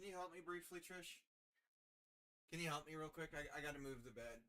Can you help me briefly, Trish? Can you help me real quick? I gotta move the bed.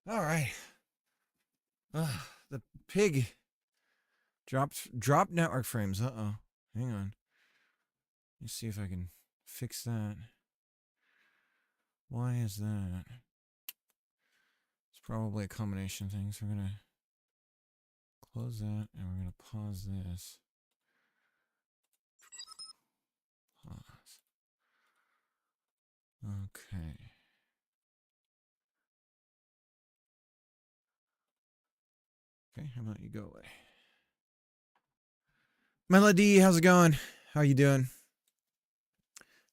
All right. The pig dropped network frames. Uh-oh. Hang on. Let me see if I can fix that. Why is that? It's probably a combination of things. We're going to close that and we're going to pause this. Pause. Okay. Okay, how about you go away? Melody, how's it going? How you doing?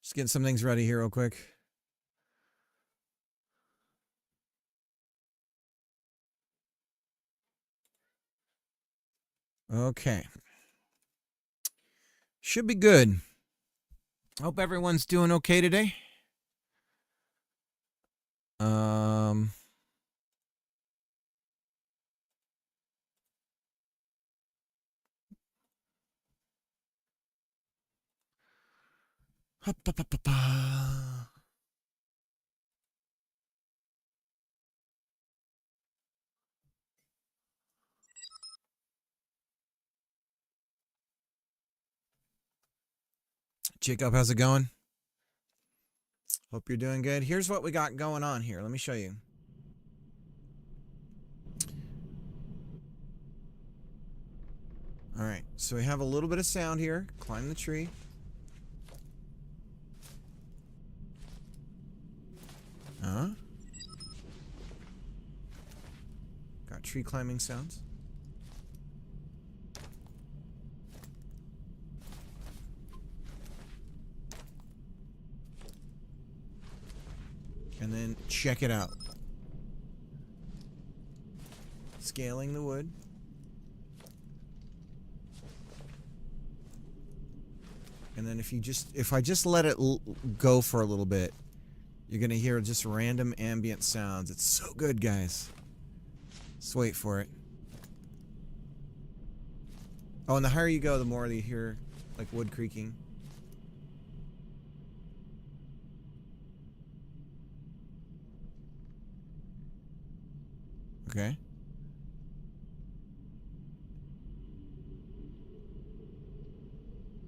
Just getting some things ready here real quick. Okay. Should be good. Hope everyone's doing okay today. Jacob, how's it going? Hope you're doing good. Here's what we got going on here. Let me show you. All right, so we have a little bit of sound here. Climb the tree. Got tree climbing sounds. And then check it out. Scaling the wood. And then if I just let it go for a little bit, you're going to hear just random ambient sounds. It's so good, guys. Just wait for it. Oh, and the higher you go, the more you hear like wood creaking. Okay.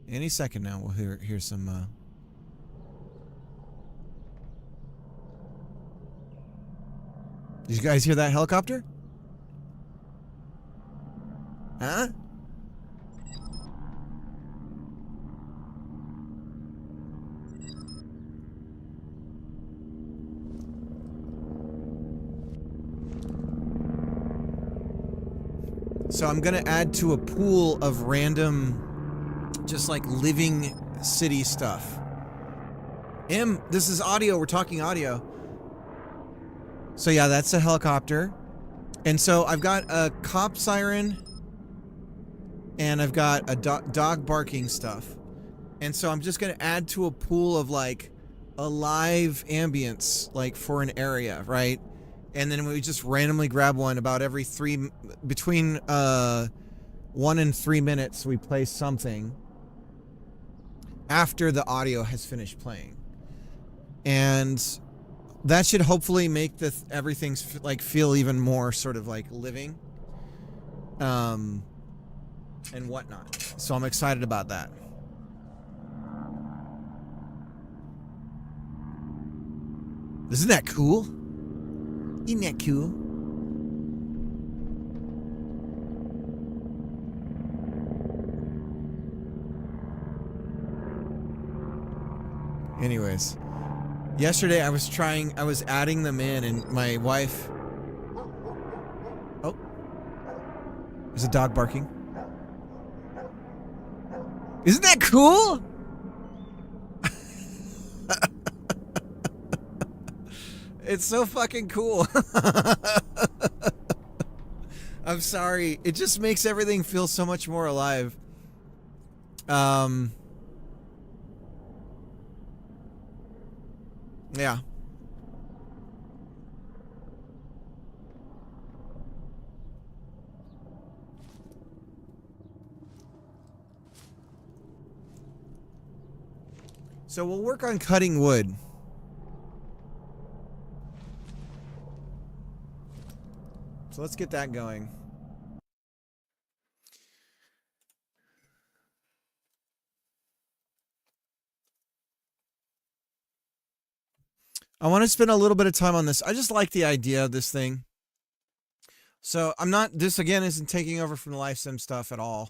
Any second now, we'll hear some. Did you guys hear that helicopter? Huh? So I'm gonna add to a pool of random, just like living city stuff. This is audio. We're talking audio. So yeah, that's a helicopter. And so I've got a cop siren and I've got a dog barking stuff. And so I'm just going to add to a pool of like a live ambience, like for an area, right? And then we just randomly grab one about every between 1 and 3 minutes, we play something after the audio has finished playing. And that should hopefully make everything like feel even more sort of like living, and whatnot. So I'm excited about that. Isn't that cool? Isn't that cool? Anyways, yesterday I was adding them in, and my wife. Oh, there's a dog barking. Isn't that cool? It's so fucking cool. I'm sorry. It just makes everything feel so much more alive. Yeah. So we'll work on cutting wood. So let's get that going. I want to spend a little bit of time on this. I just like the idea of this thing. So I'm not, this again isn't taking over from the LifeSim stuff at all.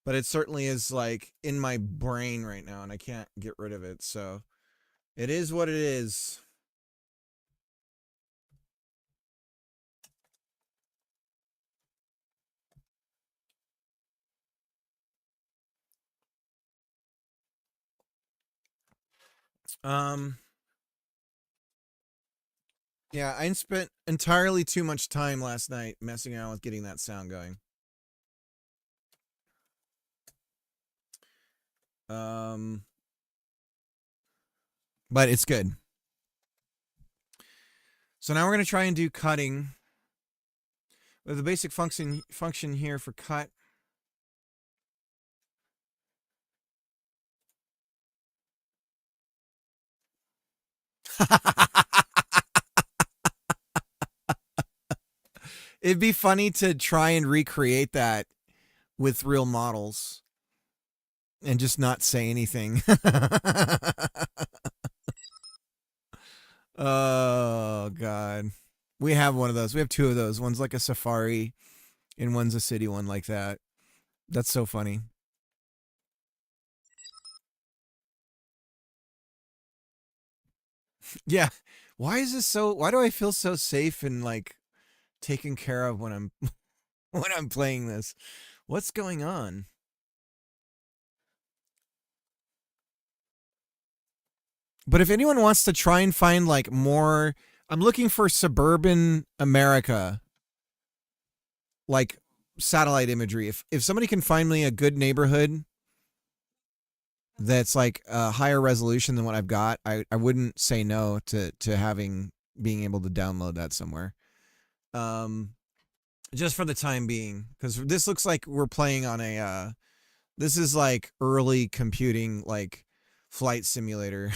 But it certainly is like in my brain right now and I can't get rid of it. So it is what it is. Yeah, I spent entirely too much time last night messing around with getting that sound going. But it's good. So now we're going to try and do cutting. We have the basic function here for cut. It'd be funny to try and recreate that with real models and just not say anything. Oh, God. We have one of those. We have two of those. One's like a safari and one's a city one like that. That's so funny. Yeah. Why do I feel so safe and like taken care of when I'm when I'm playing this? What's going on? But if anyone wants to try and find like more, I'm looking for suburban America, like satellite imagery. If somebody can find me a good neighborhood that's like a higher resolution than what I've got, I wouldn't say no to being able to download that somewhere. Just for the time being, because this looks like we're playing on a this is like early computing, like flight simulator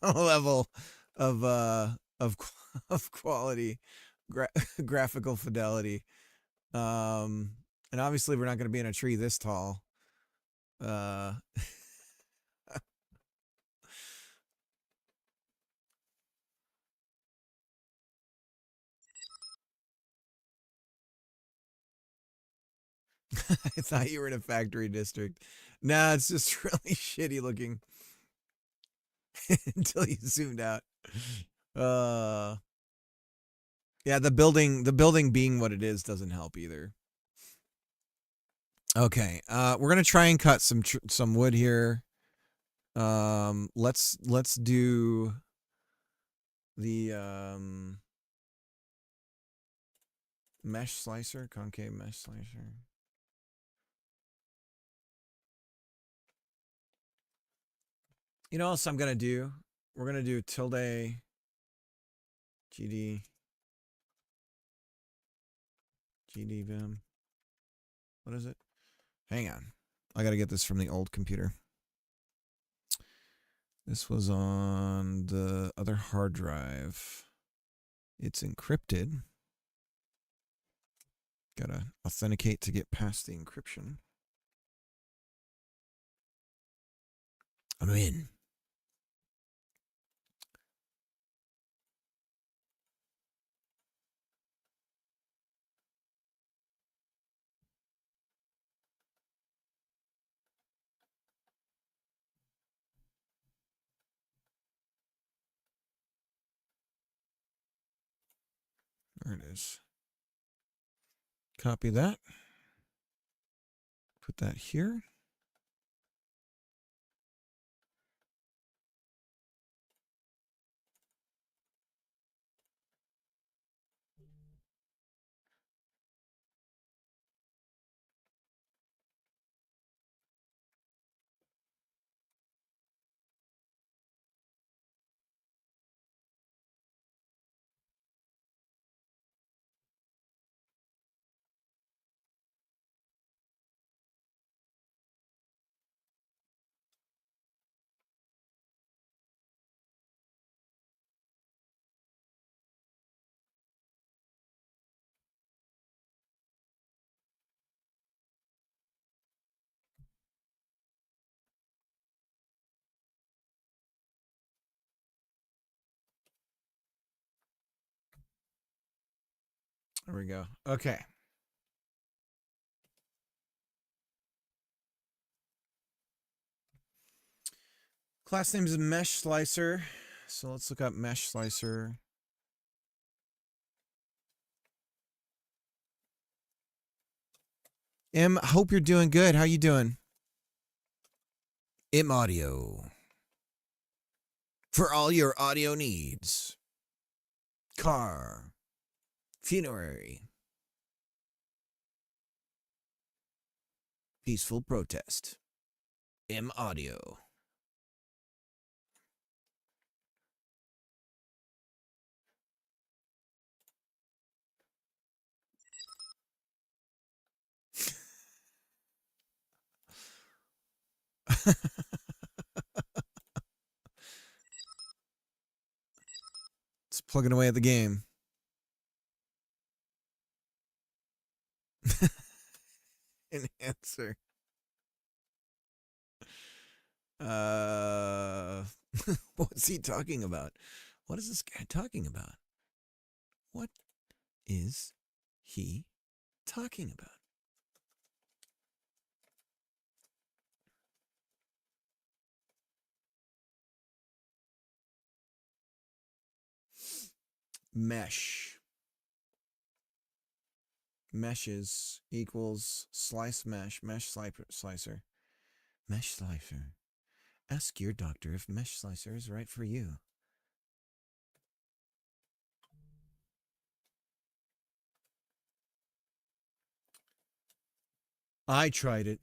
level of of quality, graphical fidelity. And obviously we're not going to be in a tree this tall. I thought you were in a factory district. Nah, it's just really shitty looking until you zoomed out. Yeah, the building being what it is doesn't help either. Okay, we're gonna try and cut some wood here. Let's do the mesh slicer, concave mesh slicer. You know what else I'm gonna do? We're gonna do tilde GD vim. What is it? Hang on. I gotta get this from the old computer. This was on the other hard drive. It's encrypted. Gotta authenticate to get past the encryption. I'm in. There it is. Copy that. Put that here. There we go. Okay. Class name is Mesh Slicer. So let's look up Mesh Slicer. Hope you're doing good. How you doing? Audio. For all your audio needs. Car. Funerary. Peaceful protest. Audio. It's plugging away at the game. Enhancer. What's he talking about? What is this guy talking about? What is he talking about? Mesh. Meshes equals slice mesh. Mesh slicer. Mesh slicer. Ask your doctor if mesh slicer is right for you. I tried it.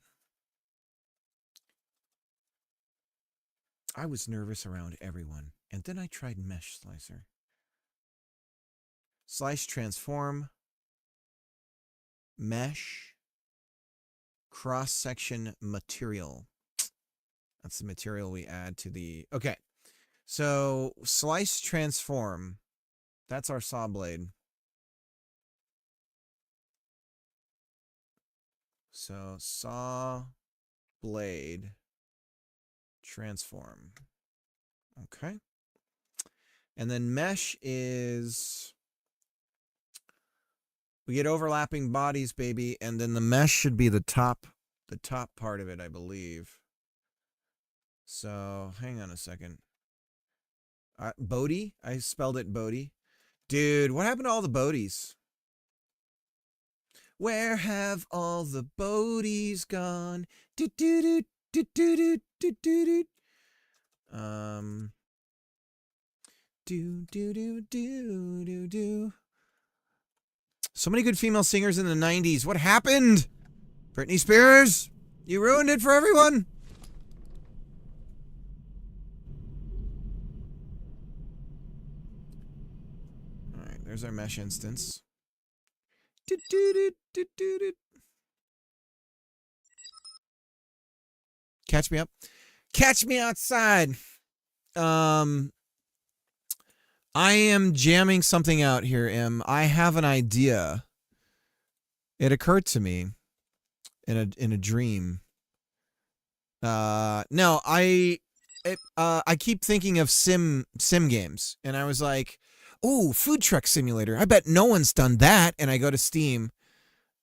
I was nervous around everyone, and then I tried mesh slicer. Slice, transform, mesh, cross-section material. That's the material we add to the... Okay, so slice, transform. That's our saw blade. So saw blade transform. Okay. And then mesh is... We get overlapping bodies, baby, and then the mesh should be the top part of it, I believe. So, hang on a second. Bodhi? I spelled it Bodhi. Dude, what happened to all the Bodhis? Where have all the Bodhis gone? Do do do do do do do do. Do do do do do do. So many good female singers in the 90s. What happened? Britney Spears, you ruined it for everyone. All right, there's our mesh instance. Catch me up. Catch me outside. I am jamming something out here, Em. I have an idea. It occurred to me in a dream. No, I keep thinking of sim games, and I was like, "Oh, food truck simulator. I bet no one's done that." And I go to Steam,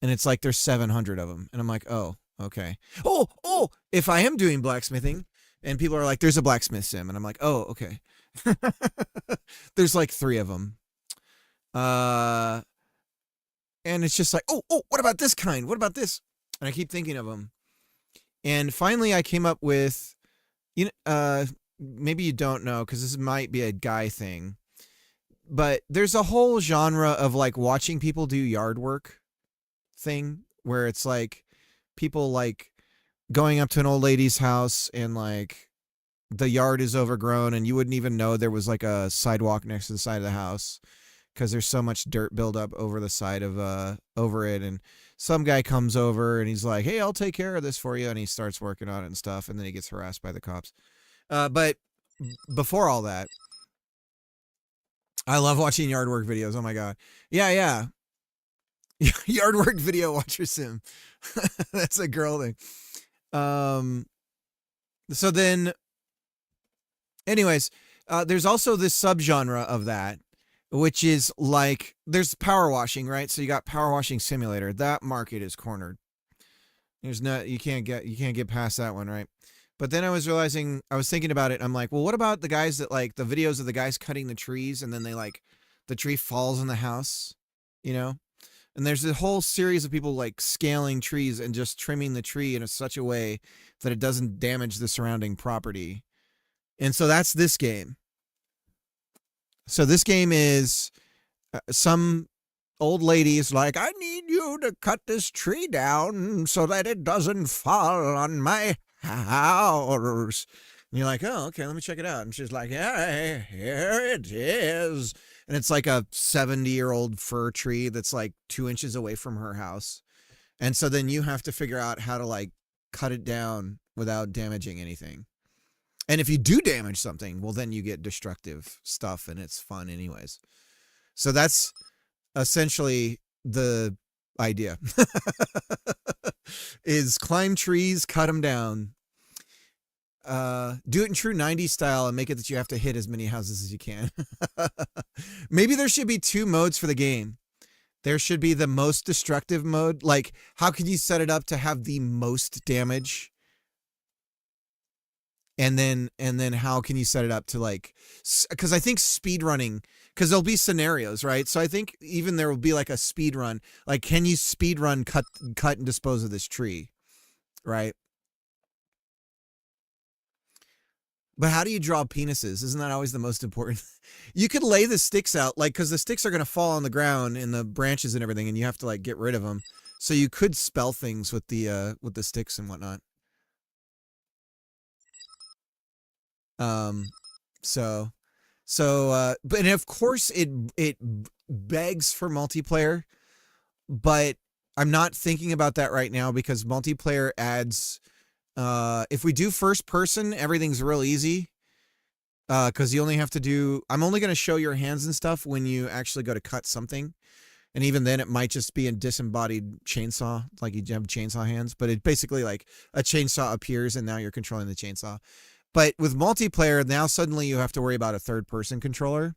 and it's like there's 700 of them, and I'm like, "Oh, okay." Oh, if I am doing blacksmithing, and people are like, "There's a blacksmith sim," and I'm like, "Oh, okay." There's like 3 of them. And it's just like, oh, what about this kind? What about this? And I keep thinking of them. And finally, I came up with, maybe you don't know because this might be a guy thing, but there's a whole genre of like watching people do yard work thing where it's like people like going up to an old lady's house and like the yard is overgrown and you wouldn't even know there was like a sidewalk next to the side of the house because there's so much dirt buildup over the side of over it. And some guy comes over and he's like, hey, I'll take care of this for you, and he starts working on it and stuff, and then he gets harassed by the cops. But before all that, I love watching yard work videos. Oh my god. Yeah. Yard work video watcher sim. That's a girl thing. So then anyways, there's also this subgenre of that, which is like there's power washing, right? So you got power washing simulator. That market is cornered. There's no you can't get past that one, right? But then I was thinking about it. I'm like, well, what about the guys that like the videos of the guys cutting the trees and then they like the tree falls in the house, you know? And there's a whole series of people like scaling trees and just trimming the tree in such a way that it doesn't damage the surrounding property. And so that's this game. So this game is some old lady is like, I need you to cut this tree down so that it doesn't fall on my house. And you're like, oh, okay, let me check it out. And she's like, yeah, here it is. And it's like a 70-year-old fir tree that's like 2 inches away from her house. And so then you have to figure out how to like cut it down without damaging anything. And if you do damage something, well, then you get destructive stuff and it's fun anyways. So that's essentially the idea. Is climb trees, cut them down. Do it in true 90s style and make it that you have to hit as many houses as you can. Maybe there should be 2 modes for the game. There should be the most destructive mode. Like, how can you set it up to have the most damage? And then how can you set it up to like, because I think speed running, because there'll be scenarios, right? So I think even there will be like a speed run. Like, can you speed run, cut and dispose of this tree, right? But how do you draw penises? Isn't that always the most important? You could lay the sticks out, like, because the sticks are going to fall on the ground and the branches and everything, and you have to like get rid of them. So you could spell things with the sticks and whatnot. But of course it begs for multiplayer, but I'm not thinking about that right now because multiplayer adds, if we do first person, everything's real easy. Cause you only have to do, I'm only going to show your hands and stuff when you actually go to cut something. And even then it might just be a disembodied chainsaw, like you have chainsaw hands, but it basically like a chainsaw appears and now you're controlling the chainsaw. But with multiplayer, now suddenly you have to worry about a third-person controller.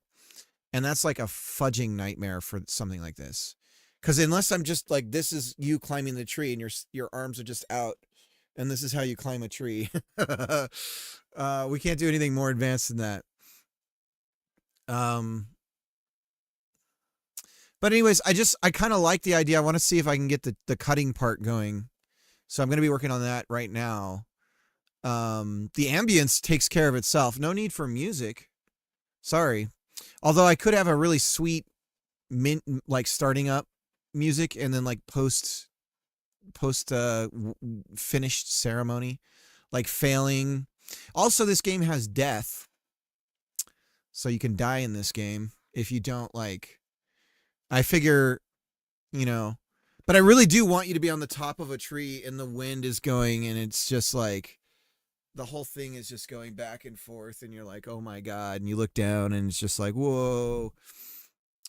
And that's like a fudging nightmare for something like this. Because unless I'm just like, this is you climbing the tree and your arms are just out. And this is how you climb a tree. We can't do anything more advanced than that. But anyways, I kind of like the idea. I want to see if I can get the cutting part going. So I'm going to be working on that right now. The ambience takes care of itself. No need for music. Sorry. Although I could have a really sweet like starting up music and then like post finished ceremony, like failing. Also, this game has death. So you can die in this game if you don't like, I figure, but I really do want you to be on the top of a tree and the wind is going and it's just like, the whole thing is just going back and forth and you're like, oh my God. And you look down and it's just like, whoa.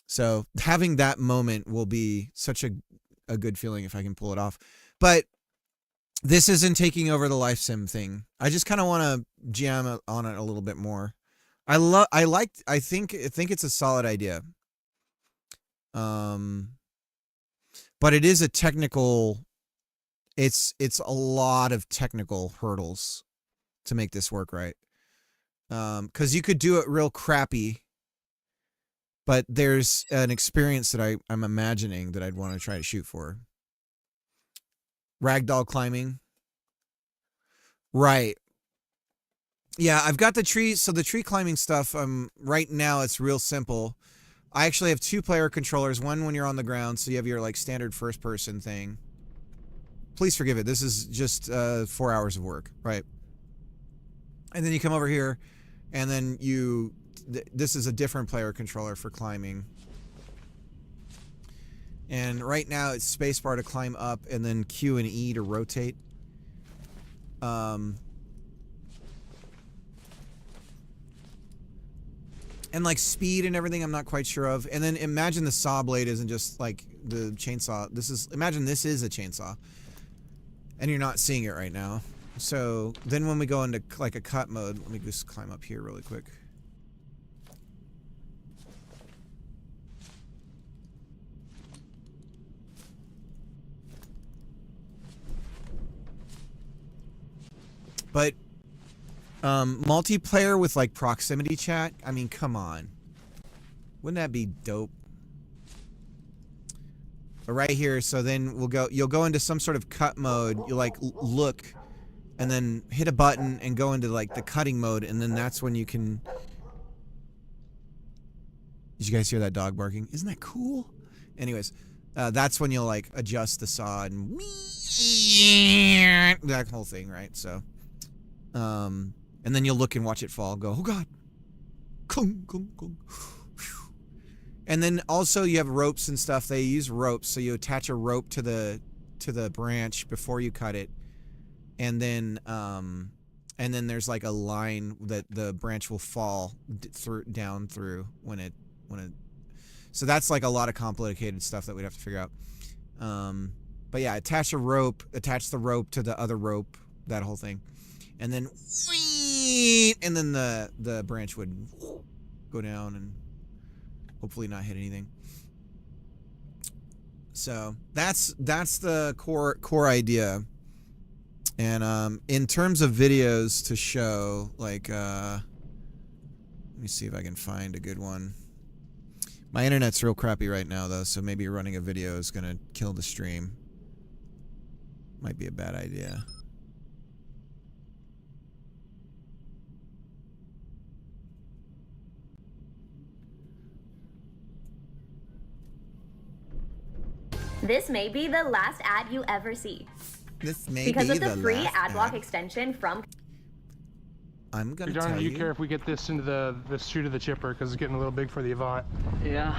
So having that moment will be such a good feeling if I can pull it off. But this isn't taking over the life sim thing. I just kind of want to jam on it a little bit more. I think it's a solid idea. But it is a technical, it's a lot of technical hurdles to make this work right. Because you could do it real crappy But there's an experience that I'm imagining that I'd want to try to shoot for. Ragdoll climbing. Right. Yeah, I've got the tree. So the tree climbing stuff, right now it's real simple. I actually have 2 player controllers. One when you're on the ground, so you have your like standard first person thing. Please forgive it. This is just 4 hours of work, right? And then you come over here, and then this is a different player controller for climbing. And right now it's spacebar to climb up, and then Q and E to rotate. And like speed and everything, I'm not quite sure of. And then imagine the saw blade isn't just like the chainsaw. Imagine this is a chainsaw, and you're not seeing it right now. So then when we go into like a cut mode, let me just climb up here really quick. But multiplayer with like proximity chat, I mean, come on. Wouldn't that be dope? But right here, so then you'll go into some sort of cut mode. You'll like look and then hit a button and go into like the cutting mode, and then that's when you can. Did you guys hear that dog barking? Isn't that cool? Anyways, that's when you'll like adjust the saw and that whole thing, right? So and then you'll look and watch it fall. Go, oh god. Kung, kung, kung. And then also you have ropes and stuff. They use ropes, so you attach a rope to the branch before you cut it, and then there's like a line that the branch will fall down through when it. So that's like a lot of complicated stuff that we'd have to figure out. But yeah, attach the rope to the other rope, that whole thing, and then the branch would go down and hopefully not hit anything. So that's the core idea. And in terms of videos to show, like let me see if I can find a good one. My internet's real crappy right now though, so maybe running a video is gonna kill the stream. Might be a bad idea. This may be the last ad you ever see. This may because be of the free last ad block ad. extension from. I'm gonna Darn, tell you you. care if we get this into the chute of the chipper because it's getting a little big for the Avant. Yeah.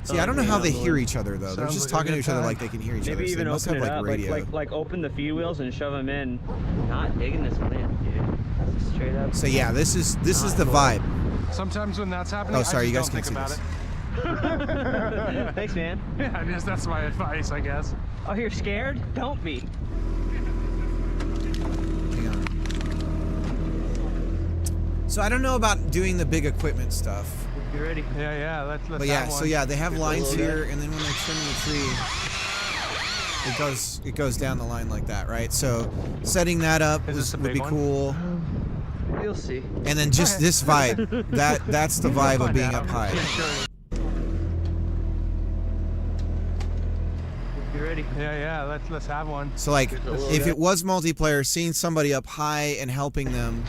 See, I don't know how they hear each other though. They're Sounds just like a talking to good each other time. like they can hear each other. Maybe So they even must open have it like up, radio. like open the feed wheels and shove them in. Not digging this one in, dude. This is straight up. So yeah, this is the vibe. Sometimes when that's happening, Oh, sorry, I you just guys don't can't think see about this. it. Thanks, man. Yeah, that's my advice, I guess. Oh, you're scared? Don't be. Hang on. So I don't know about doing the big equipment stuff. You ready? Yeah, let's But yeah, have one. so yeah, they have lines little here, and then when they're trimming the tree, it goes down the line like that, right? So setting that up Is this a would big be one? cool. You'll see. And then just this vibe, that's the vibe of being up high. You ready? Yeah, let's have one. So like, if it was multiplayer, seeing somebody up high and helping them.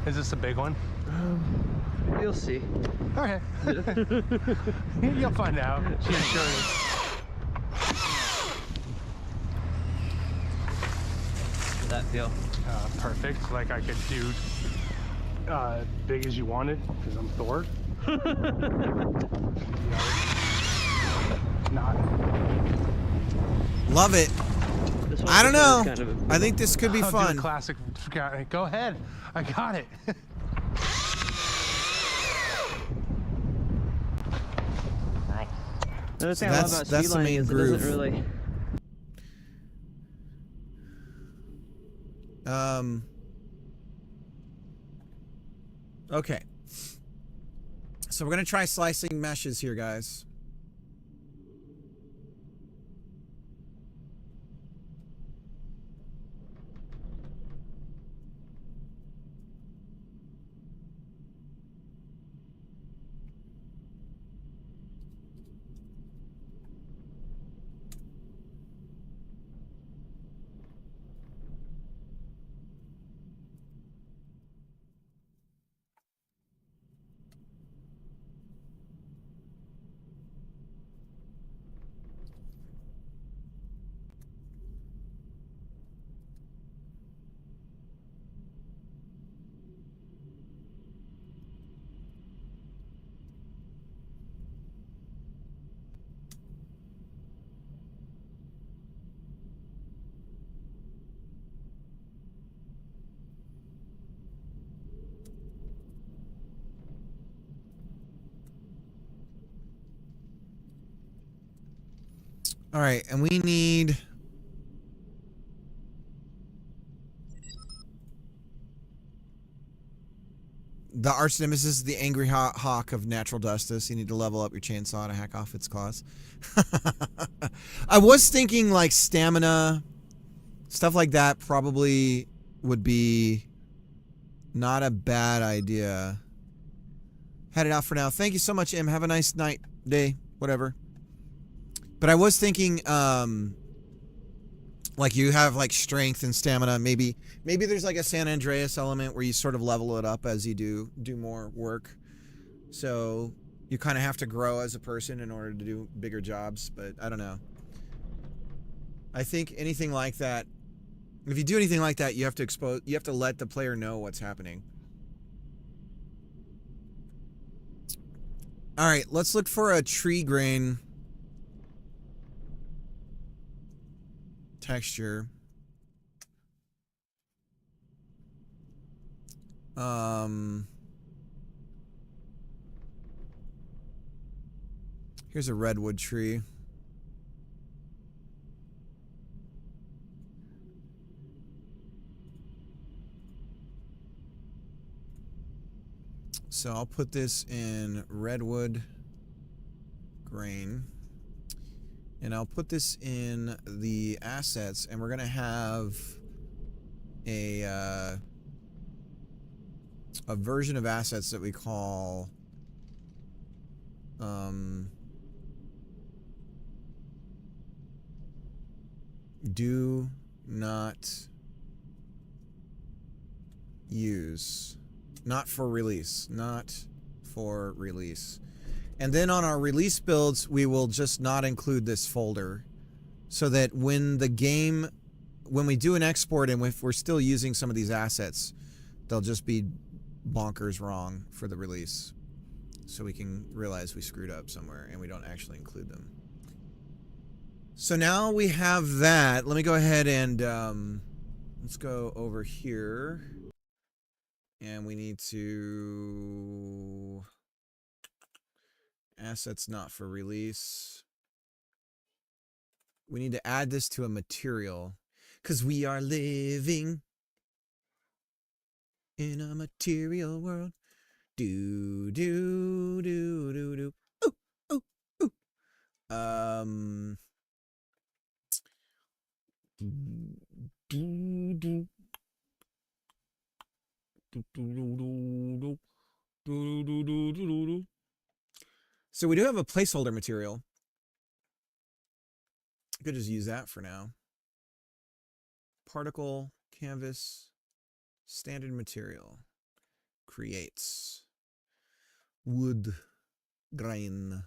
Is this a big one? You'll see. Okay. You'll find out. Yeah, sure is. How'd that feel? Perfect. Like I could do big as you wanted because I'm Thor. Not. Love it. This one I don't know. kind of a- I think this could be I'll do fun. a classic. Go ahead. I got it. Another thing I that's- love about that's the speedlining main is groove. it doesn't really. Okay. So we're gonna try slicing meshes here, guys. All right, and we need... The arch nemesis, the angry hawk of natural justice. You need to level up your chainsaw to hack off its claws. I was thinking like stamina, stuff like that probably would be not a bad idea. Headed out for now. Thank you so much, Em. Have a nice night, day, whatever. But I was thinking, like you have like strength and stamina. Maybe there's like a San Andreas element where you sort of level it up as you do more work. So you kind of have to grow as a person in order to do bigger jobs. But I don't know. I think anything like that, if you do anything like that, you have to let the player know what's happening. All right, let's look for a tree grain texture. Here's a redwood tree. So I'll put this in redwood grain. And I'll put this in the assets, and we're going to have a version of assets that we call do not use. Not for release. Not for release. And then on our release builds, we will just not include this folder so that when we do an export and if we're still using some of these assets, they'll just be bonkers wrong for the release. So we can realize we screwed up somewhere and we don't actually include them. So now we have that. Let me go ahead and let's go over here. And we need to... Assets not for release. We need to add this to a material because we are living in a material world. Do do do do do. Ooh, ooh, ooh. Do do. Do do do do do do do do do. So we do have a placeholder material. I could just use that for now. Particle, canvas, standard material. Creates. Wood grain.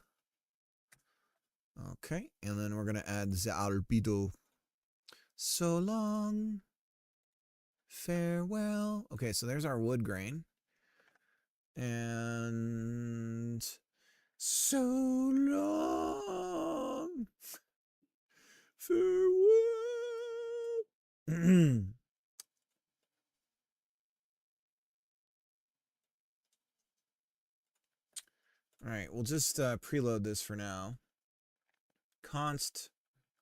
Okay, and then we're going to add the albedo. So long. Farewell. Okay, so there's our wood grain. And... so long. Farewell. All right, we'll just preload this for now. Const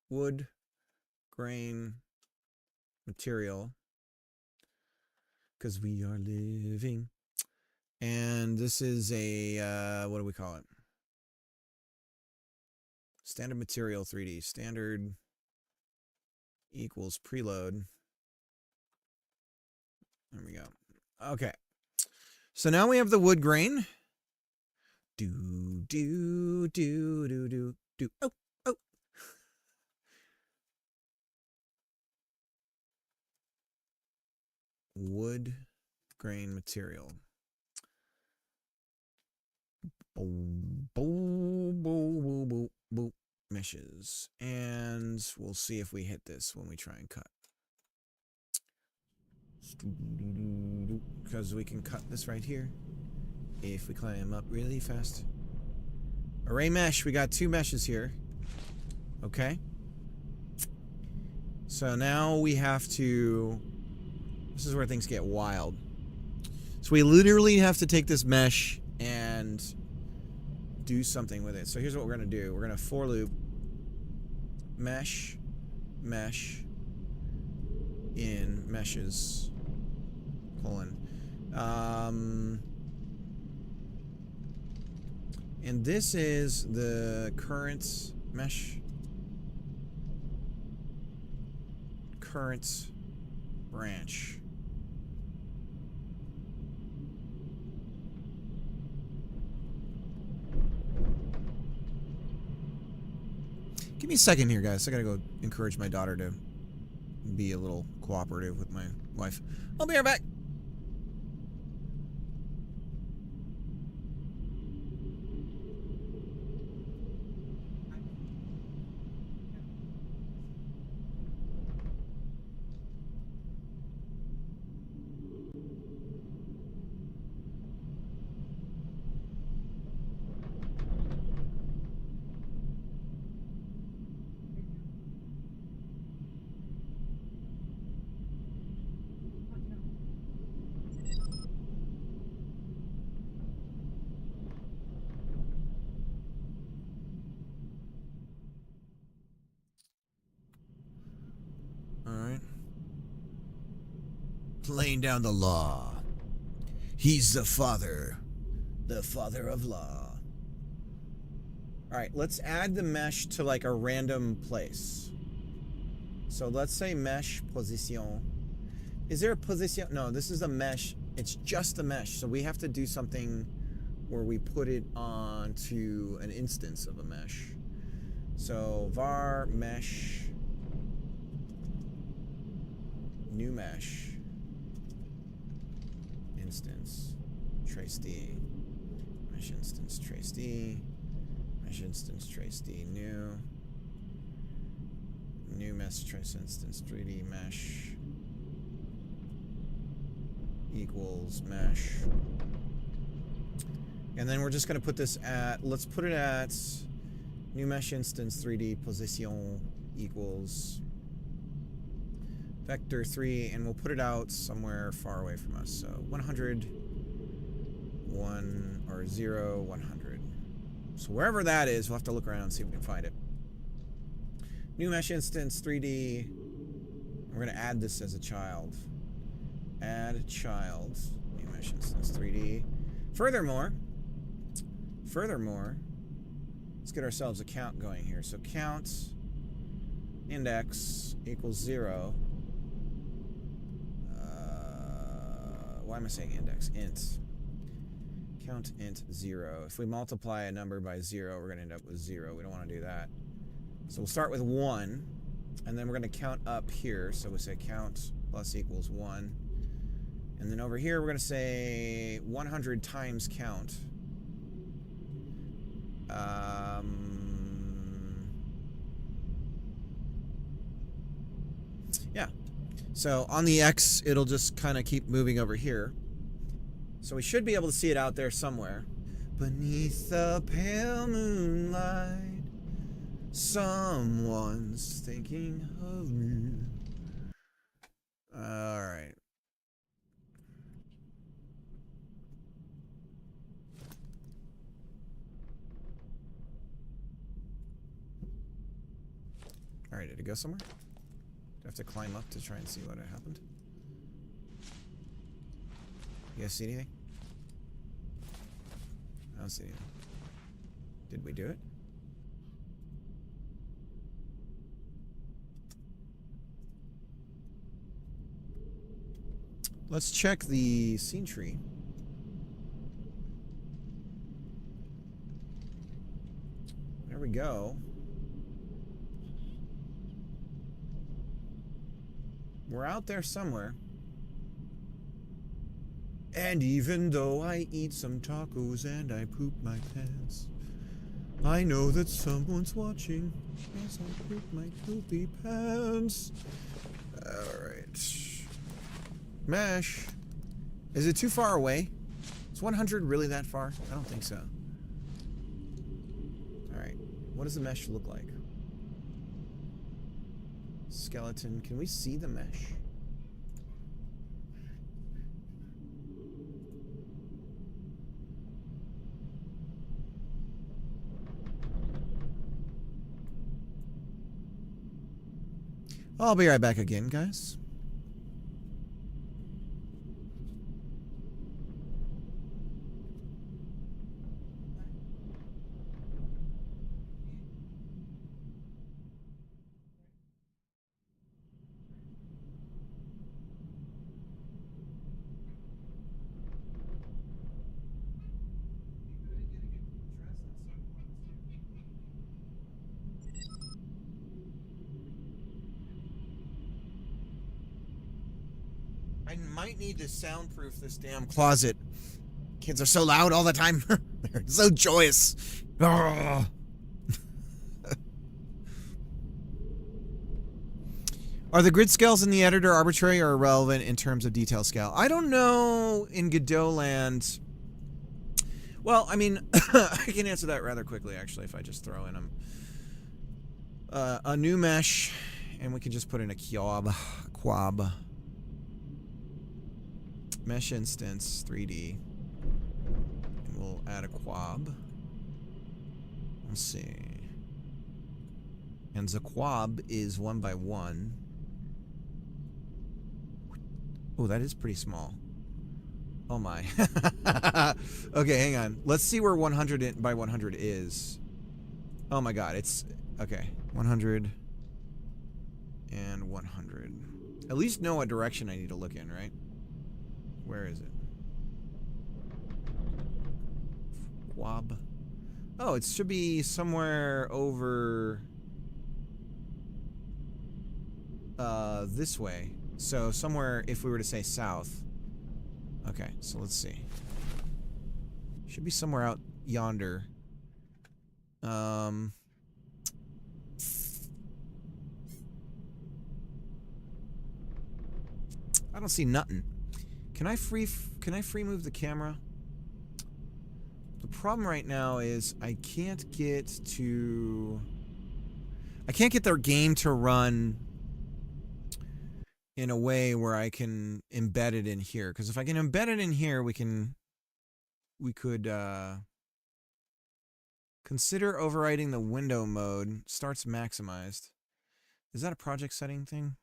wood grain material because we are living. And this is a what do we call it? Standard material 3D. Standard equals preload. There we go. Okay. So now we have the wood grain. Do, do, do, do, do, do. Oh, oh. Wood grain material. Boom, boom, boom, boom, boom, boom. Meshes. And we'll see if we hit this when we try and cut. Because we can cut this right here if we climb up really fast. Array mesh. We got 2 meshes here. Okay. So now we have to... This is where things get wild. So we literally have to take this mesh and do something with it. So here's what we're going to do. We're going to for loop mesh, mesh, in meshes, colon. And this is the current mesh, current branch. Give me a second here, guys. I gotta go encourage my daughter to be a little cooperative with my wife. I'll be right back. Laying down the law. He's the father of law. All right, let's add the mesh to like a random place. So let's say mesh position. Is there a position? No, this is a mesh. It's just a mesh. So we have to do something where we put it onto an instance of a mesh. So var mesh, new mesh. Instance trace D, mesh instance trace D, mesh instance trace D, new mesh trace instance 3D mesh equals mesh, and then we're just going to put this at, let's put it at new mesh instance 3D position equals vector 3, and we'll put it out somewhere far away from us. So 100, 1 or 0, 100. So wherever that is, we'll have to look around and see if we can find it. New mesh instance 3D. We're going to add this as a child. Add child. New mesh instance 3D. Furthermore, let's get ourselves a count going here. So count index equals 0. Why am I saying index? Int. Count int 0. If we multiply a number by 0, we're going to end up with 0. We don't want to do that. So we'll start with 1, and then we're going to count up here. So we say count plus equals 1. And then over here, we're going to say 100 times count. Yeah. So on the X, it'll just kind of keep moving over here. So we should be able to see it out there somewhere. Beneath the pale moonlight, someone's thinking of me. All right. All right, did it go somewhere? Do I have to climb up to try and see what happened? You guys see anything? I don't see anything. Did we do it? Let's check the scene tree. There we go. We're out there somewhere. And even though I eat some tacos and I poop my pants, I know that someone's watching as I poop my poopy pants. Alright. Mesh. Is it too far away? Is 100 really that far? I don't think so. Alright. What does the mesh look like? Skeleton. Can we see the mesh? I'll be right back again, guys. I might need to soundproof this damn closet. Kids are so loud all the time. They're so joyous. Ugh. Are the grid scales in the editor arbitrary or irrelevant in terms of detail scale? I don't know in Godot land. Well, I mean, I can answer that rather quickly, actually, if I just throw in a new mesh, and we can just put in a quab. Mesh instance 3D, and we'll add a quab. Let's see, and the quab is 1 by 1. Oh, that is pretty small. Oh my. Okay, hang on. Let's see where 100 by 100 is. Oh my god, it's okay. 100 and 100. At least know what direction I need to look in, right? Where is it? Quab. Oh, it should be somewhere over this way. So somewhere, if we were to say south. Okay, so let's see. Should be somewhere out yonder. I don't see nothing. Can I free move the camera? The problem right now is I can't get their game to run in a way where I can embed it in here. Because if I can embed it in here, we could consider overriding the window mode. Starts maximized. Is that a project setting thing?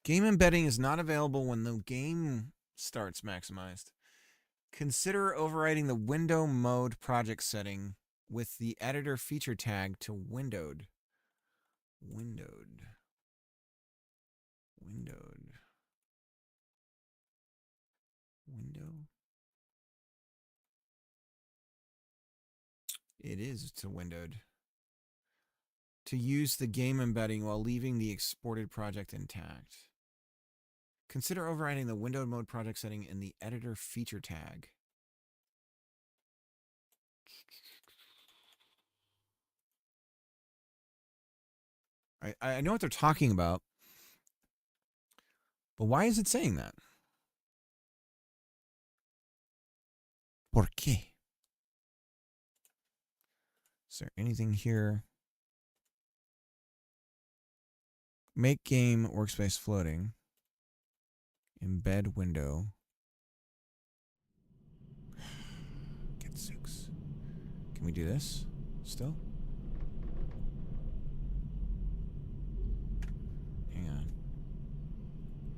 Game embedding is not available when the game starts maximized. Consider overriding the window mode project setting with the editor feature tag to windowed. Windowed. Window. It is to windowed. To use the game embedding while leaving the exported project intact. Consider overriding the windowed mode project setting in the editor feature tag. I know what they're talking about, but why is it saying that? ¿Por qué? Is there anything here? Make game workspace floating. Embed window. Get 6. Can we do this still? Hang on.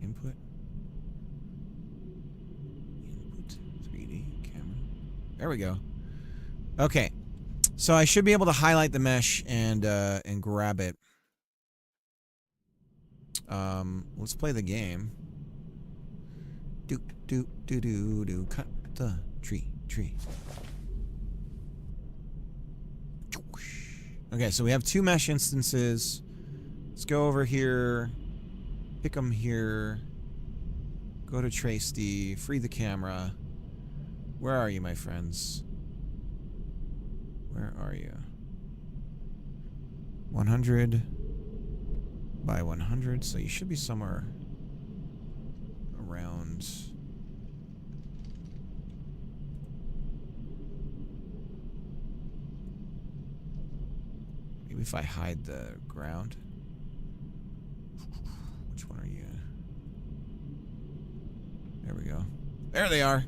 Input 3D camera. There we go. Okay. So I should be able to highlight the mesh and grab it. Let's play the game. Do. Cut the tree. Okay, so we have 2 mesh instances. Let's go over here. Pick them here. Go to Trace D. Free the camera. Where are you, my friends? Where are you? 100 by 100, so you should be somewhere around. Maybe if I hide the ground. Which one are you? There we go. There they are.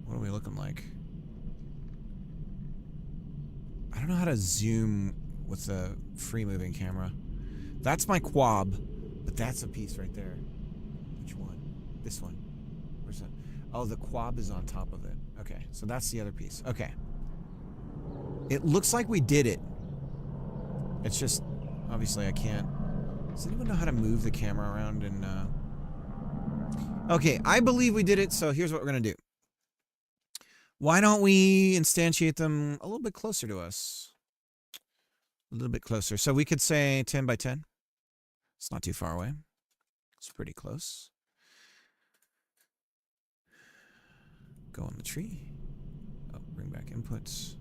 What are we looking like? I don't know how to zoom with the free moving camera. That's my quab, but that's a piece right there. Which one? This one. Where's that? Oh, the quab is on top of it. Okay, so that's the other piece. Okay. It looks like we did it. It's just, obviously I can't. Does anyone know how to move the camera around and, Okay, I believe we did it, so here's what we're gonna do. Why don't we instantiate them a little bit closer to us? A little bit closer. So we could say 10 by 10. It's not too far away. It's pretty close. Go on the tree. Oh, bring back inputs.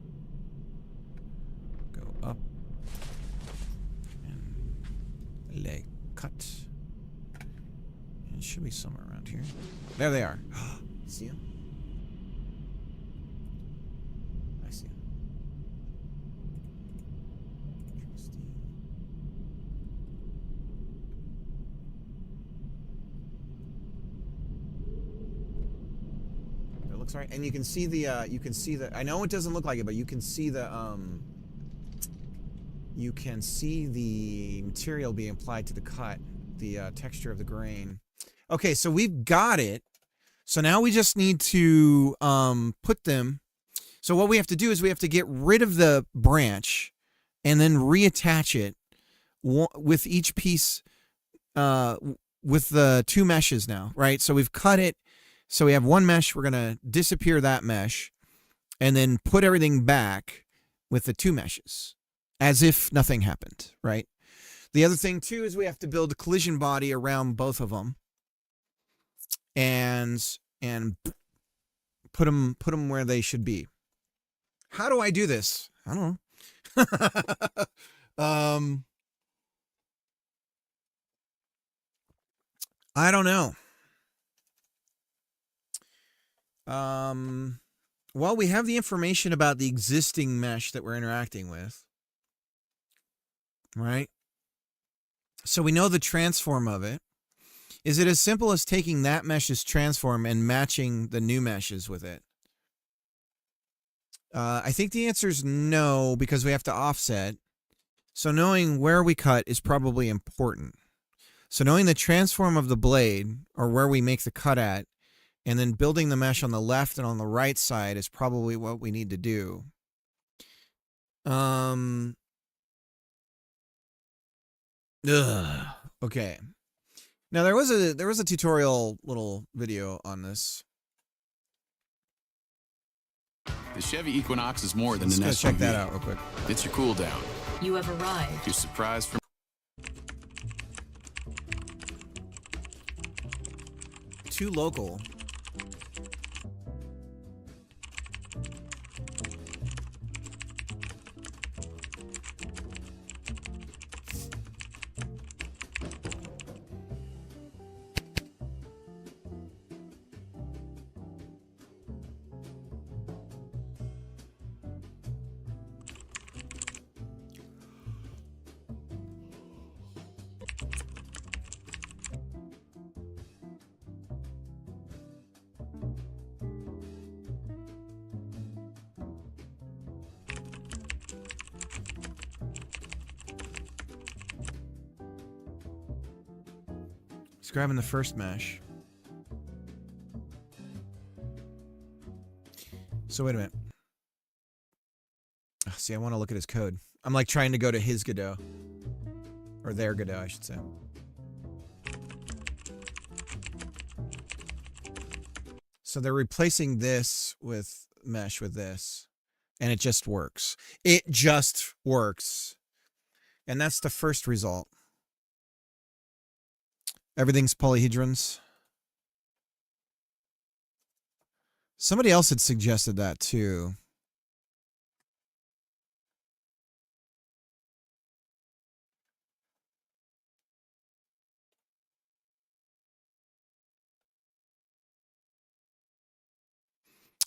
Go up. And leg cut. And it should be somewhere around here. There they are. See them? I see them. Interesting. That looks right. And you can see the I know it doesn't look like it, but you can see the material being applied to the cut, the texture of the grain. Okay, so we've got it. So now we just need to put them. So what we have to do is we have to get rid of the branch and then reattach it with each piece with the two meshes now, right? So we've cut it. So we have one mesh. We're going to disappear that mesh and then put everything back with the two meshes as if nothing happened, right? The other thing, too, is we have to build a collision body around both of them and put them where they should be. How do I do this? I don't know. I don't know. Well, we have the information about the existing mesh that we're interacting with, right? So we know the transform of it. Is it as simple as taking that mesh's transform and matching the new meshes with it? I think the answer is no, because we have to offset. So knowing where we cut is probably important. So knowing the transform of the blade, or where we make the cut at, and then building the mesh on the left and on the right side is probably what we need to do. Okay. Now there was a tutorial little video on this. The Chevy Equinox is more than Let's an go SUV. check that out real quick. It's your cool down. You have arrived. Your surprise from Too local. Just grabbing the first mesh. So wait a minute. Oh, see, I want to look at his code. I'm like trying to go to his Godot. Or their Godot, I should say. So they're replacing this with mesh with this. And it just works. It just works. And that's the first result. Everything's polyhedrons. Somebody else had suggested that too.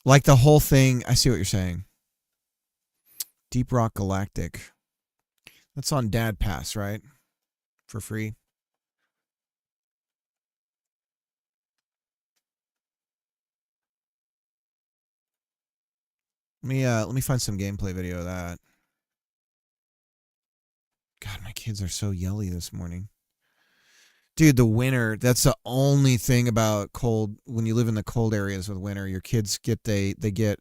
Like the whole thing, I see what you're saying. Deep Rock Galactic. That's on Dad Pass, right? For free. Let me find some gameplay video of that. God, my kids are so yelly this morning. Dude, the winter, that's the only thing about cold. When you live in the cold areas with winter, your kids get they get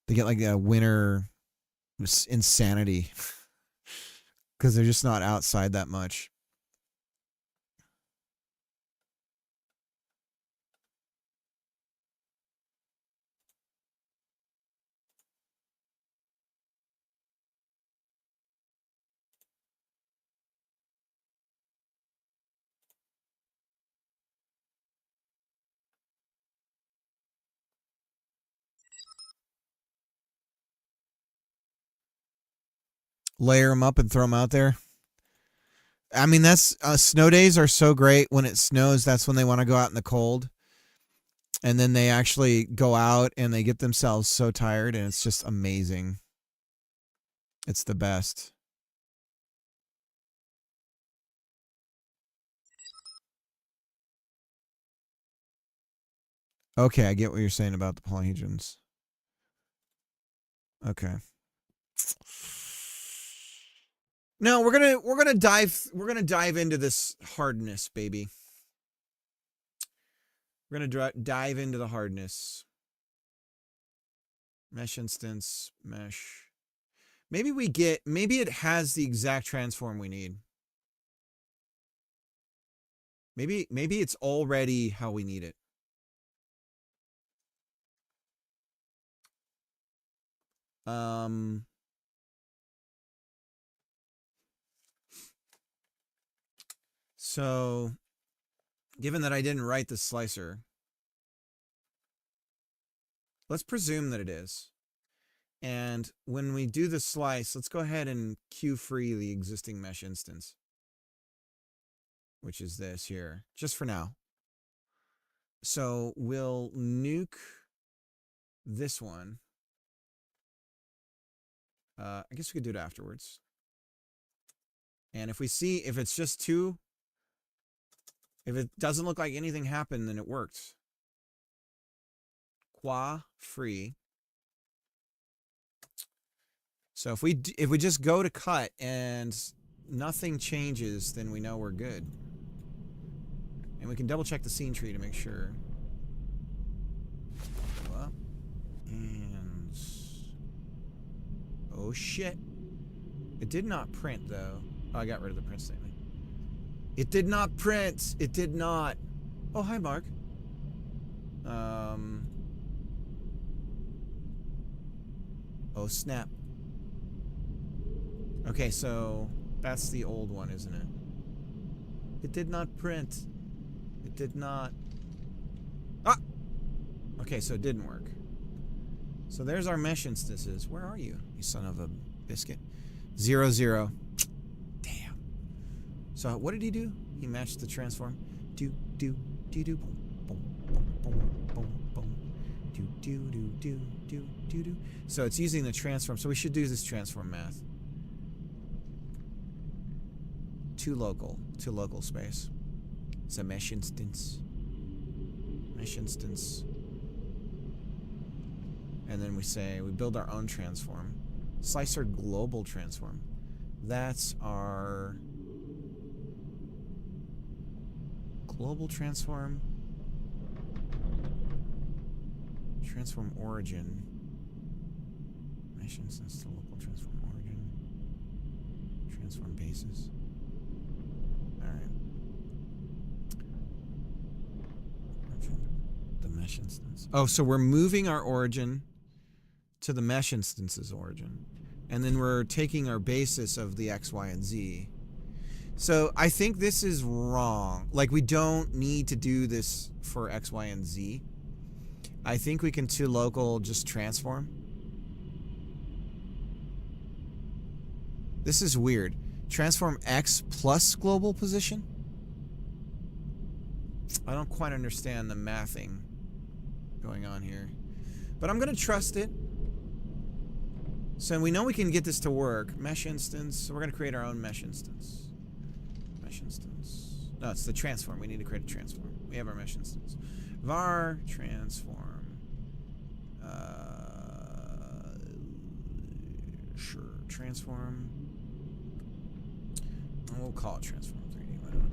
like a winter insanity because they're just not outside that much. Layer them up and throw them out there. I mean, that's snow days are so great. When it snows, that's when they want to go out in the cold. And then they actually go out and they get themselves so tired, and it's just amazing. It's the best. Okay, I get what you're saying about the polyhedrons. Okay. No, we're gonna dive into this hardness, baby. We're gonna dive into the hardness. Mesh instance, mesh. Maybe it has the exact transform we need. Maybe it's already how we need it. So, given that I didn't write the slicer, let's presume that it is. And when we do the slice, let's go ahead and queue free the existing mesh instance, which is this here, just for now. So we'll nuke this one. I guess we could do it afterwards. And if we see, if it's just two, if it doesn't look like anything happened, then it worked. Qua free. So if we just go to cut and nothing changes, then we know we're good. And we can double check the scene tree to make sure. Go up. And oh shit. It did not print though. Oh, I got rid of the print statement. It did not print. It did not. Oh, hi, Mark. Oh, snap. Okay, so that's the old one, isn't it? It did not print. It did not. Ah! Okay, so it didn't work. So there's our mesh instances. Where are you, you son of a biscuit? 0, 0. Damn. So what did he do? He matched the transform. Do, do, do, do, boom, boom, boom, boom, boom, boom. Do, do, do, do, do, do, do. So it's using the transform. So we should do this transform math. To local space. It's a mesh instance. Mesh instance. And then we say, we build our own transform. Slicer global transform. That's our global transform. Transform origin. Mesh instance to local transform origin. Transform basis. Alright. The mesh instance. Oh, so we're moving our origin to the mesh instance's origin. And then we're taking our basis of the X, Y, and Z. So I think this is wrong. Like, we don't need to do this for X, Y, and Z. I think we can to local just transform. This is weird. Transform X plus global position? I don't quite understand the mathing going on here. But I'm going to trust it. So we know we can get this to work. Mesh instance. So we're going to create our own mesh instance. Mesh instance. No, it's the transform. We need to create a transform. We have our mesh instance. Var transform. Sure. Transform. And we'll call it transform 3D. Why not?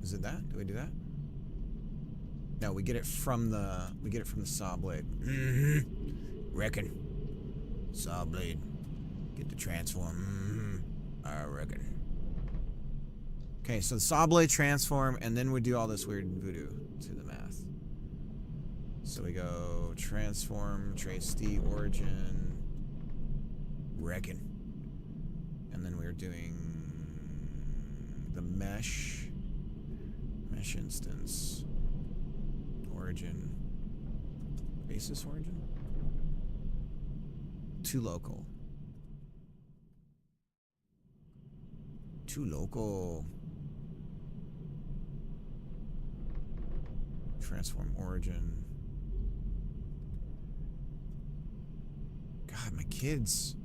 Is it that? Do we do that? No, we get it from the saw blade. Reckon. Saw blade. Get the transform. I reckon. Okay, so the saw blade transform, and then we do all this weird voodoo to the math. So we go transform, trace D, origin, reckon. And then we're doing the mesh instance, origin, basis origin, to local. To local. Transform origin. God, my kids.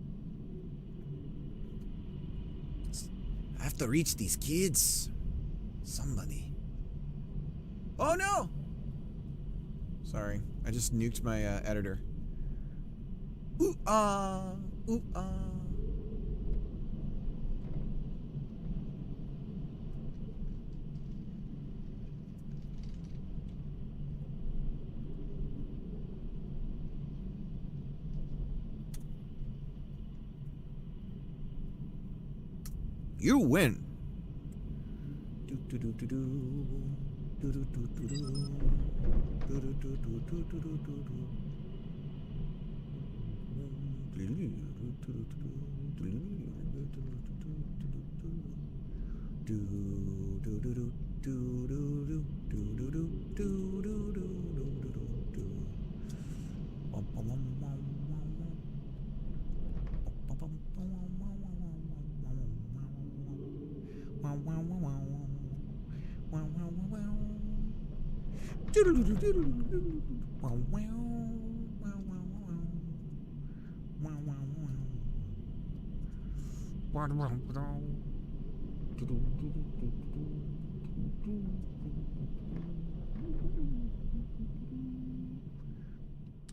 I have to reach these kids. Somebody. Oh no! Sorry, I just nuked my editor. Ooh ah, ooh ah. You win. Do do do do do. Do do do do do. Do do do do do do do do.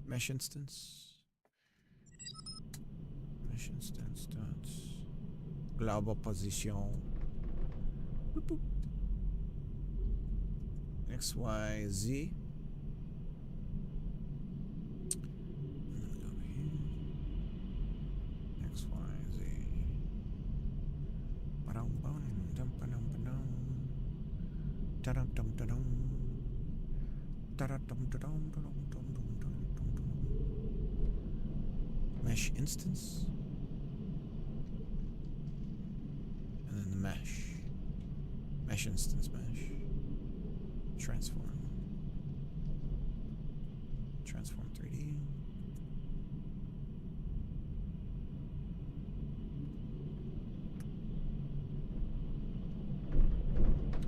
Mesh instance. Mesh instance dots. Global position. Boop, boop. X, Y, Z. And then we go over here. X, Y, Z. Ba-dum, ba-dum, dum, ba-dum, ba-dum. Da-dum, dum, da-dum. Da-dum, dum, da-dum, da-dum, dum, dum, dum, dum, dum. Mesh instance. And then the mesh. Mesh instance mesh. Transform. Transform 3D.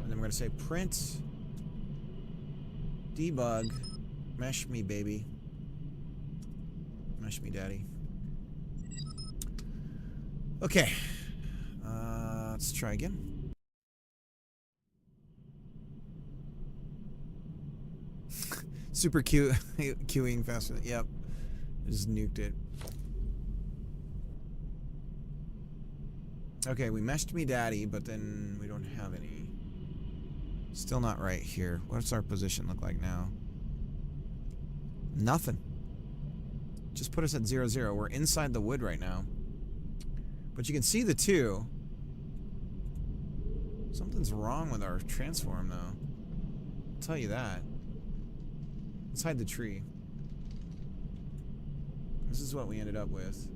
And then we're going to say print debug mesh me baby. Mesh me daddy. Okay. Let's try again. Super cute. Queuing faster. Yep. Just nuked it. Okay, we meshed me daddy, but then we don't have any. Still not right here. What's our position look like now? Nothing. Just put us at 0, 0. We're inside the wood right now. But you can see the two. Something's wrong with our transform, though. I'll tell you that. Let's hide the tree. This is what we ended up with.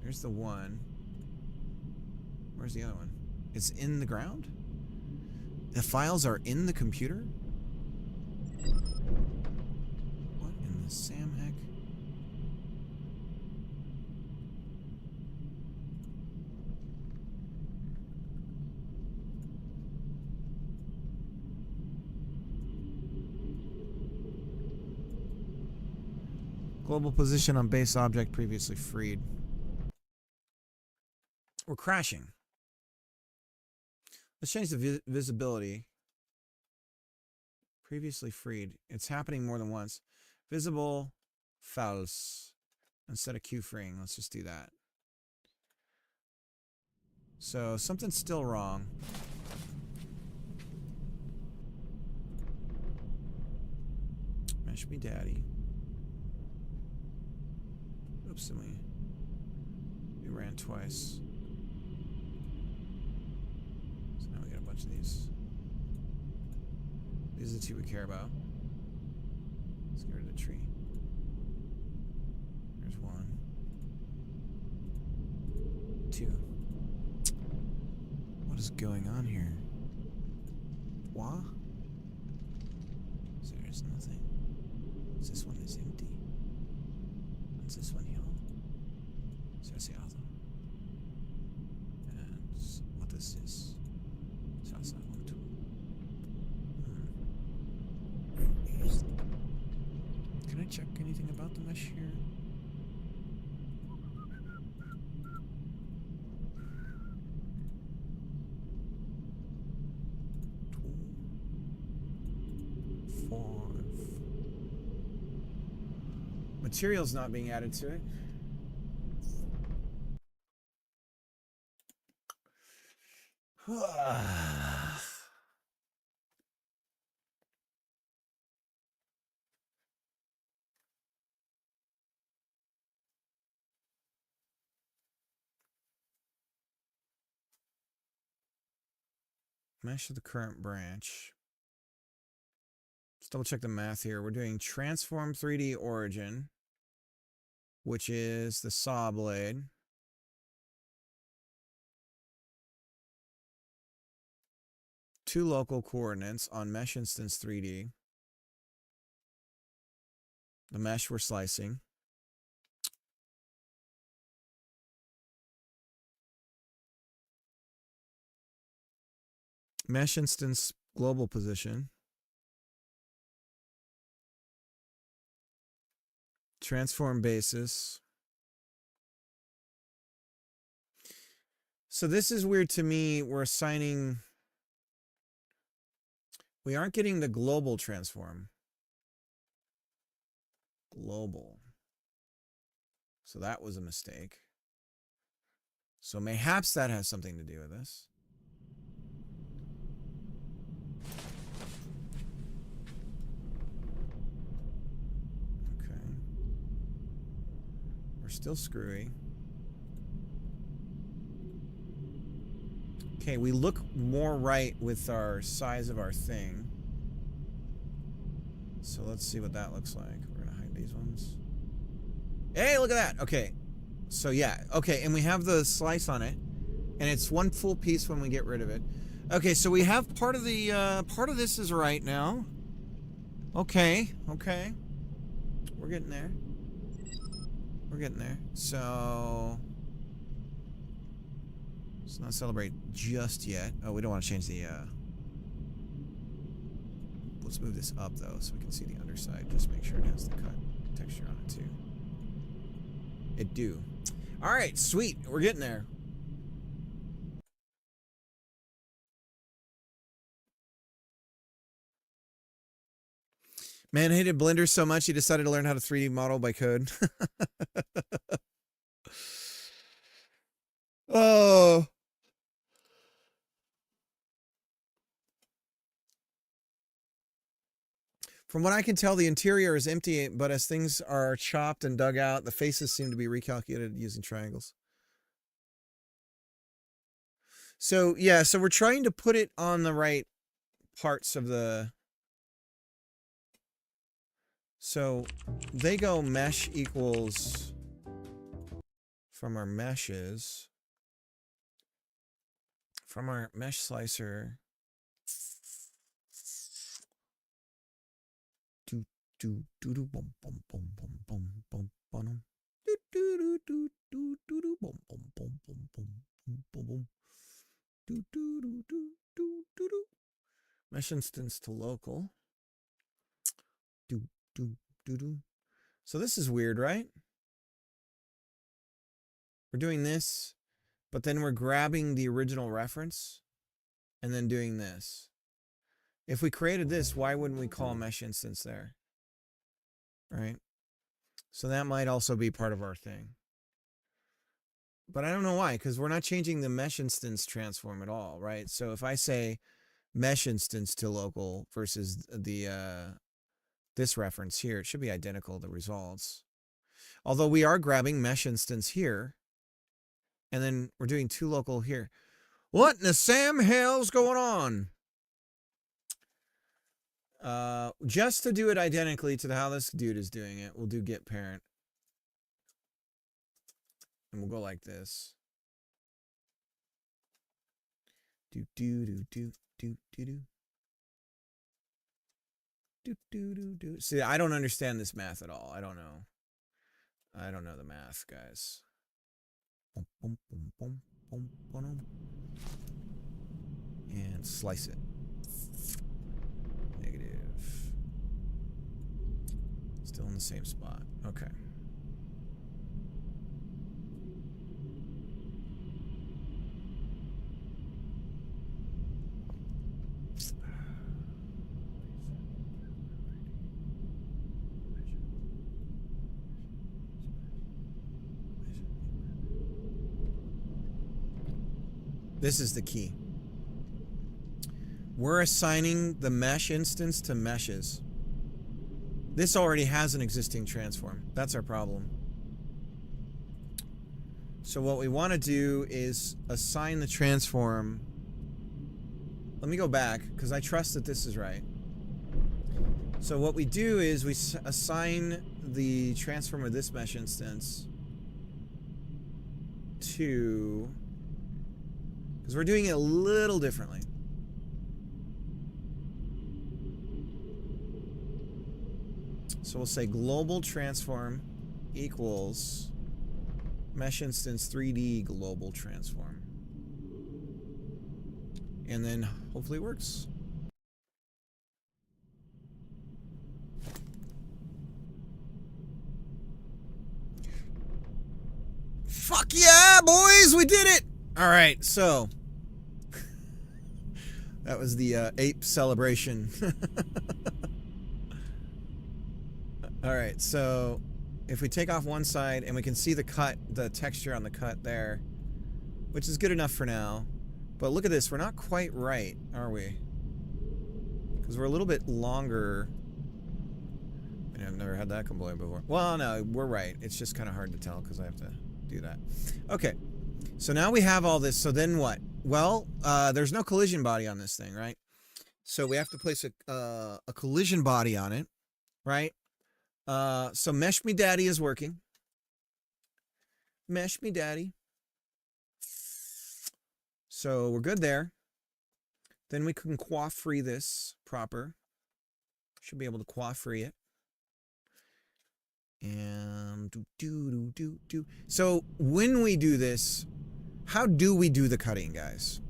There's the one. Where's the other one? It's in the ground? The files are in the computer? What in the Sam heck? Global position on base object previously freed. We're crashing. Let's change the visibility. Previously freed. It's happening more than once. Visible, false. Instead of Q freeing, let's just do that. So something's still wrong. Mesh me daddy. Oops, and we ran twice. So now we got a bunch of these. These are the two we care about. Let's get rid of the tree. There's one. Two. What is going on here? What? So there's nothing. This one is empty. What's this one here? So that's the other. And what is this? So that's that one too. Can I check anything about the mesh here? Material's not being added to it. Mesh of the current branch. Let's double check the math here. We're doing transform 3D origin, which is the saw blade. Two local coordinates on mesh instance 3D. The mesh we're slicing. Mesh instance global position. Transform basis. So this is weird to me. We're assigning... We aren't getting the global transform. Global. So that was a mistake. So mayhaps that has something to do with this. Okay. We're still screwy. Okay, we look more right with our size of our thing. So let's see what that looks like. We're gonna hide these ones. Hey, look at that. Okay. So yeah. Okay, and we have the slice on it. And it's one full piece when we get rid of it. Okay, so we have part of the part of this is right now. Okay, okay. We're getting there. We're getting there. So let's not celebrate just yet. Oh, we don't want to change the let's move this up though so we can see the underside. Just make sure it has the cut texture on it too. It do. Alright, sweet. We're getting there. Man hated Blender so much he decided to learn how to 3D model by code. Oh. From what I can tell, the interior is empty, but as things are chopped and dug out, the faces seem to be recalculated using triangles. So, yeah, so we're trying to put it on the right parts of the... So, they go mesh equals from our meshes. From our mesh slicer. Do do do bum bum bum bum bum bum bum do do do do do do bum bum bum bum bum bum bum do do do do do do do mesh instance to local do do do do. So this is weird, right? We're doing this, but then we're grabbing the original reference and then doing this. If we created this, why wouldn't we call a mesh instance there? Right? So that might also be part of our thing. But I don't know why, because we're not changing the mesh instance transform at all, right? So if I say mesh instance to local versus the this reference here, it should be identical, the results. Although we are grabbing mesh instance here, and then we're doing to local here. What in the Sam hell's going on? Just to do it identically to how this dude is doing it, we'll do get parent. And we'll go like this. Do do do do do do do. Do do do do. See, I don't understand this math at all. I don't know. I don't know the math, guys. And slice it. Negative. Still in the same spot. Okay. This is the key. We're assigning the mesh instance to meshes. This already has an existing transform. That's our problem. So what we want to do is assign the transform. Let me go back because I trust that this is right. So what we do is we assign the transform of this mesh instance to, because we're doing it a little differently. So we'll say global transform equals mesh instance 3D global transform. And then hopefully it works. Fuck yeah, boys, we did it! All right, so that was the ape celebration. All right, so if we take off one side and we can see the cut, the texture on the cut there, which is good enough for now. But look at this, we're not quite right, are we? Because we're a little bit longer. I mean, I've never had that complaint before. Well, no, we're right. It's just kind of hard to tell because I have to do that. Okay, so now we have all this. So then what? Well, there's no collision body on this thing, right? So we have to place a collision body on it, right? So Mesh Me Daddy is working. Mesh Me Daddy. So we're good there. Then we can quaff free this proper. Should be able to quaff free it. And do. So when we do this, how do we do the cutting, guys?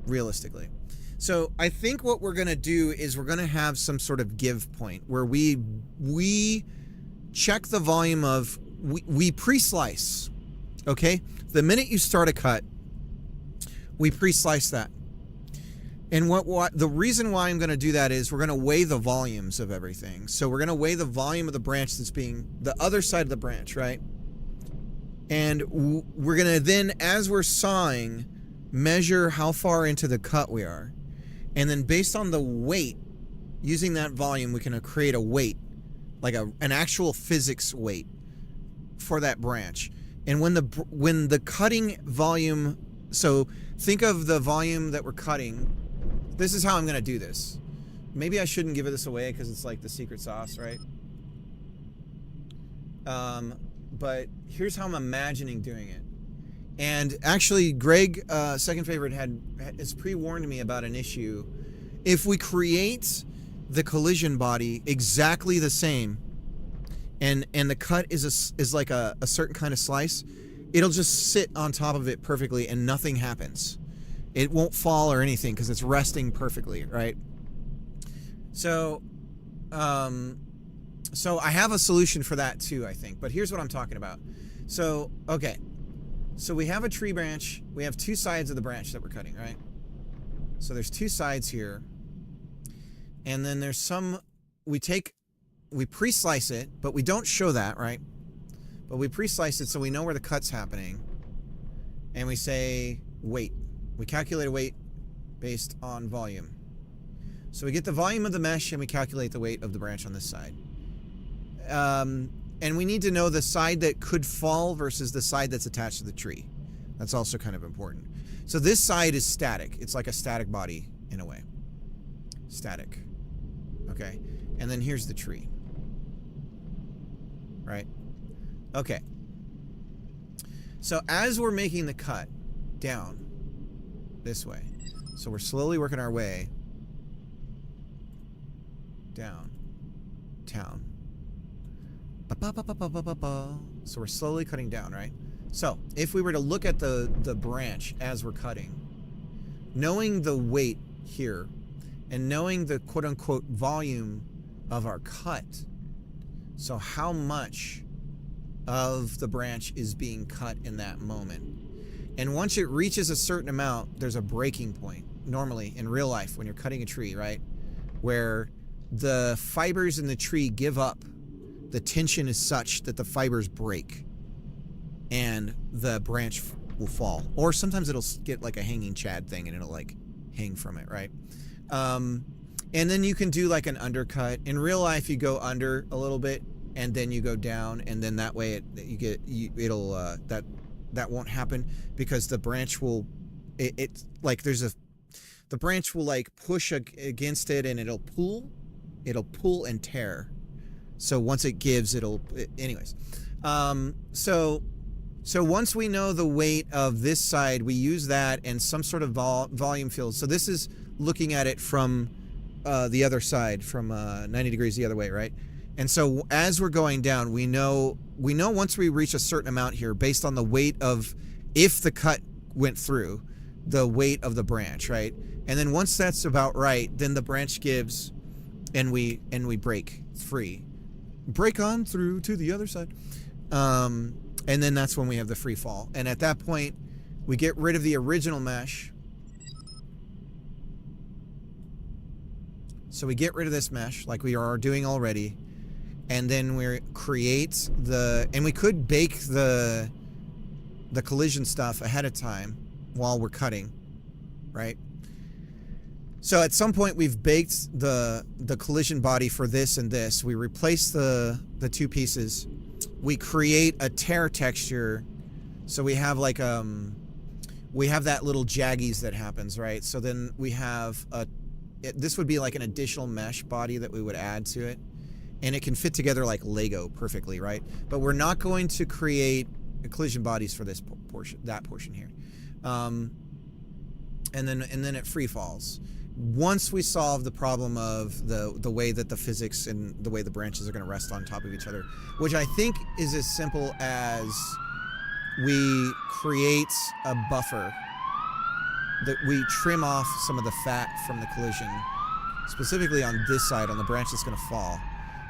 Realistically. So I think what we're going to do is we're going to have some sort of give point where we check the volume of, we pre-slice, okay? The minute you start a cut, we pre-slice that. And what the reason why I'm going to do that is we're going to weigh the volumes of everything. So we're going to weigh the volume of the branch that's being the other side of the branch, right? And we're going to then, as we're sawing, measure how far into the cut we are. And then based on the weight, using that volume, we can create a weight, like an actual physics weight for that branch. And when the cutting volume, so think of the volume that we're cutting. This is how I'm going to do this. Maybe I shouldn't give this away because it's like the secret sauce, right? But here's how I'm imagining doing it. And actually, Greg, Second Favorite, has pre-warned me about an issue. If we create the collision body exactly the same, and the cut is like a certain kind of slice, it'll just sit on top of it perfectly and nothing happens. It won't fall or anything because it's resting perfectly, right? So, So I have a solution for that too, I think. But here's what I'm talking about. So, okay. So we have a tree branch. We have two sides of the branch that we're cutting, right? So there's two sides here. And then there's some, we pre-slice it, but we don't show that, right? But we pre-slice it so we know where the cut's happening. And we say weight. We calculate a weight based on volume. So we get the volume of the mesh and we calculate the weight of the branch on this side. And we need to know the side that could fall versus the side that's attached to the tree. That's also kind of important. So this side is static. It's like a static body in a way. Static. Okay. And then here's the tree. Right? Okay. So as we're making the cut down this way, so we're slowly working our way down, so we're slowly cutting down, right? So if we were to look at the branch as we're cutting, knowing the weight here and knowing the quote-unquote volume of our cut, so how much of the branch is being cut in that moment. And once it reaches a certain amount, there's a breaking point, normally in real life when you're cutting a tree, right? Where the fibers in the tree give up. The tension is such that the fibers break and the branch will fall. Or sometimes it'll get like a hanging chad thing and it'll like hang from it, right? And then you can do like an undercut. In real life, you go under a little bit and then you go down, and then that way that won't happen because the branch will the branch will like push against it and it'll pull and tear. So once it gives, anyways. So once we know the weight of this side, we use that and some sort of volume field. So this is looking at it from the other side, from 90 degrees the other way, right? And so as we're going down, we know once we reach a certain amount here, based on the weight of, if the cut went through, the weight of the branch, right? And then once that's about right, then the branch gives, and we break free. Break on through to the other side. And then that's when we have the free fall. And at that point, we get rid of the original mesh. So we get rid of this mesh like we are doing already. And then we create and we could bake the collision stuff ahead of time while we're cutting, right? So at some point we've baked the collision body for this and this. We replace the two pieces. We create a tear texture. So we have like we have that little jaggies that happens, right? So then we have this would be like an additional mesh body that we would add to it. And it can fit together like Lego perfectly, right? But we're not going to create collision bodies for this portion, that portion here. And then it free falls. Once we solve the problem of the way that the physics and the way the branches are going to rest on top of each other, which I think is as simple as we create a buffer that we trim off some of the fat from the collision, specifically on this side, on the branch that's going to fall.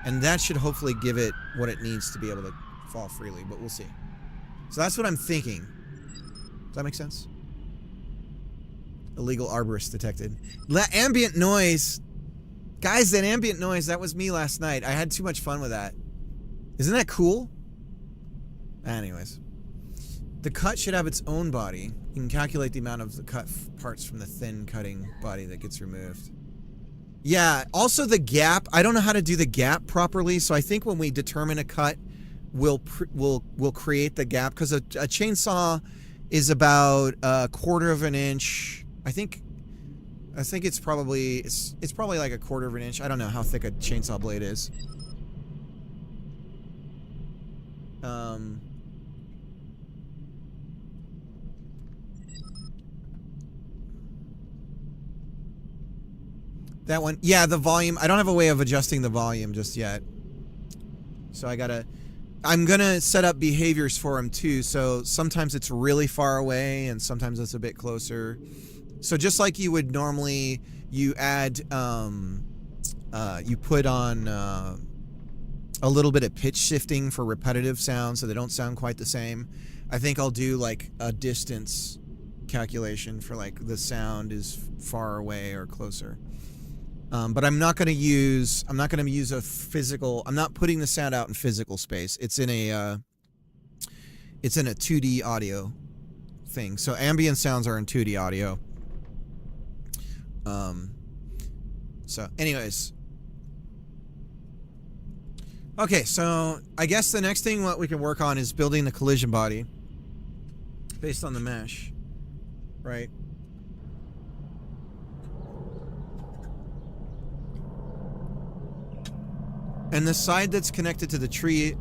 And that should hopefully give it what it needs to be able to fall freely, but we'll see. So that's what I'm thinking. Does that make sense? Illegal arborist detected. Ambient noise. Guys, that ambient noise, that was me last night. I had too much fun with that. Isn't that cool? Anyways. The cut should have its own body. You can calculate the amount of the cut parts from the thin cutting body that gets removed. Yeah, also the gap. I don't know how to do the gap properly, so I think when we determine a cut, we'll create the gap, because a chainsaw is about 1/4 of an inch. I think it's probably like 1/4 of an inch. I don't know how thick a chainsaw blade is. That one, yeah, the volume. I don't have a way of adjusting the volume just yet. So I'm gonna set up behaviors for him too. So sometimes it's really far away and sometimes it's a bit closer. So just like you would normally, you add, you put on a little bit of pitch shifting for repetitive sounds so they don't sound quite the same. I think I'll do like a distance calculation for like the sound is far away or closer. But I'm not going to use a physical, I'm not putting the sound out in physical space. It's in a 2D audio thing. So ambient sounds are in 2D audio. So anyways. Okay, so I guess the next thing what we can work on is building the collision body based on the mesh, right? And the side that's connected to the tree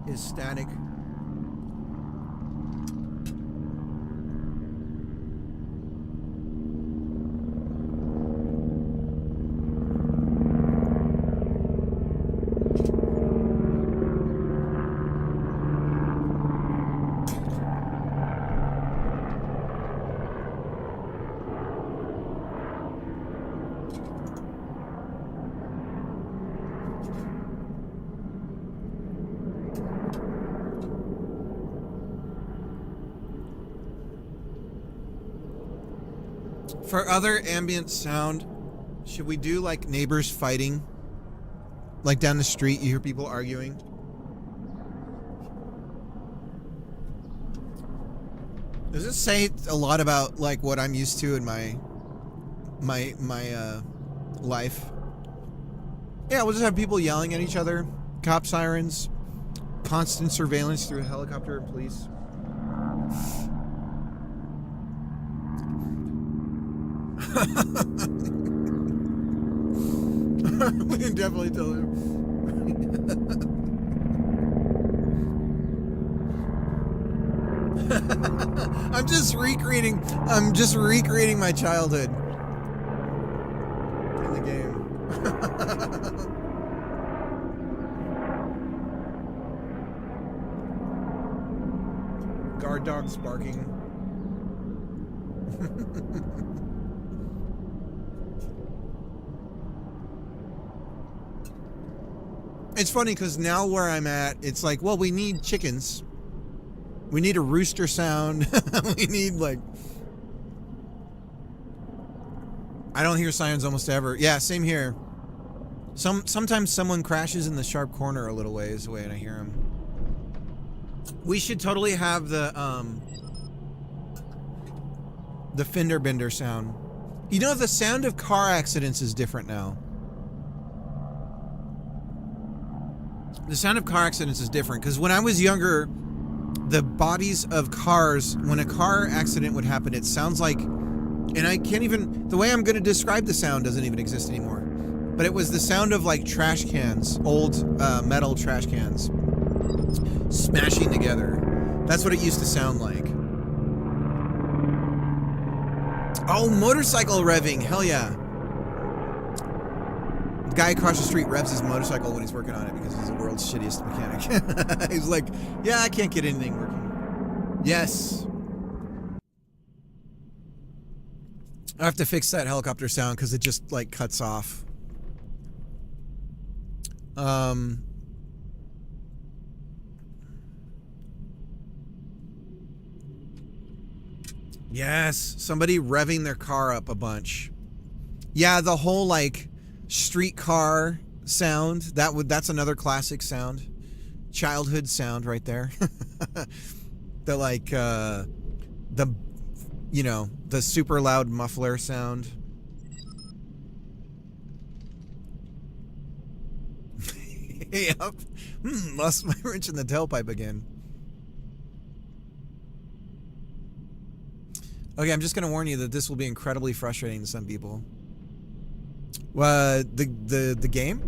is static. For other ambient sound, should we do like neighbors fighting? Like down the street, you hear people arguing? Does this say a lot about like what I'm used to in my life? Yeah, we'll just have people yelling at each other, cop sirens, constant surveillance through a helicopter and police. We can definitely tell him. I'm just recreating my childhood in the game. Guard dogs barking. It's funny because now where I'm at, it's like, well, we need chickens. We need a rooster sound. We need like... I don't hear sirens almost ever. Yeah, same here. Sometimes someone crashes in the sharp corner a little ways away and I hear them. We should totally have the fender bender sound. You know, the sound of car accidents is different now. The sound of car accidents is different because when I was younger, the bodies of cars, when a car accident would happen, it sounds like, and I can't even, the way I'm going to describe the sound doesn't even exist anymore. But it was the sound of like trash cans, old metal trash cans, smashing together. That's what it used to sound like. Oh, motorcycle revving, hell yeah. The guy across the street revs his motorcycle when he's working on it because he's the world's shittiest mechanic. He's like, yeah, I can't get anything working. Yes. I have to fix that helicopter sound because it just like cuts off. Yes, somebody revving their car up a bunch. Yeah, the whole like streetcar sound, that's another classic sound. Childhood sound right there. The like the you know, the super loud muffler sound. Yep. Lost my wrench in the tailpipe again. Okay, I'm just gonna warn you that this will be incredibly frustrating to some people. The game?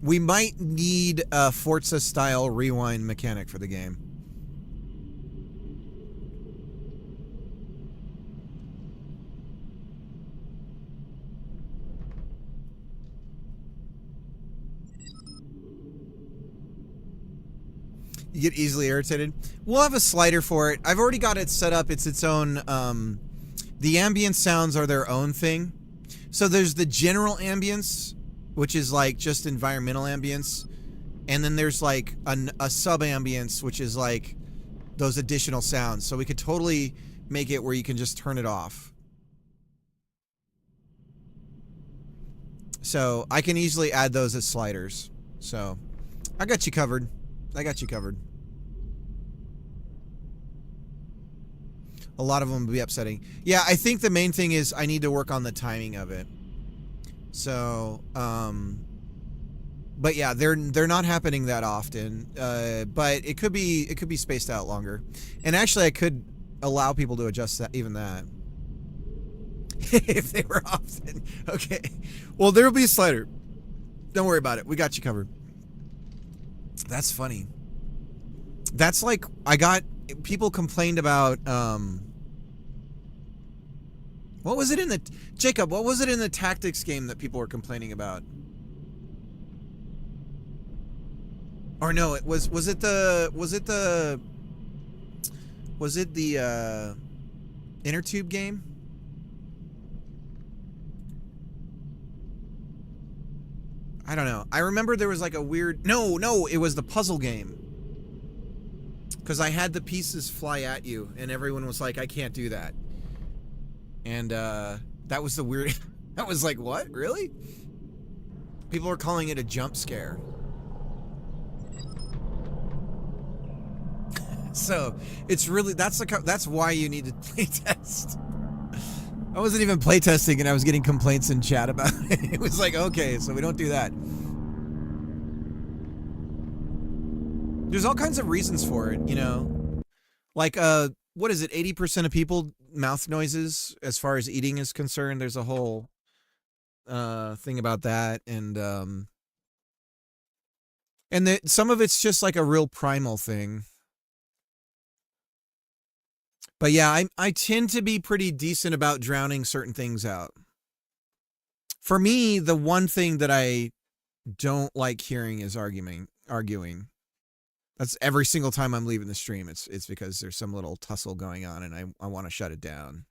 We might need a Forza-style rewind mechanic for the game. You get easily irritated. We'll have a slider for it. I've already got it set up. It's its own. The ambient sounds are their own thing. So there's the general ambience, which is like just environmental ambience, and then there's like a sub ambience, which is like those additional sounds. So we could totally make it where you can just turn it off. So I can easily add those as sliders. So I got you covered. I got you covered. A lot of them will be upsetting. Yeah, I think the main thing is I need to work on the timing of it. So, but yeah, they're not happening that often. But it could be spaced out longer. And actually, I could allow people to adjust that, even that. If they were often. Okay. Well, there'll be a slider. Don't worry about it. We got you covered. That's funny. That's like, people complained about, what was it in the, Jacob, what was it in the tactics game that people were complaining about? Or no, was it the inner tube game? I don't know. I remember there was like a weird... No, it was the puzzle game. Because I had the pieces fly at you, and everyone was like, I can't do that. And that was the weird... That was like, what? Really? People are calling it a jump scare. So, it's really... That's why you need to playtest. I wasn't even playtesting and I was getting complaints in chat about it. It was like, okay, so we don't do that. There's all kinds of reasons for it, you know? Like, what is it? 80% of people mouth noises as far as eating is concerned. There's a whole thing about that. And some of it's just like a real primal thing. But yeah, I tend to be pretty decent about drowning certain things out. For me, the one thing that I don't like hearing is arguing. That's every single time I'm leaving the stream. It's because there's some little tussle going on and I want to shut it down.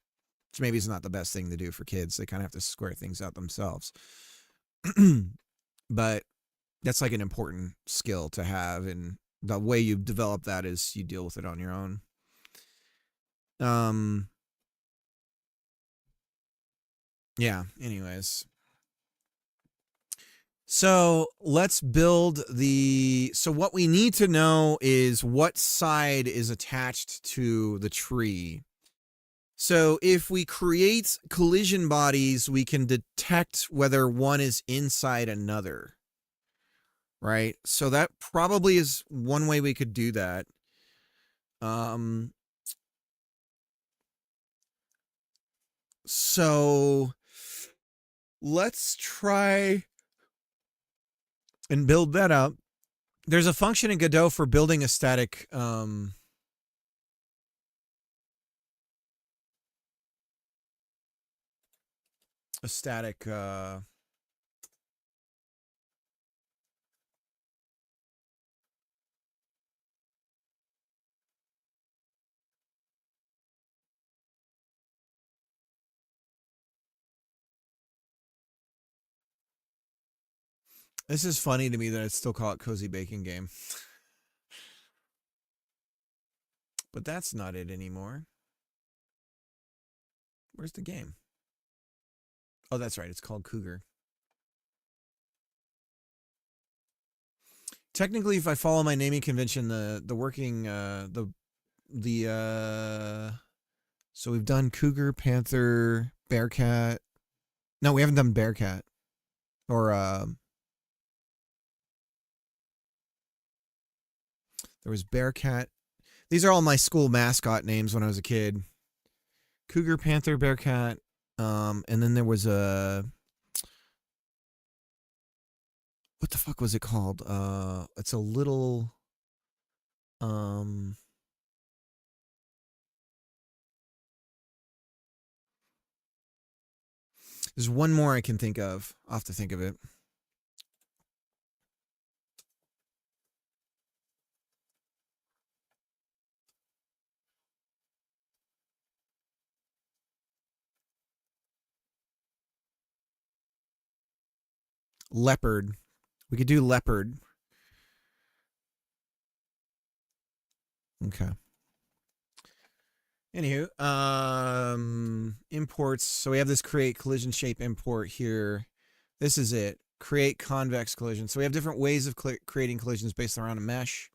Which maybe is not the best thing to do for kids. They kind of have to square things out themselves. But that's like an important skill to have, and the way you develop that is you deal with it on your own. Yeah, anyways. So let's build so what we need to know is what side is attached to the tree. So if we create collision bodies, we can detect whether one is inside another, right? So that probably is one way we could do that. So let's try and build that up. There's a function in Godot for building a static This is funny to me that I still call it Cozy Baking Game. But that's not it anymore. Where's the game? Oh, that's right. It's called Cougar. Technically, if I follow my naming convention, so we've done Cougar, Panther, Bearcat. No, we haven't done Bearcat. Or, there was Bearcat. These are all my school mascot names when I was a kid. Cougar, Panther, Bearcat. And then there was what the fuck was it called? It's a little, there's one more I can think of. I'll have to think of it. Leopard. We could do leopard. Okay. Anywho, imports. So we have this create collision shape import here. This is it. Create convex collision. So we have different ways of creating collisions based around a mesh.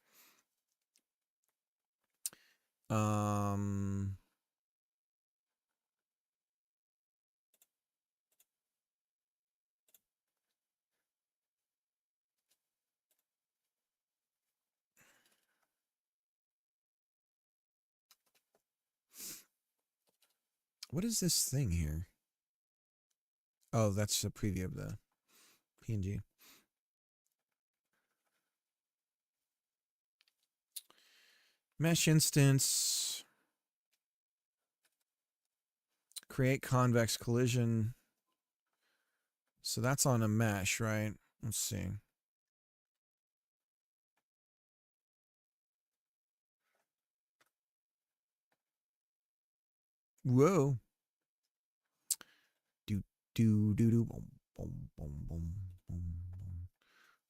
What is this thing here? Oh, that's a preview of the PNG. Mesh instance. Create convex collision. So that's on a mesh, right? Let's see. Whoa. Do do do boom boom boom boom boom boom.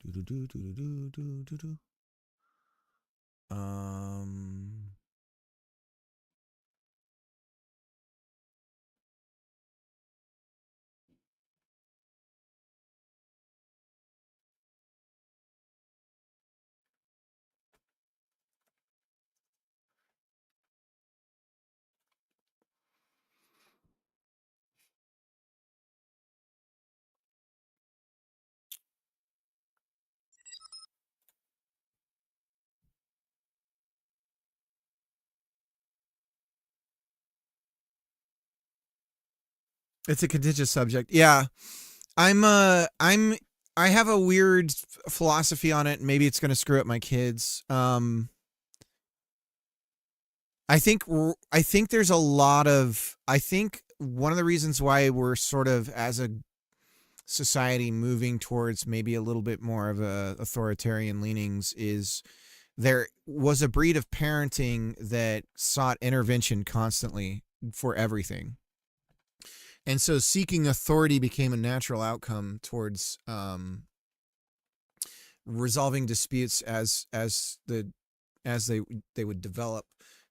Do do do do do do do do. It's a contentious subject. Yeah. I have a weird philosophy on it. Maybe it's going to screw up my kids. I think there's a lot of, I think one of the reasons why we're sort of as a society moving towards maybe a little bit more of a authoritarian leanings is there was a breed of parenting that sought intervention constantly for everything. And so seeking authority became a natural outcome towards resolving disputes as they would develop.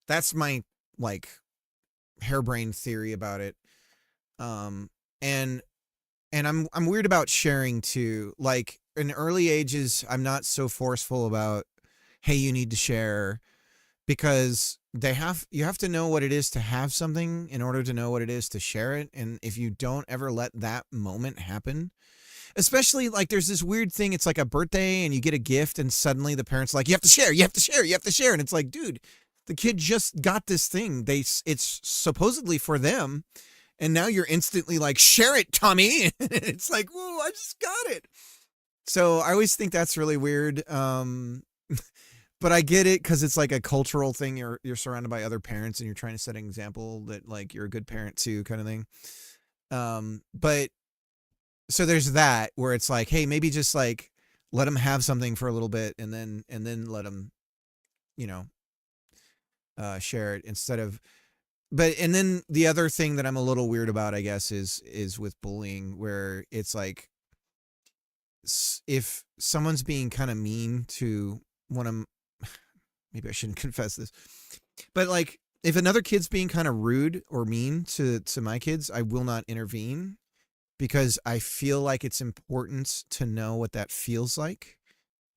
That's my like harebrained theory about it. And I'm weird about sharing too. Like in early ages, I'm not so forceful about, hey, you need to share, because you have to know what it is to have something in order to know what it is to share it. And if you don't ever let that moment happen, especially like there's this weird thing, it's like a birthday and you get a gift and suddenly the parents are like, you have to share, you have to share, you have to share. And it's like, dude, the kid just got this thing. It's supposedly for them. And now you're instantly like, share it, Tommy. It's like, whoa, I just got it. So I always think that's really weird. But I get it because it's like a cultural thing. You're surrounded by other parents and you're trying to set an example that like you're a good parent too, kind of thing. But so there's that where it's like, hey, maybe just like let them have something for a little bit and then let them, share it instead of. But and then the other thing that I'm a little weird about, I guess, is with bullying, where it's like if someone's being kind of mean to one of, maybe I shouldn't confess this, but like if another kid's being kind of rude or mean to my kids, I will not intervene because I feel like it's important to know what that feels like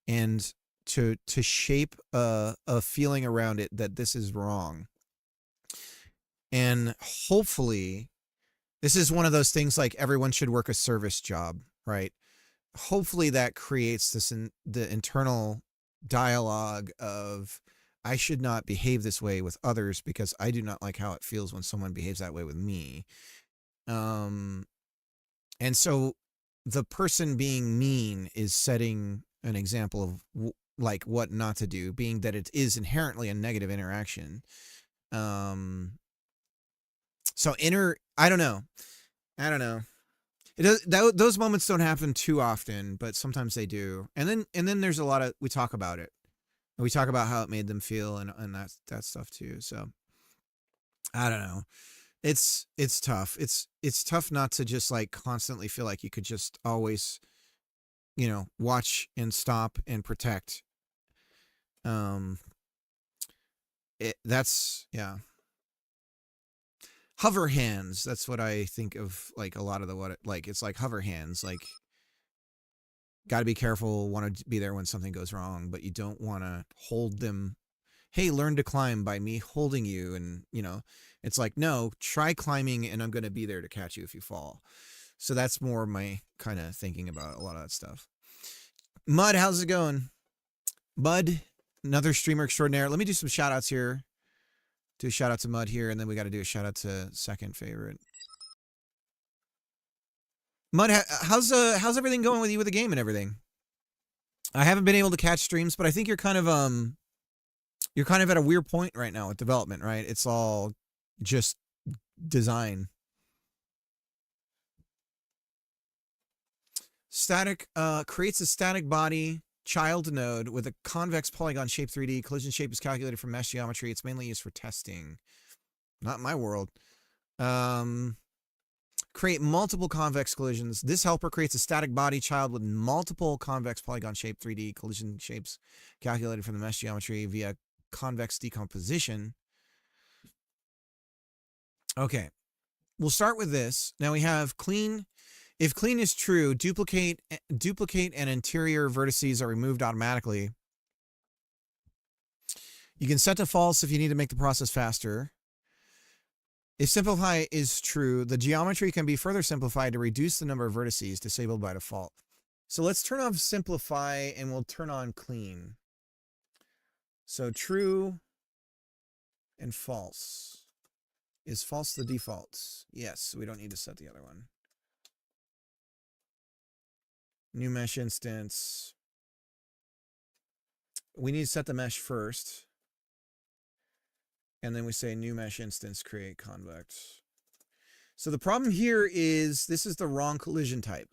and to shape a feeling around it that this is wrong. And hopefully this is one of those things like everyone should work a service job, right? Hopefully that creates the internal dialogue of I should not behave this way with others because I do not like how it feels when someone behaves that way with me. And so the person being mean is setting an example of like what not to do, being that it is inherently a negative interaction. So I don't know. Those moments don't happen too often, but sometimes they do. And then there's a lot of, we talk about it. We talk about how it made them feel and that stuff too. So I don't know. It's tough. It's tough not to just like constantly feel like you could just always you know, watch and stop and protect. That's, yeah. Hover hands. That's what I think of, like, a lot of the, it's like hover hands, like, got to be careful, want to be there when something goes wrong, but you don't want to hold them. Hey, learn to climb by me holding you. And, you know, it's like, no, try climbing and I'm going to be there to catch you if you fall. So that's more my kind of thinking about a lot of that stuff. Mud, how's it going? Mud, another streamer extraordinaire. Let me do some shout outs here. Do a shout out to Mud here, and then we got to do a shout out to second favorite. Mud, how's everything going with you with the game and everything? I haven't been able to catch streams, but I think you're kind of at a weird point right now with development, right? It's all just design. Static creates a static body child node with a convex polygon shape 3D. Collision shape is calculated from mesh geometry. It's mainly used for testing. Not in my world. Create multiple convex collisions. This helper creates a static body child with multiple convex polygon shape 3D collision shapes calculated from the mesh geometry via convex decomposition. Okay. We'll start with this. Now we have clean. If clean is true, duplicate and interior vertices are removed automatically. You can set to false if you need to make the process faster. If simplify is true, the geometry can be further simplified to reduce the number of vertices disabled by default. So let's turn off simplify and we'll turn on clean. So true and false. Is false the default? Yes, we don't need to set the other one. New mesh instance. We need to set the mesh first. And then we say new mesh instance, create convex. So the problem here is this is the wrong collision type.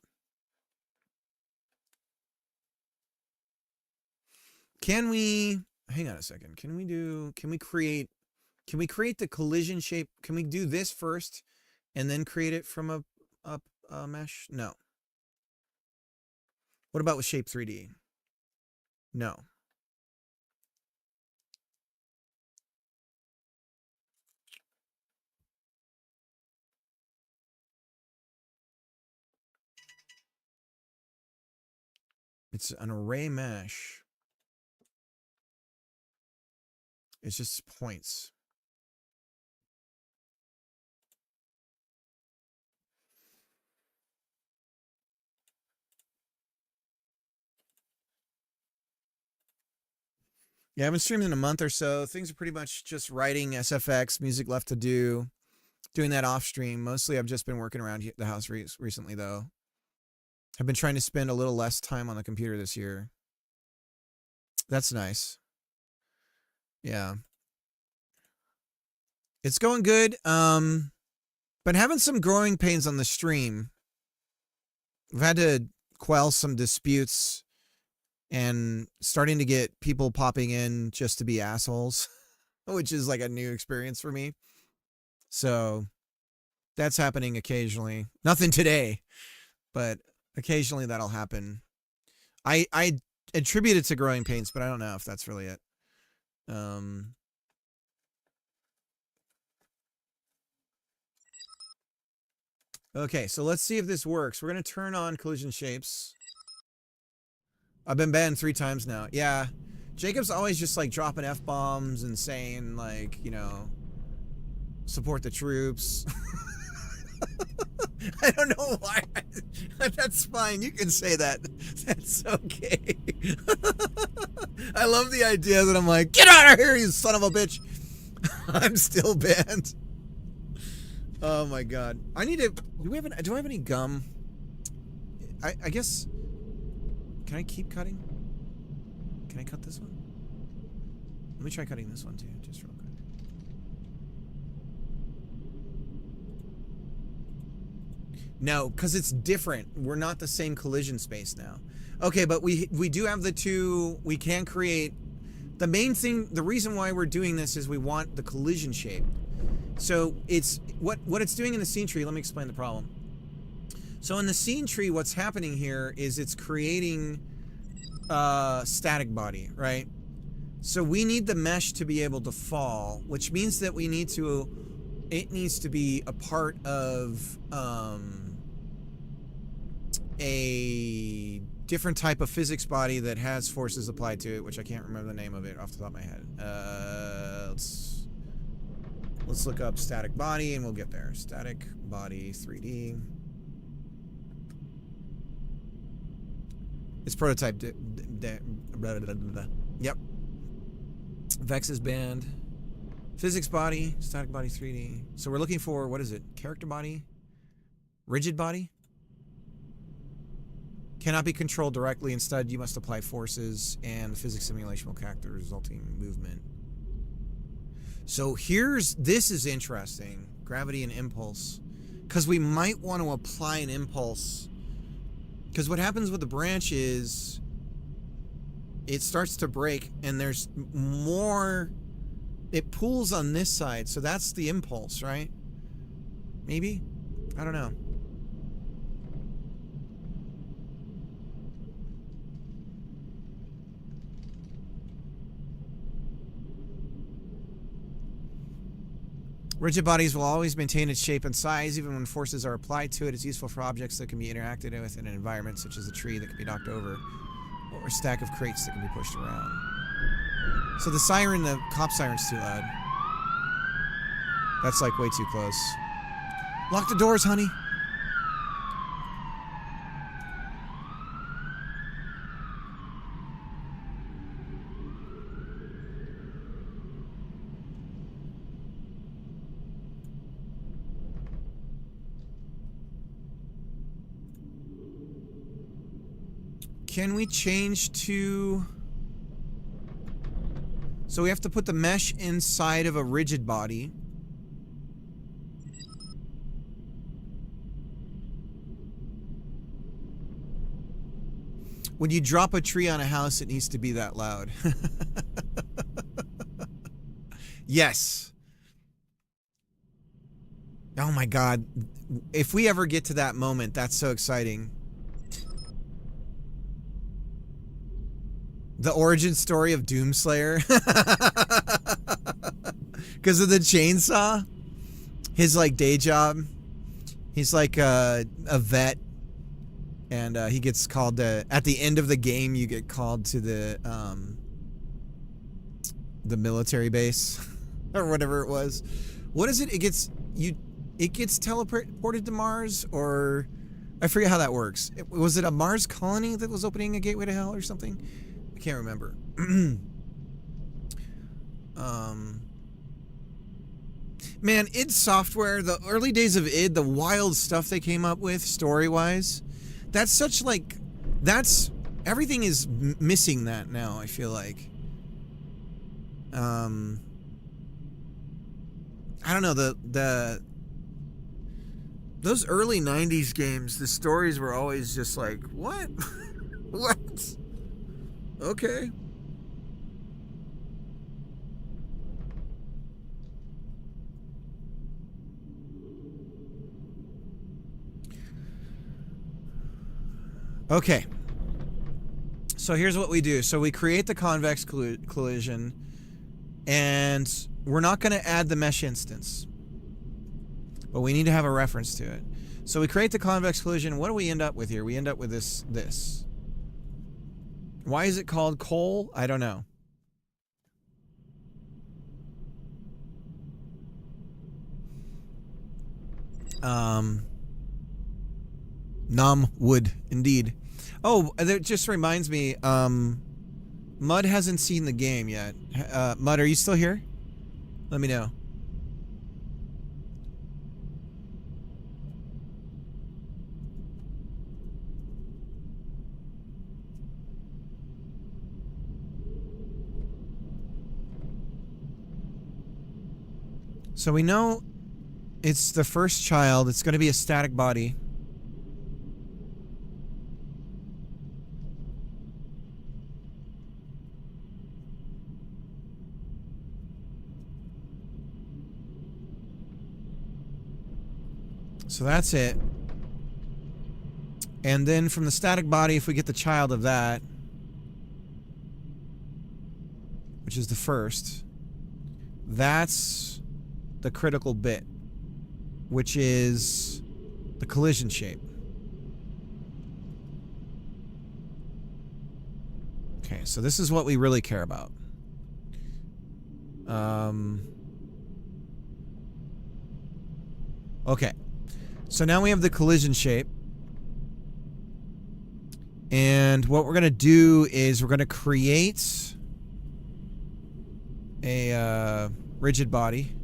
Can we, hang on a second. Can we create the collision shape? Can we do this first and then create it from a mesh? No. What about with shape 3D? No. It's an array mesh. It's just points. Yeah, I haven't streamed in a month or so. Things are pretty much just writing SFX, music left to do, doing that off stream. Mostly I've just been working around the house recently, though. I've been trying to spend a little less time on the computer this year. That's nice. Yeah. It's going good. Been having some growing pains on the stream. I've had to quell some disputes and starting to get people popping in just to be assholes, which is like a new experience for me. So that's happening occasionally. Nothing today, but occasionally that'll happen. I attribute it to growing pains, but I don't know if that's really it. Okay, so let's see if this works. We're going to turn on collision shapes. I've been banned 3 times now. Yeah. Jacob's always just like dropping F-bombs and saying like, you know, support the troops. I don't know why. That's fine. You can say that. That's okay. I love the idea that I'm like, get out of here, you son of a bitch. I'm still banned. Oh my god. I need to. Do I have any gum? I guess. Can I keep cutting? Can I cut this one? Let me try cutting this one too, just real quick. No, because it's different. We're not the same collision space now. Okay, but we do have the two. We can create. The main thing, the reason why we're doing this is we want the collision shape. So it's what it's doing in the scene tree. Let me explain the problem. So in the scene tree, what's happening here is it's creating static body, right? So we need the mesh to be able to fall, which means that we need to, it needs to be a part of a different type of physics body that has forces applied to it, which I can't remember the name of it off the top of my head. Let's look up static body and we'll get there. Static body 3D. It's prototype. Yep. Vex is banned. Physics body, static body 3D. So we're looking for, what is it? Character body? Rigid body? Cannot be controlled directly. Instead, you must apply forces, and the physics simulation will capture the resulting movement. So this is interesting. Gravity and impulse. Because we might want to apply an impulse. Because what happens with the branch is it starts to break, and there's more. It pulls on this side, so that's the impulse, right? Maybe? I don't know. Rigid bodies will always maintain its shape and size even when forces are applied to it. It's useful for objects that can be interacted with in an environment such as a tree that can be knocked over or a stack of crates that can be pushed around. So the siren, the cop siren's too loud. That's like way too close. Lock the doors, honey. Can we change to... So we have to put the mesh inside of a rigid body. When you drop a tree on a house, it needs to be that loud. Yes. Oh my God. If we ever get to that moment, that's so exciting. The origin story of Doomslayer. Because of the chainsaw. His, like, day job. He's like a vet. And he gets called to... At the end of the game, you get called to the military base. Or whatever it was. What is it? It gets teleported to Mars? Or... I forget how that works. Was it a Mars colony that was opening a gateway to hell or something? Can't remember. Man, id Software, the early days of id, the wild stuff they came up with story-wise, that's such like, that's, everything is missing that now, I feel like. I don't know, those early 90s games, the stories were always just like, what? What? Okay. Okay. So here's what we do. So we create the convex collision, and we're not going to add the mesh instance, but we need to have a reference to it. So we create the convex collision. What do we end up with here? We end up with this. Why is it called coal? I don't know. Nom wood, indeed. Oh, that just reminds me, Mud hasn't seen the game yet. Mud, are you still here? Let me know. So we know it's the first child. It's going to be a static body. So that's it. And then from the static body, if we get the child of that, which is the first, that's the critical bit, which is the collision shape. Okay, so this is what we really care about. Okay, so now we have the collision shape. And what we're going to do is we're going to create a rigid body.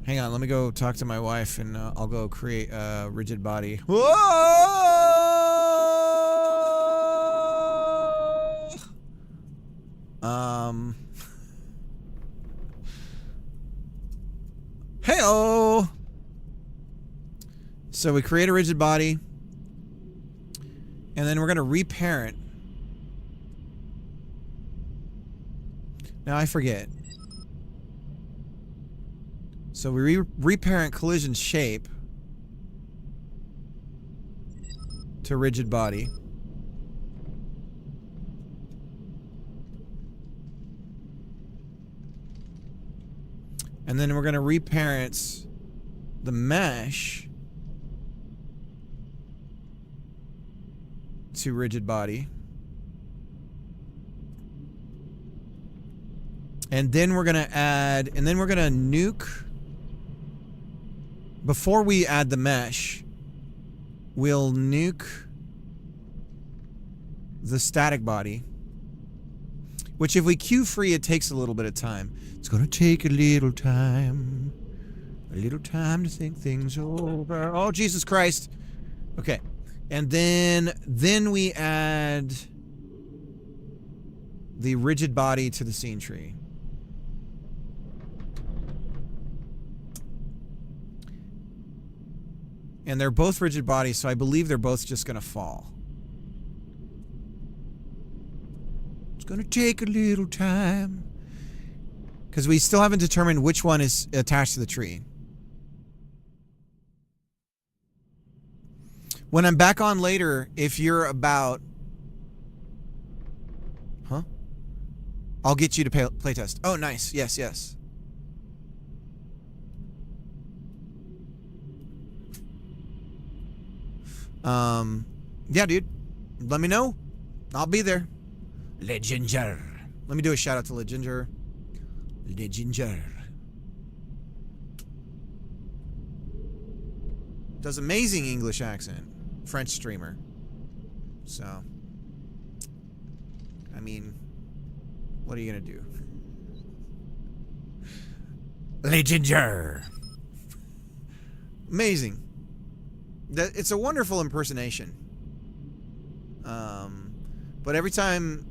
Hang on, let me go talk to my wife and I'll go create a rigid body. Whoa! Hey-oh! So we create a rigid body. And then we're going to reparent. Now I forget. So we reparent collision shape to rigid body. And then we're going to reparent the mesh to rigid body. And then we're going to add, and then we're going to nuke. Before we add the mesh, we'll nuke the static body. Which if we queue free, it takes a little bit of time. It's going to take a little time. A little time to think things over. Oh, Jesus Christ. Okay. And then we add the rigid body to the scene tree. And they're both rigid bodies, so I believe they're both just going to fall. It's going to take a little time. Because we still haven't determined which one is attached to the tree. When I'm back on later, if you're about... Huh? I'll get you to playtest. Oh, nice. Yes, yes. Yeah, dude. Let me know. I'll be there. Leginger. Let me do a shout out to Leginger. Leginger. Does amazing English accent. French streamer. So, I mean, what are you gonna do? Leginger. Amazing. It's a wonderful impersonation. But every time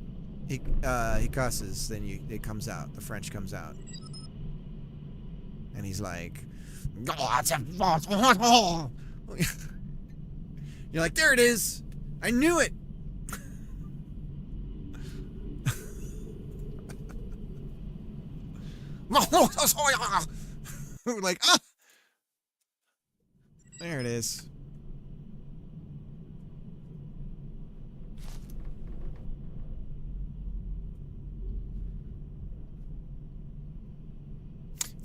he cusses, then it comes out. The French comes out, and he's like, "You're like, there it is. I knew it." Like, ah, there it is.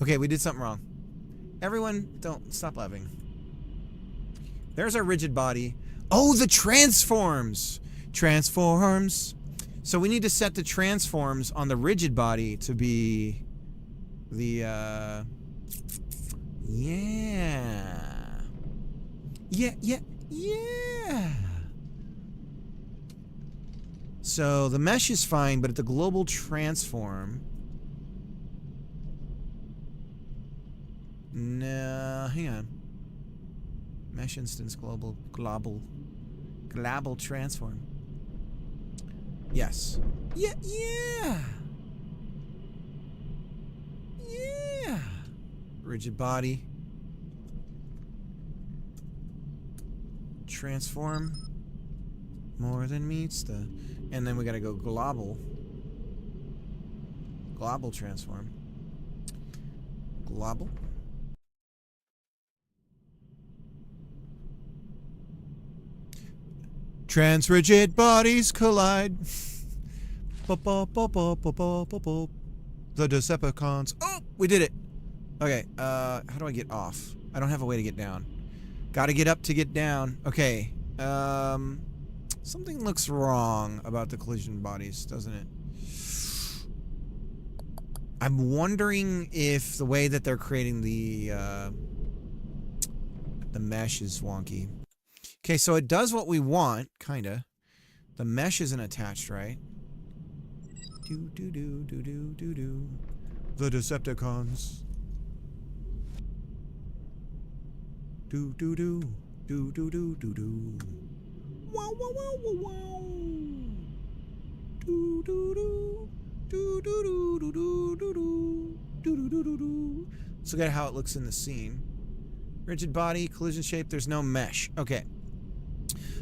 Okay, we did something wrong. Everyone, don't stop laughing. There's our rigid body. Oh, the transforms! Transforms. So we need to set the transforms on the rigid body to be the, yeah. Yeah. So the mesh is fine, but at the global transform... No, hang on. Mesh instance global transform. Yes. Yeah. Rigid body. Transform. More than meets the... And then we gotta go global. Global transform. Global. Trans-rigid bodies collide. The Decepticons. Oh, we did it. Okay, how do I get off? I don't have a way to get down. Gotta get up to get down. Okay, something looks wrong about the collision bodies, doesn't it? I'm wondering if the way that they're creating the mesh is wonky. Okay, so it does what we want, kinda. The mesh isn't attached, right? Do do do do do do do. The Decepticons. Do do do do do do do do. Wow wow wow wow wow. Do do do do do do do do do do do do do do. Let's look at how it looks in the scene. Rigid body, collision shape. There's no mesh. Okay.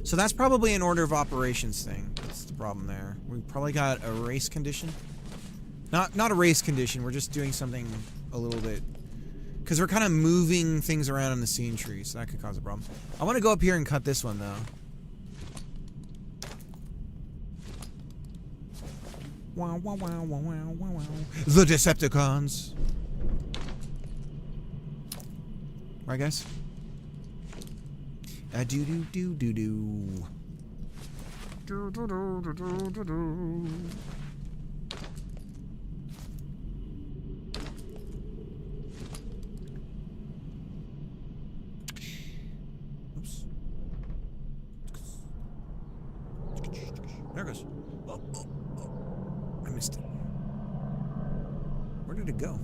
So that's probably an order of operations thing. That's the problem there. We probably got a race condition. Not a race condition. We're just doing something a little bit, because we're kind of moving things around in the scene tree, so that could cause a problem. I want to go up here and cut this one though. Wow wow wow wow wow wow wow. The Decepticons. Right, guys? Do do do do do. Do do do do do do do. Oops. There it goes. Oh, oh, oh. I missed it. Where did it go?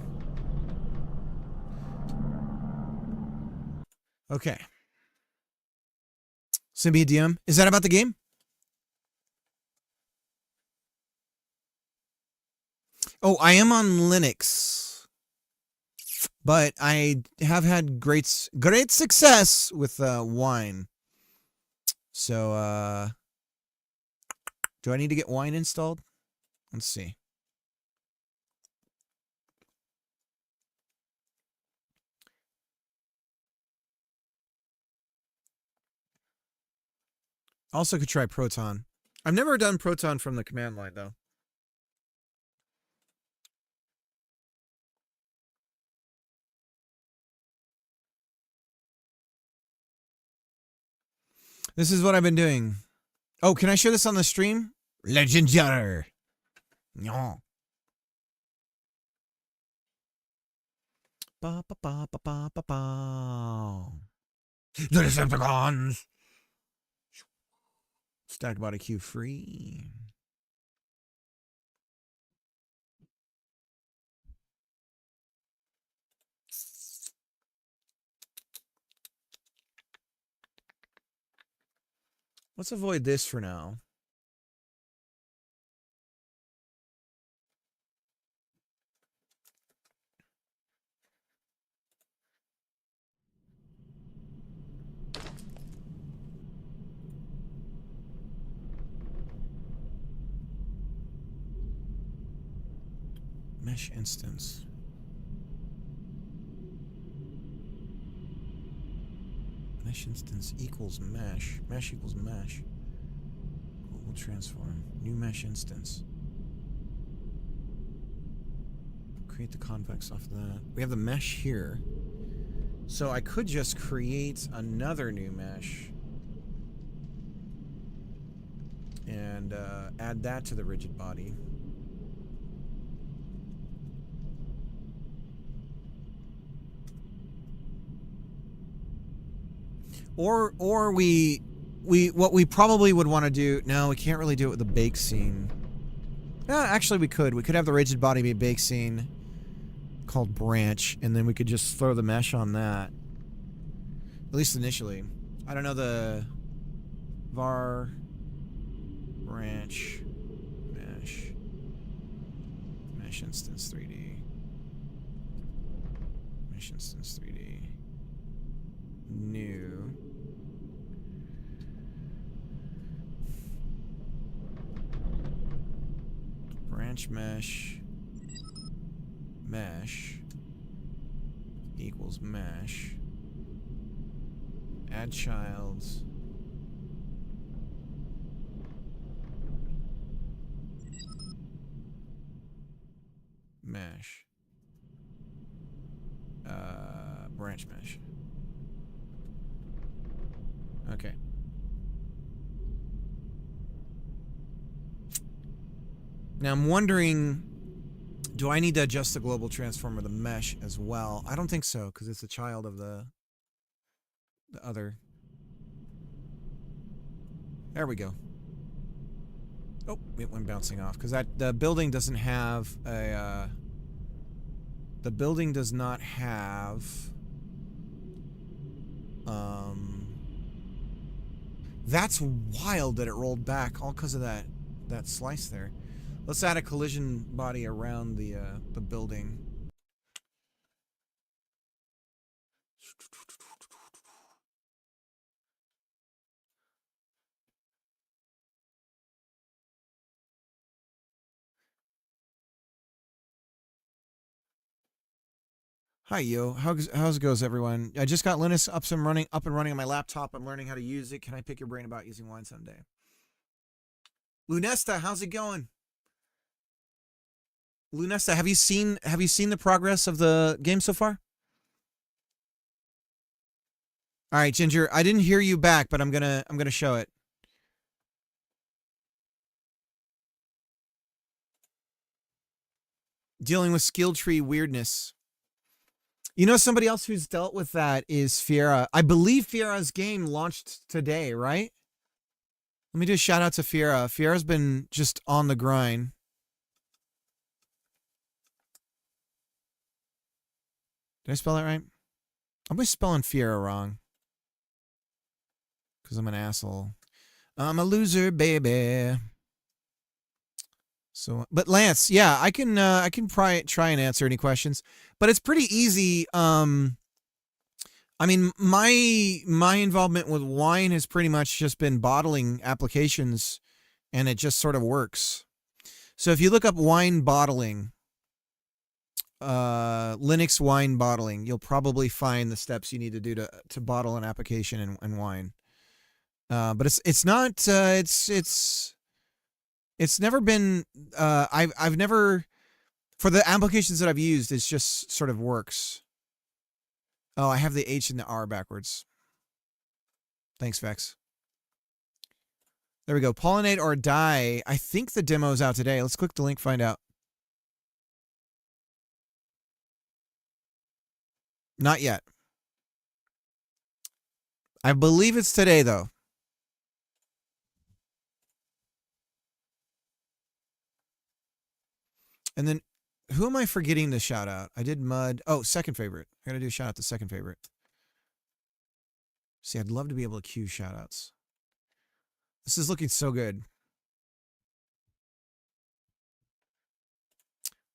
Okay. Symbia DM. Is that about the game? Oh, I am on Linux. But I have had great success with Wine. So, do I need to get Wine installed? Let's see. Also could try Proton. I've never done Proton from the command line, though. This is what I've been doing. Oh, can I show this on the stream? Legendary. No. Ba ba ba ba ba ba ba. The Decepticons. Stacked body queue free. Let's avoid this for now. Mesh instance. Mesh instance equals mesh. Mesh equals mesh. We'll transform. New mesh instance. Create the convex off of that. We have the mesh here. So I could just create another new mesh. And add that to the rigid body. Or we what we probably would want to do. No, we can't really do it with the bake scene. Actually, we could. We could have the rigid body be a bake scene called branch, and then we could just throw the mesh on that. At least initially. I don't know the var branch mesh instance 3D. Mesh instance 3D. New. Branch mesh equals mesh. Add childs. mesh. Branch mesh. Okay. Now I'm wondering, do I need to adjust the global transform of the mesh as well? I don't think so, because it's a child of the other. There we go. Oh, it went bouncing off because the building doesn't have a. The building does not have. That's wild that it rolled back, all because of that slice there. Let's add a collision body around the building. Hi, yo. How's it goes, everyone? I just got Linux up and running on my laptop. I'm learning how to use it. Can I pick your brain about using wine someday? Lunesta, how's it going? Lunesta, have you seen the progress of the game so far? All right, Ginger, I didn't hear you back, but I'm gonna show it. Dealing with skill tree weirdness. You know, somebody else who's dealt with that is Fiera. I believe Fiera's game launched today, right? Let me do a shout out to Fiera. Fiera's been just on the grind. Did I spell that right? I'm always spelling Fiera wrong. Because I'm an asshole. I'm a loser, baby. So, but Lance, yeah, I can try and answer any questions, but it's pretty easy. I mean, my involvement with wine has pretty much just been bottling applications, and it just sort of works. So if you look up wine bottling, Linux wine bottling, you'll probably find the steps you need to do to bottle an application in wine. But it's not it's never been, I've never, for the applications that I've used, it's just sort of works. Oh, I have the H and the R backwards. Thanks, Vex. There we go. Pollinate or Die. I think the demo's out today. Let's click the link, find out. Not yet. I believe it's today, though. And then, who am I forgetting to shout out? I did Mud. Oh, second favorite. I gotta do a shout out to second favorite. See, I'd love to be able to queue shout outs. This is looking so good.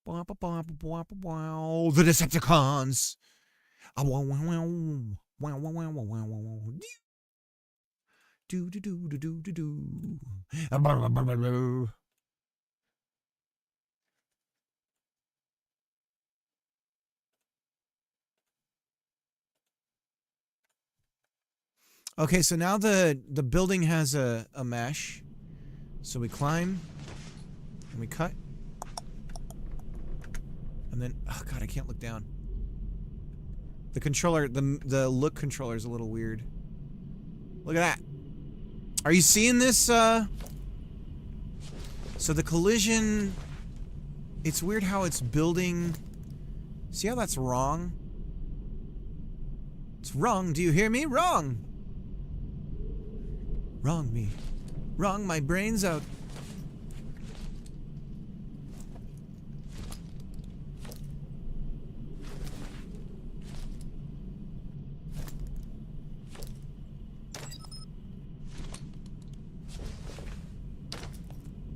The Decepticons. Do. Okay, so now the building has a mesh. So we climb and we cut. And then, oh god, I can't look down. The controller, the look controller is a little weird. Look at that. Are you seeing this? So the collision, it's weird how it's building. See how that's wrong? It's wrong. Do you hear me? Wrong. Wrong me. Wrong my brains out.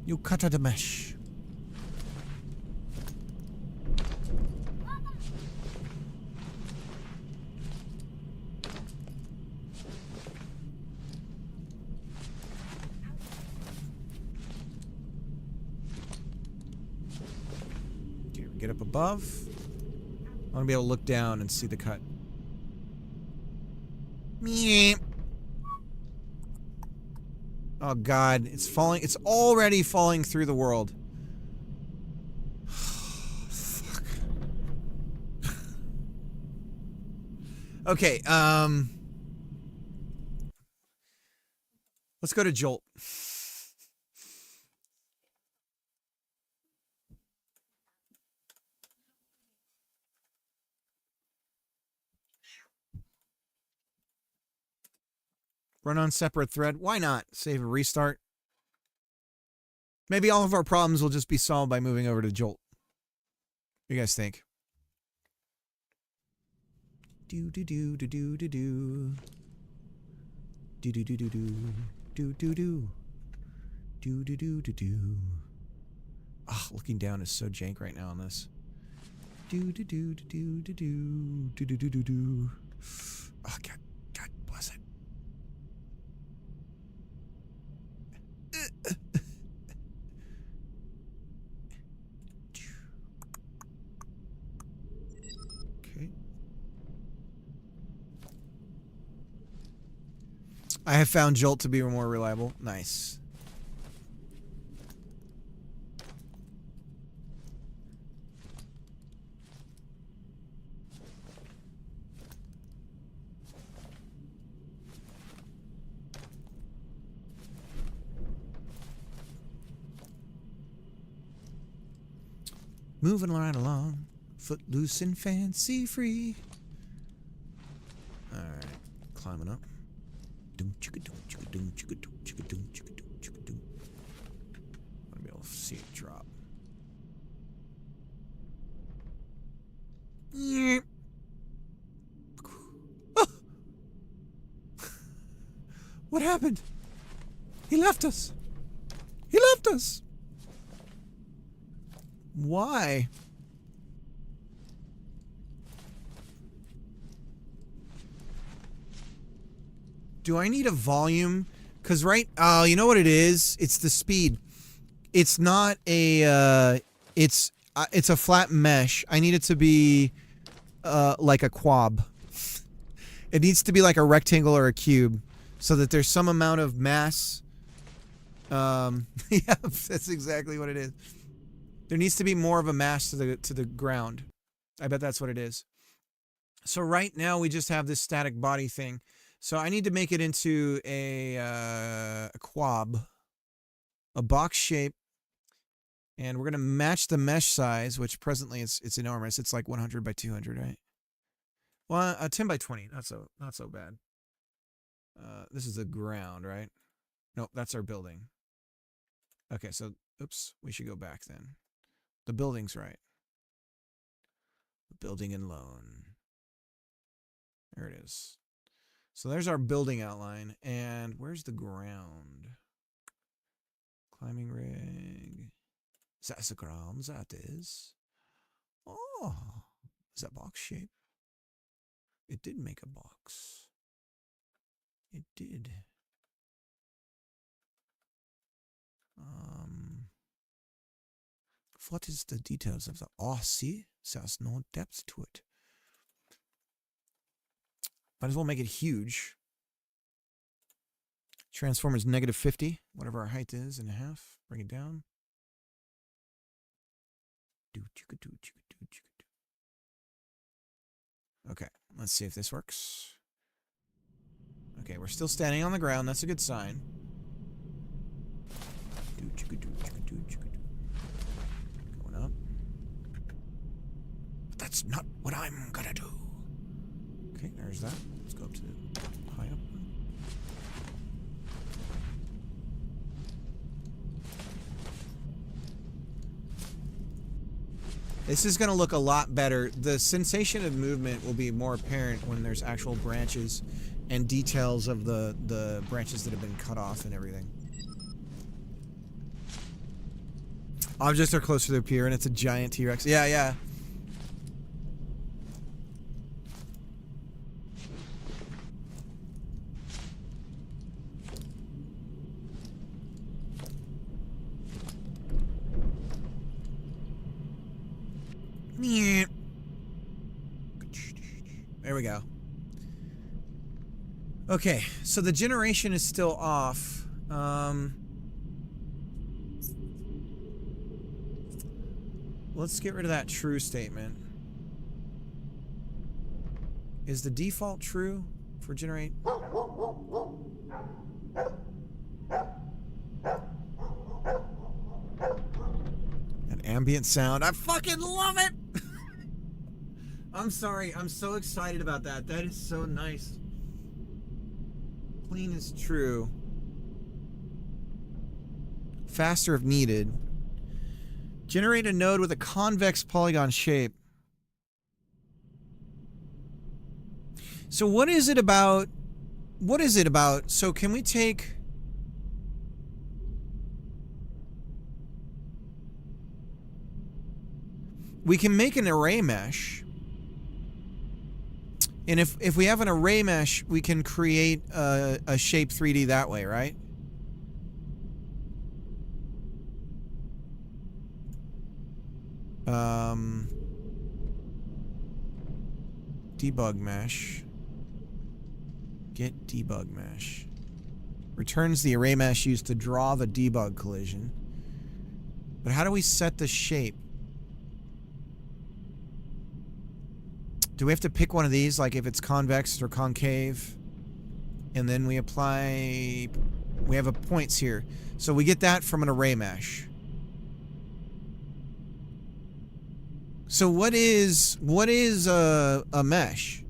You cut out the mesh. Get up above. I want to be able to look down and see the cut. Meep. Oh god, it's falling. It's already falling through the world. Fuck. Okay, let's go to Jolt. Run on separate thread. Why not? Save a restart. Maybe all of our problems will just be solved by moving over to Jolt. What do you guys think? Do do do do do do do. Do do do do do do do do do do do do do. Ah, looking down is so jank right now on this. Do do do do do do do do do do do. Oh God bless it. Okay. I have found Jolt to be more reliable. Nice. Moving right along, footloose and fancy free. All right, climbing up. Doom chicka doom chicka doom chicka doom chicka doom chicka doom chicka doom. I want to be able to see it drop. Yeah. Oh. What happened? He left us. He left us. Why? Do I need a volume? Because oh, you know what it is? It's the speed. It's not a, it's a flat mesh. I need it to be, like a quab. It needs to be like a rectangle or a cube so that there's some amount of mass. Yeah, that's exactly what it is. There needs to be more of a mass to the ground. I bet that's what it is. So right now we just have this static body thing. So I need to make it into a quab, a box shape, and we're gonna match the mesh size, which presently it's enormous. It's like 100 by 200, right? Well, 10 by 20. Not so bad. This is the ground, right? Nope, that's our building. Okay, so oops, we should go back then. The building's right. The building and loan. There it is. So there's our building outline. And where's the ground? Climbing rig. That's the ground. That is. Oh. Is that box shape? It did make a box. It did. What is the details of the... Oh, see? There's no depth to it. Might as well make it huge. Transform is -50, whatever our height is, and a half. Bring it down. Okay, let's see if this works. Okay, we're still standing on the ground. That's a good sign. Going up. But that's not what I'm gonna do. Okay, there's that. Let's go up to the high up one. This is going to look a lot better. The sensation of movement will be more apparent when there's actual branches and details of the branches that have been cut off and everything. Objects are close to their peer and it's a giant T-Rex. Yeah, yeah. There we go. Okay, so the generation is still off. Let's get rid of that true statement. Is the default true for generate? An ambient sound. I fucking love it! I'm sorry. I'm so excited about that. That is so nice. Clean is true. Faster if needed. Generate a node with a convex polygon shape. So what is it about? What is it about? So can we take... We can make an array mesh. And if we have an array mesh, we can create a shape 3D that way, right? Debug mesh. Get debug mesh. Returns the array mesh used to draw the debug collision. But how do we set the shape? Do we have to pick one of these, like if it's convex or concave? And then we apply... We have a points here. So we get that from an array mesh. So what is a mesh?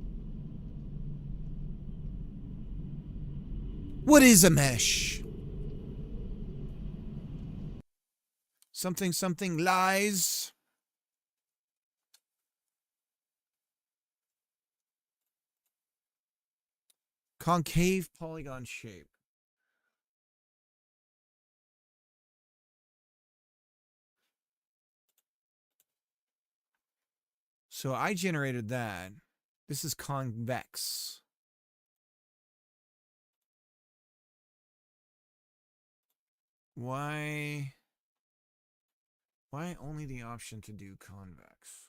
What is a mesh? Something lies. Concave polygon shape. So I generated that. This is convex. Why only the option to do convex?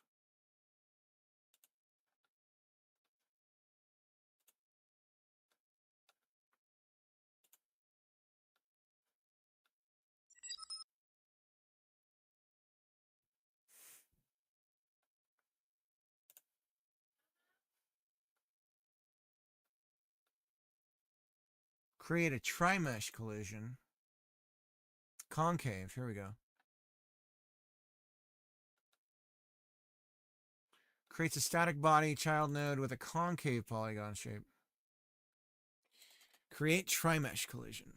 Create a tri-mesh collision. Concave, here we go. Creates a static body child node with a concave polygon shape. Create tri-mesh collision.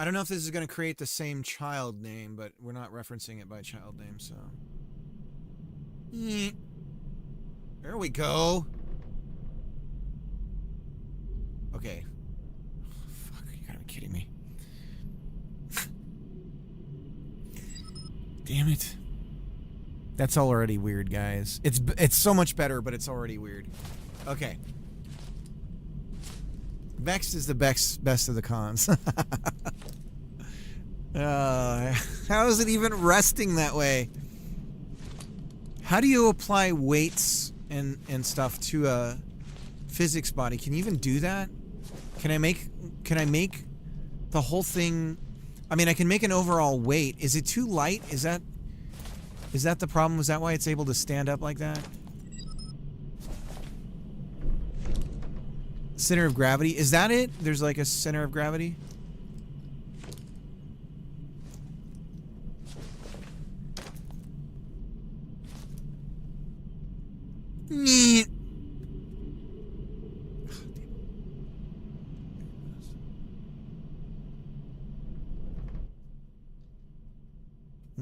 I don't know if this is going to create the same child name, but we're not referencing it by child name, so. There we go. Okay. Fuck, you gotta be kidding me. Damn it. That's already weird, guys. It's so much better, but it's already weird. Okay. Vexed is the best of the cons. How is it even resting that way? How do you apply weights and stuff to a physics body? Can you even do that? Can I make the whole thing? I mean, I can make an overall weight. Is it too light? Is that the problem? Is that why it's able to stand up like that? Center of gravity. Is that it? There's like a center of gravity?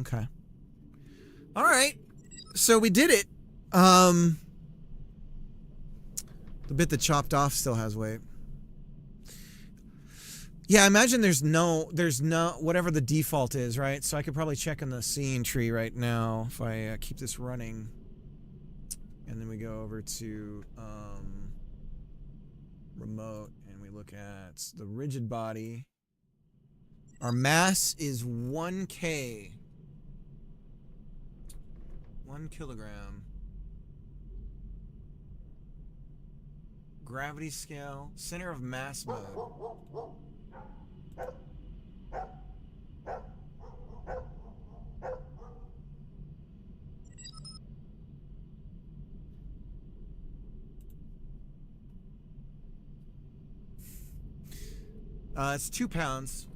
Okay. All right. So we did it. The bit that chopped off still has weight. Yeah, I imagine there's no whatever the default is, right? So I could probably check in the scene tree right now if I keep this running. And then we go over to remote and we look at the rigid body. Our mass is 1K. 1 kilogram. Gravity scale. Center of mass mode. It's 2 pounds.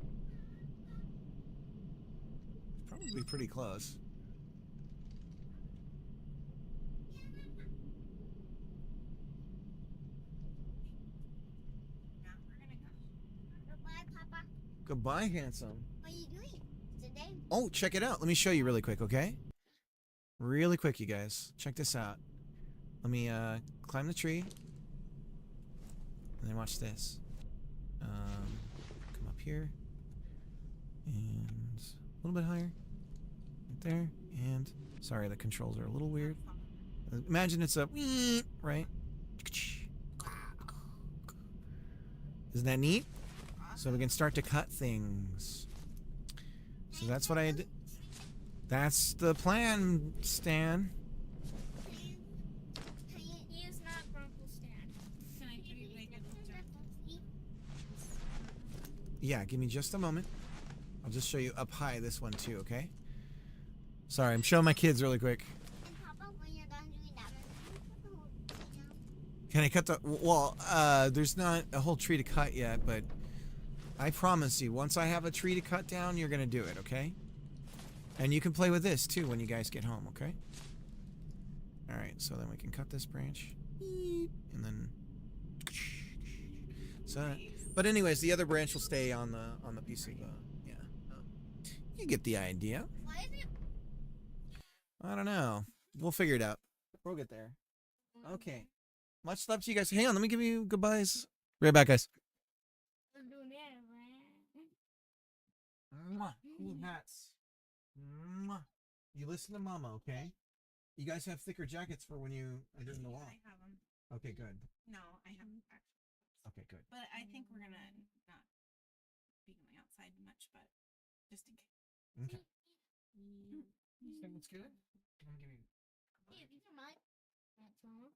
Probably pretty close. Goodbye, Papa. Goodbye, handsome. What are you doing today? Oh, check it out. Let me show you really quick, okay? Really quick, you guys. Check this out. Let me climb the tree. And then watch this. Come up here. And a little bit higher. Right there. And sorry, the controls are a little weird. Imagine it's a right? Isn't that neat? So we can start to cut things. So that's what I did. That's the plan, Stan. He is not Grunkle Stan. Can I show you what I did with Jack? Yeah, give me just a moment. I'll just show you up high this one too, okay? Sorry, I'm showing my kids really quick. And Papa, when you're done doing that, put the whole tree down. Can I cut the... Well, there's not a whole tree to cut yet, but I promise you, once I have a tree to cut down, you're going to do it, okay? And you can play with this too when you guys get home, okay? Alright, so then we can cut this branch. And then... So, but anyways, the other branch will stay on the piece of... yeah. You get the idea. Why is it? I don't know. We'll figure it out. We'll get there. Okay. Much love to you guys. Hang on, let me give you goodbyes. Right back, guys. We're doing that, right? Mwah. Cool hats. Mwah. You listen to Mama, okay? You guys have thicker jackets for when you are doing the wall. I have them. Okay, good. No, I haven't actually. Okay, good. But I think we're gonna not be going outside much, but just in case. Okay. Sounds good. I'm gonna give you Hey, these are mine. That's all.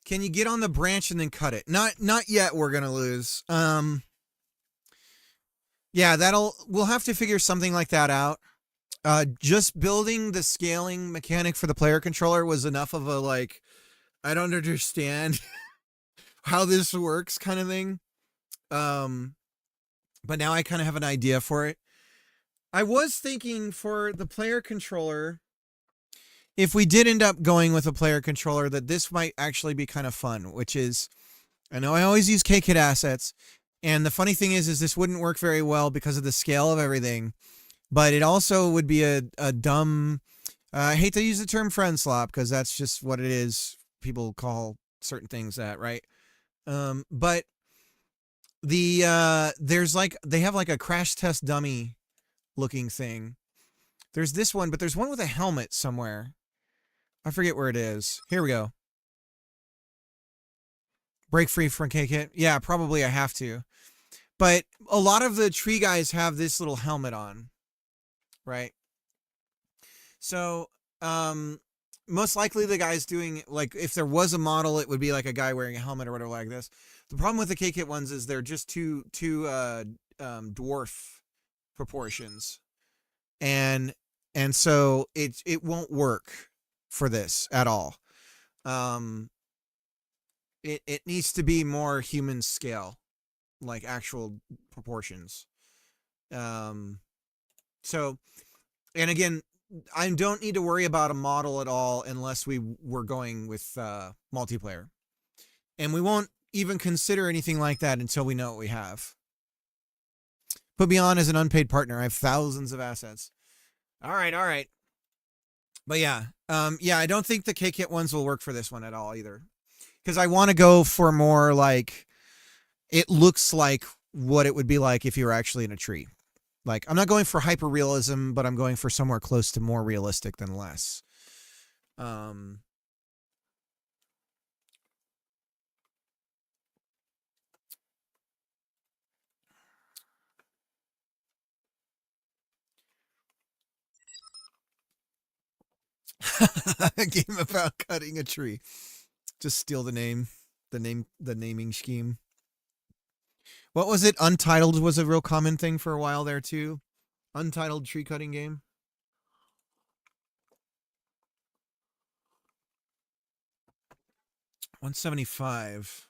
Can you get on the branch and then cut it? Not yet. We're gonna lose. Yeah, we'll have to figure something like that out. Just building the scaling mechanic for the player controller was enough of a like, I don't understand how this works kind of thing. But now I kind of have an idea for it. I was thinking for the player controller, if we did end up going with a player controller, that this might actually be kind of fun, which is, I know I always use KKit assets. And the funny thing is this wouldn't work very well because of the scale of everything. But it also would be a dumb, I hate to use the term friend slop because that's just what it is. People call certain things that, right? But there's like, they have like a crash test dummy looking thing. There's this one, but there's one with a helmet somewhere. I forget where it is. Here we go. Break free from KKit. Yeah, probably I have to. But a lot of the tree guys have this little helmet on. Right. So, most likely the guy's doing, like, if there was a model, it would be like a guy wearing a helmet or whatever like this. The problem with the KKit ones is they're just too dwarf proportions. And so it won't work for this at all. It needs to be more human scale, like actual proportions. So, and again, I don't need to worry about a model at all unless we were going with multiplayer. And we won't even consider anything like that until we know what we have. Put me on as an unpaid partner. I have thousands of assets. All right. But yeah, I don't think the KKit ones will work for this one at all either. Because I want to go for more like, it looks like what it would be like if you were actually in a tree. Like, I'm not going for hyper realism, but I'm going for somewhere close to more realistic than less. A game about cutting a tree. Just steal the naming scheme. What was it? Untitled was a real common thing for a while there too. Untitled tree cutting game. $175.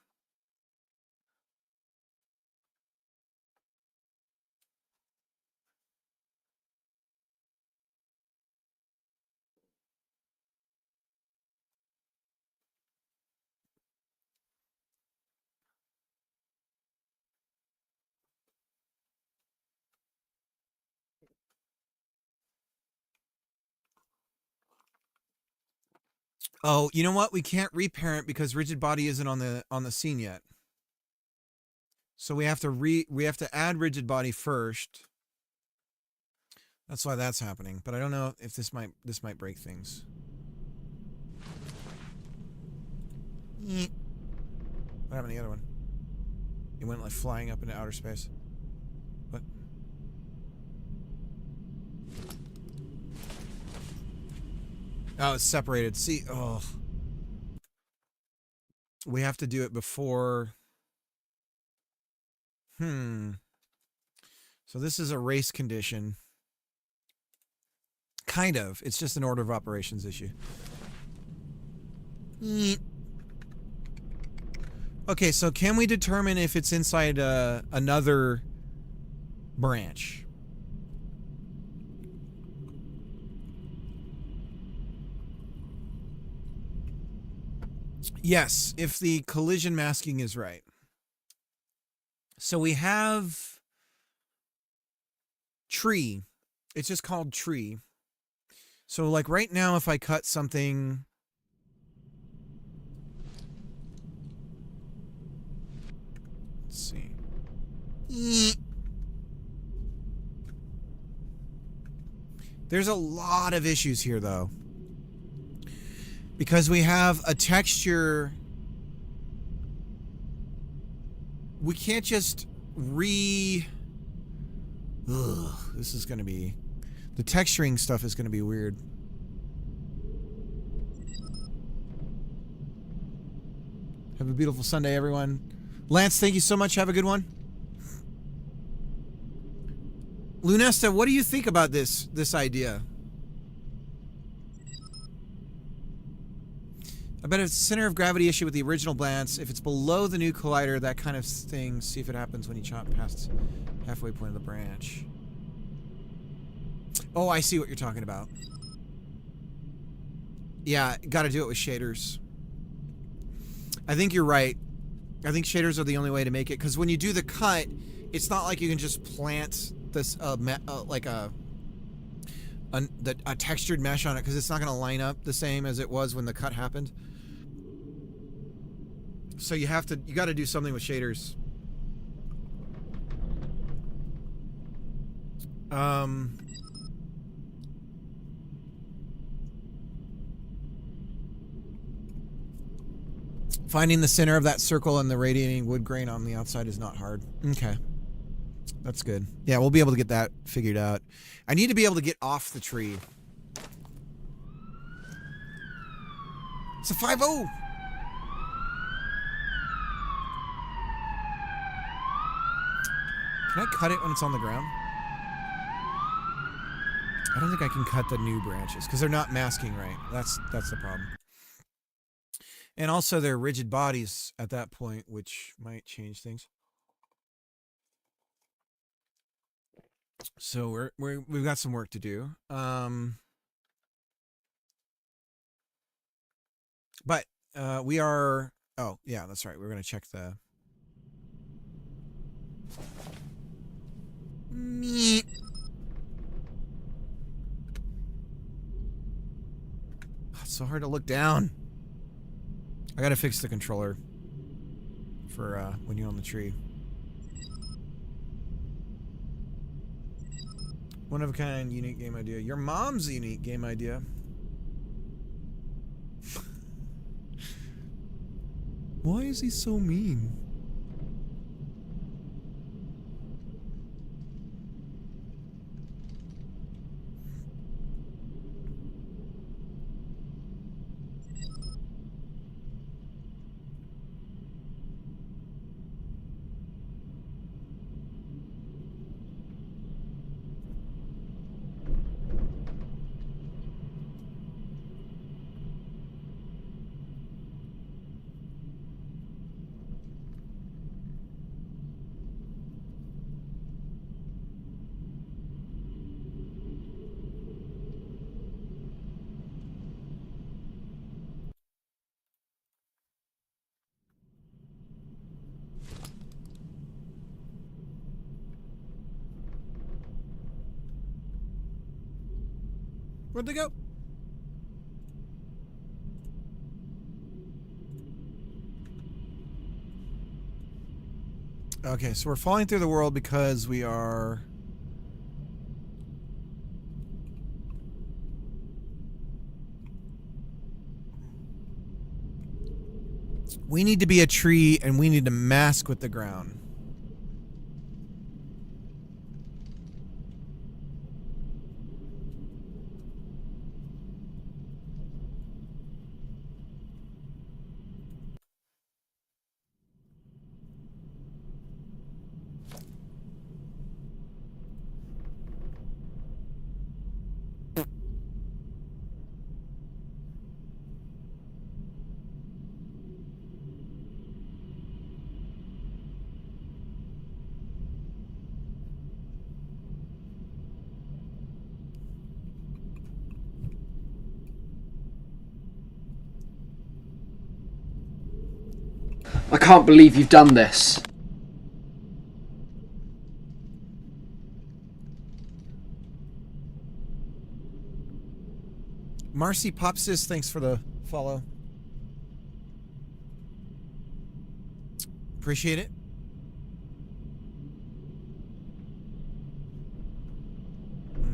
Oh, you know what? We can't reparent because Rigid Body isn't on the scene yet. So we have to add Rigid Body first. That's why that's happening. But I don't know if this might break things. What happened to the other one? It went like flying up into outer space. What? Oh, it's separated. See, oh. We have to do it before. So this is a race condition. Kind of. It's just an order of operations issue. Okay, so can we determine if it's inside another branch? Yes, if the collision masking is right. So we have tree. It's just called tree. So like right now, if I cut something, let's see. There's a lot of issues here though. Because we have a texture, we can't just this is going to be... The texturing stuff is going to be weird. Have a beautiful Sunday, everyone. Lance, thank you so much. Have a good one. Lunesta, what do you think about this idea? I bet it's a center of gravity issue with the original Blance. If it's below the new collider, that kind of thing, see if it happens when you chop past halfway point of the branch. Oh, I see what you're talking about. Yeah, gotta do it with shaders. I think you're right. I think shaders are the only way to make it, because when you do the cut, it's not like you can just plant this like a textured mesh on it, because it's not going to line up the same as it was when the cut happened. So you got to do something with shaders. Finding the center of that circle and the radiating wood grain on the outside is not hard. Okay. That's good. Yeah, we'll be able to get that figured out. I need to be able to get off the tree. It's a 5-0. Can I cut it when it's on the ground? I don't think I can cut the new branches because they're not masking right. That's the problem. And also they're rigid bodies at that point, which might change things. So we've got some work to do. But we are. Oh yeah, that's right. We're gonna check the. Meat. It's so hard to look down. I gotta fix the controller for when you're on the tree. One of a kind, unique game idea. Your mom's a unique game idea. Why is he so mean? Where'd they go? Okay, so we're falling through the world because we are... We need to be a tree and we need to mask with the ground. I can't believe you've done this. Marcy Popsis, thanks for the follow. Appreciate it.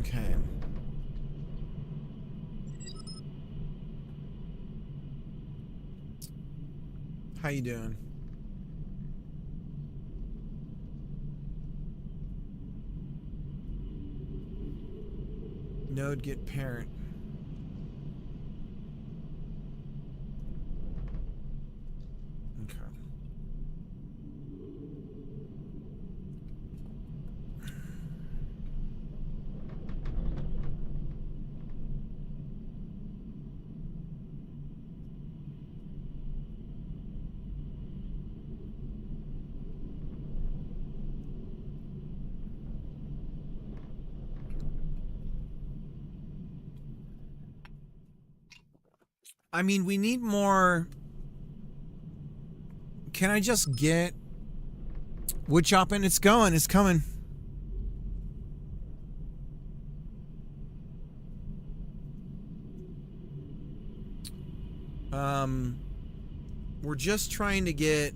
Okay. How you doing? node get parent. Okay. I mean, we need more. Can I just get wood chopping? It's going. It's coming. We're just trying to get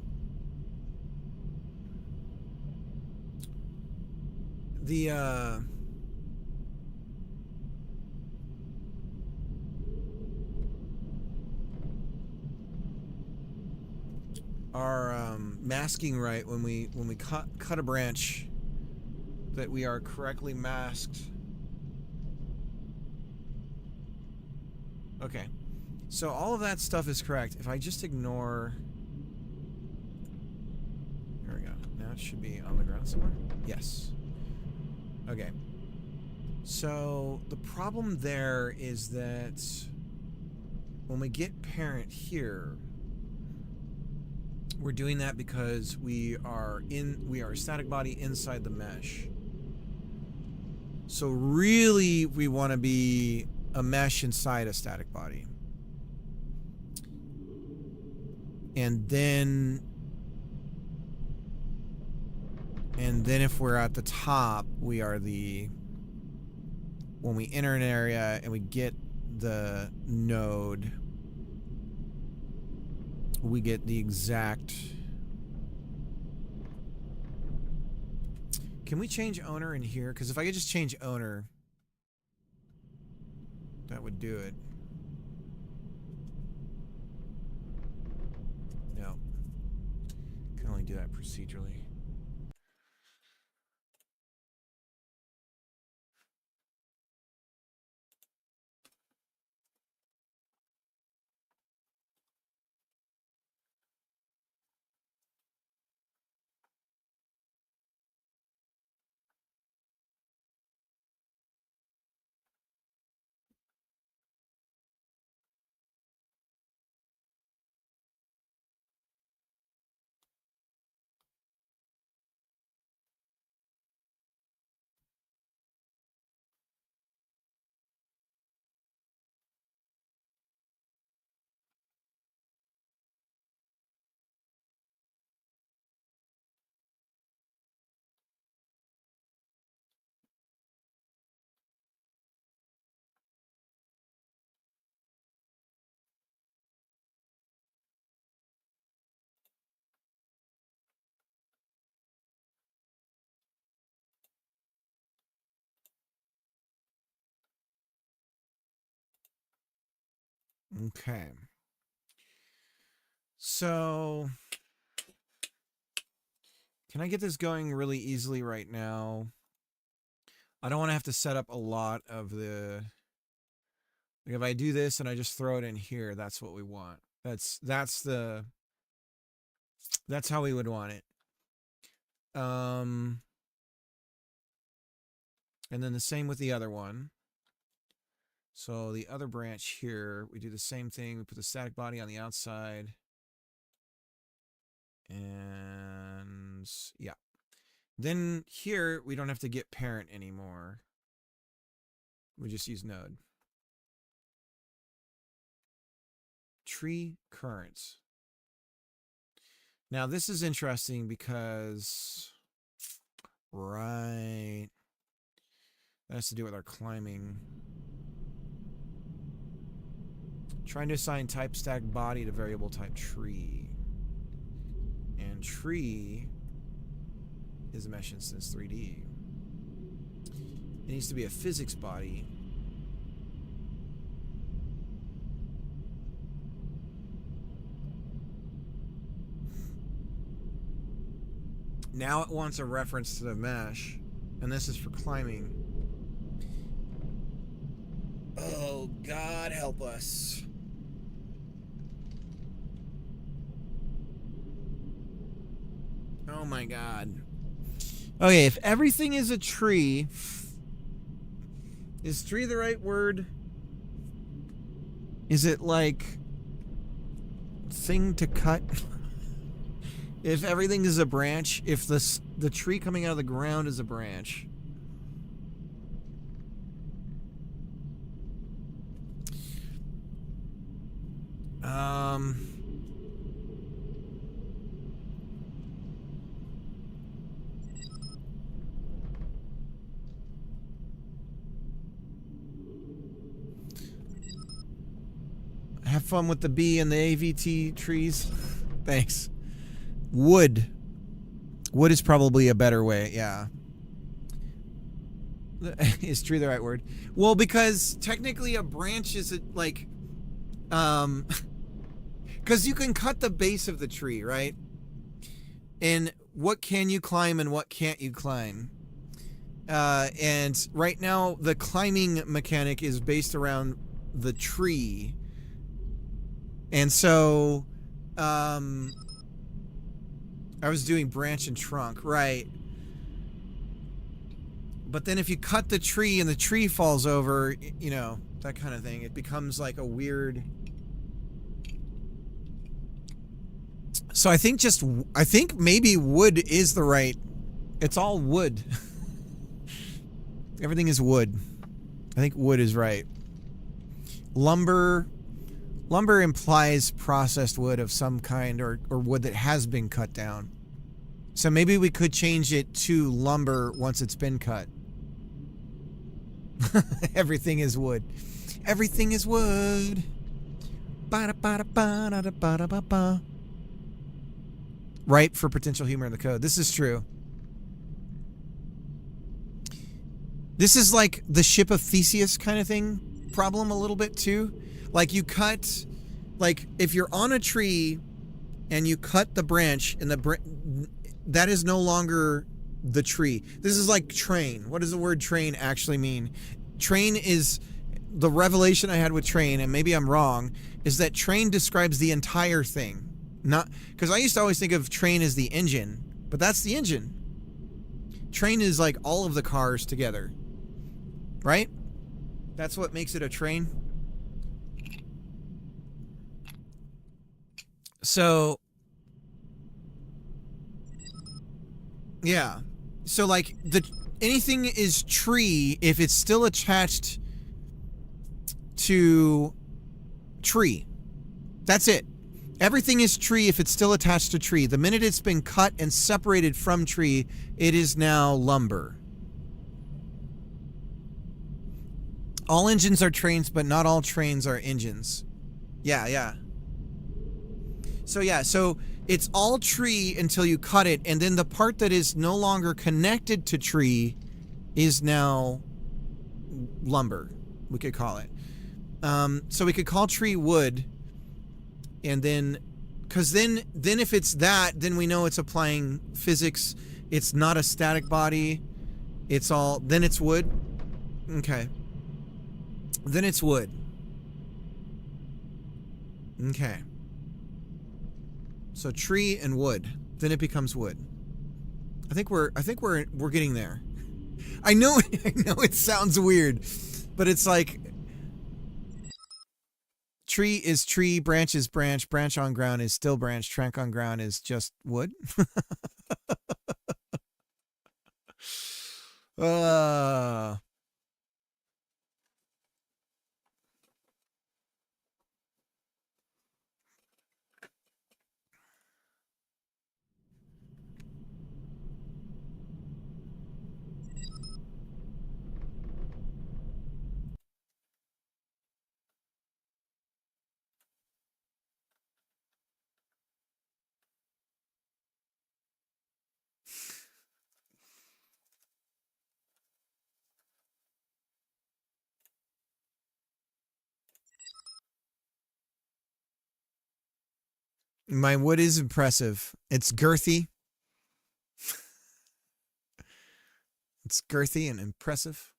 the our masking right when we cut a branch, that we are correctly masked. Okay, so all of that stuff is correct. If I just ignore, there we go. Now it should be on the ground somewhere. Yes. Okay. So the problem there is that when we get parent here, we're doing that because we are a static body inside the mesh. So really we want to be a mesh inside a static body. And then if we're at the top, we are when we enter an area and we get the node, we get the exact. Can we change owner in here? Because if I could just change owner, that would do it. No. Can only do that procedurally. Okay. So, can I get this going really easily right now? I don't want to have to set up a lot of the. Like if I do this and I just throw it in here, that's what we want. That's how we would want it. And then the same with the other one. So the other branch here, we do the same thing. We put the static body on the outside. And yeah. Then here, we don't have to get parent anymore. We just use node. Tree currents. Now this is interesting because, right, that has to do with our climbing. Trying to assign type static body to variable type tree. And tree is a mesh instance 3D. It needs to be a physics body. Now it wants a reference to the mesh, and this is for climbing. God help us. Oh my God. Okay, if everything is a tree, is tree the right word? Is it like thing to cut? If everything is a branch, if the tree coming out of the ground is a branch. Have fun with the bee and the AVT trees. Thanks. Wood. Wood is probably a better way, yeah. Is tree the right word? Well, because technically a branch is like, because you can cut the base of the tree, right? And what can you climb and what can't you climb? And right now the climbing mechanic is based around the tree. And so, I was doing branch and trunk, right? But then if you cut the tree and the tree falls over, you know, that kind of thing, it becomes like a weird. So I think maybe wood is the right. It's all wood. Everything is wood. I think wood is right. Lumber implies processed wood of some kind, or wood that has been cut down. So maybe we could change it to lumber once it's been cut. Everything is wood. Everything is wood. Ba-da-ba-da-ba-da-ba-da-ba-ba. Ripe for potential humor in the code. This is true. This is like the ship of Theseus kind of thing problem a little bit too. Like you cut, like if you're on a tree and you cut the branch and that is no longer the tree. This is like train. What does the word train actually mean? Train is, the revelation I had with train, and maybe I'm wrong, is that train describes the entire thing. Not, because I used to always think of train as the engine, but that's the engine. Train is like all of the cars together, right? That's what makes it a train. So, yeah. So like anything is tree if it's still attached to tree. That's it. Everything is tree if it's still attached to tree. The minute it's been cut and separated from tree, it is now lumber. All engines are trains, but not all trains are engines. Yeah. So yeah, so it's all tree until you cut it, and then the part that is no longer connected to tree is now lumber, we could call it. So we could call tree wood, and then, because then if it's that, then we know it's applying physics. It's not a static body. It's all, then it's wood. Okay. Then it's wood. Okay. So tree and wood. Then it becomes wood. I think we're getting there. I know it sounds weird, but it's like tree is tree, branch is branch, branch on ground is still branch, trunk on ground is just wood. My wood is impressive. It's girthy. It's girthy and impressive.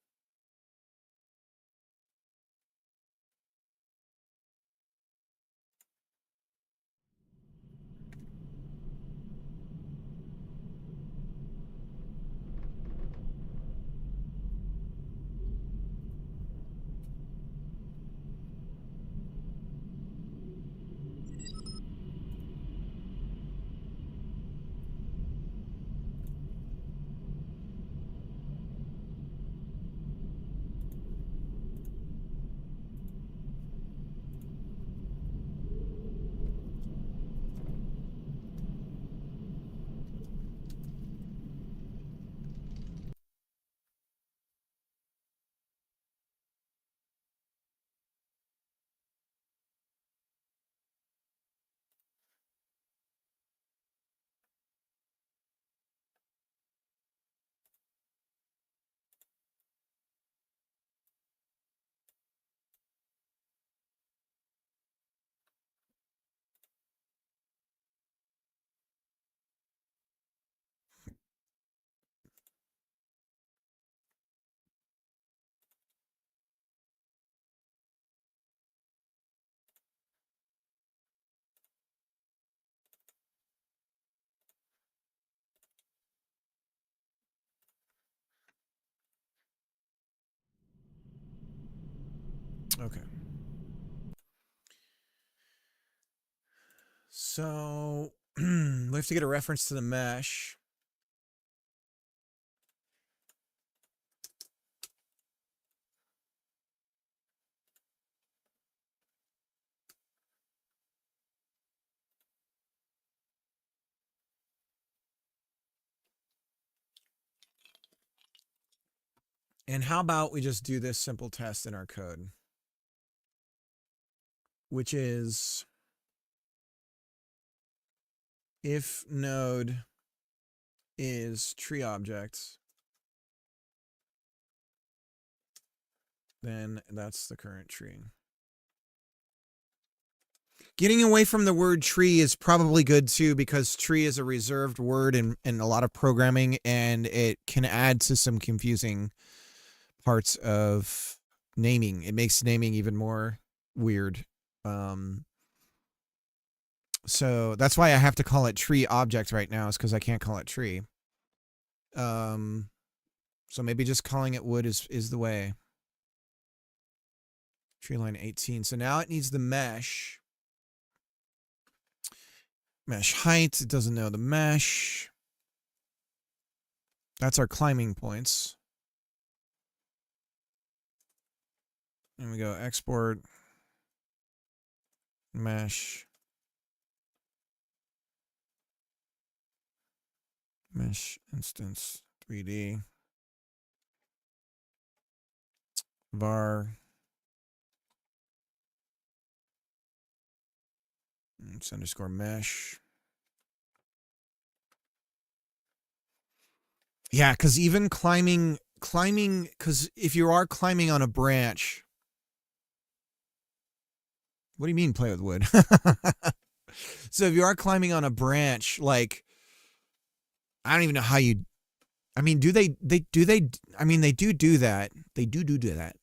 So we have to get a reference to the mesh. And how about we just do this simple test in our code, which is if node is tree object, then that's the current tree. Getting away from the word tree is probably good too, because tree is a reserved word in a lot of programming, and it can add to some confusing parts of naming. It makes naming even more weird. So that's why I have to call it tree object right now, is because I can't call it tree. So maybe just calling it wood is the way. Tree line 18. So now it needs the mesh. Mesh height. It doesn't know the mesh. That's our climbing points. And we go export mesh. Mesh instance 3D. var. It's underscore mesh. Yeah, because even climbing, because if you are climbing on a branch, what do you mean play with wood? So if you are climbing on a branch, like, I don't even know how you, I mean, do they, I mean, they do that. They do that.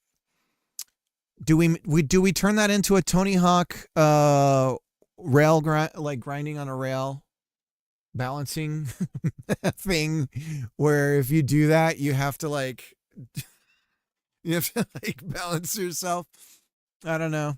Do we turn that into a Tony Hawk, rail grinding on a rail balancing thing, where if you do that you have to like balance yourself? I don't know.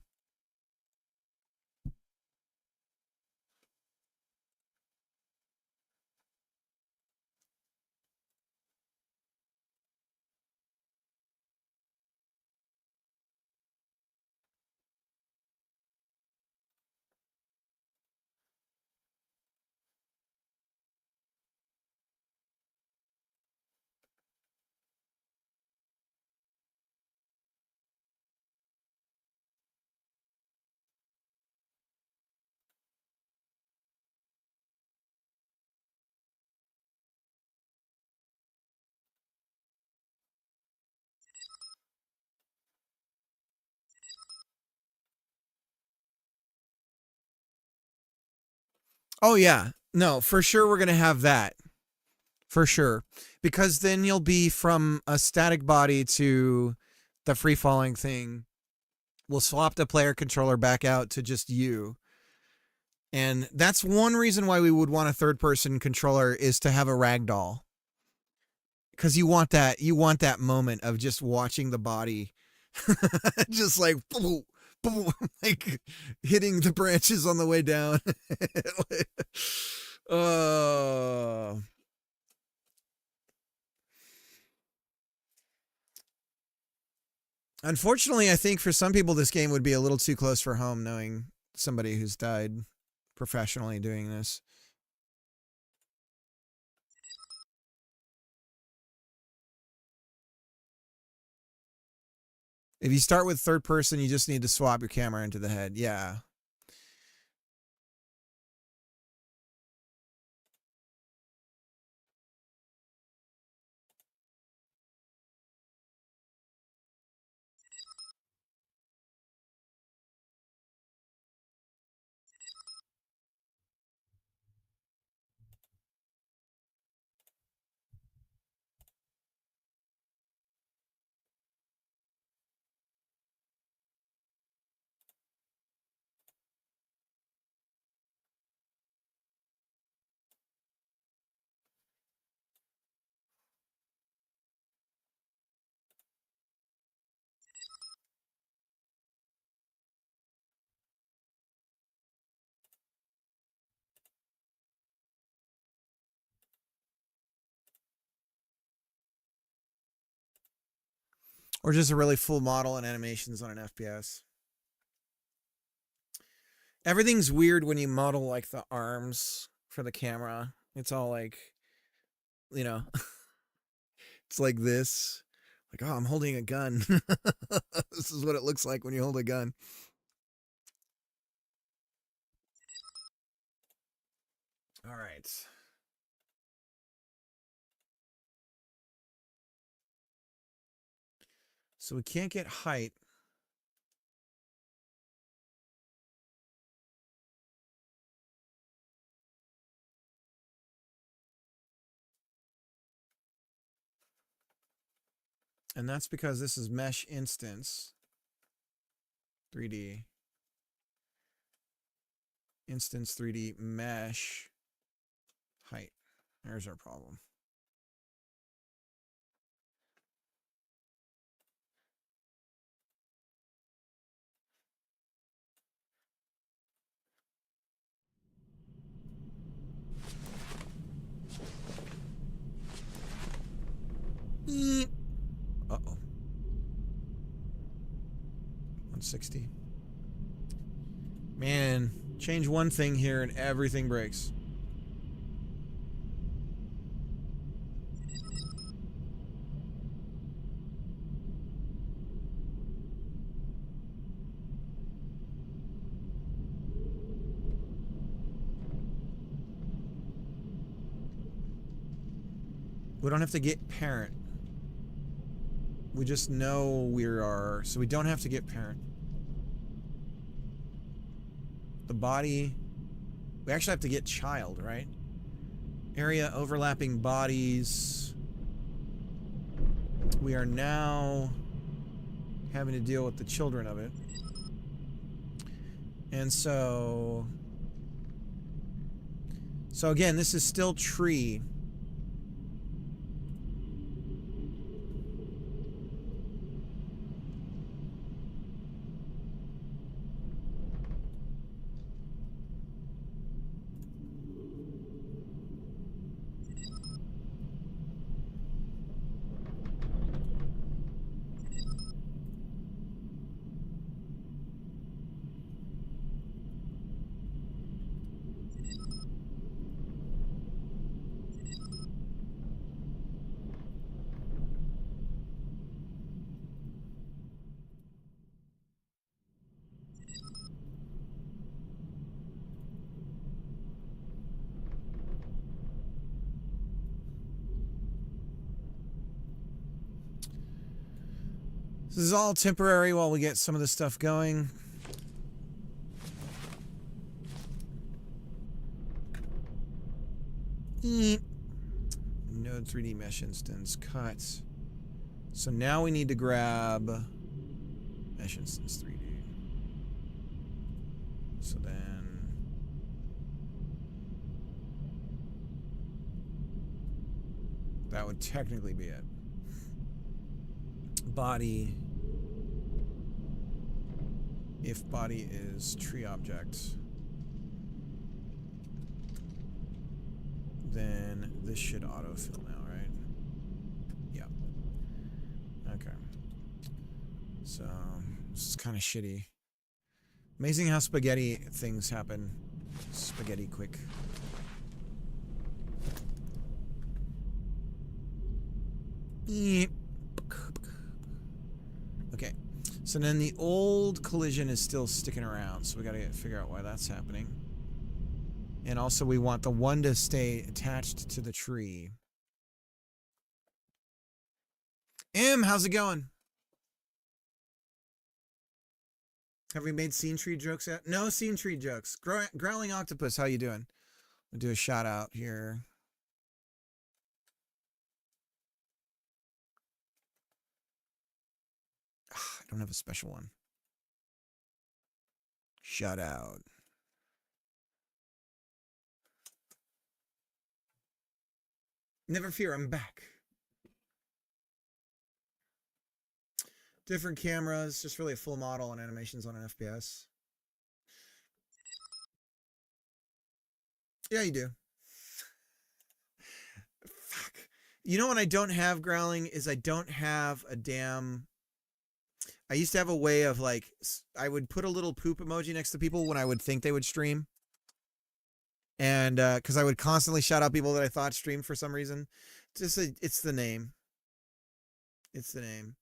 Oh yeah. No, for sure we're going to have that. For sure. Because then you'll be from a static body to the free falling thing. We'll swap the player controller back out to just you. And that's one reason why we would want a third person controller, is to have a ragdoll. Because you want that moment of just watching the body just like boom, boom, like hitting the branches on the way down. Unfortunately, I think for some people this game would be a little too close for home, knowing somebody who's died professionally doing this. If you start with third person, you just need to swap your camera into the head. Yeah. Or just a really full model and animations on an FPS. Everything's weird when you model like the arms for the camera. It's all like, you know, it's like this. Like, oh, I'm holding a gun. This is what it looks like when you hold a gun. All right. So we can't get height. And that's because this is mesh instance. 3D. Instance 3D mesh height. There's our problem. Uh-oh. 160. Man, change one thing here and everything breaks. We don't have to get parent. We just know we are, so we don't have to get parent. The body, we actually have to get child, right? Area overlapping bodies. We are now having to deal with the children of it. And so again, this is still tree. This is all temporary while we get some of this stuff going. Node 3D mesh instance cut. So now we need to grab mesh instance 3D. So then that would technically be it. Body. If body is tree object, then this should autofill now, right? Yeah. Okay. So this is kind of shitty. Amazing how spaghetti things happen. Spaghetti quick. Okay. So then the old collision is still sticking around, so we gotta figure out why that's happening. And also we want the one to stay attached to the tree. How's it going? Have we made scene tree jokes yet? No scene tree jokes. Growling Octopus, how you doing? We'll do a shout out here. I don't have a special one. Shout out. Never fear, I'm back. Different cameras, just really a full model and animations on an FPS. Yeah, you do. Fuck. You know what I don't have, Growling, is I don't have a damn I used to have a way of like, I would put a little poop emoji next to people when I would think they would stream. And because I would constantly shout out people that I thought streamed for some reason. It's the name. It's the name.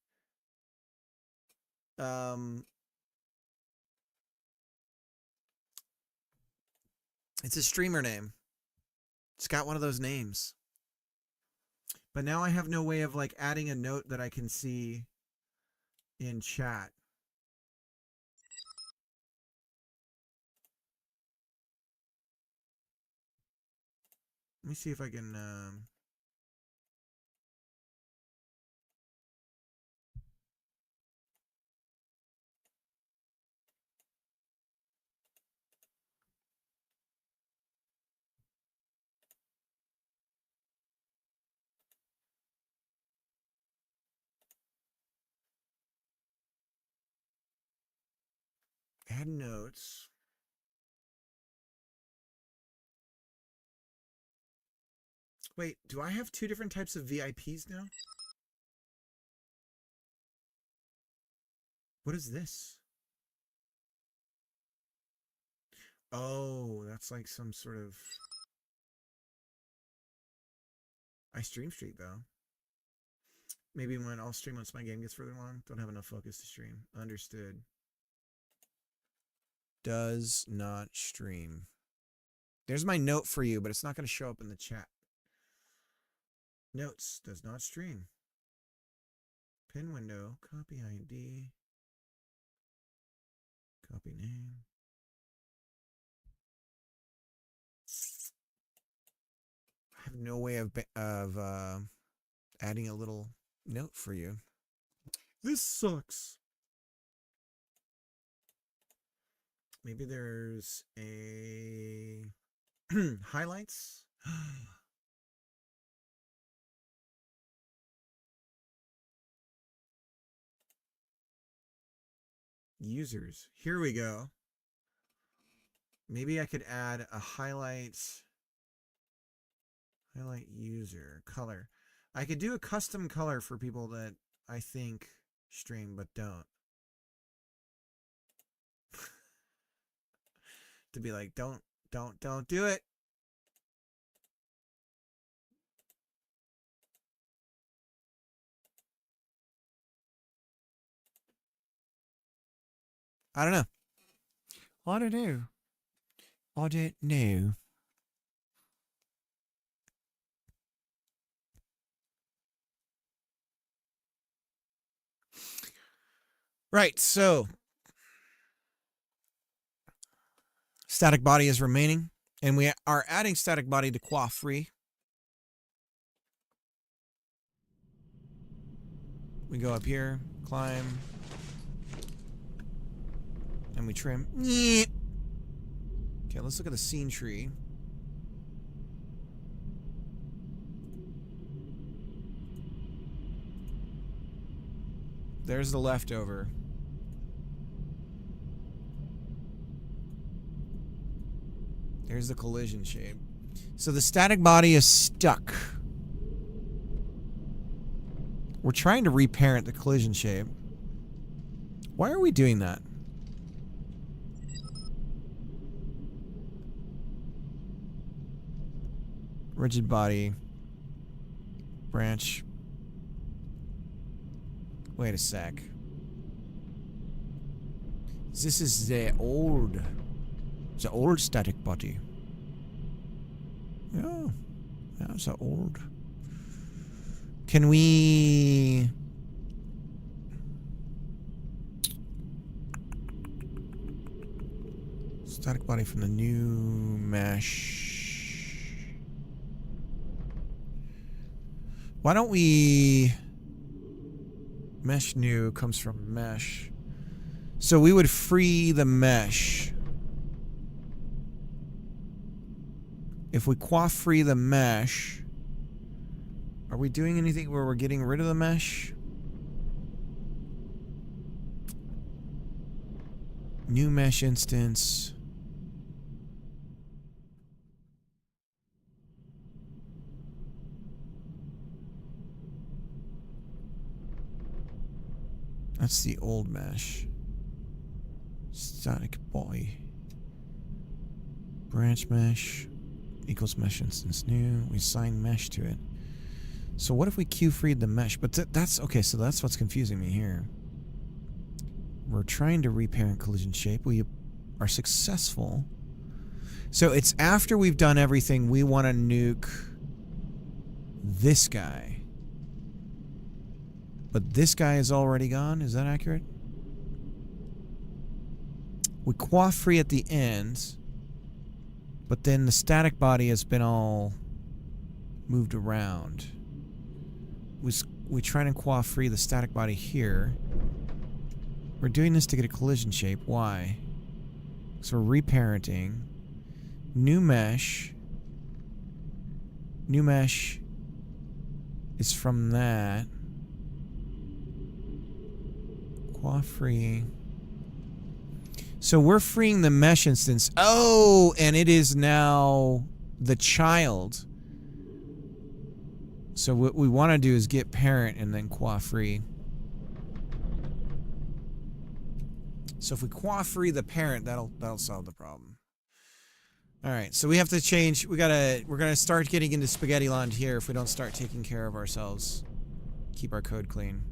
It's a streamer name. It's got one of those names. But now I have no way of like adding a note that I can see in chat. Let me see if I can add notes. Wait, do I have two different types of VIPs now? What is this? Oh, that's like some sort of... I stream streak though. Maybe when I'll stream once my game gets further along. Don't have enough focus to stream. Understood. Does not stream. There's my note for you, but it's not going to show up in the chat. Notes, does not stream. Pin window, copy ID, copy name. I have no way of adding a little note for you. This sucks. Maybe there's a highlights. Users. Here we go. Maybe I could add a highlight user color. I could do a custom color for people that I think stream but don't. To be like, don't do it. I don't know. I don't know. I don't know. Right, so static body is remaining, and we are adding static body to quaff free. We go up here, climb, and we trim. Okay, let's look at the scene tree. There's the leftover. There's the collision shape. So the static body is stuck. We're trying to reparent the collision shape. Why are we doing that? Rigid body. Branch. Wait a sec. This is the old static body. Yeah, that's the old. Can we... Static body from the new mesh. Why don't we... Mesh new comes from mesh. So we would free the mesh. If we quaff free the mesh, are we doing anything where we're getting rid of the mesh? New mesh instance. That's the old mesh. Static body. Branch mesh equals mesh instance new. We assign mesh to it. So what if we queue freed the mesh? But that's okay, so that's what's confusing me here. We're trying to reparent collision shape. We are successful. So it's after we've done everything, we want to nuke this guy. But this guy is already gone. Is that accurate? We quaff free at the end. But then the static body has been all moved around. We try to quaff free the static body here. We're doing this to get a collision shape. Why? So we're reparenting. New mesh. New mesh is from that. Quaff free. So we're freeing the mesh instance. Oh, and it is now the child. So what we want to do is get parent and then quaff free. So if we quaff free the parent, that'll solve the problem. All right, so we have to change. We're gonna start getting into spaghetti land here if we don't start taking care of ourselves. Keep our code clean.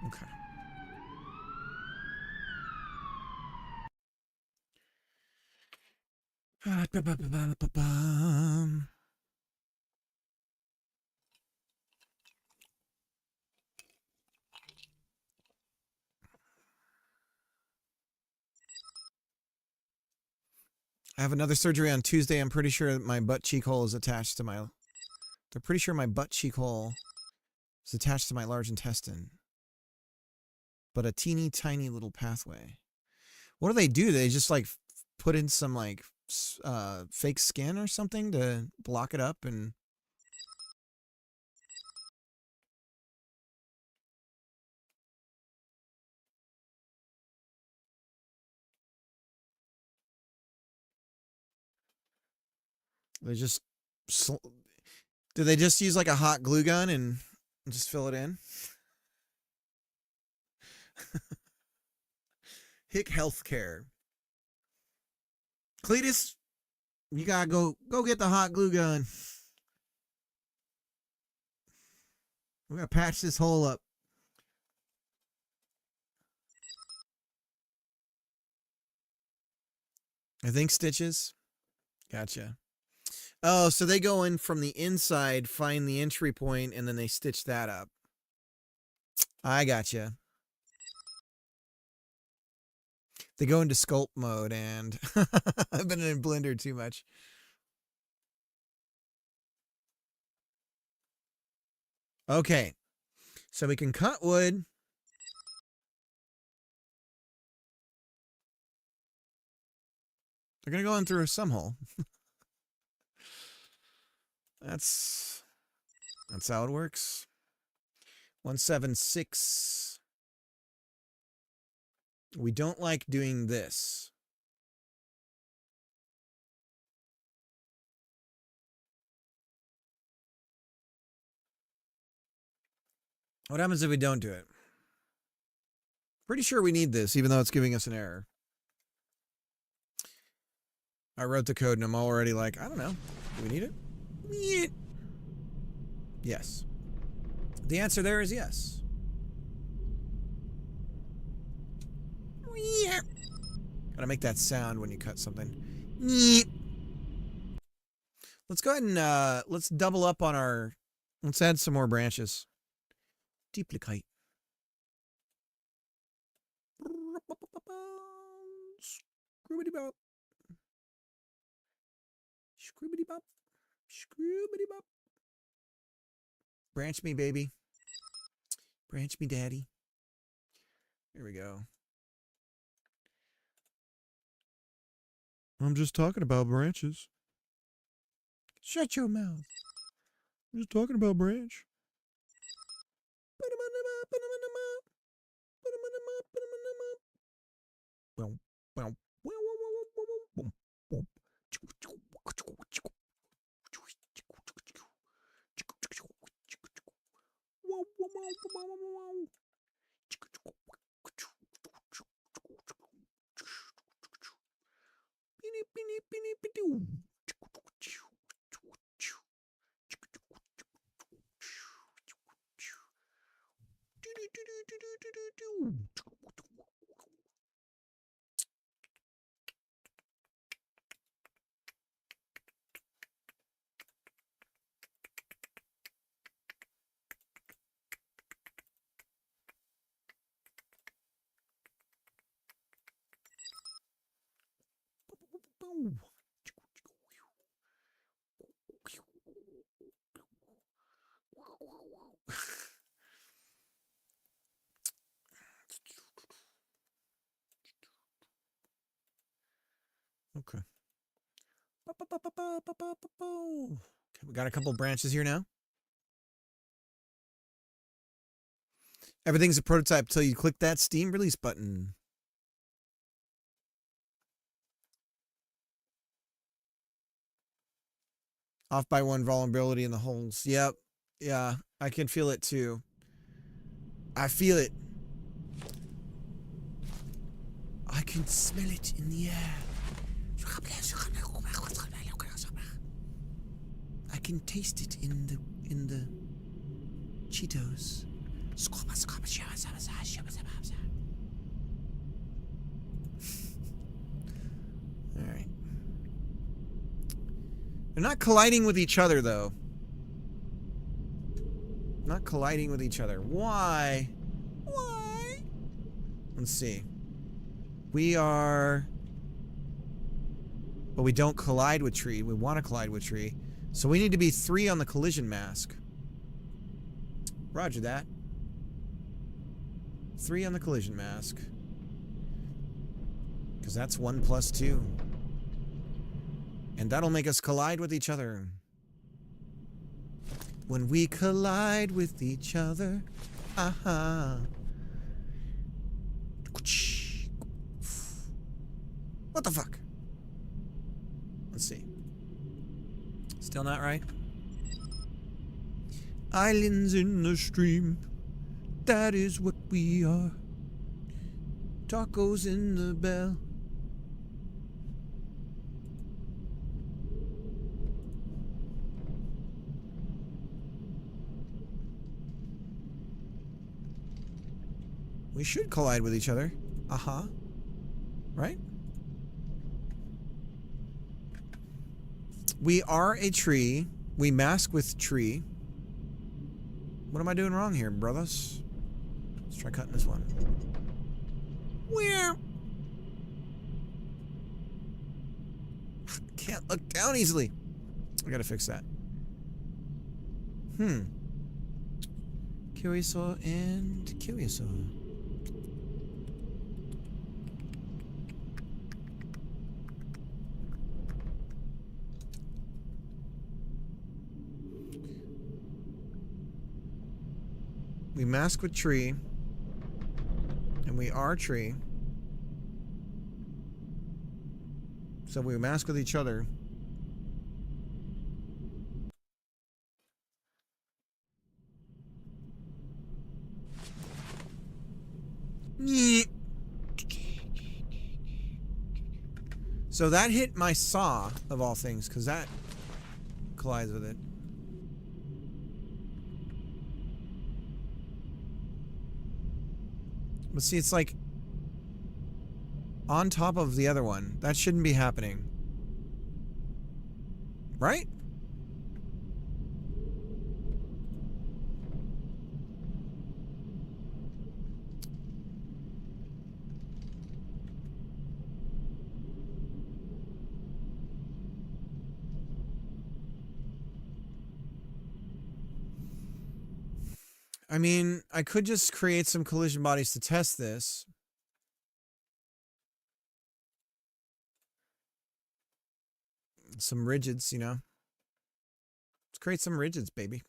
Okay. I have another surgery on Tuesday. I'm pretty sure my butt cheek hole is attached to my... They're pretty sure my butt cheek hole is attached to my large intestine. But a teeny tiny little pathway. What do? They just like put in some like fake skin or something to block it up and... They just... Do they just use like a hot glue gun and just fill it in? Hick Healthcare. Cletus, you gotta go get the hot glue gun. We gotta patch this hole up. I think stitches. Gotcha. Oh, so they go in from the inside, find the entry point, and then they stitch that up. I gotcha. They go into sculpt mode, and I've been in Blender too much. Okay. So we can cut wood. They're going to go in through some hole. That's how it works. 176. We don't like doing this. What happens if we don't do it? Pretty sure we need this, even though it's giving us an error. I wrote the code and I'm already like, I don't know. Do we need it? Yeet. Yes. The answer there is yes. Yeet. Gotta make that sound when you cut something. Yeet. Let's go ahead and let's double up on our. Let's add some more branches. Duplicate. Scroobity bop. Scroobity bop. Scroobity bop. Branch me, baby. Branch me, daddy. Here we go. I'm just talking about branches. Shut your mouth. I'm just talking about branch. Okay. Okay, we got a couple branches here now. Everything's a prototype until you click that Steam release button. Off by one vulnerability in the holes. Yep. Yeah, I can feel it too. I feel it. I can smell it in the air. I can taste it in the Cheetos. All right. They're not colliding with each other, though. Not colliding with each other. Why? Why? Let's see. We are... But we don't collide with tree. We want to collide with tree. So we need to be 3 on the collision mask. Roger that. 3 on the collision mask. Because that's 1 plus 2. And that'll make us collide with each other. When we collide with each other. Aha. What the fuck? Let's see. Still not right? Islands in the stream. That is what we are. Tacos in the bell. We should collide with each other. Uh-huh. Right? We are a tree. We mask with tree. What am I doing wrong here, brothers? Let's try cutting this one. Where? Can't look down easily. I gotta fix that. Curiosaw and Curiosaw. We mask with tree. And we are tree. So we mask with each other. So that hit my saw, of all things, because that collides with it. But see, it's like on top of the other one. That shouldn't be happening. Right? I mean, I could just create some collision bodies to test this. Some rigids, you know. Let's create some rigids, baby.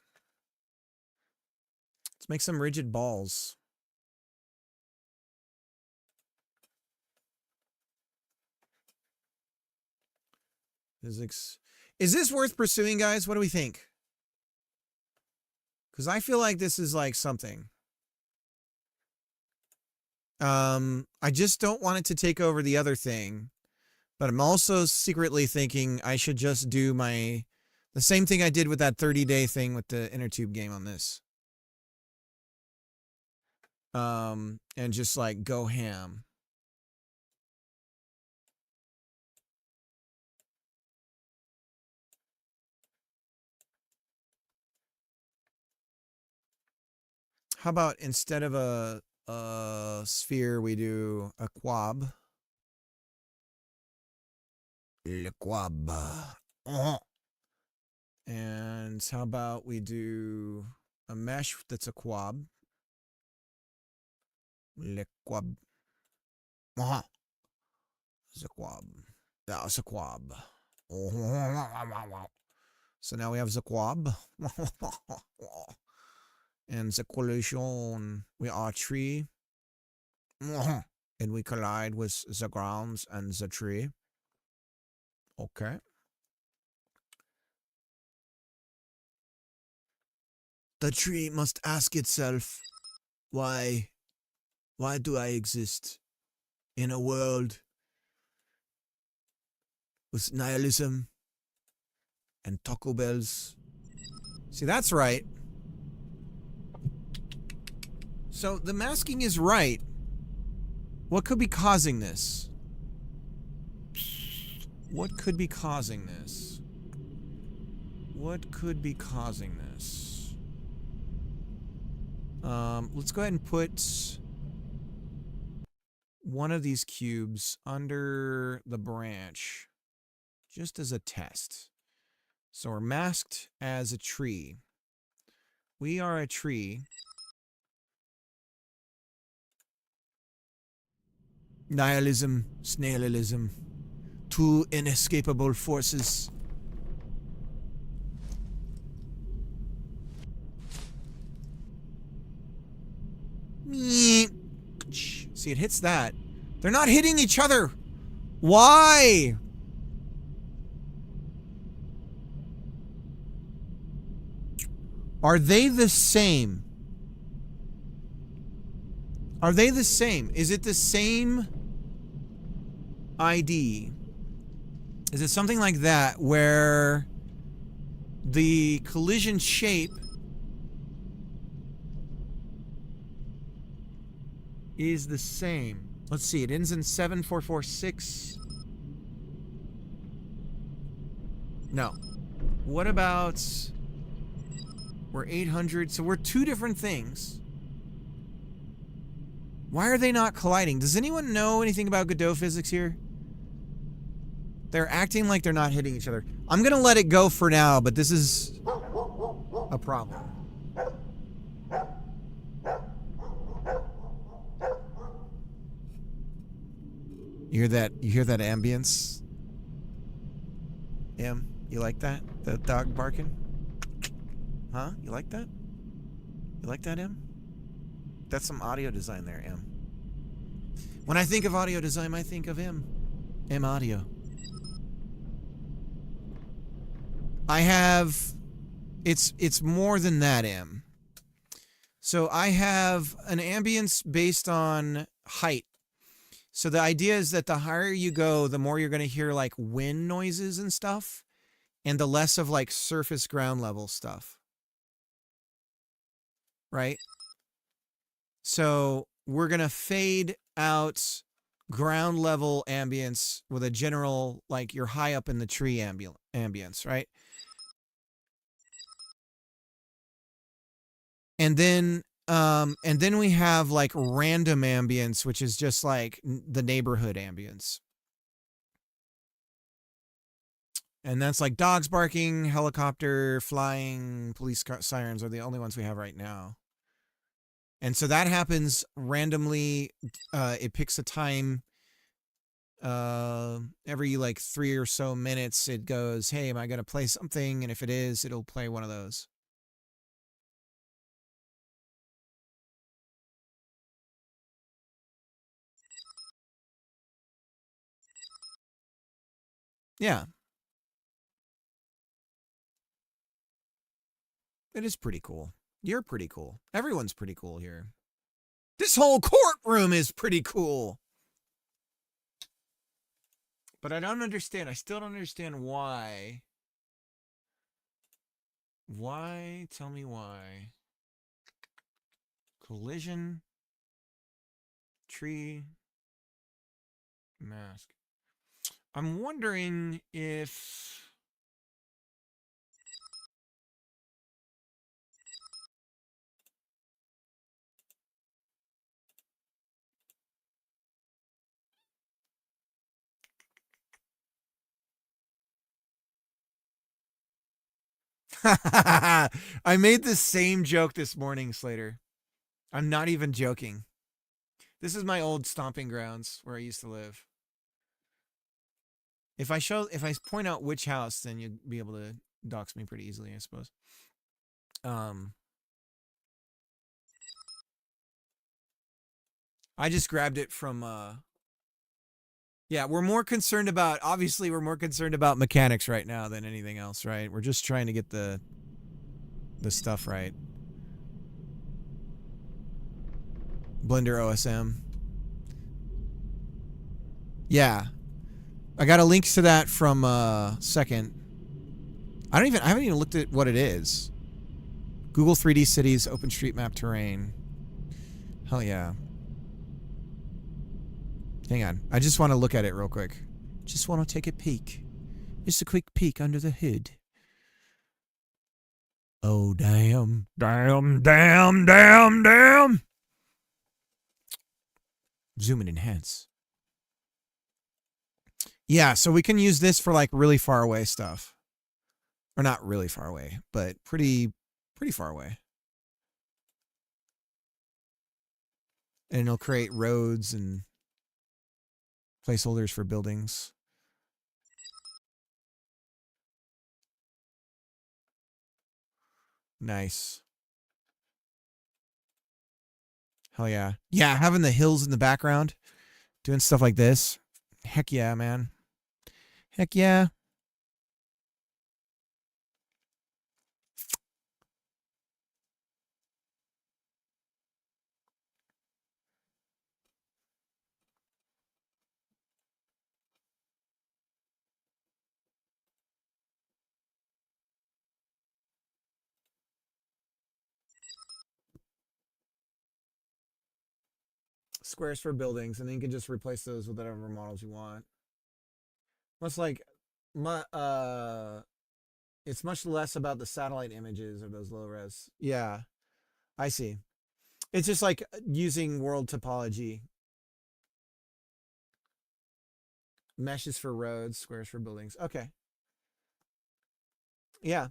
Let's make some rigid balls. Physics. Is this worth pursuing, guys? What do we think? Because I feel like this is like something. I just don't want it to take over the other thing. But I'm also secretly thinking I should just do the same thing I did with that 30-day thing with the inner tube game on this. And just like go ham. How about instead of a sphere, we do a quab? Le quab. And how about we do a mesh that's a quab? Le quab. It's a quab. That's a quab. So now we have the quab. And the collision, we are tree. And we collide with the grounds and the tree. Okay. The tree must ask itself, why do I exist in a world with nihilism and Taco Bells? See, that's right. So the masking is right. What could be causing this? What could be causing this? What could be causing this? Let's go ahead and put one of these cubes under the branch, just as a test. So we're masked as a tree. We are a tree. Nihilism, snaililism. Two inescapable forces. See, it hits that. They're not hitting each other. Why? Are they the same? Are they the same? Is it the same ID? Is it something like that where the collision shape is the same? Let's see, it ends in 7446. No. What about... We're 800, so we're two different things. Why are they not colliding? Does anyone know anything about Godot physics here? They're acting like they're not hitting each other. I'm gonna let it go for now, but this is a problem. You hear that ambience? Em, you like that? The dog barking? Huh? You like that? You like that, Em? That's some audio design there, Em. When I think of audio design, I think of M. M Audio. I have... It's more than that, Em. So I have an ambience based on height. So the idea is that the higher you go, the more you're going to hear like wind noises and stuff. and the less of like surface ground level stuff. Right? So we're going to fade out ground level ambience with a general, like you're high up in the tree ambience, right? And then we have like random ambience, which is just like the neighborhood ambience. And that's like dogs barking, helicopter flying, police sirens are the only ones we have right now. And so that happens randomly. It picks a time every like 3 or so minutes. It goes, hey, am I going to play something? And if it is, it'll play one of those. Yeah. It is pretty cool. You're pretty cool. Everyone's pretty cool here. This whole courtroom is pretty cool. But I don't understand. I still don't understand why. Why? Tell me why. Collision. Tree. Mask. I'm wondering if... I made the same joke this morning, Slater. I'm not even joking. This is my old stomping grounds where I used to live. If I point out which house, then you'd be able to dox me pretty easily, I suppose. I just grabbed it from yeah, we're more concerned about mechanics right now than anything else, right? We're just trying to get the stuff right. Blender OSM. Yeah. I got a link to that from Second. I haven't even looked at what it is. Google 3D Cities, OpenStreetMap terrain. Hell yeah. Hang on. I just want to look at it real quick. Just want to take a peek. Just a quick peek under the hood. Oh, damn. Damn, damn, damn, damn. Zoom and enhance. Yeah, so we can use this for like really far away stuff. Or not really far away, but pretty far away. And it'll create roads and placeholders for buildings. Nice. Hell yeah. Yeah, having the hills in the background, doing stuff like this. Heck yeah, man. Heck yeah. Squares for buildings, and then you can just replace those with whatever models you want. Much like, it's much less about the satellite images or those low res. Yeah, I see. It's just like using world topology. Meshes for roads, squares for buildings. Okay. Yeah.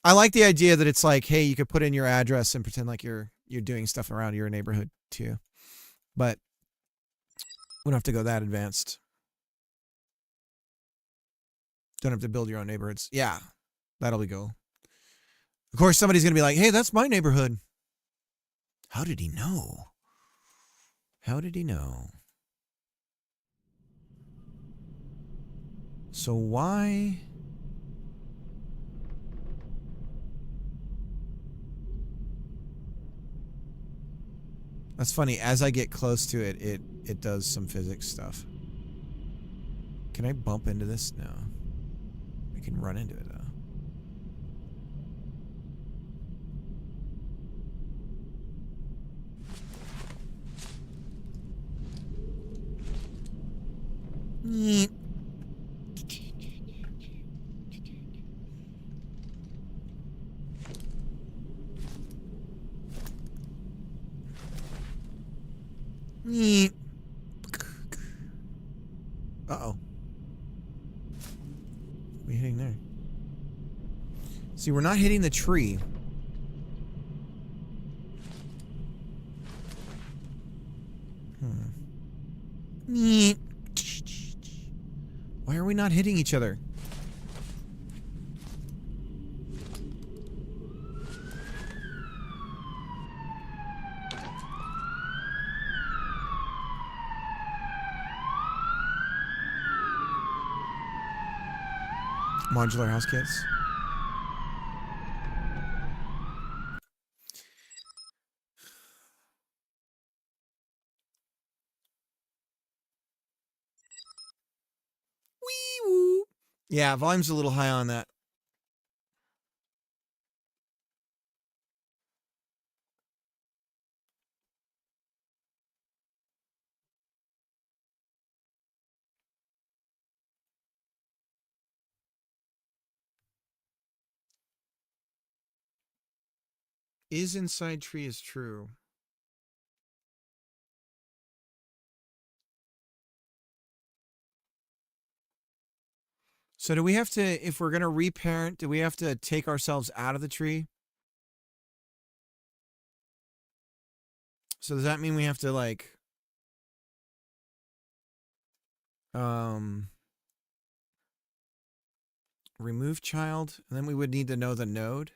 I like the idea that it's like, hey, you could put in your address and pretend like you're doing stuff around your neighborhood too. But we don't have to go that advanced. Don't have to build your own neighborhoods. Yeah, that'll be cool. Of course, somebody's going to be like, hey, that's my neighborhood. How did he know? How did he know? So why... That's funny. As I get close to it, it does some physics stuff. Can I bump into this? No. I can run into it, though. Yeet. Yeet. Uh-oh. What are we hitting there? See, we're not hitting the tree. Yeet. Why are we not hitting each other? Modular house kits. Wee woo. Yeah, volume's a little high on that. Is inside tree is true. So do we have to, if we're going to reparent, do we have to take ourselves out of the tree? So does that mean we have to like remove child, and then we would need to know the node?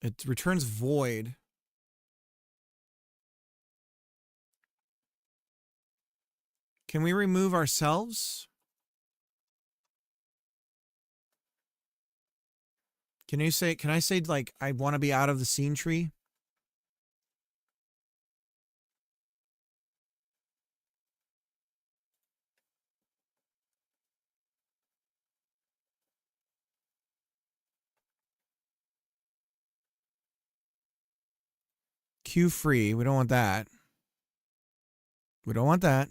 It returns void. Can we remove ourselves? Can I say like, I want to be out of the scene tree? Queue free. We don't want that. We don't want that.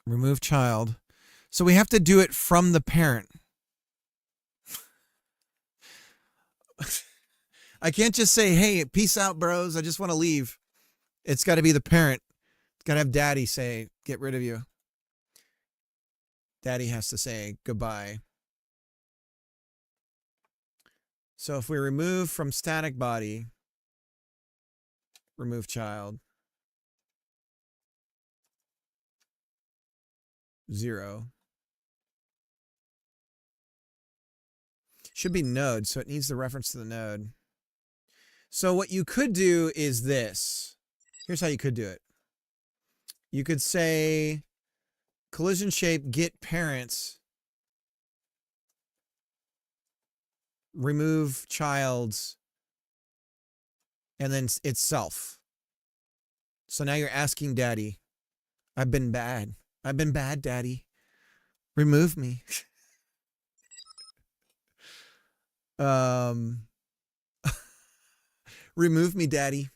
Remove child. So we have to do it from the parent. I can't just say, hey, peace out, bros. I just want to leave. It's got to be the parent. It's got to have daddy say, get rid of you. Daddy has to say goodbye. So if we remove from static body, remove child. 0. Should be node, so it needs the reference to the node. So what you could do is this. Here's how you could do it. You could say collision shape get parents, remove child's, and then itself. So now you're asking daddy, I've been bad. I've been bad, daddy. Remove me. Remove me, daddy.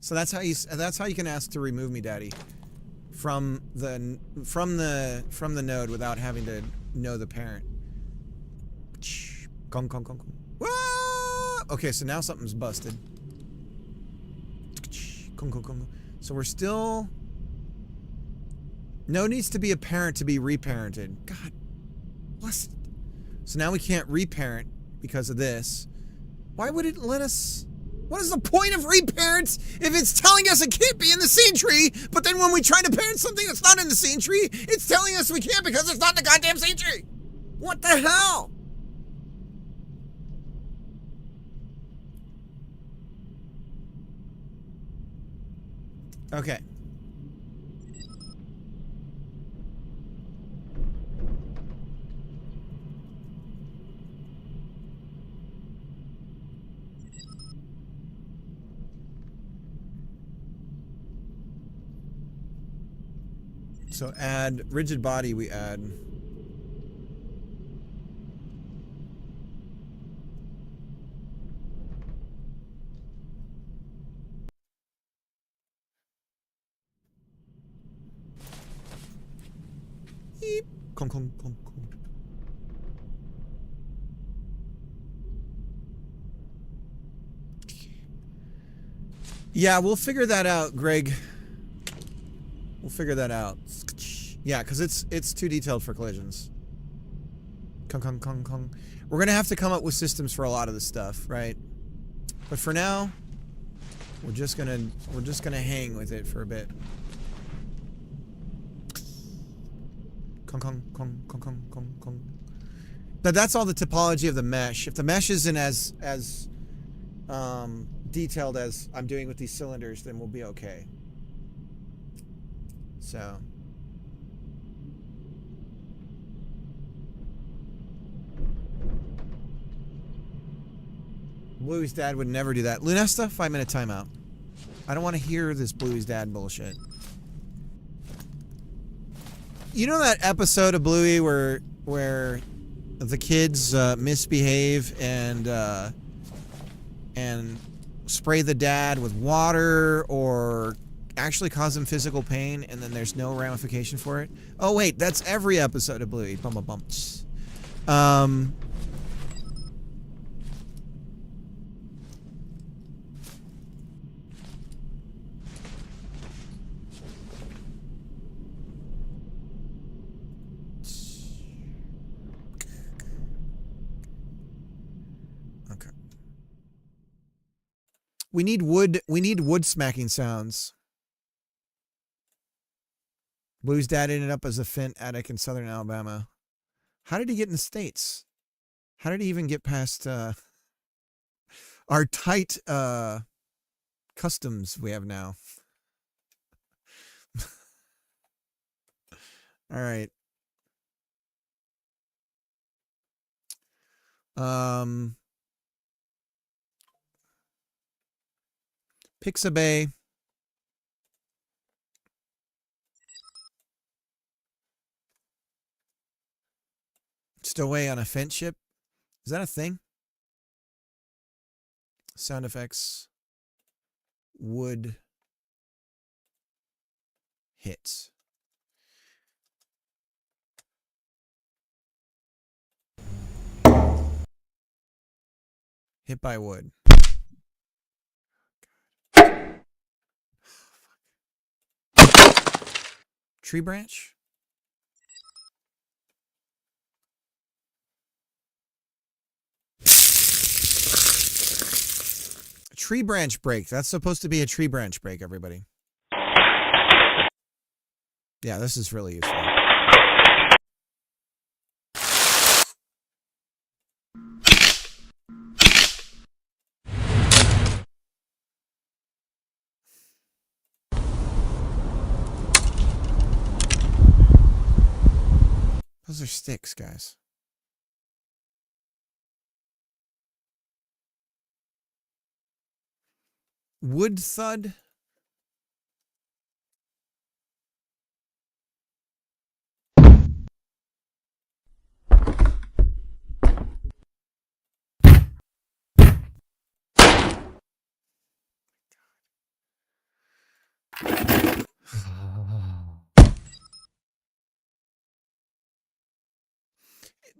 So that's how you can ask to remove me, daddy, from the node without having to know the parent. Gong, gong, gong, gong. Wah! Okay, so now something's busted. Gong, gong, gong. So we're still. No needs to be a parent to be reparented. God bless it. So now we can't reparent because of this. Why would it let us? What is the point of reparents if it's telling us it can't be in the scene tree, but then when we try to parent something that's not in the scene tree, it's telling us we can't because it's not in the goddamn scene tree? What the hell? Okay. So add rigid body, we add. Kong, Kong, Kong, Kong. Yeah, we'll figure that out, Greg. We'll figure that out. Yeah, because it's too detailed for collisions. Kong, Kong, Kong, Kong. We're gonna have to come up with systems for a lot of this stuff, right? But for now, we're just gonna hang with it for a bit. Kong, Kong, Kong, Kong, Kong, Kong, Kong. Now that's all the topology of the mesh. If the mesh isn't as detailed as I'm doing with these cylinders, then we'll be okay. So. Bluey's dad would never do that. Lunesta, 5-minute timeout. I don't want to hear this Bluey's dad bullshit. You know that episode of Bluey where the kids misbehave and spray the dad with water or actually cause him physical pain and then there's no ramification for it? Oh wait, that's every episode of Bluey. Bum bum bumps. We need wood smacking sounds. Blue's dad ended up as a Fent addict in southern Alabama. How did he get in the States? How did he even get past our tight customs we have now? All right. Pixabay. Stowaway on a Fent ship. Is that a thing? Sound effects. Wood. Hits. Hit by wood. Tree branch? A tree branch break. That's supposed to be a tree branch break, everybody. Yeah, this is really useful. Those are sticks, guys. Wood thud.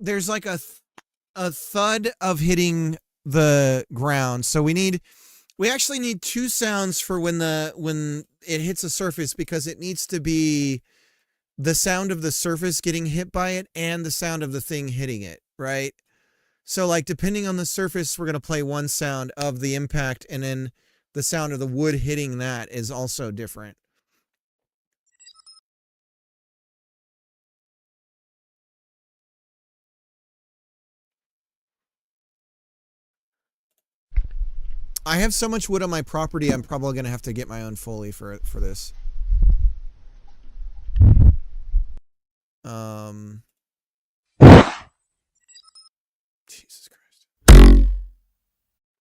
There's like a thud of hitting the ground. So we actually need two sounds for when it hits a surface, because it needs to be the sound of the surface getting hit by it and the sound of the thing hitting it, right? So like depending on the surface, we're going to play one sound of the impact, and then the sound of the wood hitting that is also different. I have so much wood on my property, I'm probably going to have to get my own Foley for this. Jesus Christ.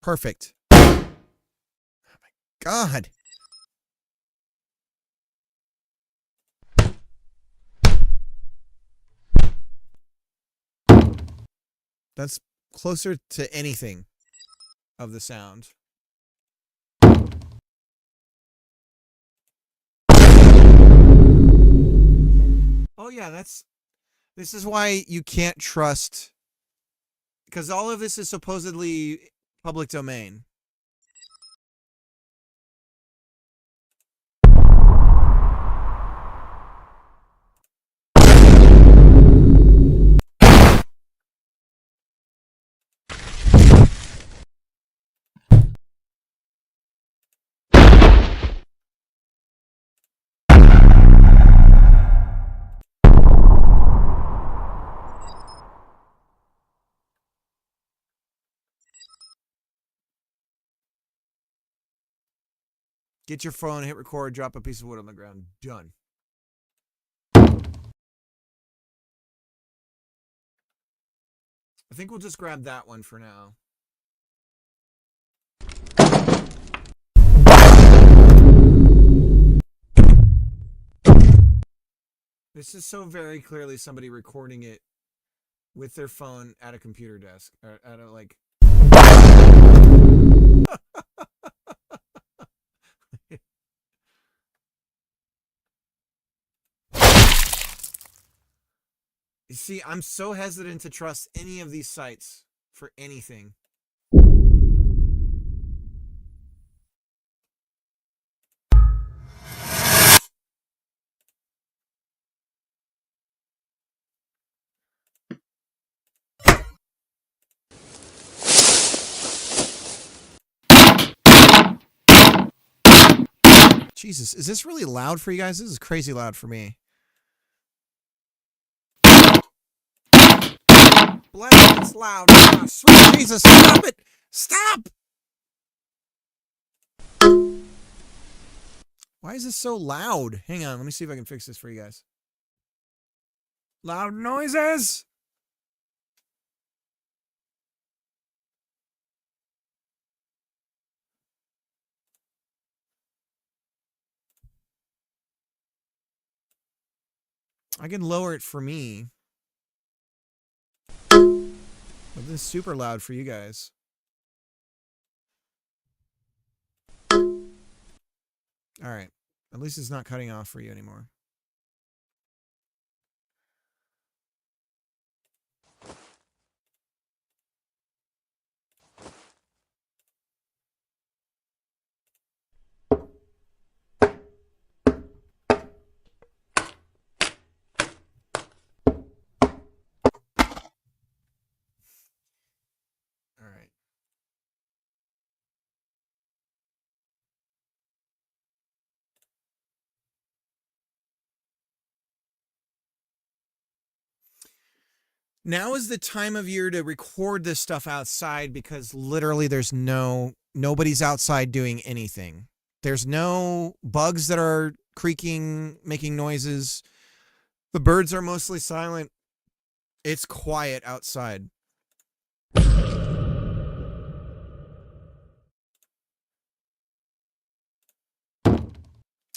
Perfect. Oh my God. That's closer to anything of the sound. Oh yeah, This is why you can't trust, because all of this is supposedly public domain. Get your phone, hit record, drop a piece of wood on the ground. Done. I think we'll just grab that one for now. This is so very clearly somebody recording it with their phone at a computer desk. Or at a, like... You see, I'm so hesitant to trust any of these sites for anything. Jesus, is this really loud for you guys? This is crazy loud for me. Bless it, it's loud. Oh, sweet Jesus, stop it! Stop! Why is this so loud? Hang on, let me see if I can fix this for you guys. Loud noises! I can lower it for me. But this is super loud for you guys. Alright. At least it's not cutting off for you anymore. Alright. Now is the time of year to record this stuff outside because literally there's nobody's outside doing anything. There's no bugs that are creaking, making noises. The birds are mostly silent. It's quiet outside.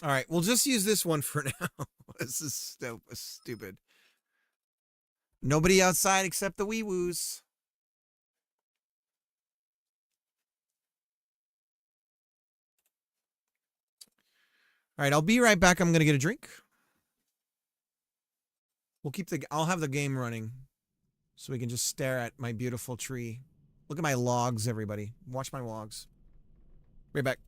All right, we'll just use this one for now. This is stupid. Nobody outside except the wee-woos. All right, I'll be right back. I'm going to get a drink. I'll have the game running so we can just stare at my beautiful tree. Look at my logs, everybody. Watch my logs. Right back.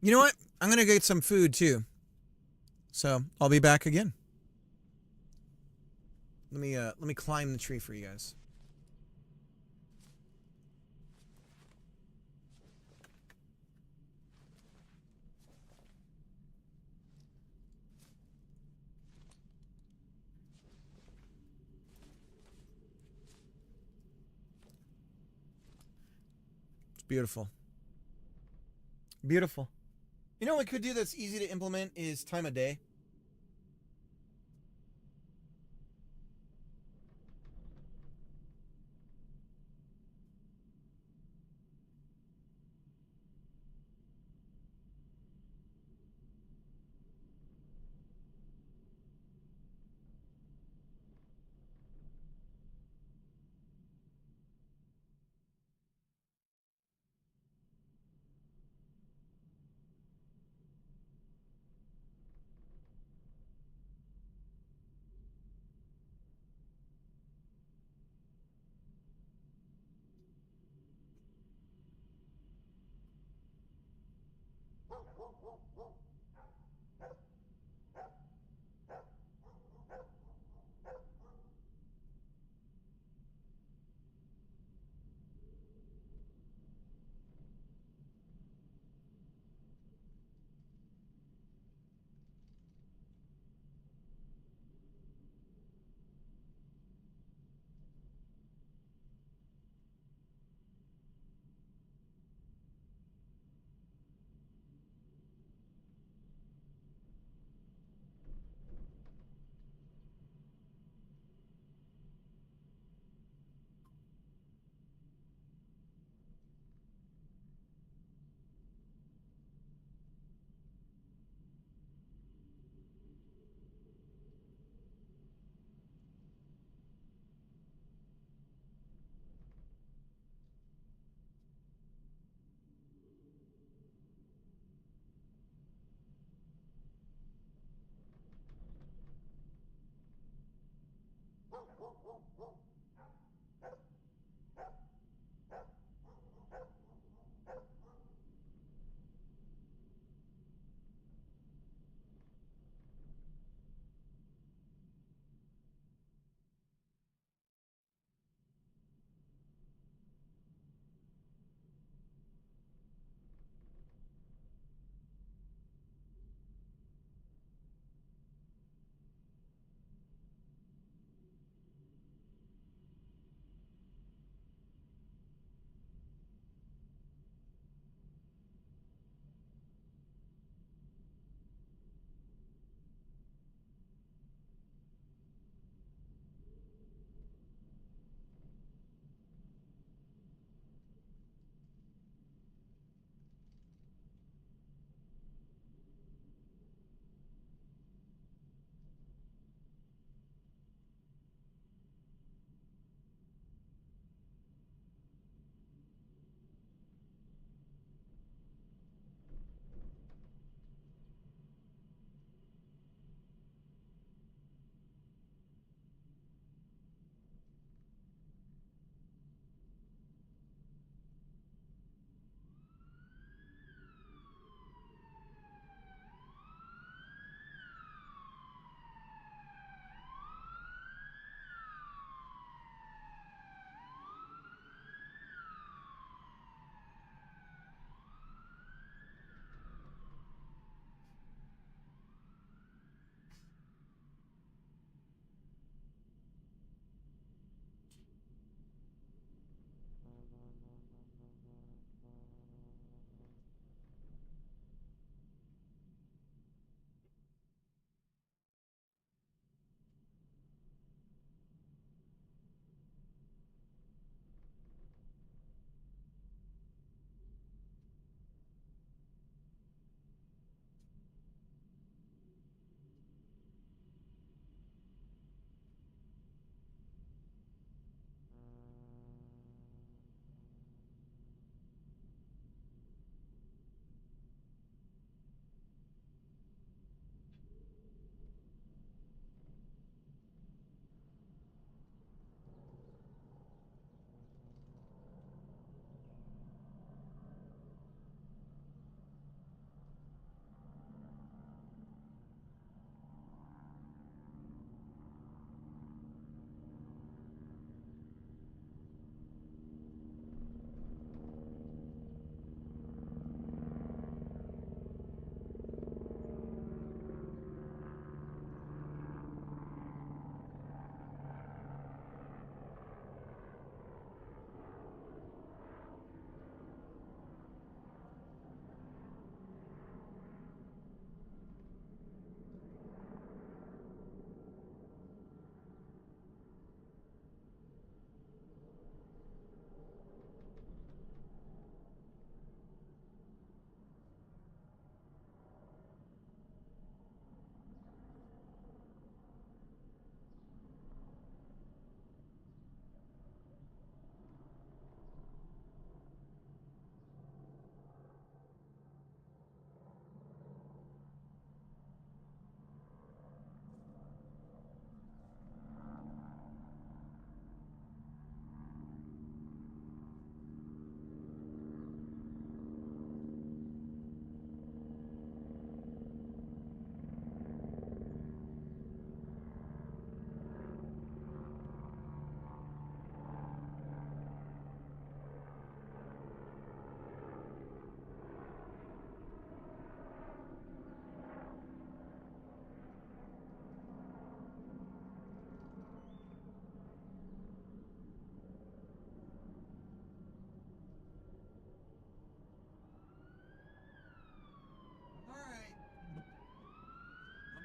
You know what? I'm gonna get some food too. So I'll be back again. Let me climb the tree for you guys. It's beautiful. Beautiful. You know what we could do that's easy to implement is time of day.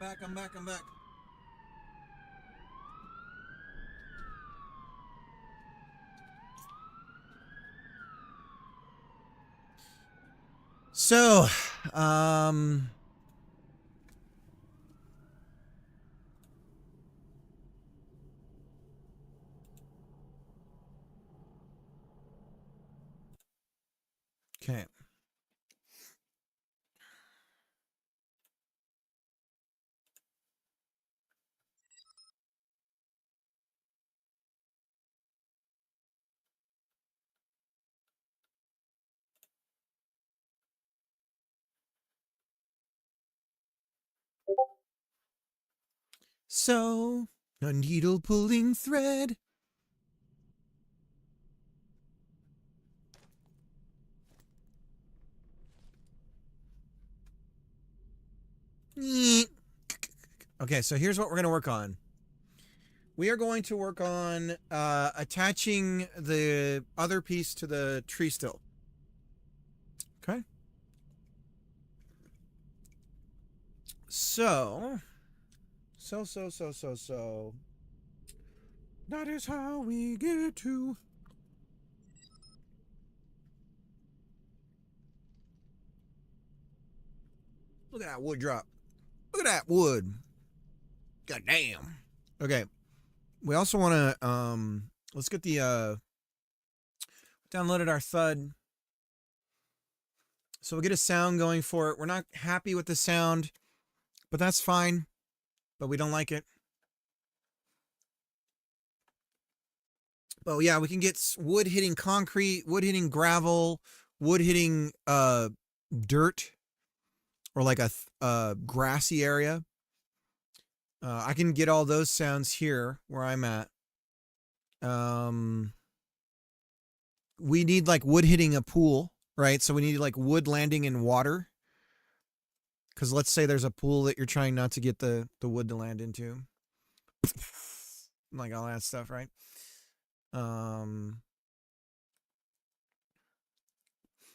I'm back. So, okay. So, a needle pulling thread. Okay, so here's what we're going to work on. We are going to work on attaching the other piece to the tree still. Okay? So. That is how we get to. Look at that wood drop. Look at that wood. God damn. Okay. We also want to, let's get the, downloaded our thud. So we'll get a sound going for it. We're not happy with the sound, but that's fine. But we don't like it. But yeah, we can get wood hitting concrete, wood hitting gravel, wood hitting, dirt, or like a grassy area. I can get all those sounds here where I'm at. We need like wood hitting a pool, right? So we need like wood landing in water. Because let's say there's a pool that you're trying not to get the wood to land into. Like all that stuff, right?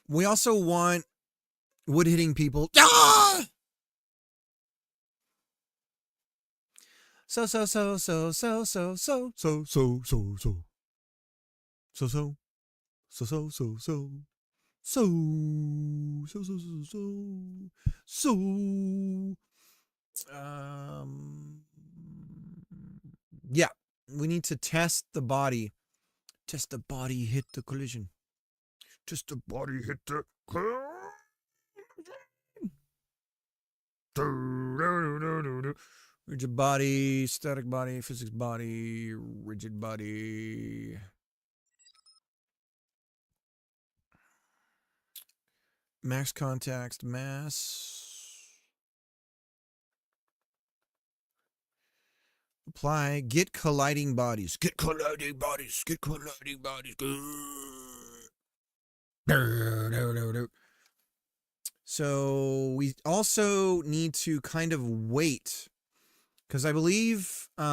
We also want wood hitting people. Ah! So. Yeah, we need to test the body. Test the body, hit the collision. Test the body, hit the rigid body, static body, physics body, rigid body. Max context, mass. Apply, get colliding bodies. Get colliding bodies. Get colliding bodies. So we also need to kind of wait. Because I believe, like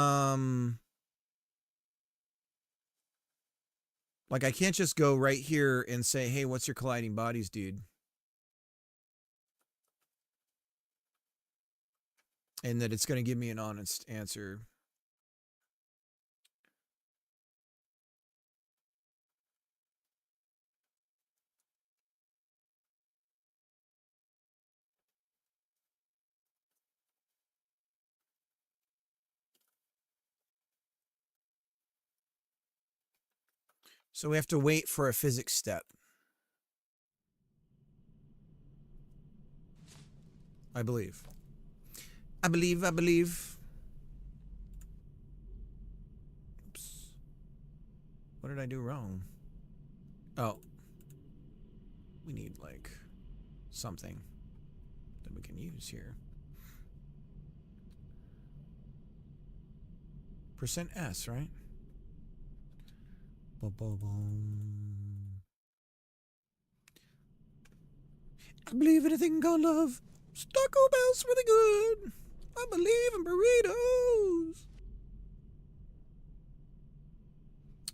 I can't just go right here and say, hey, what's your colliding bodies, dude? And that it's going to give me an honest answer. So we have to wait for a physics step. I believe. I believe. Oops. What did I do wrong? Oh. We need, like, something that we can use here. %S, right? I believe in a thing called love. Taco Bell's really good. I believe in burritos.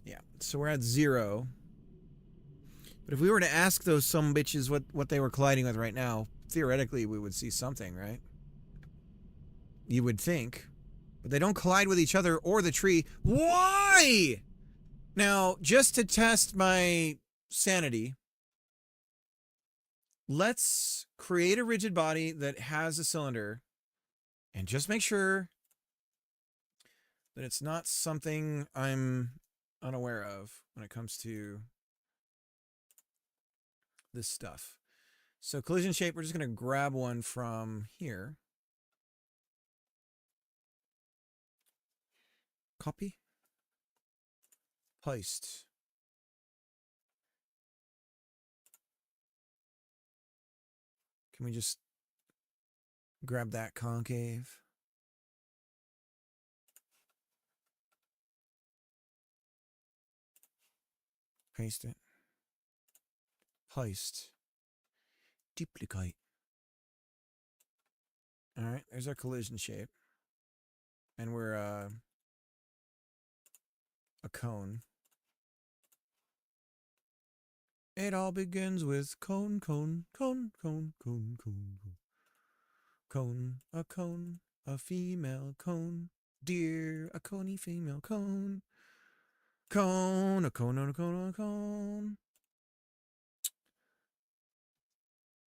Yeah, so we're at 0. But if we were to ask those some bitches what they were colliding with right now, theoretically we would see something, right? You would think. But they don't collide with each other or the tree. Why? Now, just to test my sanity, let's create a rigid body that has a cylinder and just make sure that it's not something I'm unaware of when it comes to this stuff. So collision shape, we're just going to grab one from here. Copy. Paste. Can we just grab that concave? Paste it. Paste. Duplicate. All right, there's our collision shape. And we're a cone. It all begins with cone, cone, cone, cone, cone, cone, cone. Cone, a female cone. Dear, a coney female cone. Cone, a cone, a cone, a cone.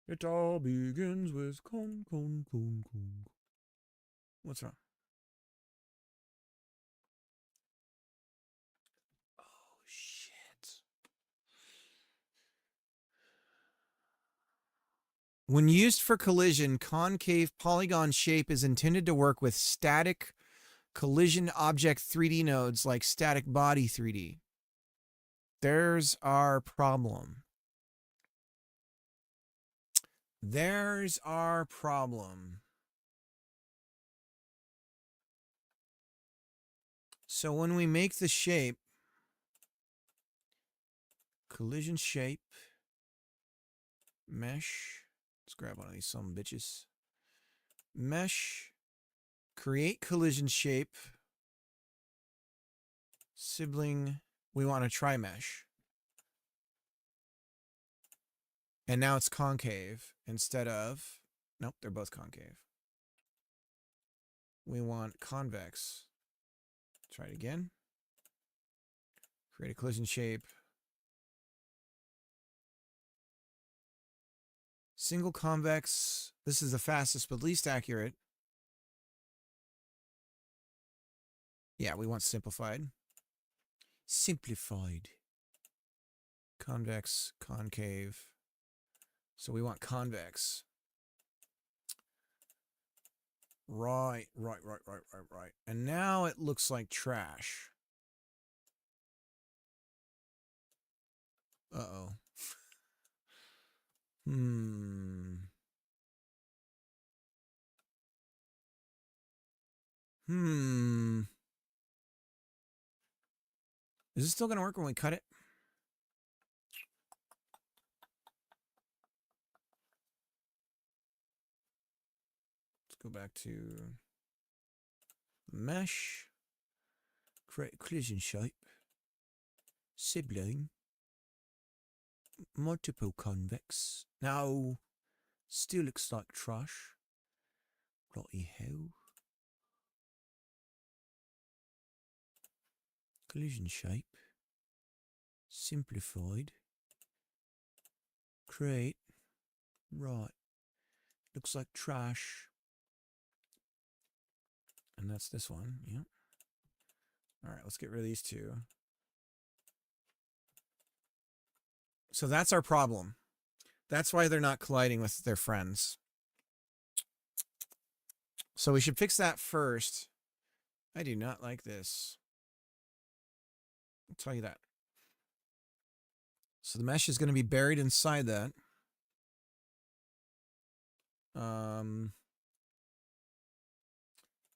It all begins with cone, cone, cone, cone. What's wrong? Oh, shit. When used for collision, concave polygon shape is intended to work with static collision object 3D nodes like static body 3D. There's our problem. There's our problem. So when we make the shape, collision shape, mesh, let's grab one of these some bitches. Mesh, create collision shape, sibling, we want a tri-mesh. And now it's concave instead of, nope, they're both concave. We want convex. Try it again. Create a collision shape. Single convex. This is the fastest but least accurate. Yeah, we want simplified. Simplified. Convex, concave. So we want convex. Right. And now it looks like trash. Uh-oh. Is this still going to work when we cut it? Go back to mesh, create collision shape, sibling, multiple convex. Now, still looks like trash. Bloody hell. Collision shape, simplified, create, right. Looks like trash. And that's this one, yeah. All right, let's get rid of these two. So that's our problem. That's why they're not colliding with their friends. So we should fix that first. I do not like this. I'll tell you that. So the mesh is going to be buried inside that.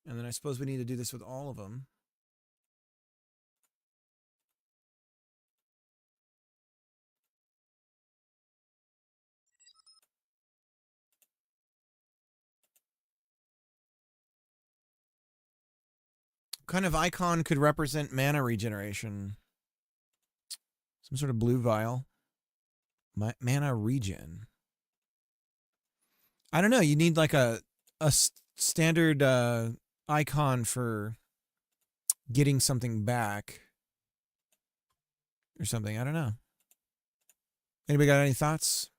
And then I suppose we need to do this with all of them. What kind of icon could represent mana regeneration? Some sort of blue vial. Mana regen. I don't know. You need like a standard icon for getting something back or something. I don't know. Anybody got any thoughts?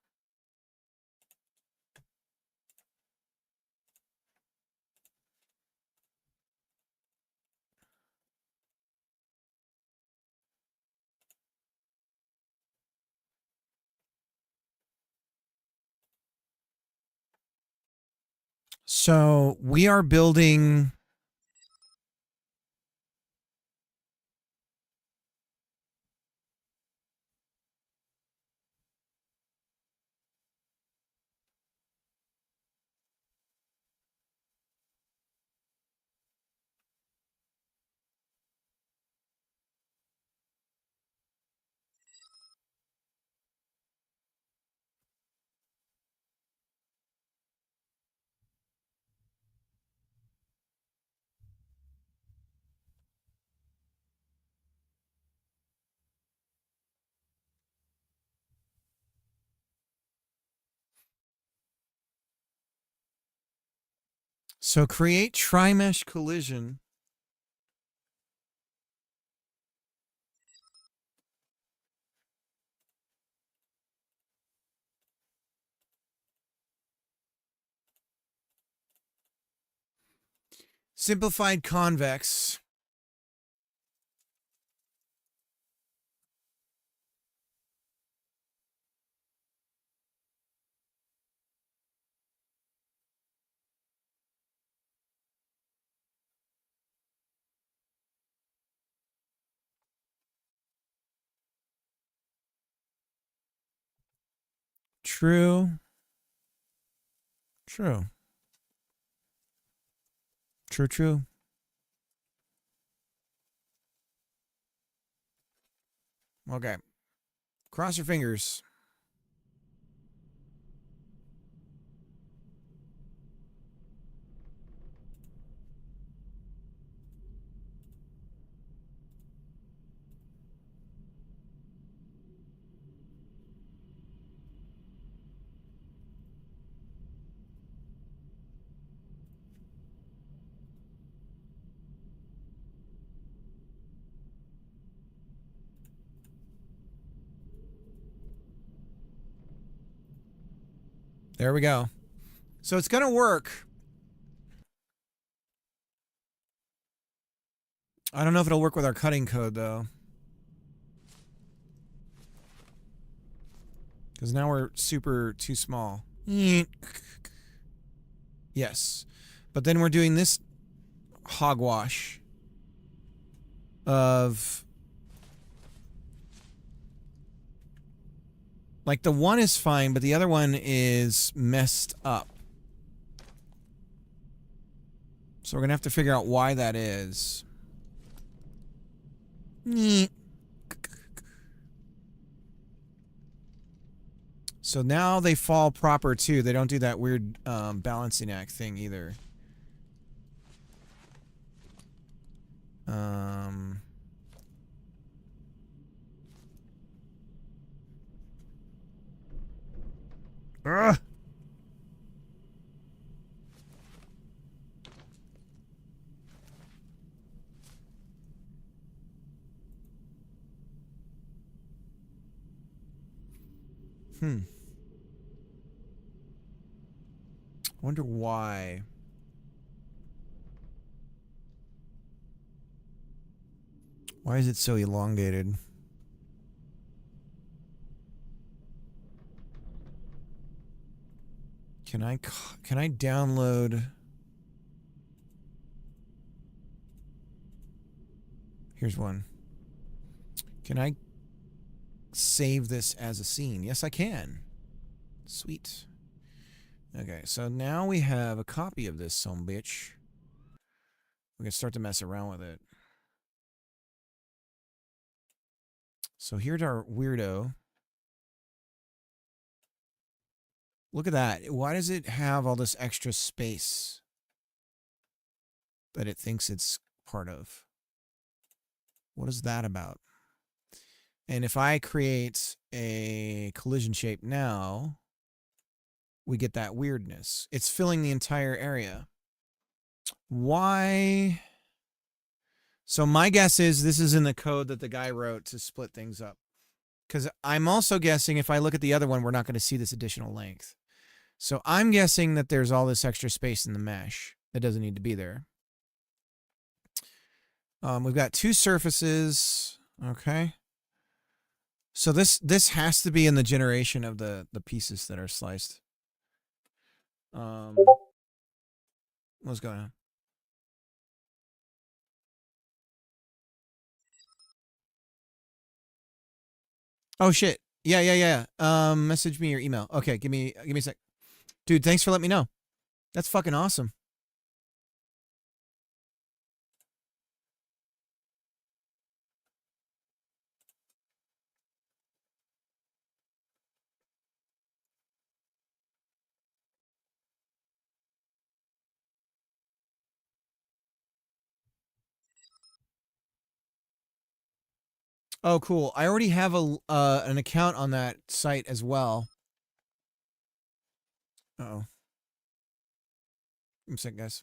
So we are building so create tri-mesh collision. Simplified convex. True. True. True, true. Okay. Cross your fingers. There we go. So it's going to work. I don't know if it'll work with our cutting code, though. Because now we're super too small. Yes. But then we're doing this hogwash of... Like, the one is fine, but the other one is messed up. So we're going to have to figure out why that is. So now they fall proper, too. They don't do that weird balancing act thing, either. Ugh. Wonder why. Why is it so elongated? Can I download? Here's one. Can I save this as a scene? Yes, I can. Sweet. Okay, so now we have a copy of this sumbitch. We can start to mess around with it. So here's our weirdo. Look at that. Why does it have all this extra space that it thinks it's part of? What is that about? And if I create a collision shape now, we get that weirdness. It's filling the entire area. Why? So my guess is this is in the code that the guy wrote to split things up. Because I'm also guessing if I look at the other one, we're not going to see this additional length. So I'm guessing that there's all this extra space in the mesh that doesn't need to be there. We've got two surfaces. Okay. So this has to be in the generation of the pieces that are sliced. What's going on? Oh shit. Yeah. Message me your email. Okay, give me a sec. Dude, thanks for letting me know. That's fucking awesome. Oh, cool. I already have an account on that site as well. Uh-oh. I'm sick, guys.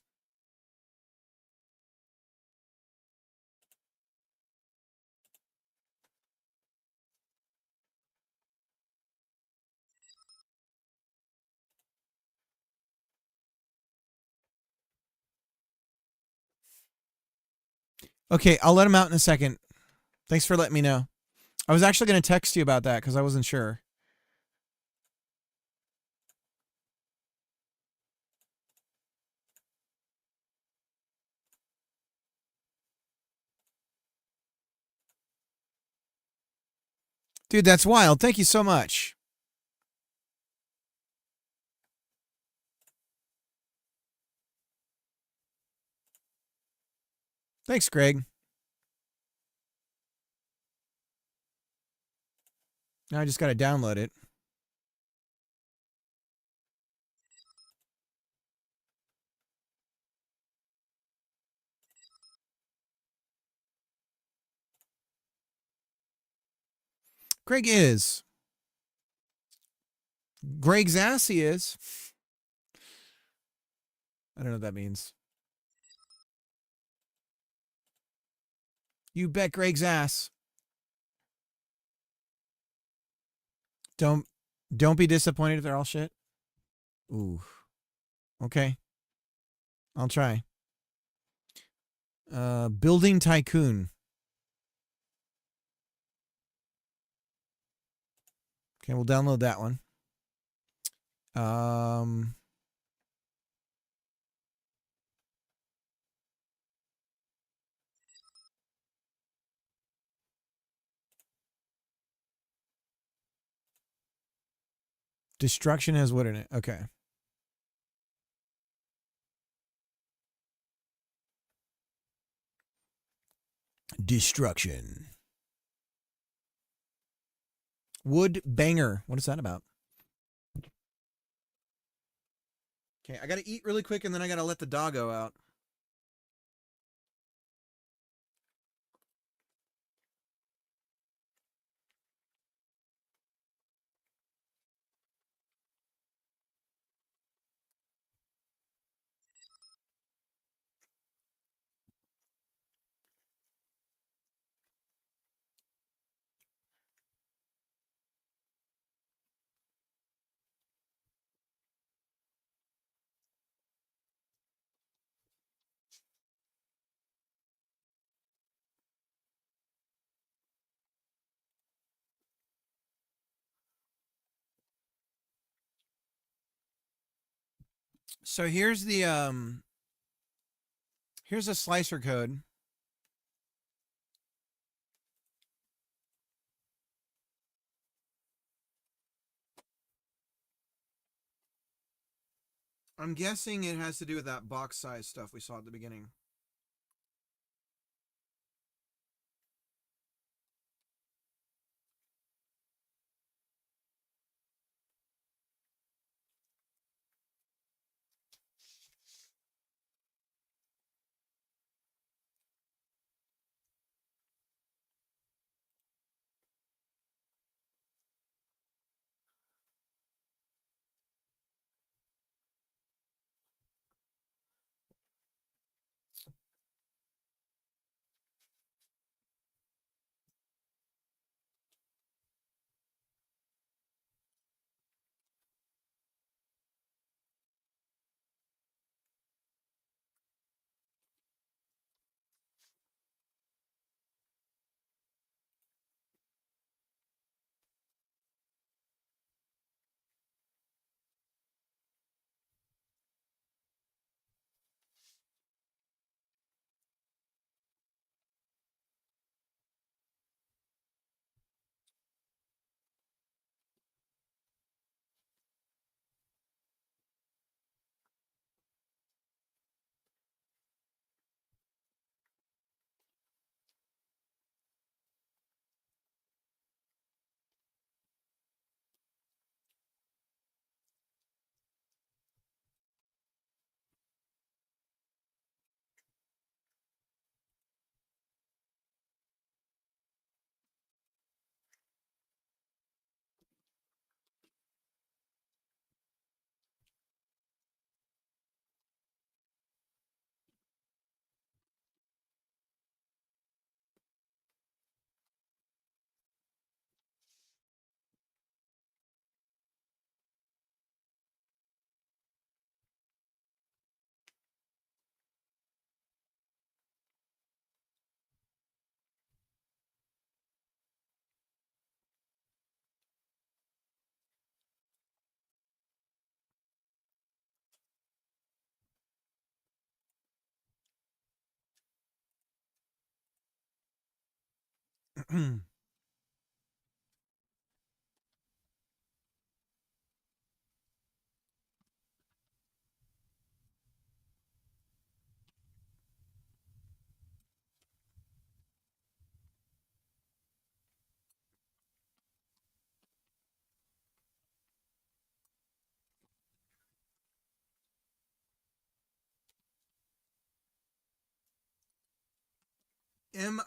Okay, I'll let him out in a second. Thanks for letting me know. I was actually going to text you about that because I wasn't sure. Dude, that's wild. Thank you so much. Thanks, Greg. Now I just got to download it. Greg is. Greg's ass he is. I don't know what that means. You bet Greg's ass. Don't be disappointed if they're all shit. Ooh. Okay. I'll try. Building Tycoon. Okay, we'll download that one. Destruction has wood in it. Okay. Destruction. Wood banger. What is that about? Okay, I got to eat really quick and then I got to let the doggo out. So here's the here's a slicer code. I'm guessing it has to do with that box size stuff we saw at the beginning.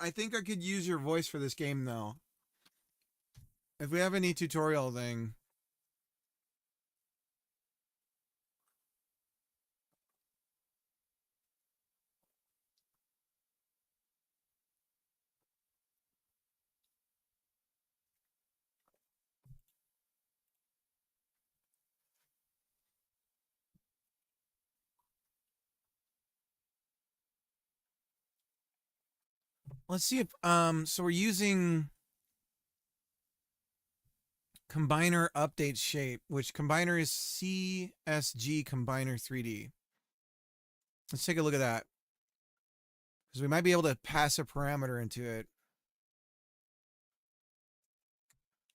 I think I could use your voice for this game though. If we have any tutorial thing. Let's see if so we're using Combiner update shape, which Combiner is CSG Combiner 3D. Let's take a look at that. Because we might be able to pass a parameter into it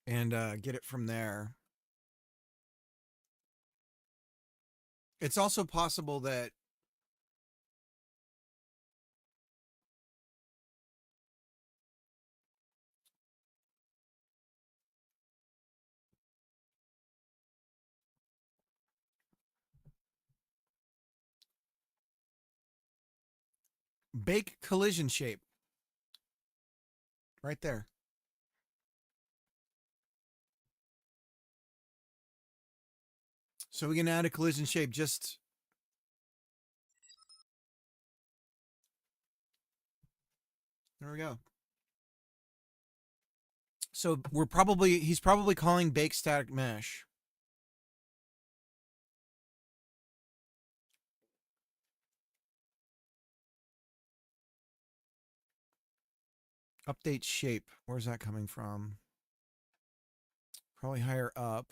and get it from there. It's also possible that bake collision shape. Right there. So we can add a collision shape just there we go. So he's probably calling bake static mesh. Update shape. Where's that coming from? Probably higher up.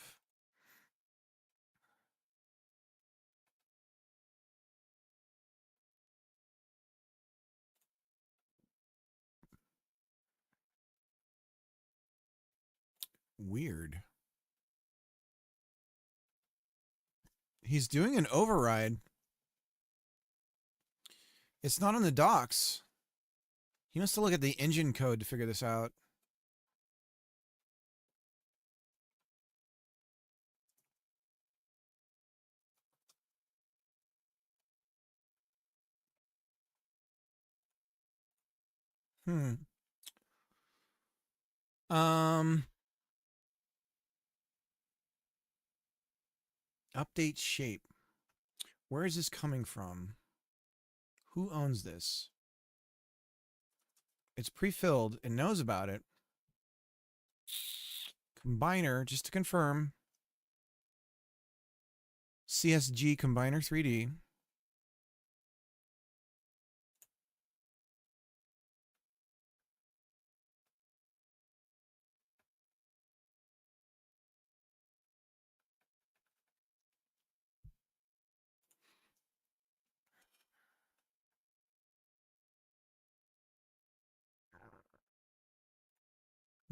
Weird. He's doing an override. It's not on the docs. He must have looked at the engine code to figure this out. Update shape. Where is this coming from? Who owns this? It's pre-filled. It knows about it. Combiner, just to confirm. CSG Combiner 3D.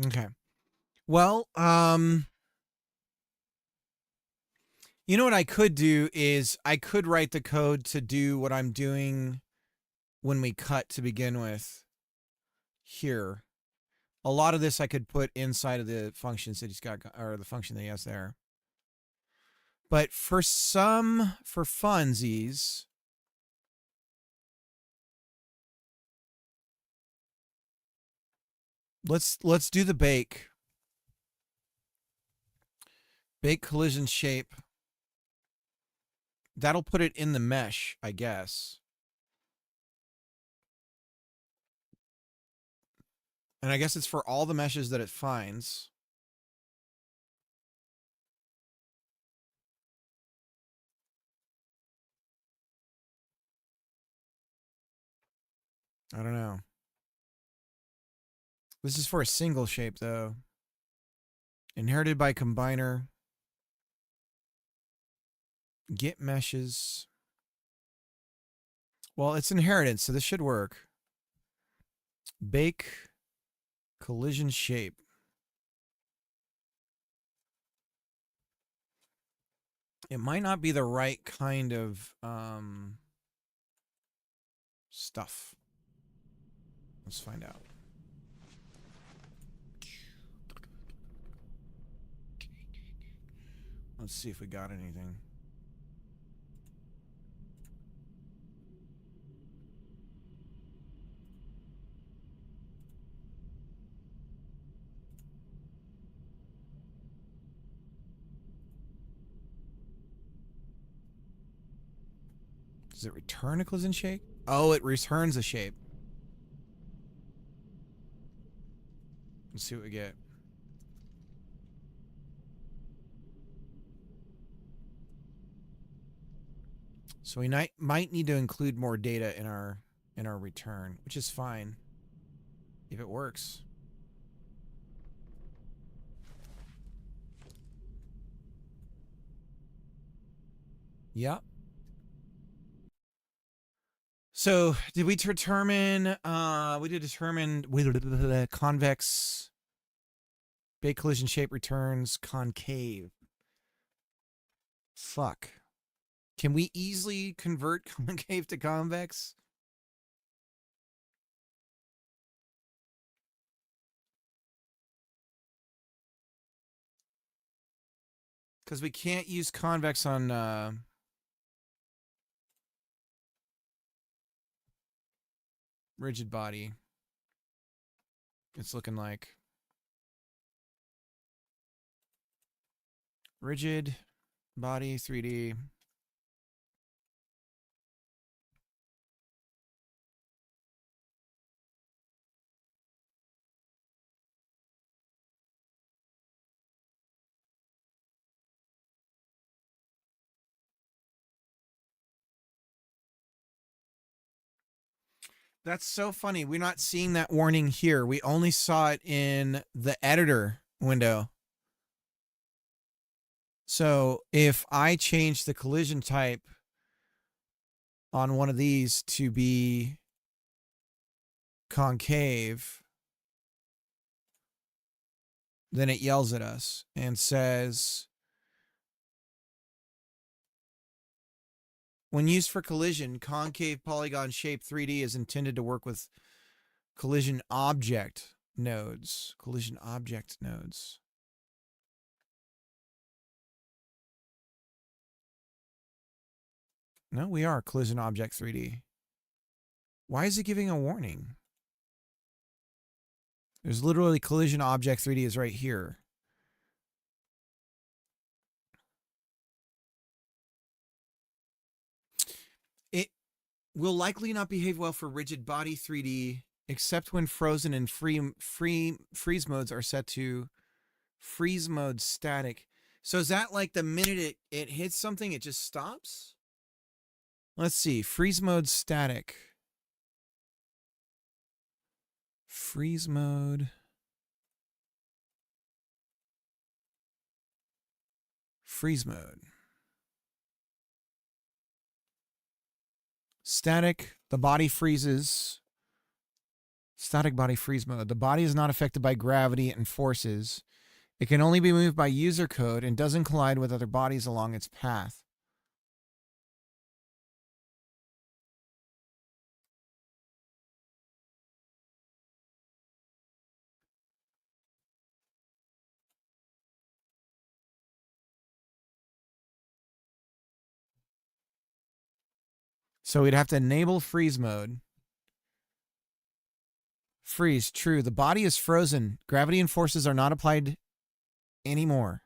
Okay. Well, you know what I could do is I could write the code to do what I'm doing when we cut to begin with here. A lot of this I could put inside of the functions that he's got, or the function that he has there. But for funsies, let's do the bake. Bake collision shape. That'll put it in the mesh, I guess. And I guess it's for all the meshes that it finds. I don't know. This is for a single shape, though. Inherited by Combiner. Get meshes. Well, it's inheritance, so this should work. Bake Collision shape. It might not be the right kind of stuff. Let's find out. Let's see if we got anything. Does it return a collision shape? Oh, it returns a shape. Let's see what we get. So we might need to include more data in our return, which is fine if it works. Yep. So did we determine we did determine convex big collision shape returns concave. Fuck. Can we easily convert concave to convex? Because we can't use convex on rigid body. It's looking like rigid body 3D. That's so funny. We're not seeing that warning here. We only saw it in the editor window. So if I change the collision type on one of these to be concave, then it yells at us and says, when used for collision, concave polygon shape 3D is intended to work with collision object nodes. Collision object nodes. No, we are collision object 3D. Why is it giving a warning? There's literally collision object 3D is right here. It will likely not behave well for rigid body 3D, except when frozen and freeze modes are set to freeze mode static. So is that like the minute it hits something, it just stops? Let's see. Freeze mode static. Freeze mode. Freeze mode. Static, the body freezes. Static body freeze mode. The body is not affected by gravity and forces. It can only be moved by user code and doesn't collide with other bodies along its path. So we'd have to enable freeze mode. Freeze, true. The body is frozen. Gravity and forces are not applied anymore.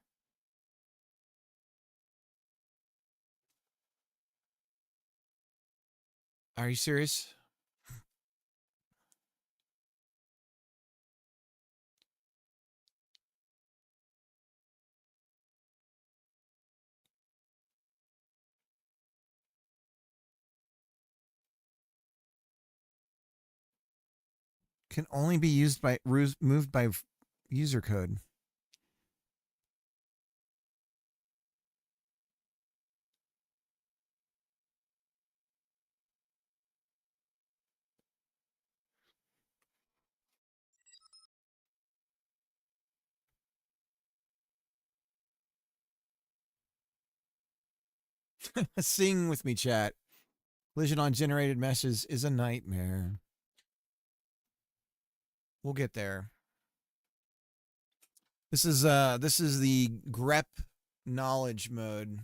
Are you serious? Can only be used by moved by user code. Sing with me, chat. Collision on generated meshes is a nightmare. We'll get there. This is the grep knowledge mode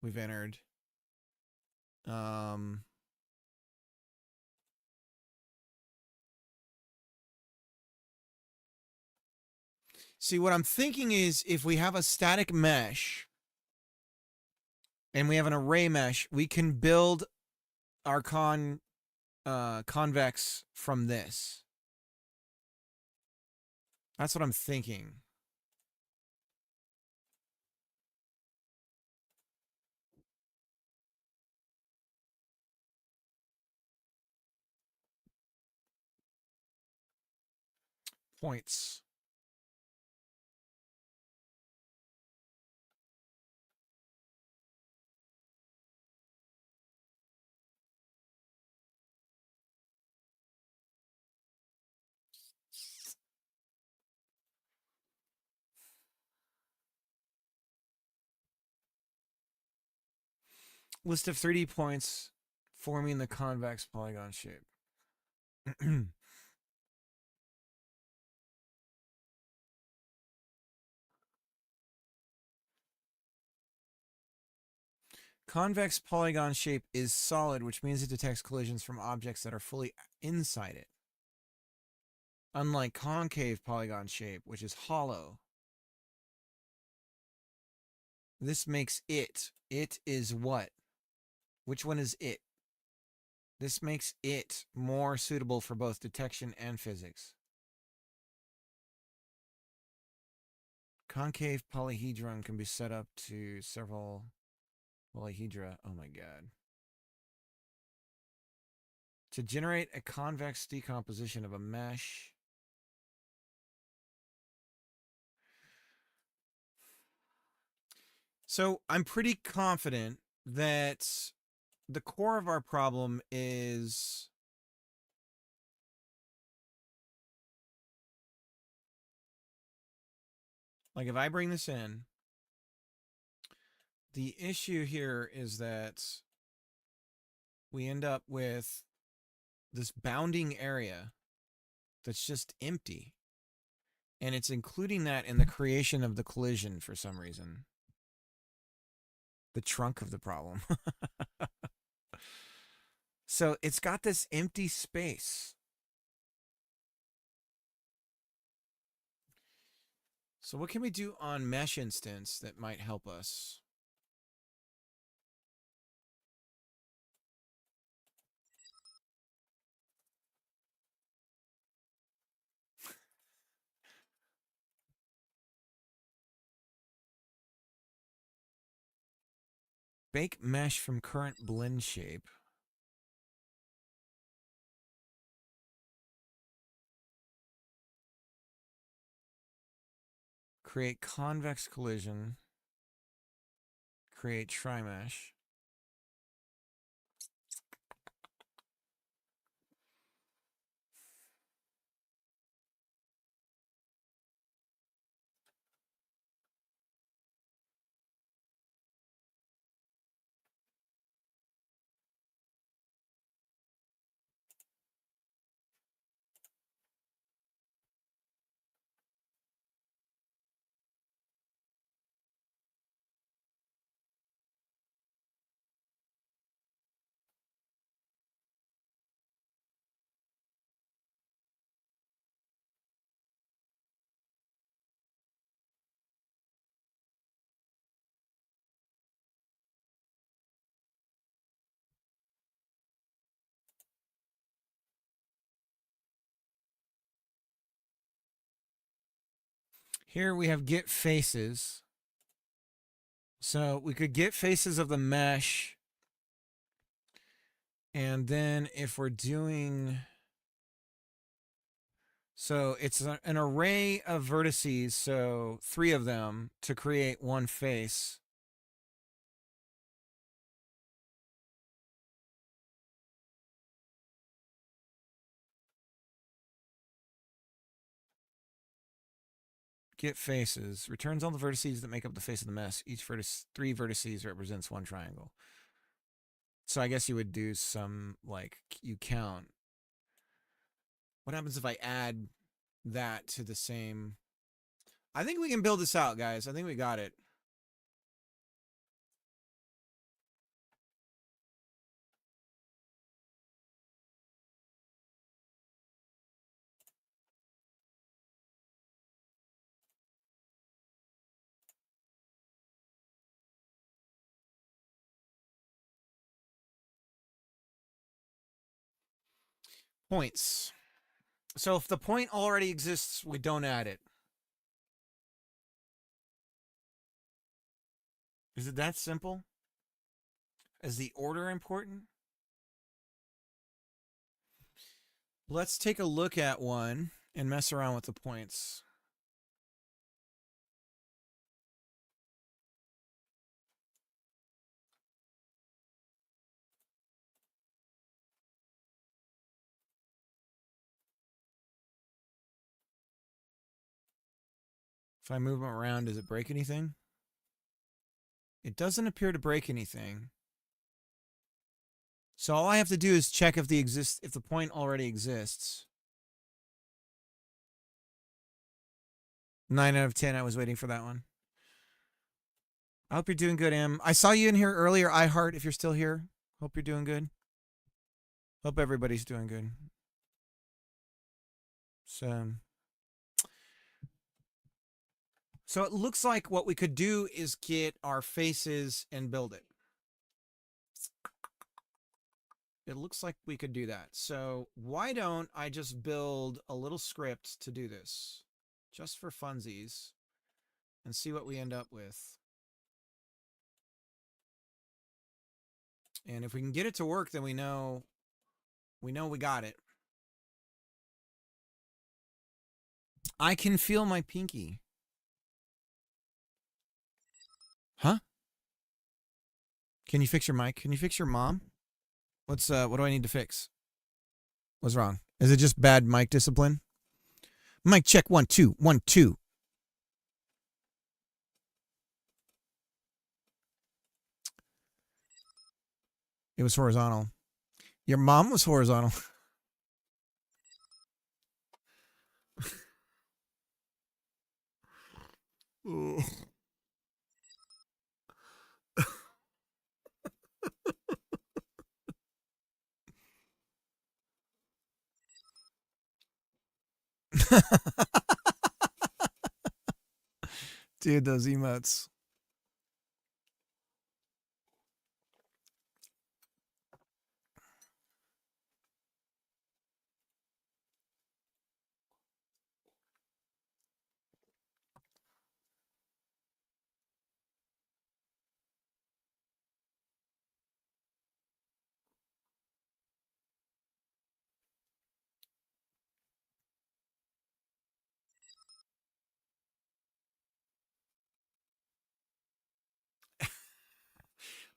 we've entered. See, what I'm thinking is if we have a static mesh and we have an array mesh, we can build our convex from this. That's what I'm thinking. Points. List of 3D points forming the convex polygon shape. Convex polygon shape is solid, which means it detects collisions from objects that are fully inside it. Unlike concave polygon shape, which is hollow. This makes it. It is what? Which one is it? This makes it more suitable for both detection and physics. Concave polyhedron can be set up to several polyhedra. Oh my god. To generate a convex decomposition of a mesh. So I'm pretty confident that the core of our problem is like if I bring this in, the issue here is that we end up with this bounding area that's just empty. And it's including that in the creation of the collision for some reason. The trunk of the problem. So it's got this empty space. So what can we do on mesh instance that might help us? Bake mesh from current blend shape. Create convex collision. Create trimesh. Here we have get faces. So we could get faces of the mesh. And then if we're doing... So it's an array of vertices, so 3 of them to create one face. Get faces. Returns all the vertices that make up the face of the mesh. Each vertex, 3 vertices represents 1 triangle. So I guess you would do some, like, you count. What happens if I add that to the same? I think we can build this out, guys. I think we got it. Points. So if the point already exists, we don't add it. Is it that simple? Is the order important? Let's take a look at one and mess around with the points. If I move them around, does it break anything? It doesn't appear to break anything. So all I have to do is check if the point already exists. 9 out of 10. I was waiting for that one. I hope you're doing good, Em. I saw you in here earlier, iHeart, if you're still here. Hope you're doing good. Hope everybody's doing good. So it looks like what we could do is get our faces and build it. It looks like we could do that. So why don't I just build a little script to do this just for funsies and see what we end up with. And if we can get it to work, then we know we got it. I can feel my pinky. Huh? Can you fix your mic? Can you fix your mom? What do I need to fix? What's wrong? Is it just bad mic discipline? Mic check 1 2 1 2. It was horizontal. Your mom was horizontal. Ooh. Dude, those emotes.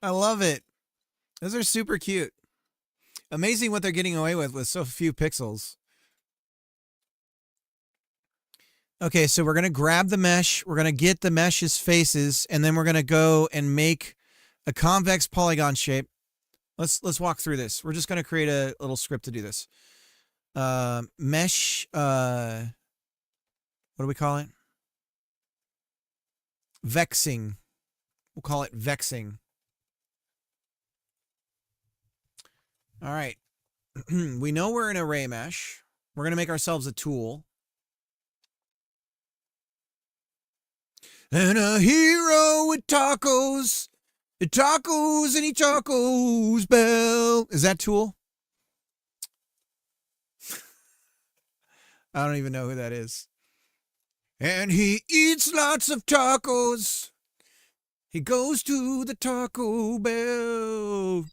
I love it. Those are super cute. Amazing what they're getting away with so few pixels. Okay, so we're going to grab the mesh. We're going to get the mesh's faces, and then we're going to go and make a convex polygon shape. Let's walk through this. We're just going to create a little script to do this. Mesh, what do we call it? Vexing. We'll call it vexing. All right. We know we're in array mesh. We're going to make ourselves a tool. And a hero with tacos. Tacos and he tacos bell. Is that Tool? I don't even know who that is. And he eats lots of tacos. He goes to the Taco Bell.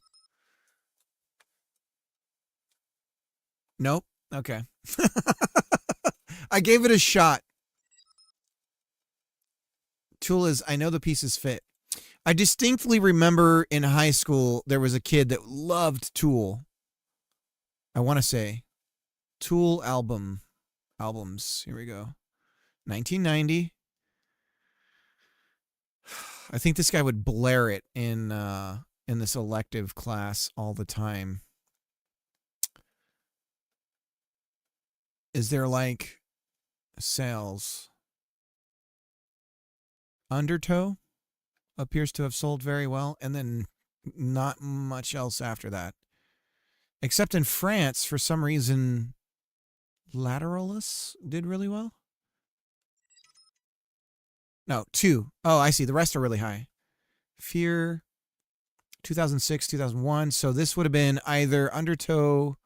Nope. Okay. I gave it a shot. Tool is, I know the pieces fit. I distinctly remember in high school, there was a kid that loved Tool. I want to say Tool albums. Here we go. 1990. I think this guy would blare it in this elective class all the time. Is there like sales? Undertow appears to have sold very well, and then not much else after that. Except in France, for some reason, Lateralis did really well. No, 2. Oh, I see. The rest are really high. Fear, 2006, 2001. So this would have been either Undertow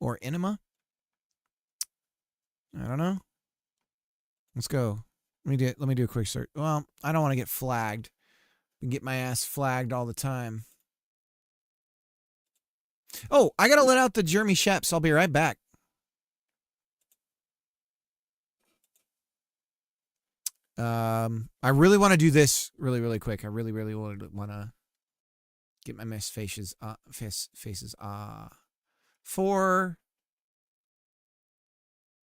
or Enema. I don't know. Let's go. Let me do a quick search. Well, I don't want to get flagged. I get my ass flagged all the time. Oh, I gotta let out the Jeremy Sheps. I'll be right back. I really want to do this really quick. I really want to get my mess faces for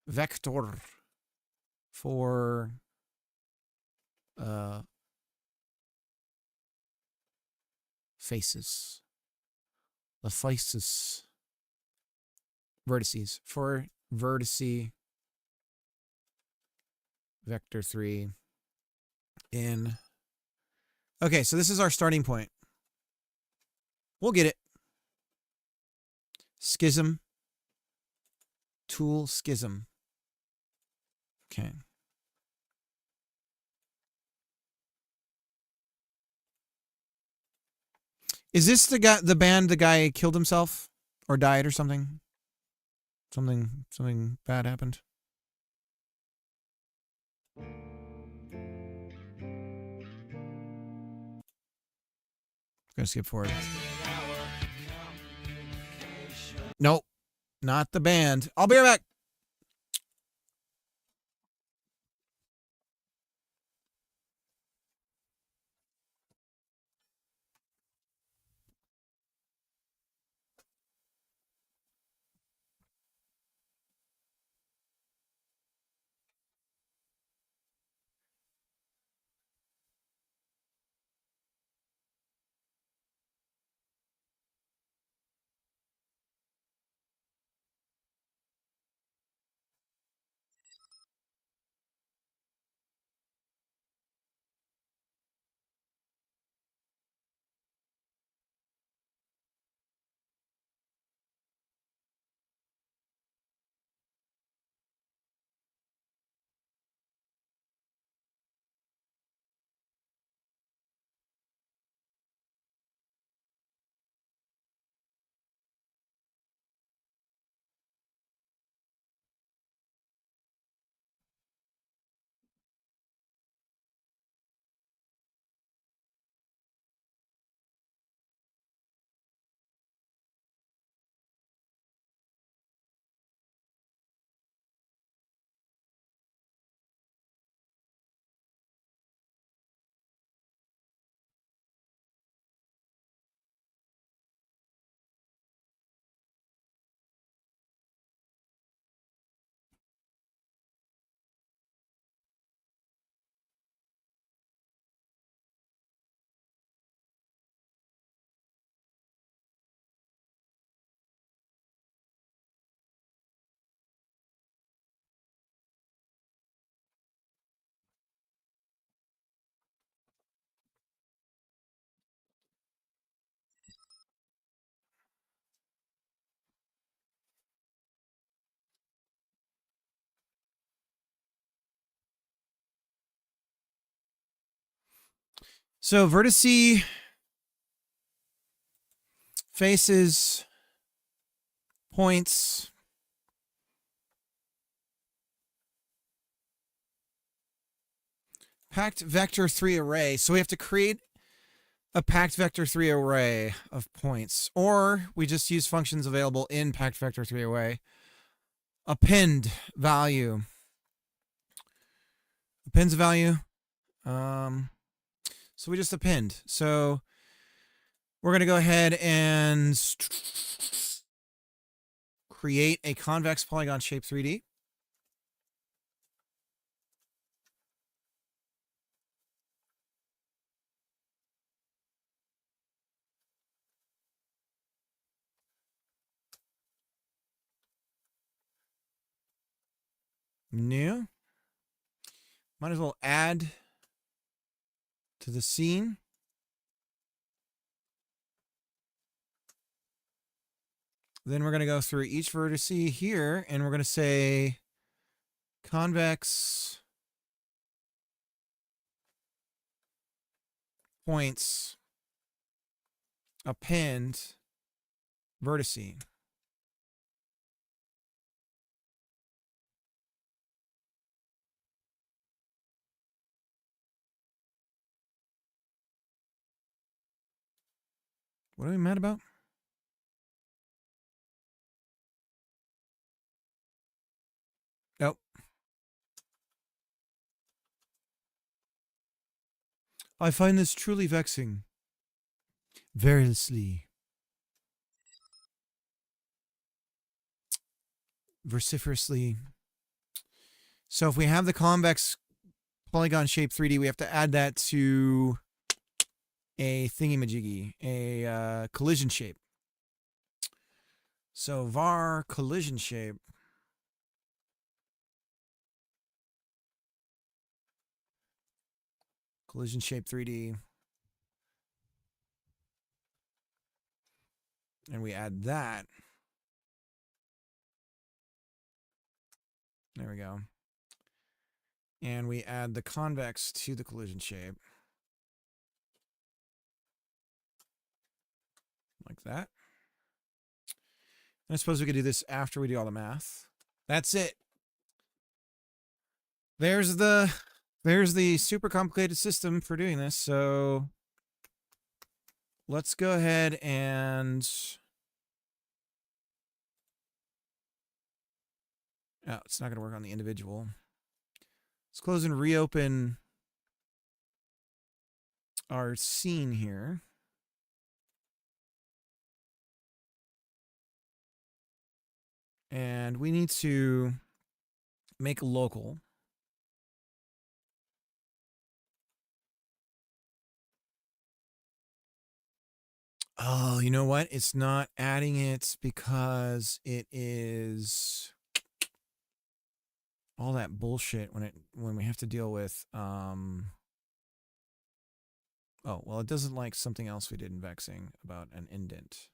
vector for faces. The faces. Vertices. For vertice vector 3 in. Okay, so this is our starting point. We'll get it. Schism. Tool schism. Okay. Is this the guy killed himself or died or something? Something bad happened. Gonna skip forward. Nope. Not the band. I'll be right back. So vertice faces points packed vector 3 array. So we have to create a packed vector 3 array of points, or we just use functions available in packed vector 3 array. Append value. Appends a value. So we just append. So we're going to go ahead and create a convex polygon shape 3D. New. Might as well add to the scene. Then we're going to go through each vertex here, and we're going to say convex points append vertice. What are we mad about? Nope. I find this truly vexing. Variously. Vociferously. So if we have the convex polygon shape 3D, we have to add that to a thingy-majiggy, a collision shape. So var collision shape. Collision shape 3D. And we add that. There we go. And we add the convex to the collision shape. Like that. And I suppose we could do this after we do all the math. That's it. There's the super complicated system for doing this. So let's go ahead and oh, it's not going to work on the individual. Let's close and reopen our scene here. And we need to make a local. Oh, you know what? It's not adding it because it is all that bullshit when we have to deal with oh, well, it doesn't like something else we did in vexing about an indent.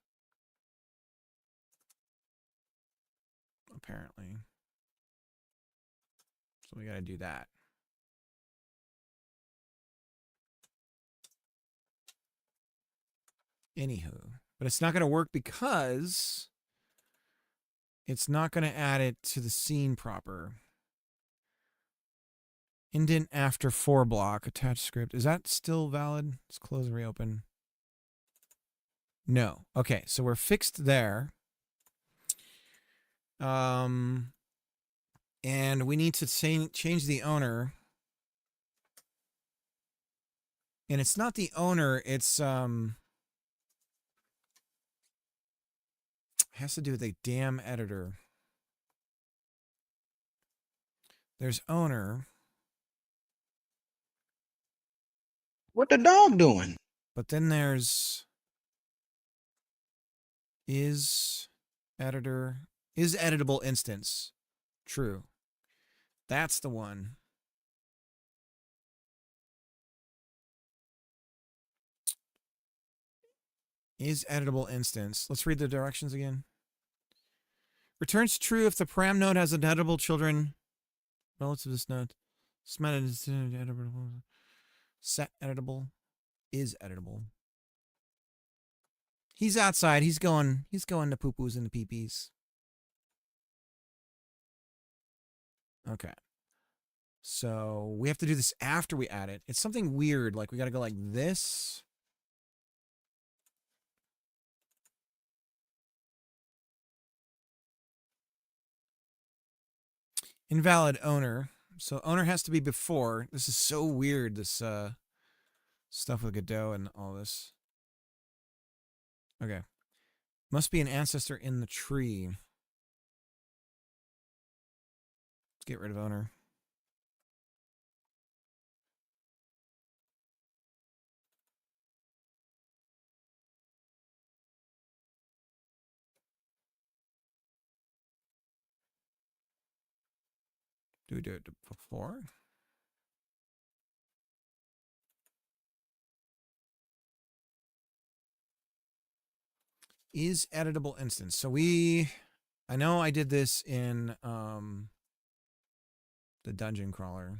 Apparently. So we got to do that. Anywho, but it's not going to work because it's not going to add it to the scene proper. Indent after 4 block, attached script. Is that still valid? Let's close and reopen. No. Okay, so we're fixed there. And we need to change the owner. And it's not the owner, it's has to do with a damn editor. There's owner. What the dog doing? But then there's is editor, is editable instance. True. That's the one. Is editable instance. Let's read the directions again. Returns true if the param node has editable children relative to this node. Set editable is editable. He's outside. He's going to poo-poos and the pee-pees. Okay. So we have to do this after we add it. It's something weird. Like we got to go like this. Invalid owner. So owner has to be before. This is so weird, this stuff with Godot and all this. Okay. Must be an ancestor in the tree. Let's get rid of owner. Do we do it before? Is editable instance. So I know I did this in the dungeon crawler.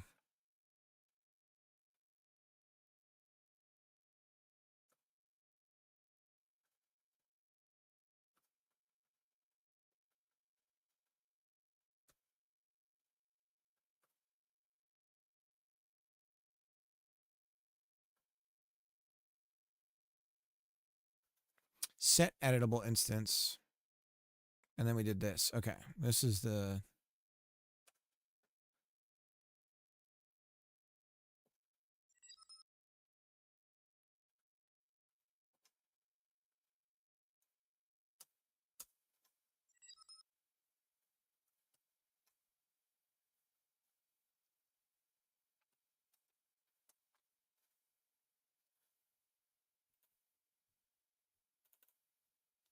Set editable instance. And then we did this. Okay. This is the...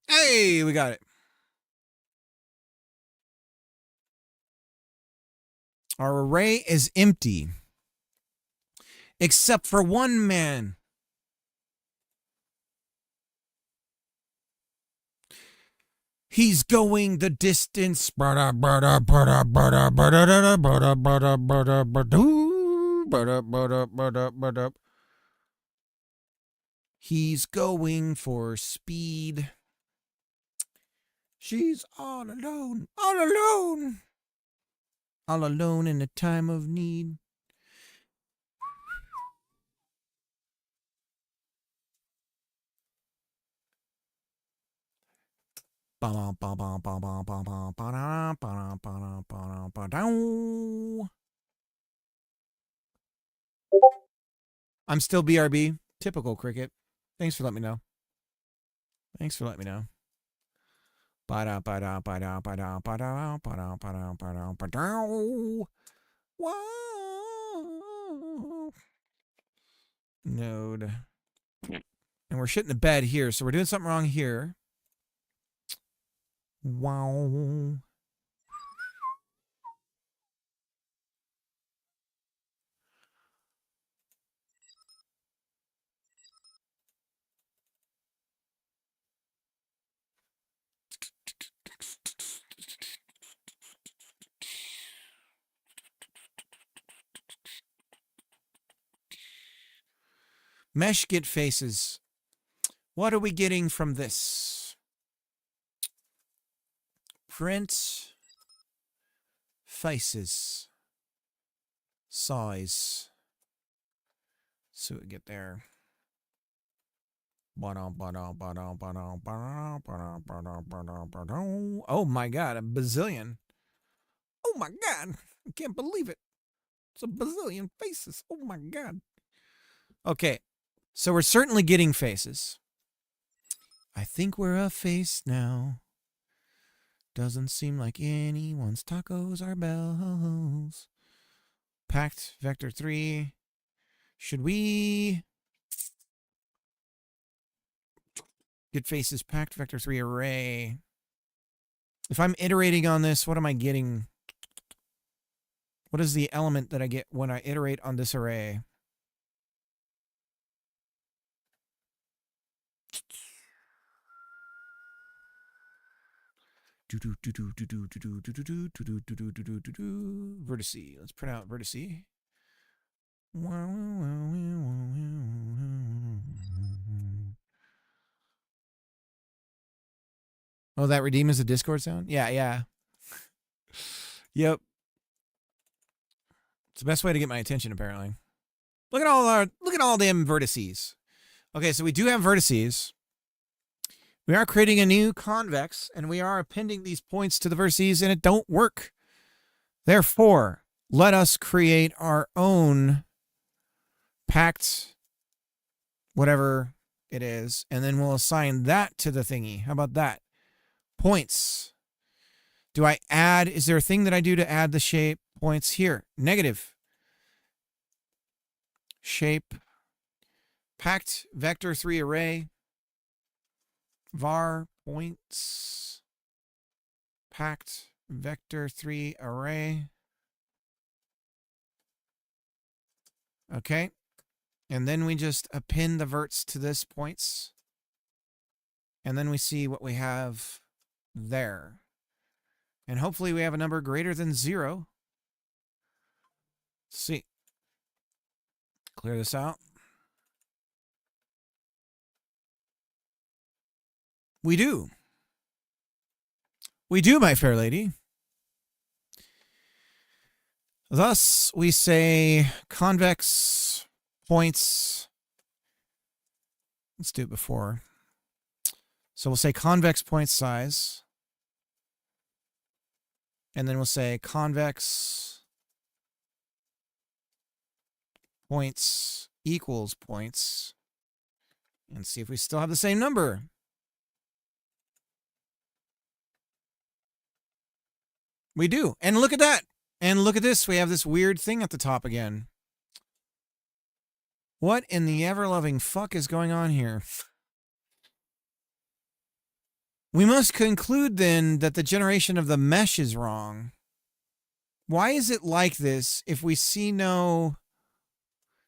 Hey, we got it. Our array is empty. Except for one man. He's going the distance. He's going for speed. She's all alone, all alone. All alone in a time of need. I'm still BRB. Typical cricket. Thanks for letting me know. Thanks for letting me know. Node. And we're shitting the bed here, so we're doing something wrong here. Wow. Mesh get faces. What are we getting from this? Print faces. Size. See what we get there. Oh my god, a bazillion. Oh my god, I can't believe it. It's a bazillion faces. Oh my god. Okay, so we're certainly getting faces. I think we're a face now. Doesn't seem like anyone's tacos are bells. Packed vector 3. Should we get faces packed vector 3 array? If I'm iterating on this, what am I getting? What is the element that I get when I iterate on this array? Vertice. Let's print out vertice. Oh, that redeem is a Discord sound? Yeah, yeah. Yep. It's the best way to get my attention, apparently. Look at all them vertices. Okay, so we do have vertices. We are creating a new convex, and we are appending these points to the vertices, and it don't work. Therefore, let us create our own packed whatever it is, and then we'll assign that to the thingy. How about that? Points. Do I add? Is there a thing that I do to add the shape points here? Negative. Shape. Packed vector 3 array. Var points. Packed vector 3 array. Okay. And then we just append the verts to this points. And then we see what we have there. And hopefully we have a number greater than 0. Let's see. Clear this out. We do. We do, my fair lady. Thus, we say convex points. Let's do it before. So we'll say convex point size. And then we'll say convex points equals points. And see if we still have the same number. We do. And look at that. And look at this. We have this weird thing at the top again. What in the ever-loving fuck is going on here? We must conclude then that the generation of the mesh is wrong. Why is it like this if we see no...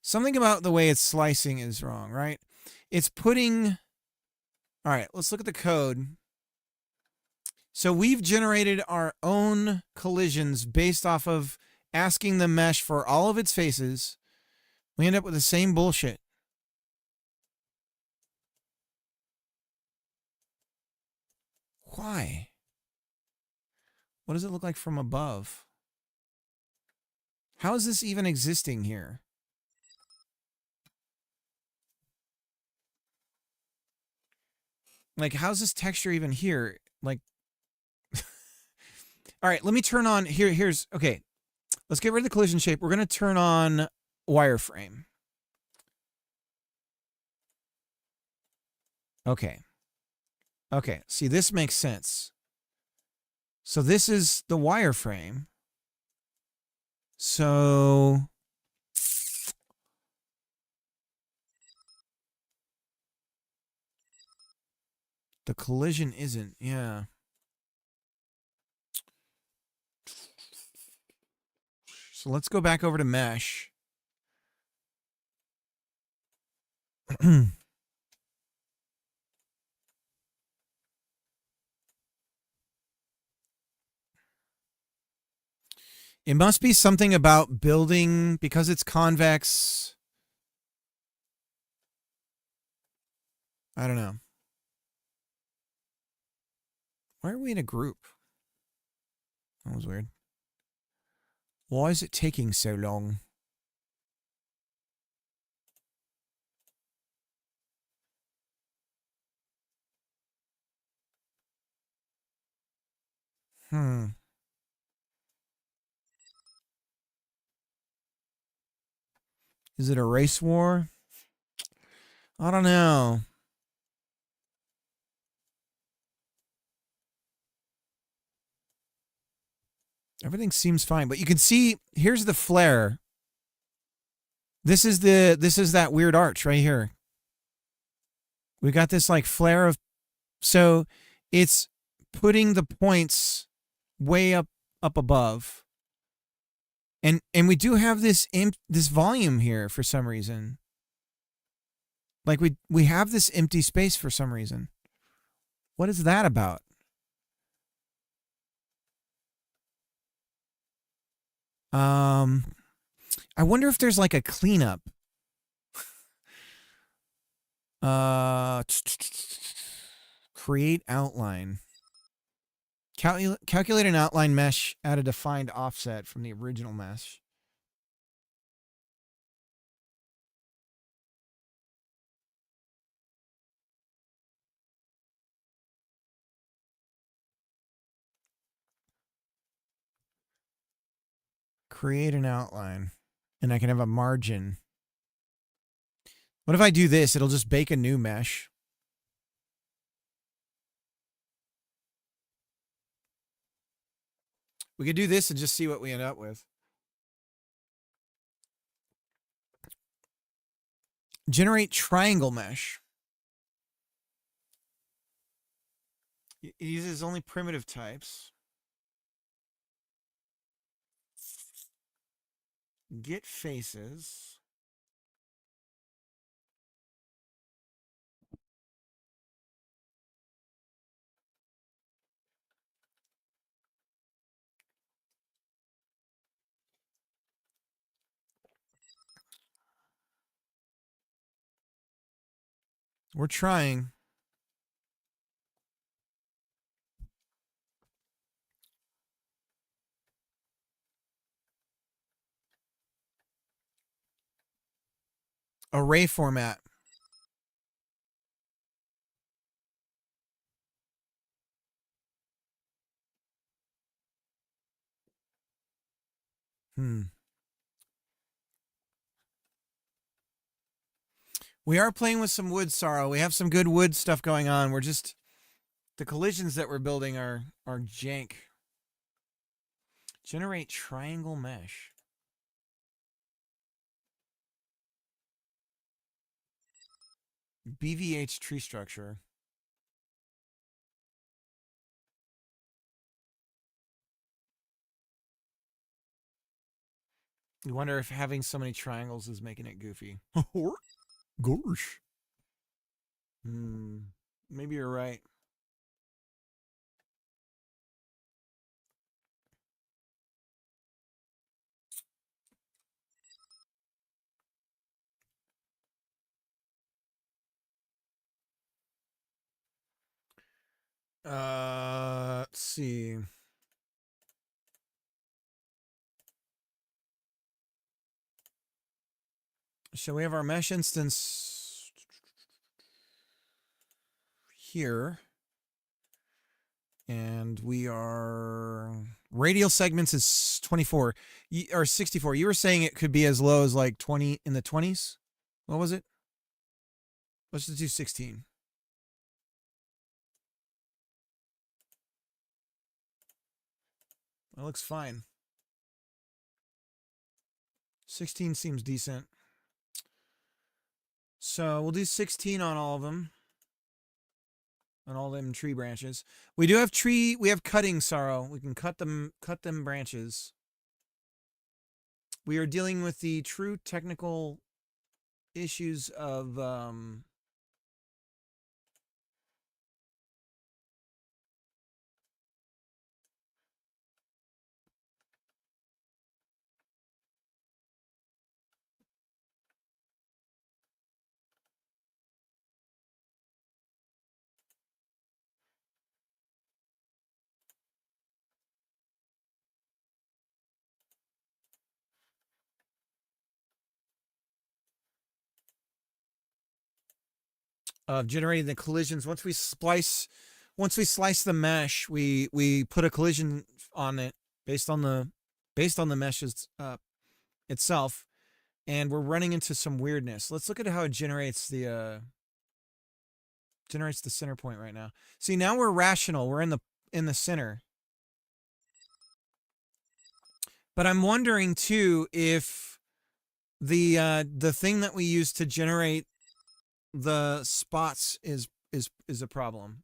Something about the way it's slicing is wrong, right? It's putting... All right, let's look at the code. So we've generated our own collisions based off of asking the mesh for all of its faces. We end up with the same bullshit. Why? What does it look like from above? How is this even existing here? Like, how's this texture even here? Like, all right, let me turn on, okay. Let's get rid of the collision shape. We're going to turn on wireframe. Okay. Okay, see, this makes sense. So this is the wireframe. So the collision isn't, yeah. So let's go back over to mesh. It must be something about building because it's convex. I don't know. Why are we in a group? That was weird. Why is it taking so long? Is it a race war? I don't know. Everything seems fine, but you can see here's the flare. This is that weird arch right here. We got this like flare of, so it's putting the points way up above. And we do have this volume here for some reason. Like we have this empty space for some reason. What is that about? I wonder if there's like a cleanup. Create outline. Calculate an outline mesh at a defined offset from the original mesh. Create an outline. And I can have a margin. What if I do this? It'll just bake a new mesh. We could do this and just see what we end up with. Generate triangle mesh. It uses only primitive types. Get faces. We're trying. Array format. We are playing with some wood, Sorrow. We have some good wood stuff going on. We're just the collisions that we're building are jank. Generate triangle mesh. BVH tree structure. You wonder if having so many triangles is making it goofy. Gosh. Maybe you're right. Let's see. So we have our mesh instance here. And we are radial segments is 24 or 64. You were saying it could be as low as like 20 in the 20s. What was it? Let's just do 16. That looks fine. 16 seems decent. So we'll do 16 on all of them. On all them tree branches. We do have we have cutting, Sorrow. We can cut them branches. We are dealing with the true technical issues of generating the collisions. Once we slice the mesh, we put a collision on it based on the meshes itself, and we're running into some weirdness. Let's look at how it generates the center point right now. See, now we're rational. We're in the center. But I'm wondering too if the thing that we use to generate the spots is a problem.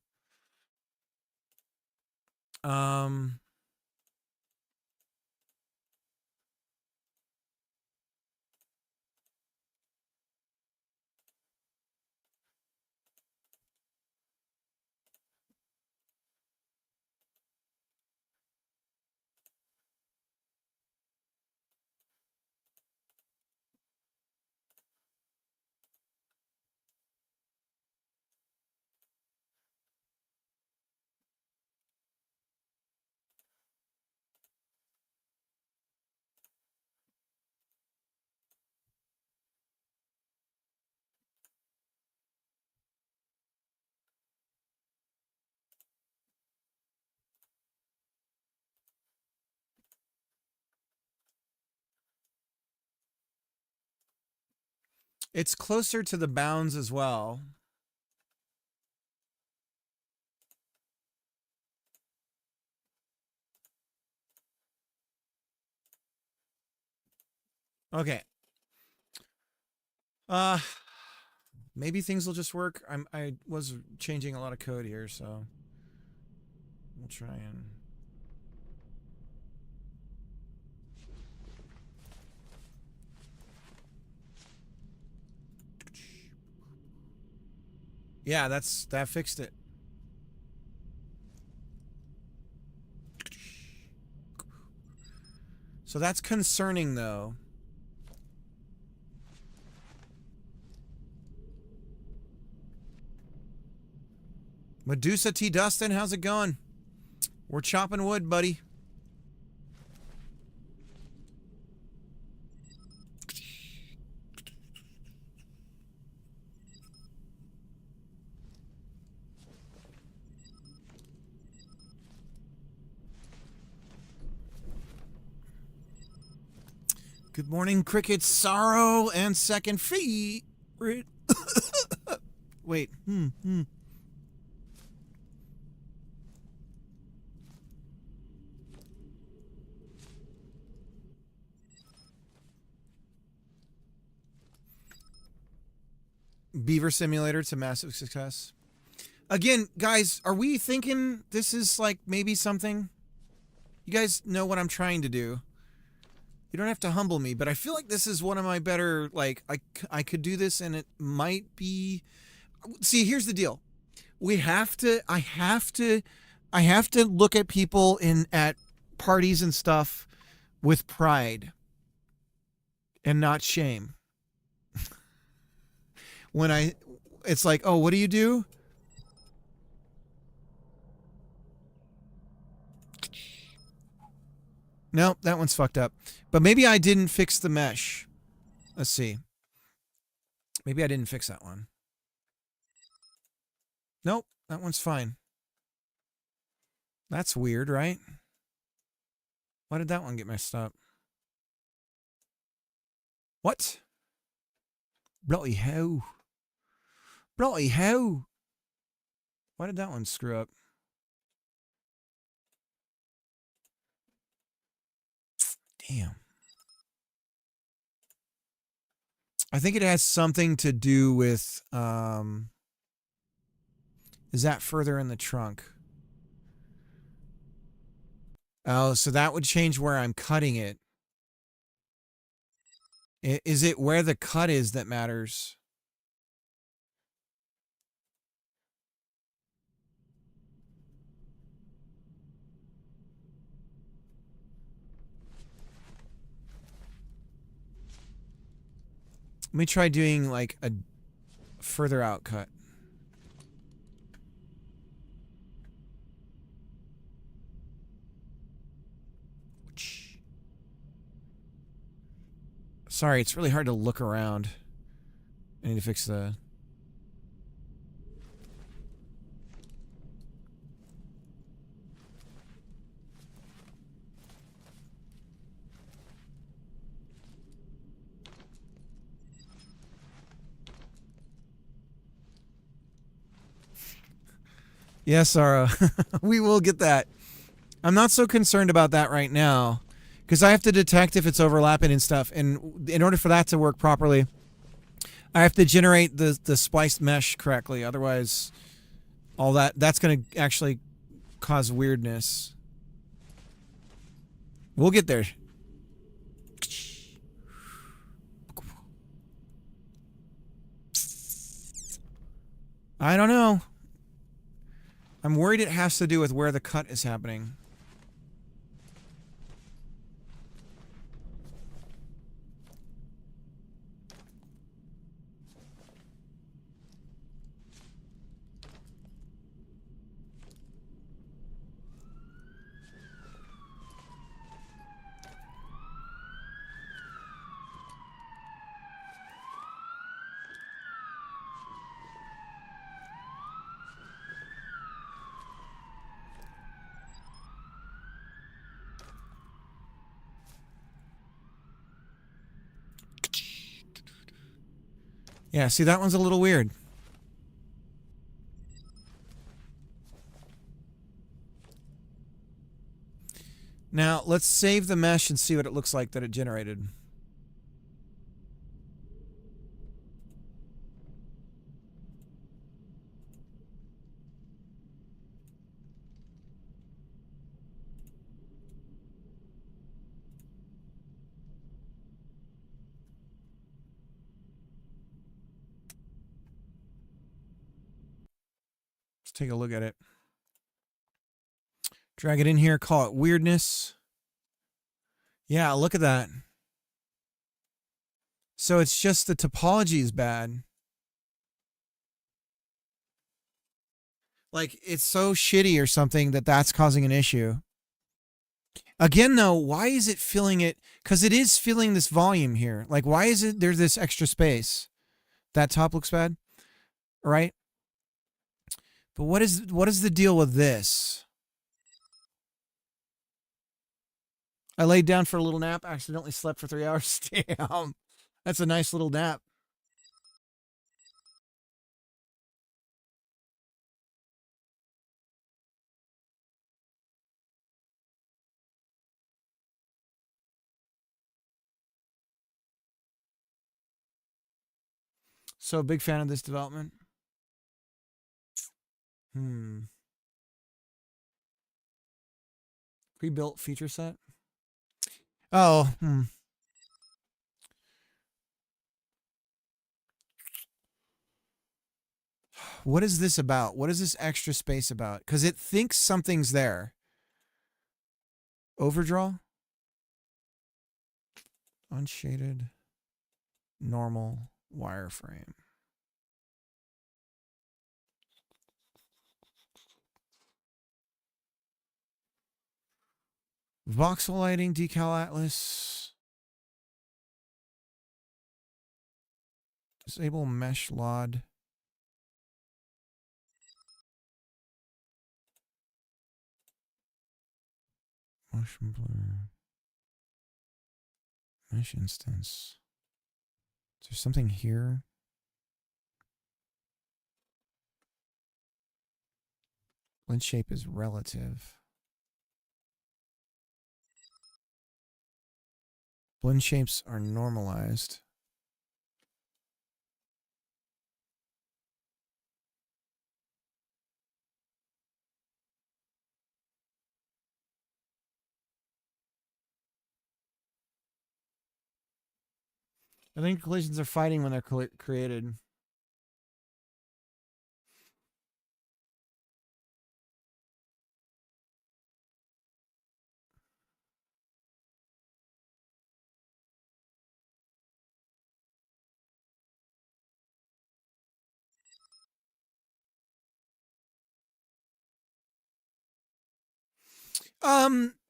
It's closer to the bounds as well. Okay. Maybe things will just work. I was changing a lot of code here, so we'll try and yeah, that fixed it. So that's concerning though. Medusa T. Dustin, how's it going? We're chopping wood, buddy. Good morning, Cricket Sorrow and Second Favorite. Wait. Beaver Simulator to massive success. Again, guys, are we thinking this is like maybe something? You guys know what I'm trying to do. You don't have to humble me, but I feel like this is one of my better, like, I could do this and it might be... See, here's the deal. I have to look at people at parties and stuff with pride and not shame. It's like, oh, what do you do? Nope, that one's fucked up. But maybe I didn't fix the mesh. Let's see. Maybe I didn't fix that one. Nope, that one's fine. That's weird, right? Why did that one get messed up? What? Bloody hell. Bloody hell. Why did that one screw up? Damn. I think it has something to do with, is that further in the trunk? Oh, so that would change where I'm cutting it. Is it where the cut is that matters? Let me try doing like a further out cut. Sorry, it's really hard to look around. I need to fix the... Yes, Sarah. We will get that. I'm not so concerned about that right now because I have to detect if it's overlapping and stuff. And in order for that to work properly, I have to generate the spliced mesh correctly. Otherwise, all that's going to actually cause weirdness. We'll get there. I don't know. I'm worried it has to do with where the cut is happening. Yeah, see, that one's a little weird. Now, let's save the mesh and see what it looks like that it generated. Take a look at it. Drag it in here, call it weirdness. Yeah, look at that. So it's just the topology is bad. Like it's so shitty or something that that's causing an issue. Again, though, why is it filling it? Because it is filling this volume here. Like, why is it there's this extra space? That top looks bad, right? But what is the deal with this? I laid down for a little nap, accidentally slept for 3 hours. Damn. That's a nice little nap. So big fan of this development. Pre-built feature set. Oh, What is this about? What is this extra space about? Because it thinks something's there. Overdraw? Unshaded. Normal wireframe. Voxel lighting, decal atlas. Disable mesh LOD. Motion blur. Mesh instance. Is there something here? Blend shape is relative. Blend shapes are normalized. I think collisions are fighting when they're created.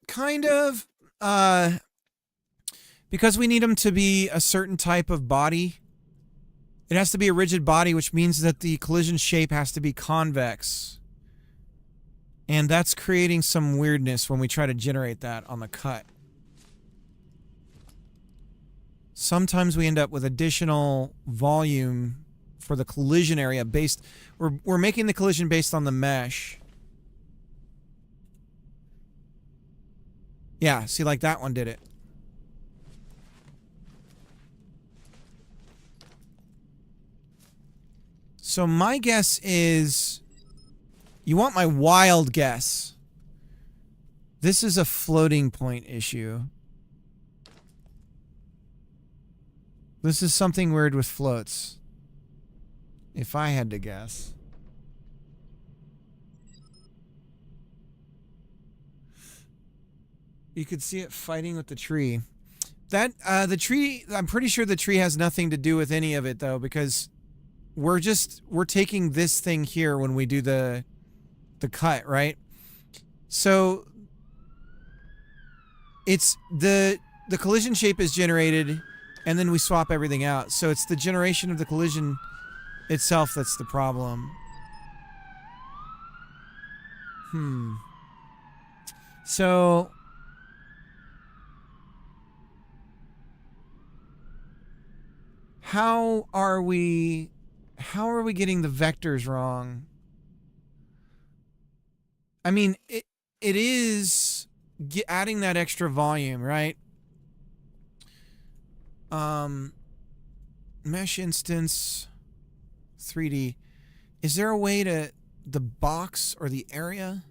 Kind of. Because we need them to be a certain type of body. It has to be a rigid body, which means that the collision shape has to be convex. And that's creating some weirdness when we try to generate that on the cut. Sometimes we end up with additional volume for the collision area based... We're making the collision based on the mesh. Yeah, see, like that one did it. So my guess is... You want my wild guess. This is a floating point issue. This is something weird with floats. If I had to guess. You could see it fighting with the tree. That, the tree, I'm pretty sure the tree has nothing to do with any of it though, because we're taking this thing here when we do the cut, right? So it's the collision shape is generated and then we swap everything out. So it's the generation of the collision itself that's the problem. So how are we getting the vectors wrong? I mean, it is adding that extra volume, right? Mesh instance 3D. Is there a way to the box or the area?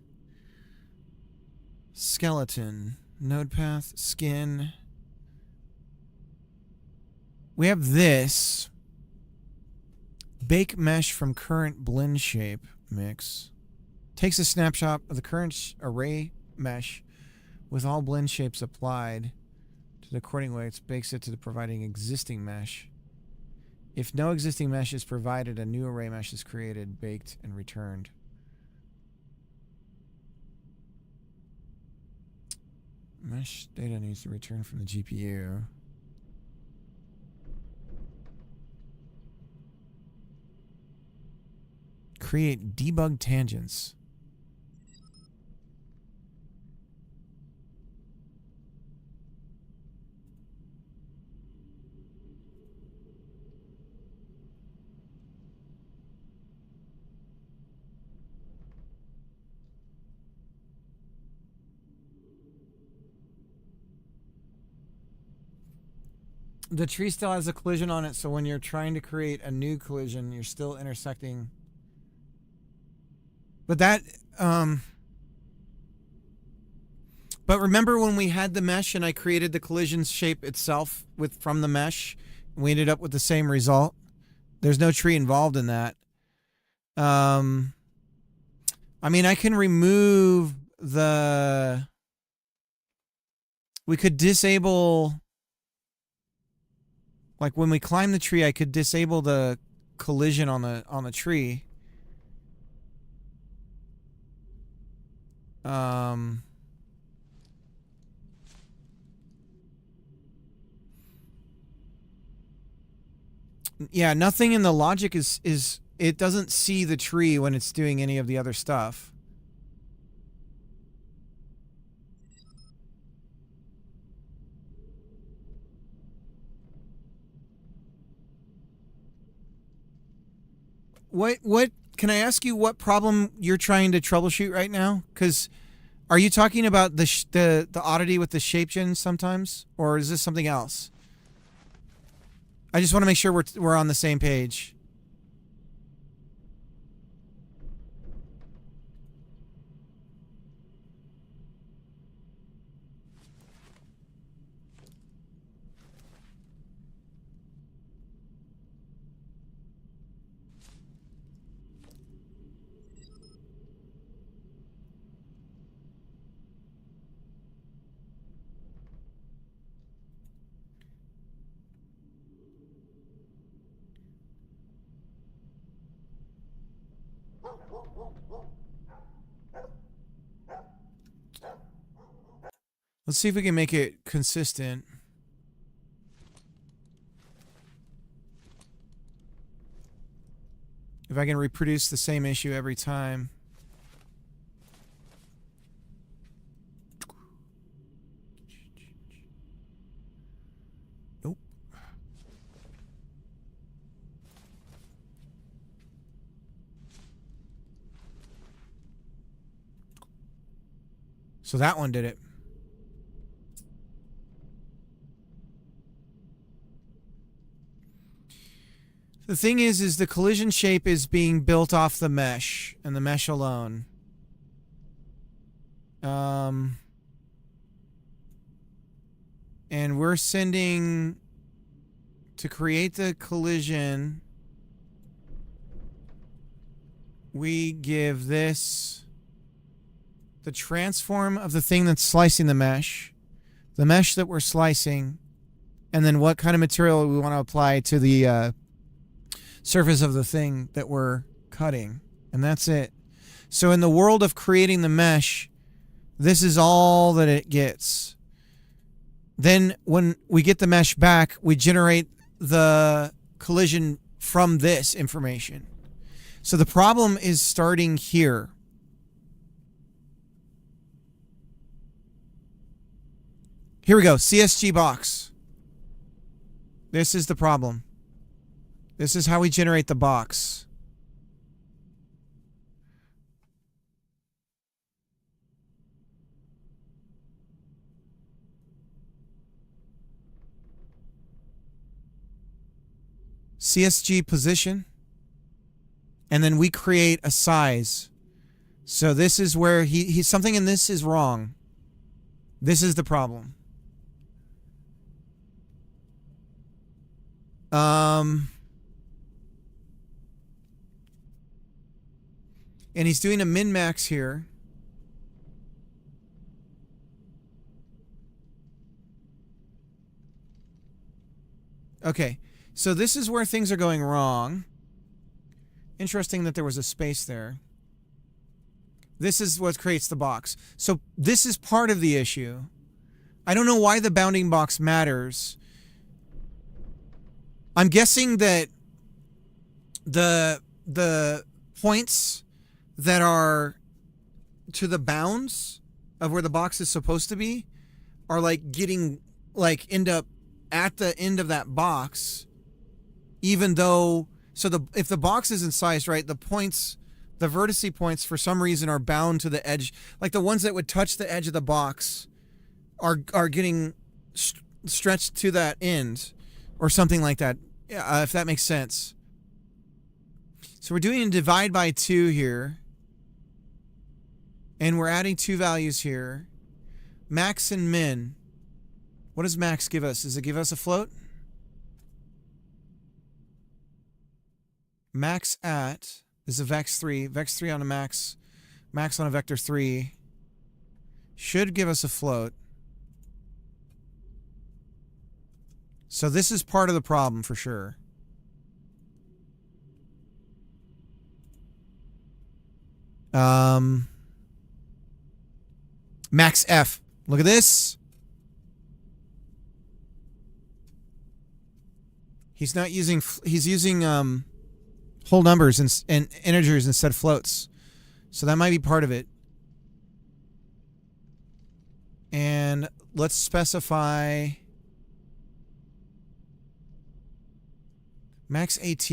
Skeleton, node path, skin. We have this. Bake mesh from current blend shape mix. Takes a snapshot of the current array mesh with all blend shapes applied to the according weights, bakes it to the providing existing mesh. If no existing mesh is provided, a new array mesh is created, baked, and returned. Mesh data needs to return from the GPU. Create debug tangents. The tree still has a collision on it, so when you're trying to create a new collision, you're still intersecting. But that, but remember when we had the mesh and I created the collision shape itself from the mesh, we ended up with the same result? There's no tree involved in that. I mean, I can remove the, we could disable, like when we climb the tree, I could disable the collision on the tree. Yeah, nothing in the logic is it doesn't see the tree when it's doing any of the other stuff. What can I ask you what problem you're trying to troubleshoot right now? Cuz are you talking about the oddity with the shape gen sometimes, or is this something else? I just want to make sure we're on the same page. Let's see if we can make it consistent. If I can reproduce the same issue every time. Nope. So that one did it. The thing is the collision shape is being built off the mesh and the mesh alone. And we're sending to create the collision. We give this the transform of the thing that's slicing the mesh that we're slicing, and then what kind of material we want to apply to the surface of the thing that we're cutting, and that's it. So in the world of creating the mesh, this is all that it gets. Then when we get the mesh back, we generate the collision from this information. So the problem is starting here. Here we go, CSG box. This is the problem. This is how we generate the box. CSG position. And then we create a size. So this is where he's something in this is wrong. This is the problem. And he's doing a min-max here. Okay, so this is where things are going wrong. Interesting that there was a space there. This is what creates the box. So this is part of the issue. I don't know why the bounding box matters. I'm guessing that the points that are to the bounds of where the box is supposed to be are like getting like end up at the end of that box, even though if the box is incised right, the points, the vertice points for some reason are bound to the edge, like the ones that would touch the edge of the box are getting stretched to that end or something like that, if that makes sense. So we're doing a divide by 2 here, and we're adding 2 values here, max and min. What does max give us? Does it give us a float? Max at is a vex 3 on a max on a vector 3 should give us a float. So this is part of the problem for sure. Max F. Look at this. He's not using, he's using whole numbers and integers instead of floats. So that might be part of it. And let's specify max AT.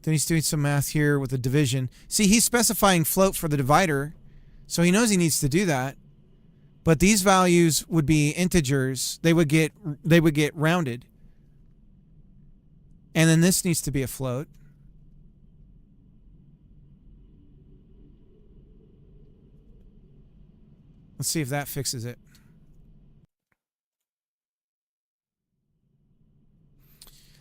Then he's doing some math here with the division. See, he's specifying float for the divider, so he knows he needs to do that. But these values would be integers. They would get rounded. And then this needs to be a float. Let's see if that fixes it.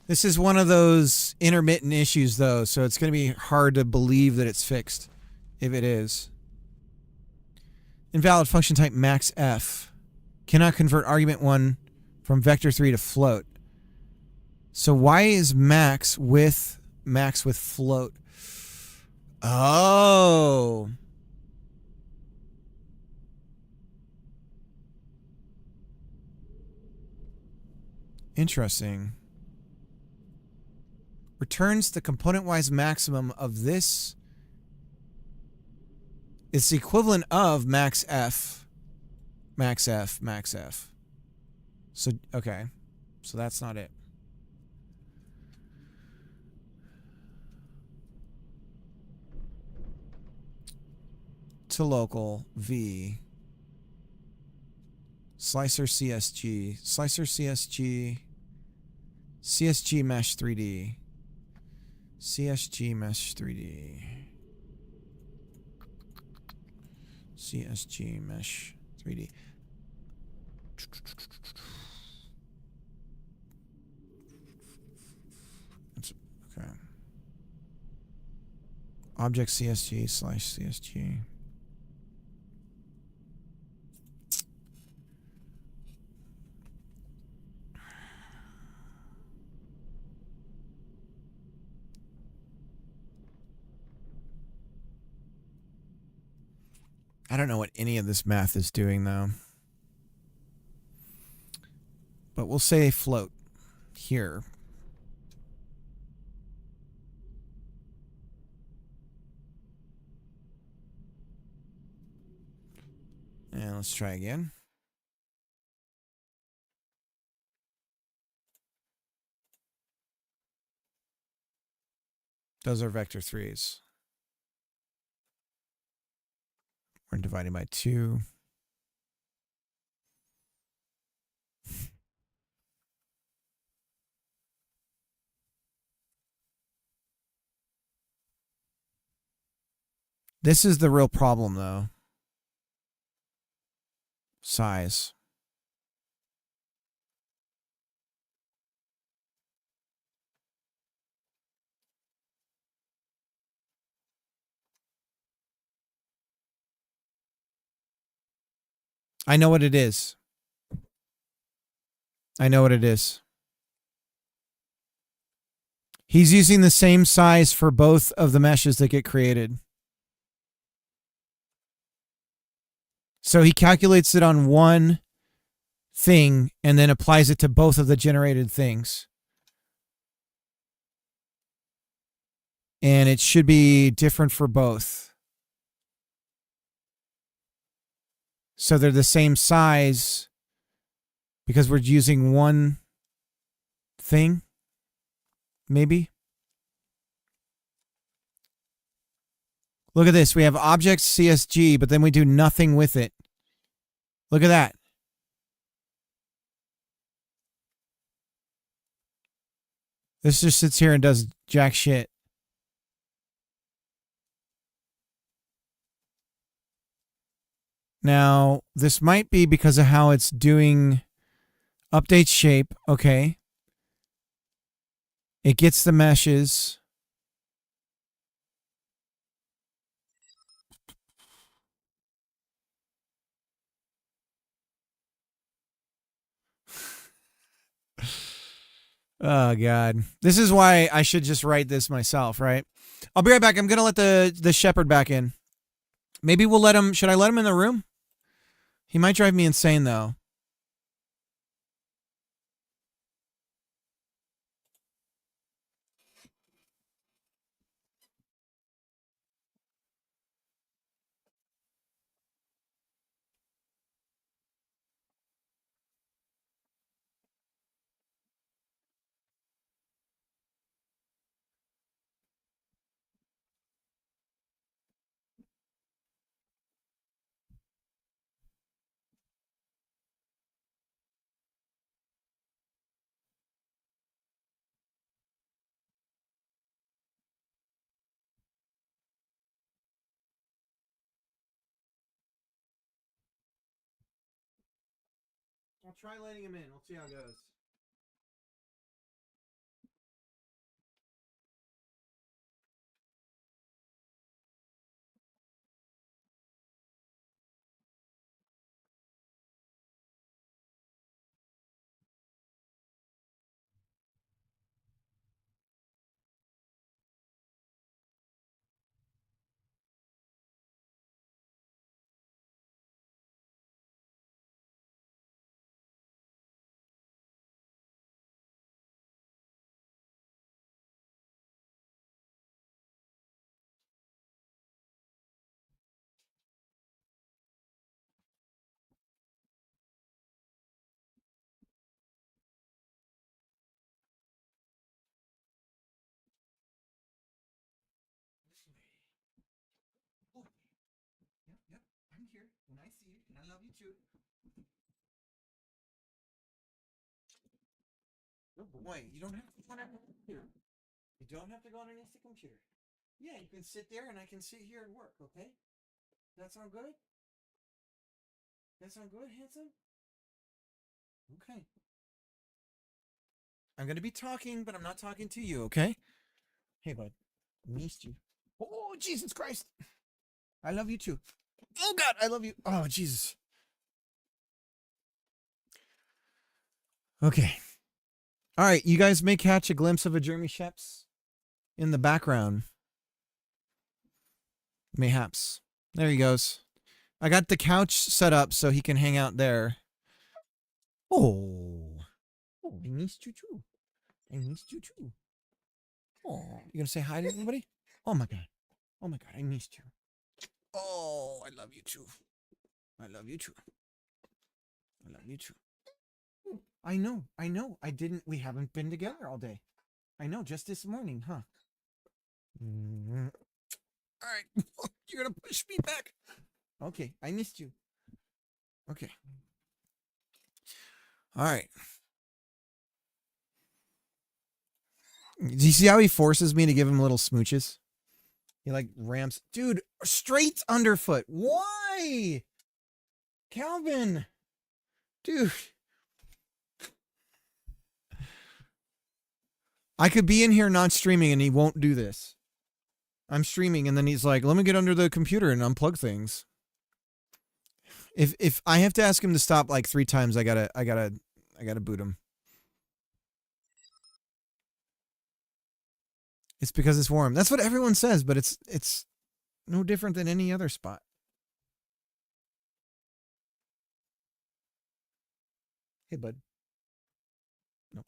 This is one of those intermittent issues, though, so it's going to be hard to believe that it's fixed, if it is. Invalid function type max F. Cannot convert argument 1 from vector 3 to float. So why is max with float? Oh. Interesting. Returns the component-wise maximum of this. It's the equivalent of max F. Max F, max F. So, okay. So that's not it. To local V. Slicer CSG. Slicer CSG. CSG mesh 3D. CSG mesh 3D. CSG mesh 3D. Okay. Object CSG slash CSG. I don't know what any of this math is doing, though. But we'll say float here. And let's try again. Those are vector 3s. We're dividing by 2. This is the real problem, though. Size. I know what it is. I know what it is. He's using the same size for both of the meshes that get created. So he calculates it on one thing and then applies it to both of the generated things. And it should be different for both. So they're the same size because we're using one thing, maybe. Look at this. We have objects CSG, but then we do nothing with it. Look at that. This just sits here and does jack shit. Now, this might be because of how it's doing update shape. Okay. It gets the meshes. Oh, God. This is why I should just write this myself, right? I'll be right back. I'm going to let the shepherd back in. Maybe we'll let him... Should I let him in the room? He might drive me insane, though. I'll try letting him in. We'll see how it goes. Yep, I'm here, and I see you, and I love you too. Oh boy, you don't have to go on the computer. You don't have to go underneath the computer. Yeah, you can sit there, and I can sit here and work. Okay? That sound good? That sound good, handsome? Okay. I'm gonna be talking, but I'm not talking to you. Okay? Hey, bud. Missed you. Oh, Jesus Christ! I love you too. Oh God, I love you. Oh Jesus. Okay. All right, you guys may catch a glimpse of a Jeremy Sheps in the background. Mayhaps. There he goes. I got the couch set up so he can hang out there. Oh. Oh, I missed you too. I missed you too. Oh, you gonna say hi to everybody? Oh my God. Oh my God, I missed you. Oh, I love you too. I love you too. I love you too. I know. We haven't been together all day. I know, just this morning, huh? All right. You're going to push me back. Okay, I missed you. Okay. All right. Do you see how he forces me to give him little smooches? He like ramps. Dude, straight underfoot. Why? Calvin. Dude. I could be in here not streaming and he won't do this. I'm streaming and then he's like, let me get under the computer and unplug things. If I have to ask him to stop like 3 times, I gotta boot him. It's because it's warm. That's what everyone says, but it's no different than any other spot. Hey, bud. No.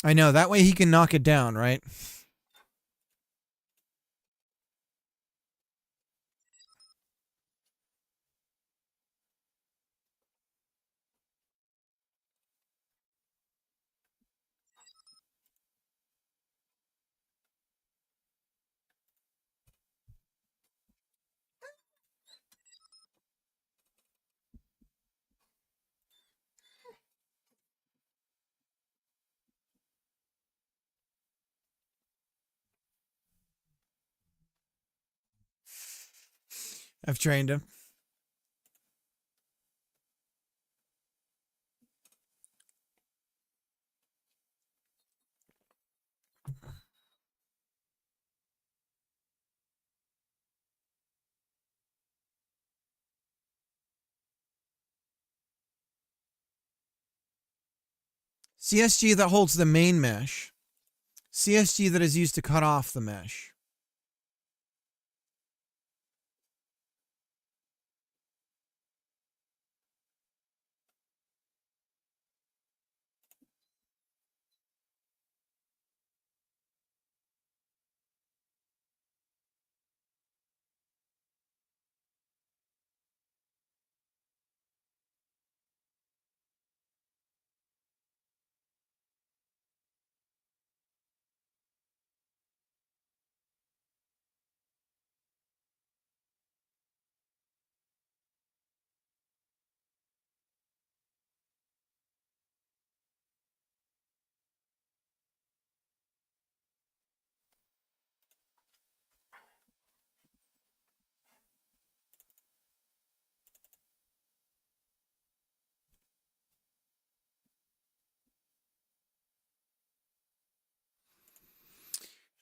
I know. That way he can knock it down, right? I've trained him. CSG that holds the main mesh. CSG that is used to cut off the mesh.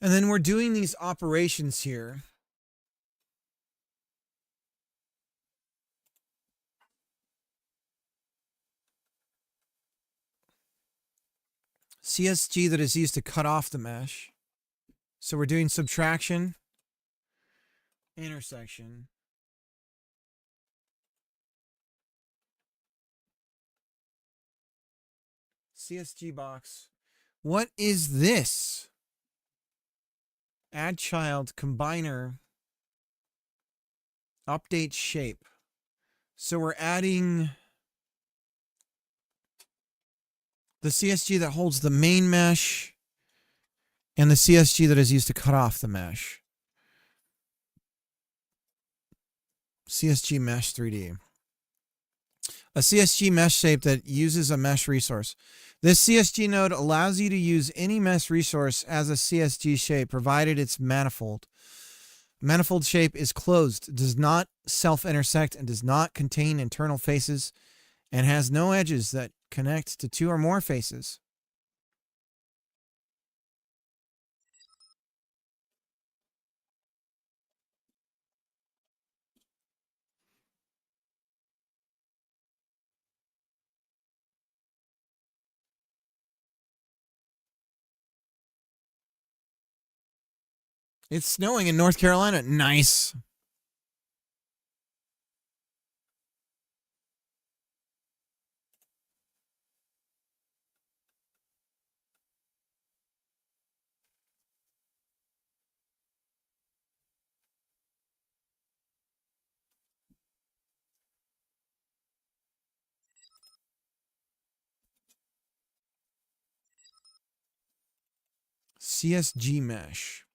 And then we're doing these operations here. CSG that is used to cut off the mesh. So we're doing subtraction, intersection. CSG box. What is this? Add child, combiner, update shape. So we're adding the CSG that holds the main mesh and the CSG that is used to cut off the mesh. CSG mesh 3D. A CSG mesh shape that uses a mesh resource. This CSG node allows you to use any mesh resource as a CSG shape, provided it's manifold. Manifold shape is closed, does not self-intersect, and does not contain internal faces, and has no edges that connect to two or more faces. It's snowing in North Carolina. Nice. CSG mesh.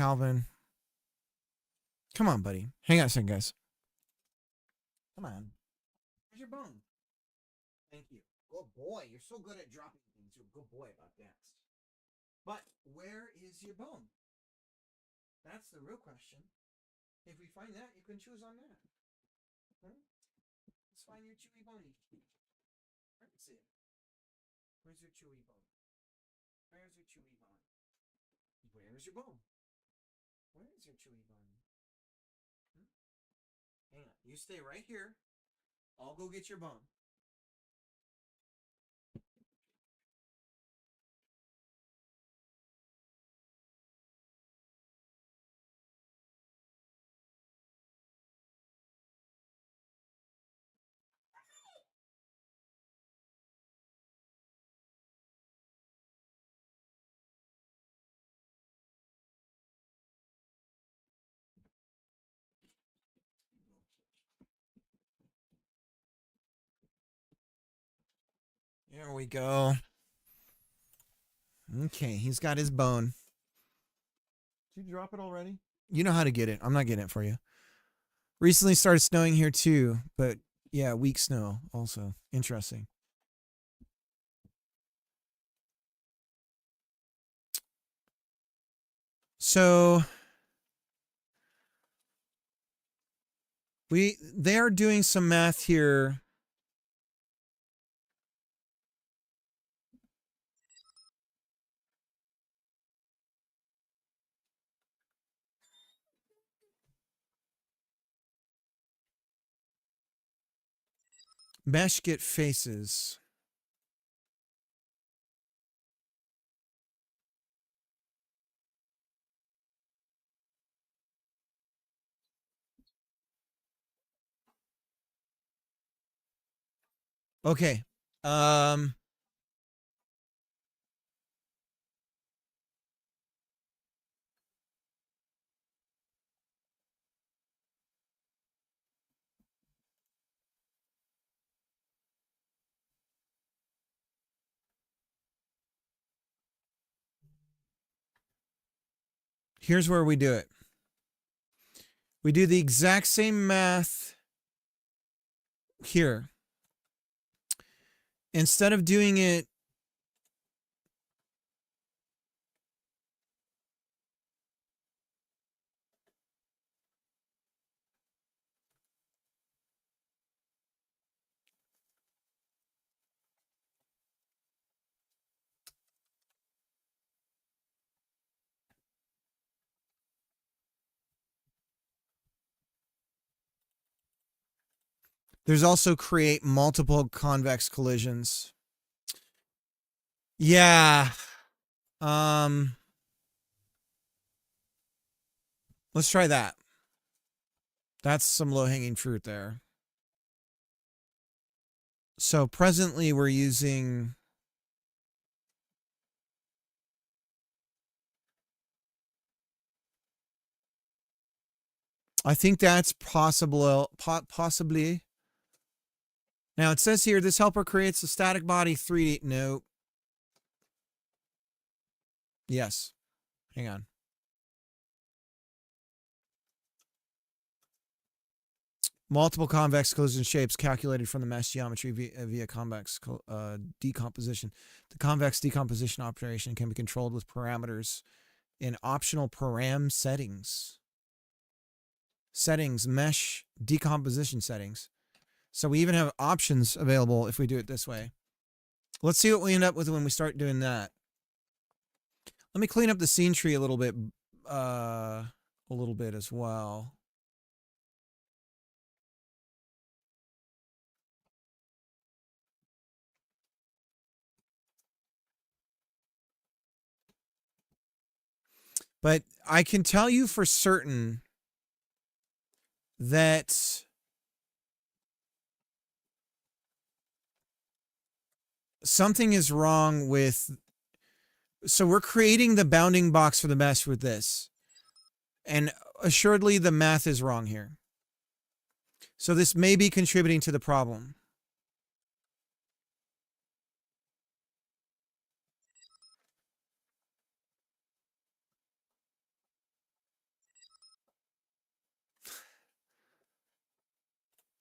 Calvin. Come on, buddy. Hang on a second, guys. Come on. Where's your bone? Thank you. Good boy. You're so good at dropping things. You're a good boy about that. But where is your bone? That's the real question. If we find that, you can choose on that. Let's find your chewy bony. Let's see it. Where's your chewy bone? Where's your chewy bone? Where's your bone? Where is your chewy bone? Hang on. You stay right here. I'll go get your bone. There we go. Okay, he's got his bone. Did you drop it already? You know how to get it. I'm not getting it for you. Recently started snowing here too, but yeah, weak snow also. Interesting. So they are doing some math here. Mesh get faces. Okay. Here's where we do it. We do the exact same math here. Instead of doing it there's also create multiple convex collisions. Yeah. Let's try that. That's some low-hanging fruit there. So presently we're using I think that's possible possibly. Now it says here this helper creates a static body 3D. No. Yes. Hang on. Multiple convex collision shapes calculated from the mesh geometry via convex decomposition. The convex decomposition operation can be controlled with parameters in optional param settings. Settings, mesh decomposition settings. So we even have options available if we do it this way. Let's see what we end up with when we start doing that. Let me clean up the scene tree a little bit as well. But I can tell you for certain that something is wrong with... So we're creating the bounding box for the mesh with this. And assuredly the math is wrong here. So this may be contributing to the problem.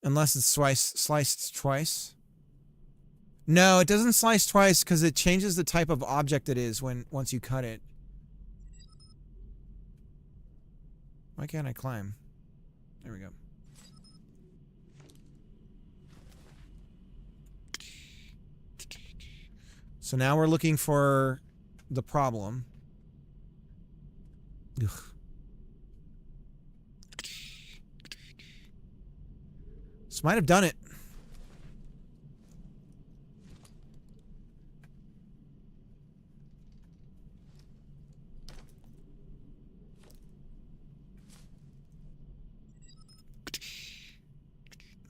Unless it's sliced twice. No, it doesn't slice twice because it changes the type of object it is once you cut it. Why can't I climb? There we go. So now we're looking for the problem. Ugh. This might have done it.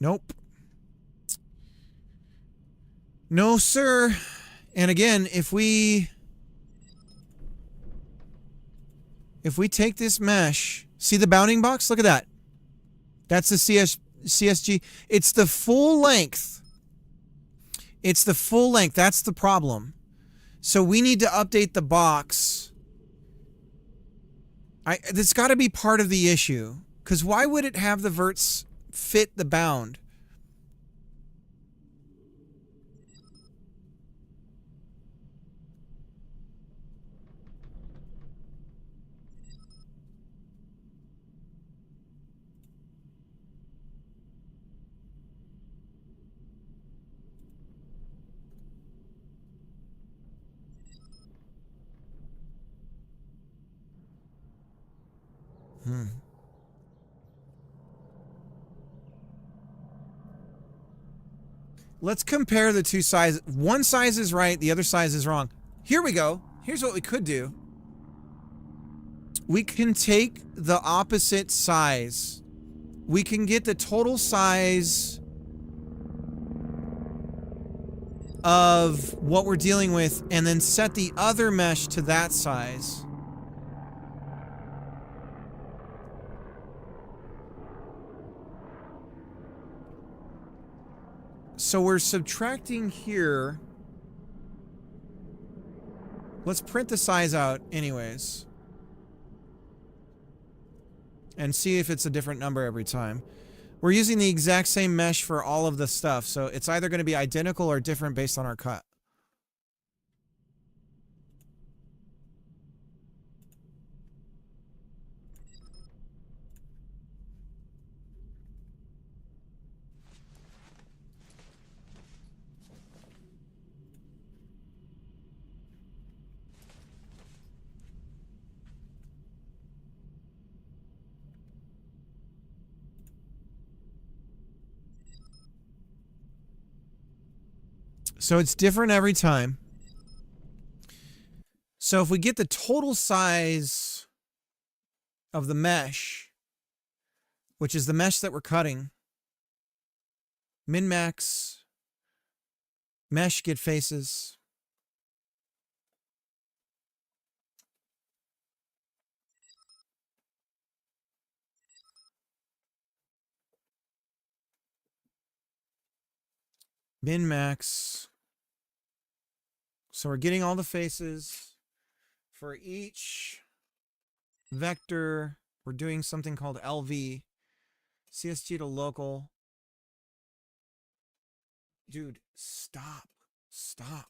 Nope. No, sir. And again, if we take this mesh, see the bounding box? Look at that. That's the CSG. It's the full length. It's the full length. That's the problem. So we need to update the box. That's got to be part of the issue. Because why would it have the verts fit the bound? Let's compare the two sizes. One size is right, the other size is wrong. Here we go. Here's what we could do. We can take the opposite size. We can get the total size of what we're dealing with and then set the other mesh to that size. So we're subtracting here. Let's print the size out anyways. And see if it's a different number every time. We're using the exact same mesh for all of the stuff, so it's either going to be identical or different based on our cut. So it's different every time. So if we get the total size of the mesh, which is the mesh that we're cutting, min-max, mesh, get faces. Min-max. So we're getting all the faces. For each vector, we're doing something called LV. CSG to local. Dude, stop. Stop.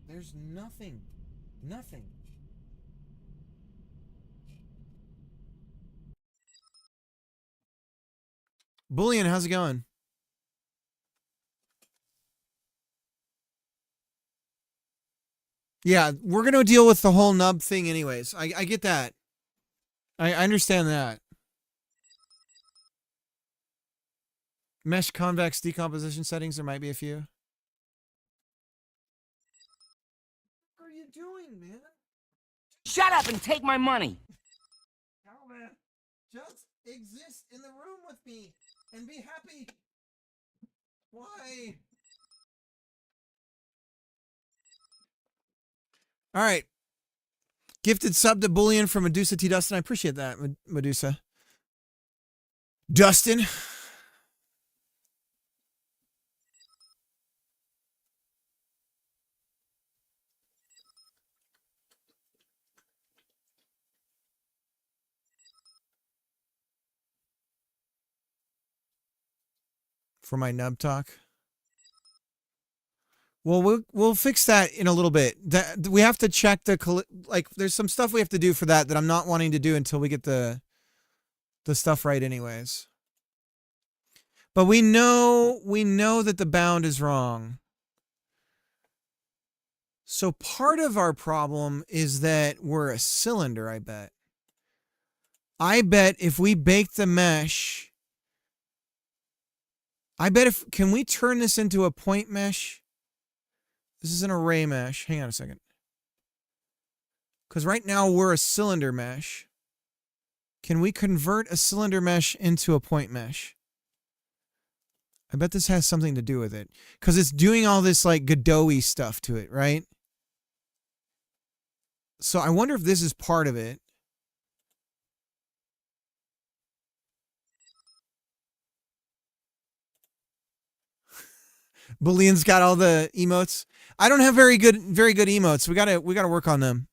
There's nothing. Nothing. Bullion, how's it going? Yeah, we're going to deal with the whole nub thing anyways. I get that. I understand that. Mesh convex decomposition settings, there might be a few. What are you doing, man? Shut up and take my money! Calvin, just exist in the room with me and be happy. Why? All right. Gifted sub to Bullion from Medusa T. Dustin. I appreciate that, Medusa. Dustin. for my nub talk. Well, we'll fix that in a little bit. We have to check like there's some stuff we have to do for that I'm not wanting to do until we get the stuff right anyways. But we know that the bound is wrong. So part of our problem is that we're a cylinder, I bet. I bet if we bake the mesh, can we turn this into a point mesh? This is an array mesh. Hang on a second. Because right now we're a cylinder mesh. Can we convert a cylinder mesh into a point mesh? I bet this has something to do with it. Because it's doing all this like Godot-y stuff to it, right? So I wonder if this is part of it. Boolean's got all the emotes. I don't have very good emotes. We gotta work on them.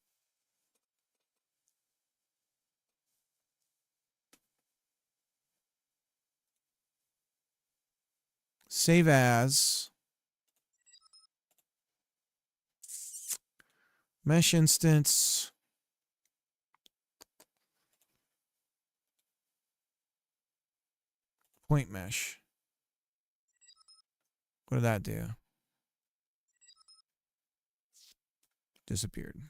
Save as. Mesh instance. Point mesh. What did that do? Disappeared.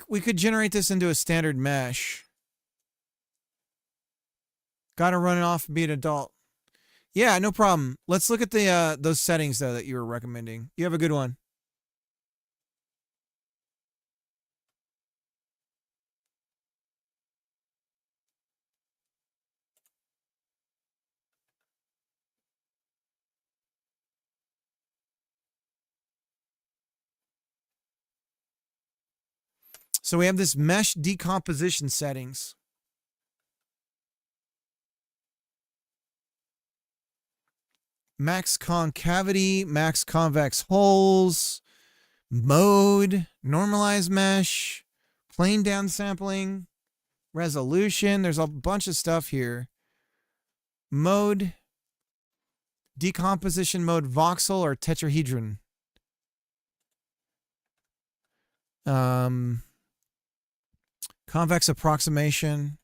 We could generate this into a standard mesh. Gotta run it off and be an adult. Yeah, no problem. Let's look at the those settings though that you were recommending. You have a good one. So we have this mesh decomposition settings. Max concavity, max convex holes, mode, normalized mesh, plane downsampling, resolution. There's a bunch of stuff here. Mode, decomposition mode, voxel or tetrahedron. Convex approximation.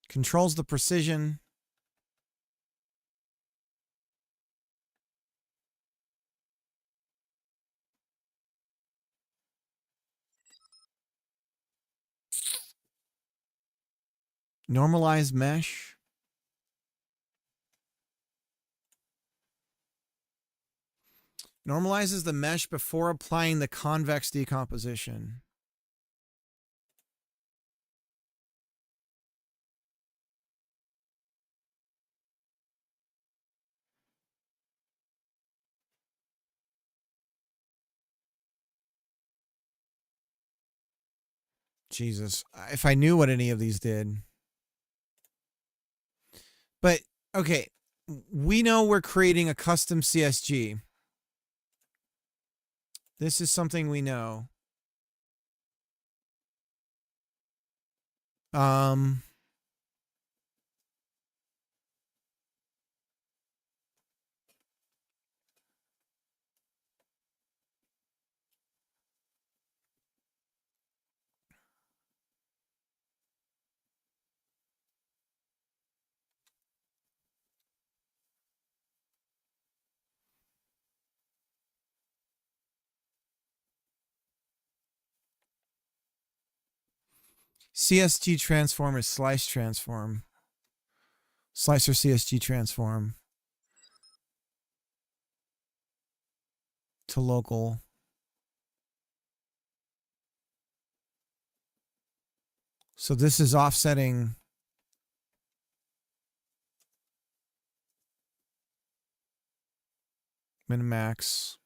Controls the precision. Normalized mesh. Normalizes the mesh before applying the convex decomposition. Jesus, if I knew what any of these did. But, okay, we know we're creating a custom CSG. This is something we know. CSG transform is slice transform. Slicer CSG transform. To local. So this is offsetting. Min-max.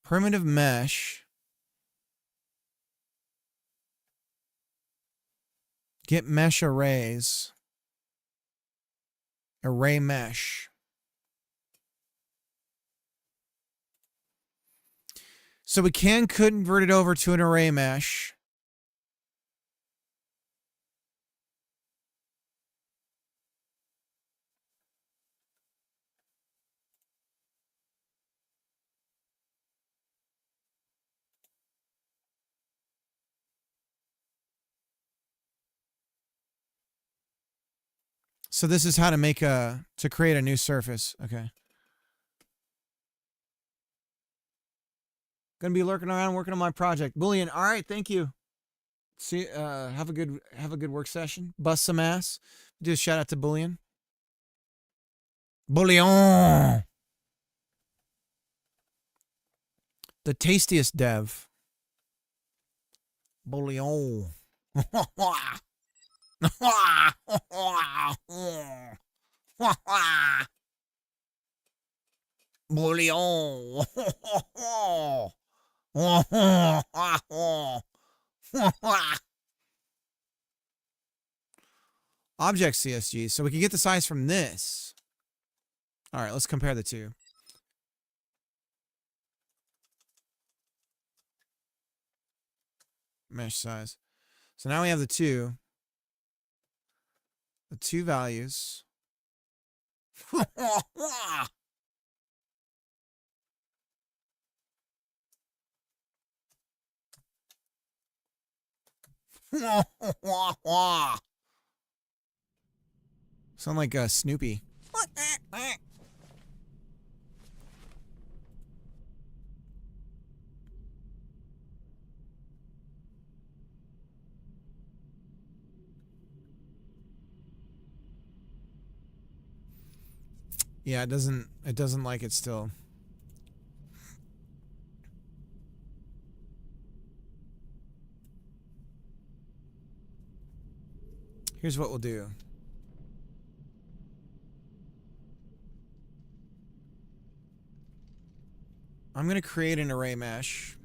Primitive mesh. Get mesh arrays. Array mesh. So we can convert it over to an array mesh. So this is how to make to create a new surface. Okay. Gonna be lurking around working on my project. Bullion. All right, thank you. See, have a good work session. Bust some ass. Do a shout out to Bullion. Bullion. The tastiest dev. Bullion. Bullion. Object CSG. So we can get the size from this. All right, let's compare the two. Mesh size. So now we have the two values. Sound like Snoopy. Yeah, it doesn't like it still. Here's what we'll do. I'm going to create an array mesh.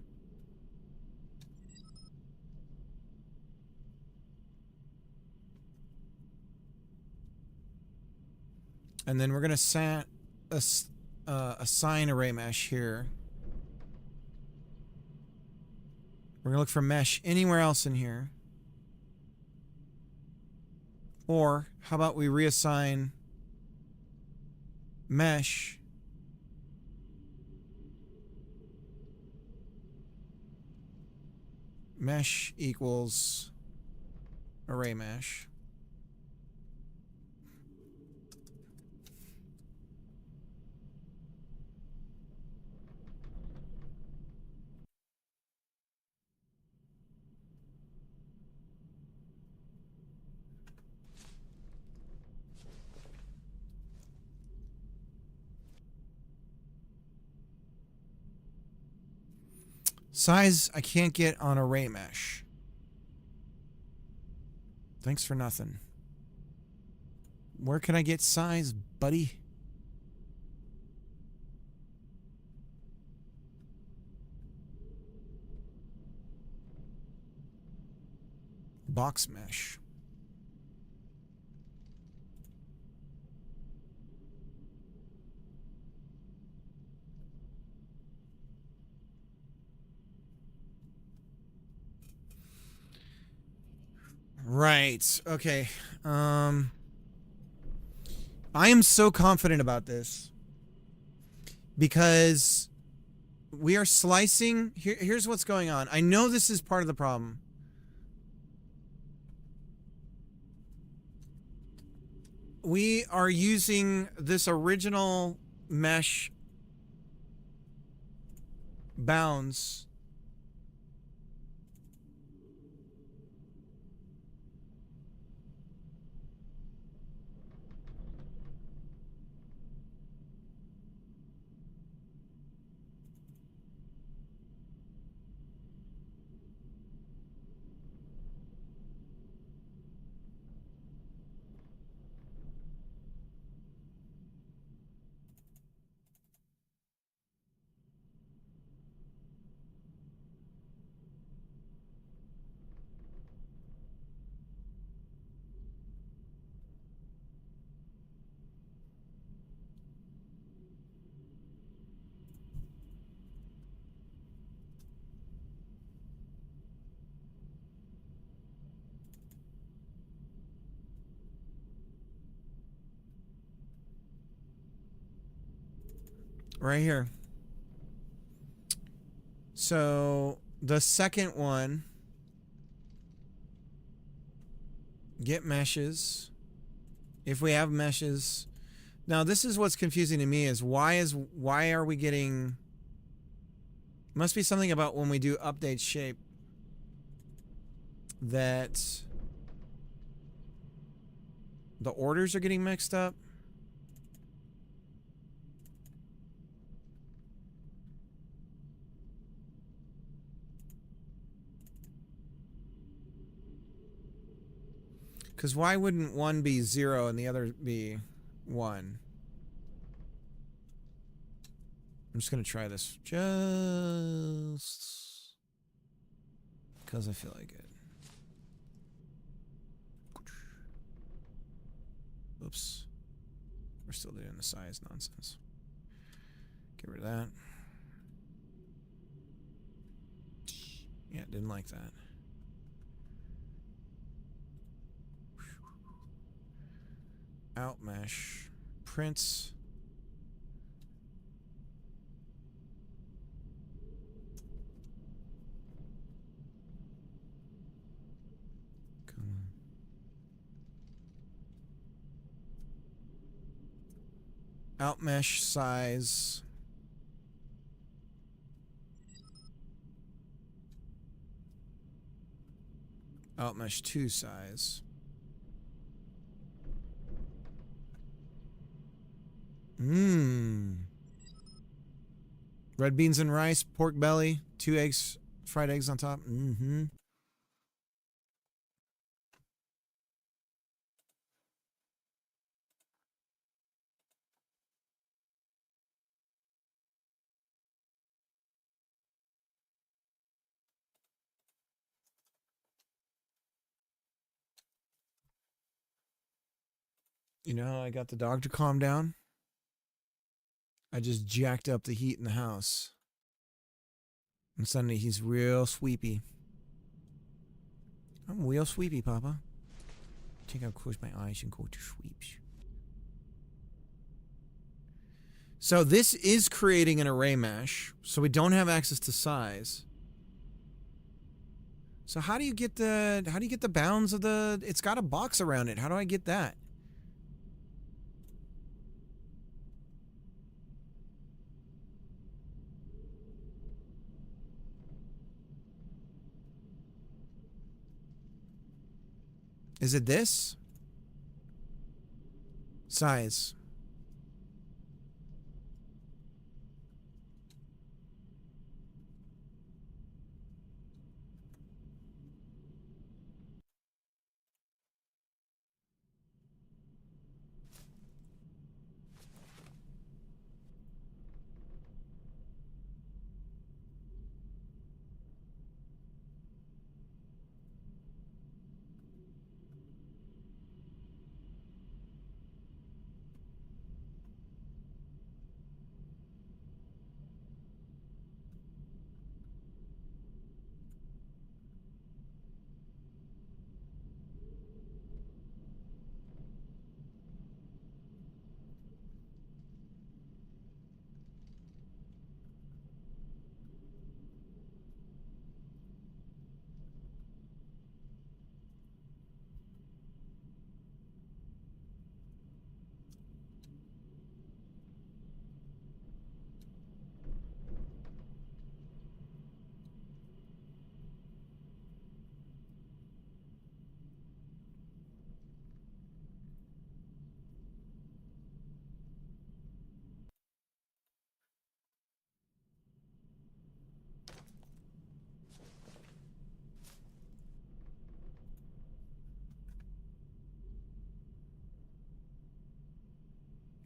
And then we're going to assign array mesh here. We're going to look for mesh anywhere else in here. Or how about we reassign mesh equals array mesh. Size I can't get on array mesh. Thanks for nothing. Where can I get size, buddy? Box mesh. Right. Okay. I am so confident about this because we are slicing. Here's what's going on. I know this is part of the problem. We are using this original mesh bounds . Right here. So the second one, get meshes. If we have meshes. Now this is what's confusing to me is why are we getting, must be something about when we do update shape that the orders are getting mixed up. Because why wouldn't one be 0 and the other be 1? I'm just going to try this just because I feel like it. Oops. We're still doing the size nonsense. Get rid of that. Yeah, didn't like that. Outmesh. Prints. Come on. Outmesh size. Outmesh 2 size. Red beans and rice, pork belly, 2 eggs, fried eggs on top. You know how I got the dog to calm down? I just jacked up the heat in the house. And suddenly he's real sweepy. I'm real sweepy, Papa. I think I'll close my eyes and go to sweeps. So this is creating an array mesh. So we don't have access to size. So how do you get the bounds of the, it's got a box around it. How do I get that? Is it this? Size.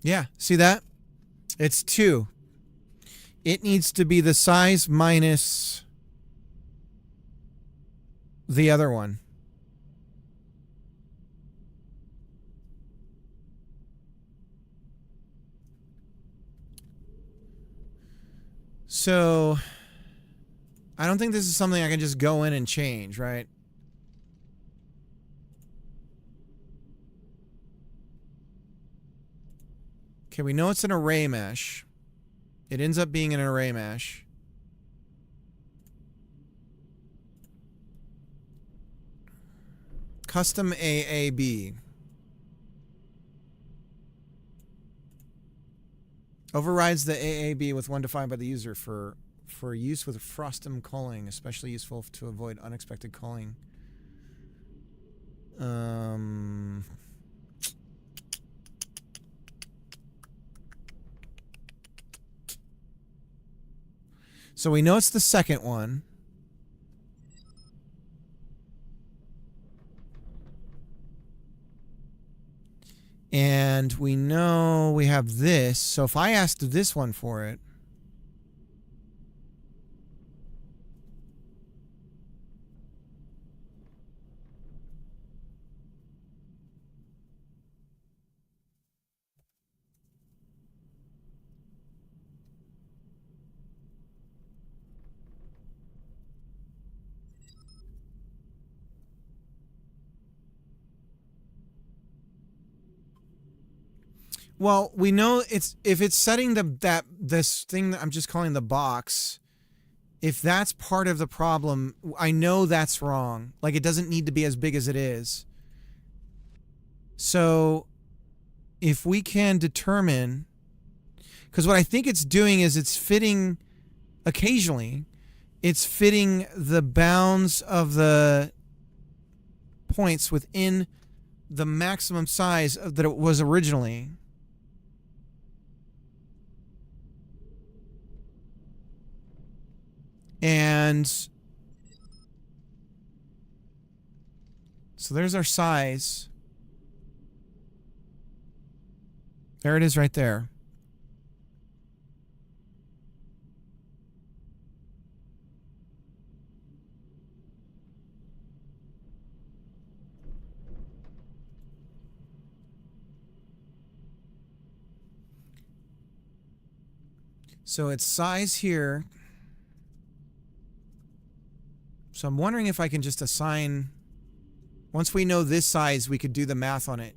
Yeah, see that? It's 2. It needs to be the size minus the other one. So I don't think this is something I can just go in and change, right? Okay, we know it's an array mesh. It ends up being an array mesh. Custom AAB. Overrides the AAB with one defined by the user for use with frostum culling, especially useful to avoid unexpected culling. So we know it's the second one. And we know we have this. So if I asked this one for it, well, we know it's if it's setting this thing that I'm just calling the box, if that's part of the problem, I know that's wrong. Like, it doesn't need to be as big as it is. So if we can determine, because what I think it's doing is it's fitting, occasionally, it's fitting the bounds of the points within the maximum size that it was originally. And so there's our size. There it is right there. So it's size here. So I'm wondering if I can just assign, once we know this size, we could do the math on it,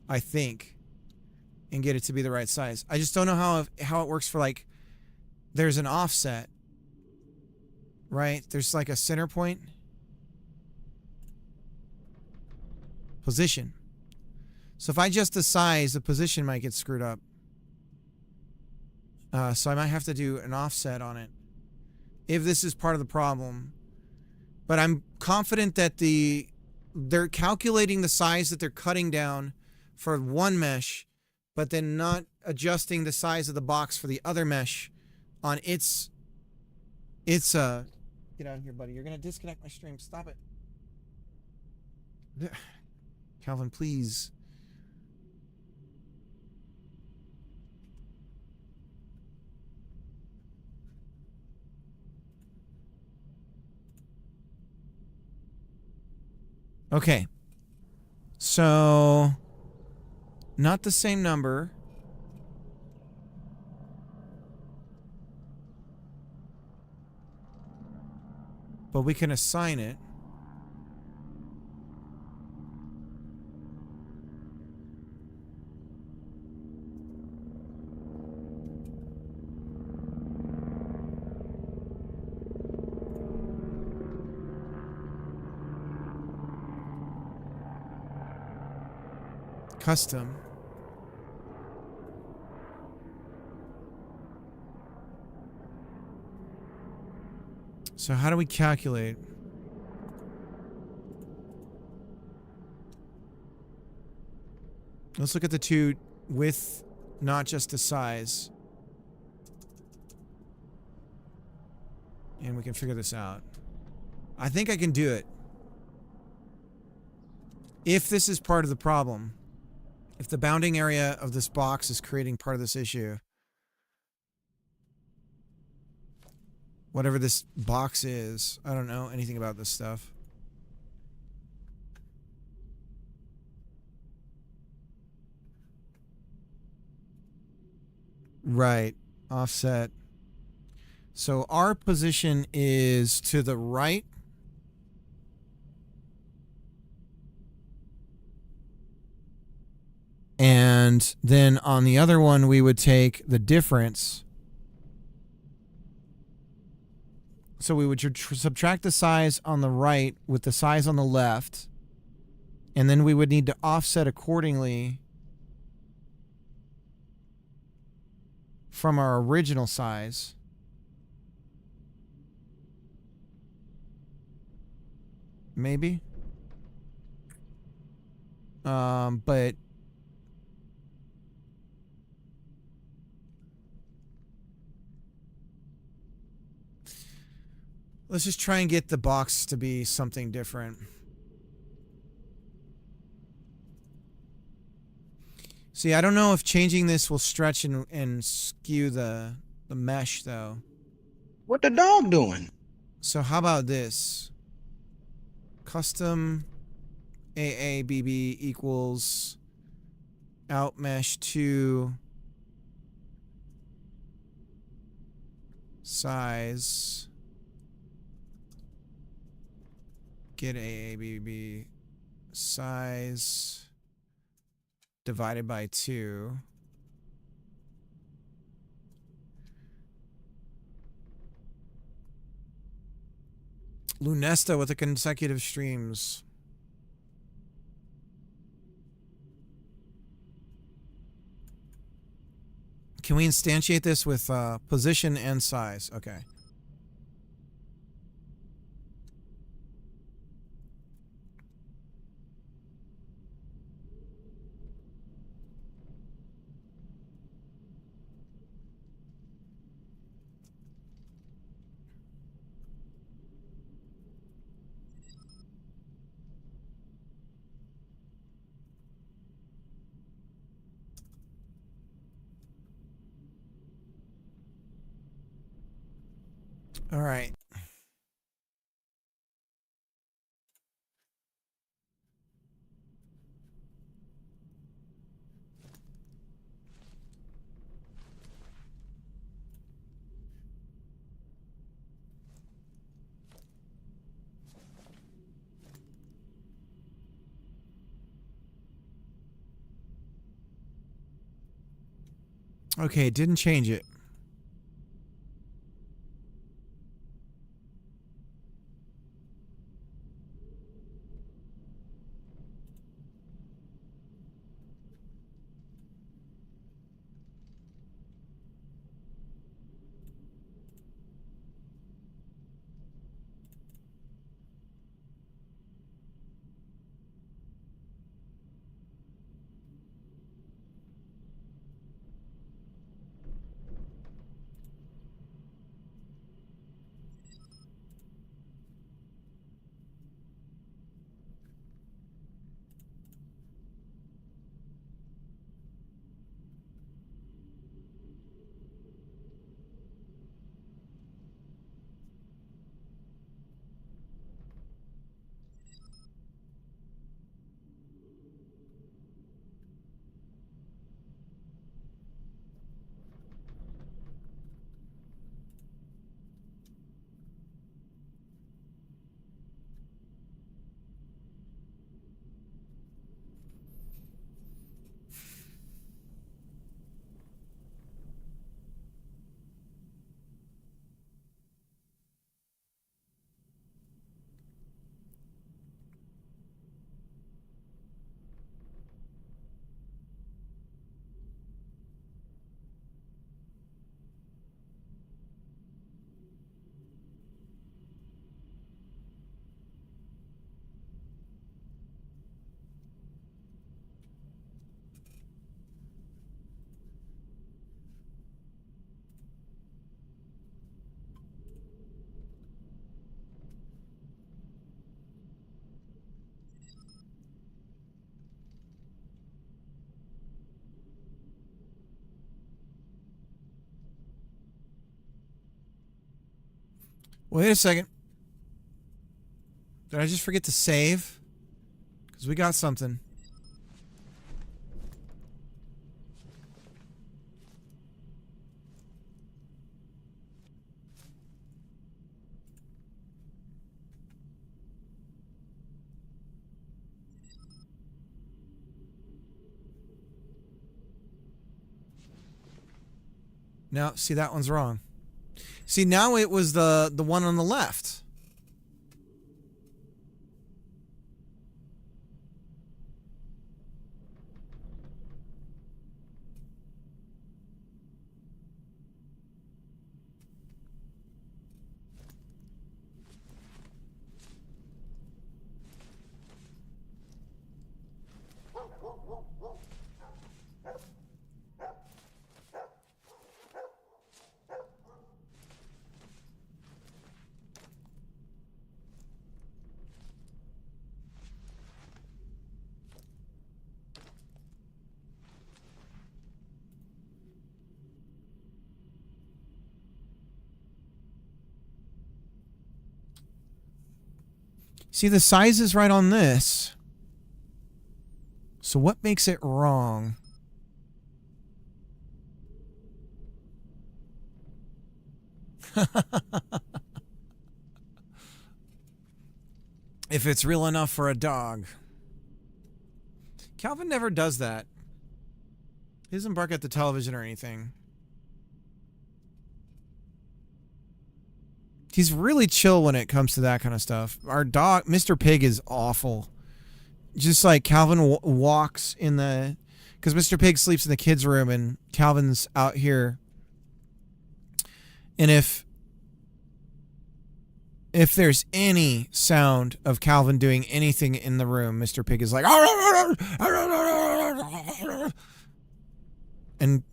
I think, and get it to be the right size. I just don't know how it works for, like, there's an offset, right? There's like a center point. Position. So if I adjust the size, the position might get screwed up. So I might have to do an offset on it, if this is part of the problem. But I'm confident that they're calculating the size that they're cutting down for one mesh, but then not adjusting the size of the box for the other mesh on its get out of here, buddy. You're gonna disconnect my stream. Stop it. Calvin, please. Okay, so not the same number. But we can assign it. Custom. So how do we calculate? Let's look at the two with not just the size. And we can figure this out. I think I can do it. If this is part of the problem. If the bounding area of this box is creating part of this issue. Whatever this box is. I don't know anything about this stuff. Right. Offset. So our position is to the right. And then on the other one, we would take the difference So we would subtract the size on the right with the size on the left. And then we would need to offset accordingly from our original size. Maybe. But let's just try and get the box to be something different. See, I don't know if changing this will stretch and skew the mesh, though. What the dog doing? So how about this? Custom AABB equals outmesh to size. Get AABB size divided by 2. Lunesta with the consecutive streams. Can we instantiate this with position and size? Okay. All right. Okay, didn't change it. Wait a second. Did I just forget to save? Because we got something. No, see, that one's wrong. See, now it was the one on the left. See, the size is right on this. So what makes it wrong? If it's real enough for a dog. Calvin never does that. He doesn't bark at the television or anything. He's really chill when it comes to that kind of stuff. Our dog, Mr. Pig, is awful. Just like Calvin walks in the... Because Mr. Pig sleeps in the kids' room and Calvin's out here. And if there's any sound of Calvin doing anything in the room, Mr. Pig is like... And...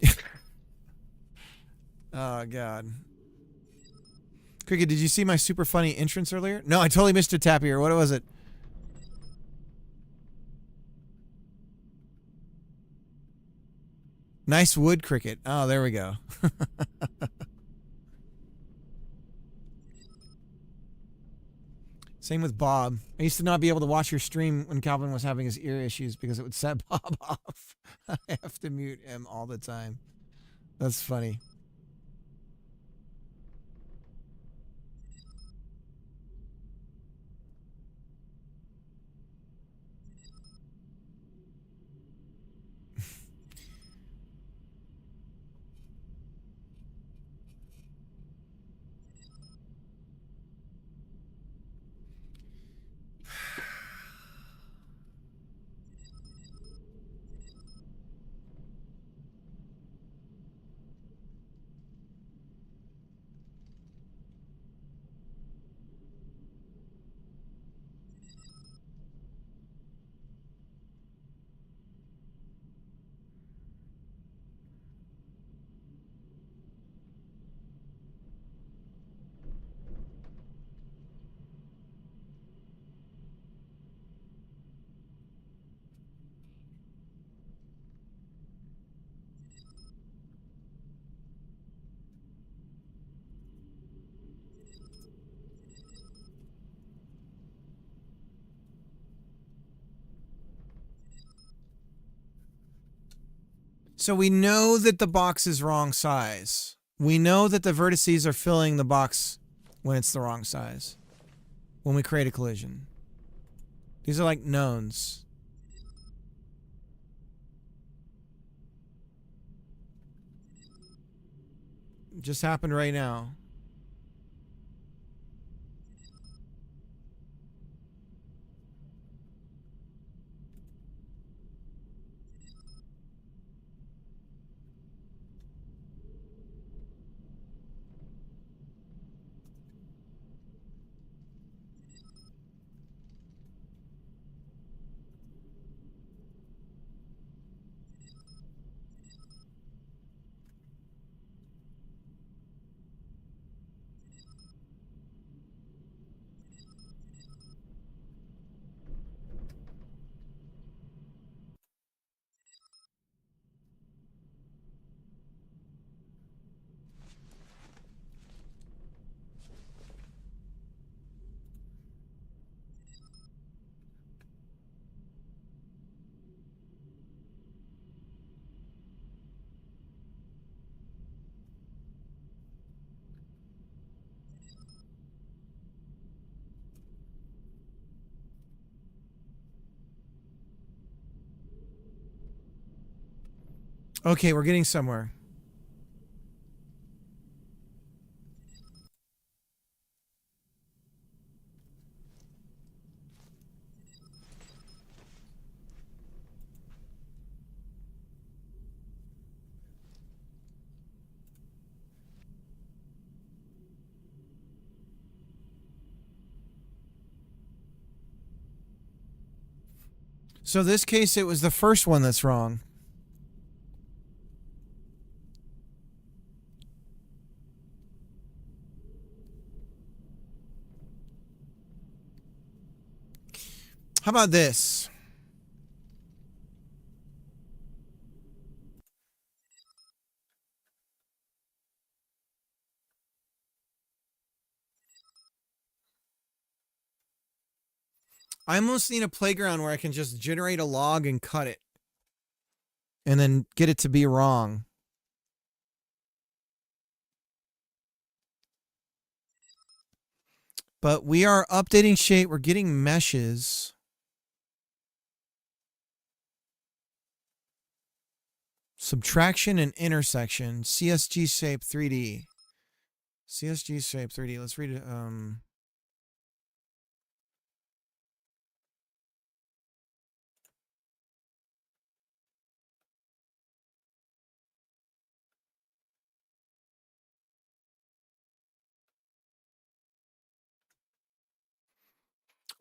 Oh, God. Cricket, did you see my super funny entrance earlier? No, I totally missed a Tappier. What was it? Nice wood, Cricket. Oh, there we go. Same with Bob. I used to not be able to watch your stream when Calvin was having his ear issues because it would set Bob off. I have to mute him all the time. That's funny. So we know that the box is wrong size. We know that the vertices are filling the box when it's the wrong size. When we create a collision. These are like knowns. Just happened right now. Okay, we're getting somewhere. So this case, it was the first one that's wrong. How about this? I almost need a playground where I can just generate a log and cut it. And then get it to be wrong. But we are updating shape. We're getting meshes. Subtraction and intersection. CSG shape 3D. CSG shape 3D. Let's read it.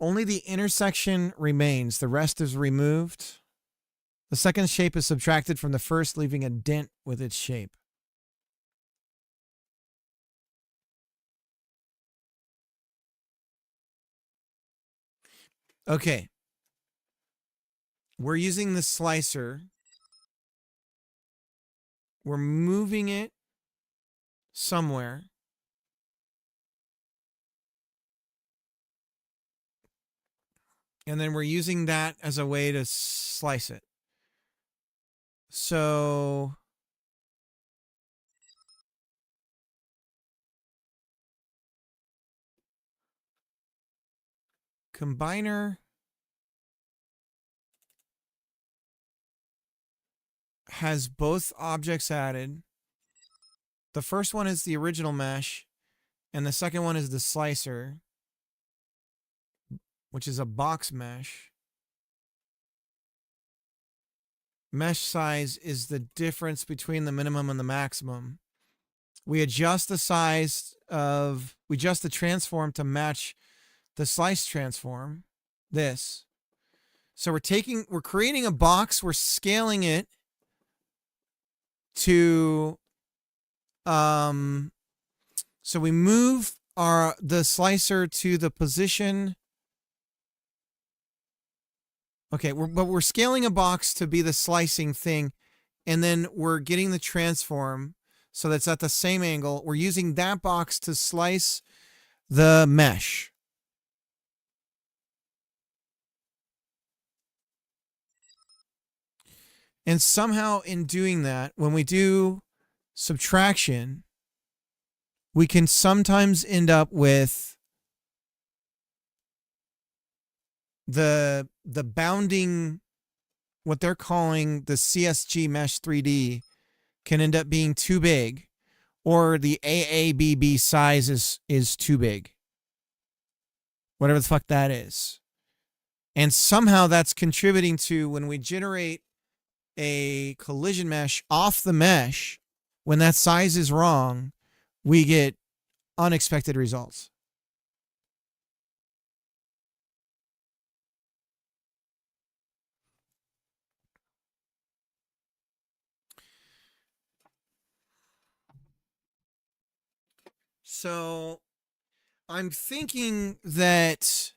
Only the intersection remains. The rest is removed. The second shape is subtracted from the first, leaving a dent with its shape. Okay. We're using the slicer. We're moving it somewhere. And then we're using that as a way to slice it. So combiner has both objects added. The first one is the original mesh, and the second one is the slicer, which is a box mesh. Mesh size is the difference between the minimum and the maximum. We adjust the size of, we adjust the transform to match the slice transform, this. So we're creating a box, we're scaling it to, so we move the slicer to the position. Okay, but we're scaling a box to be the slicing thing, and then we're getting the transform so that's at the same angle. We're using that box to slice the mesh. And somehow in doing that, when we do subtraction, we can sometimes end up with the bounding, what they're calling the CSG mesh 3D, can end up being too big, or the AABB size is too big. Whatever the fuck that is. And somehow that's contributing to, when we generate a collision mesh off the mesh, when that size is wrong, we get unexpected results. So I'm thinking that,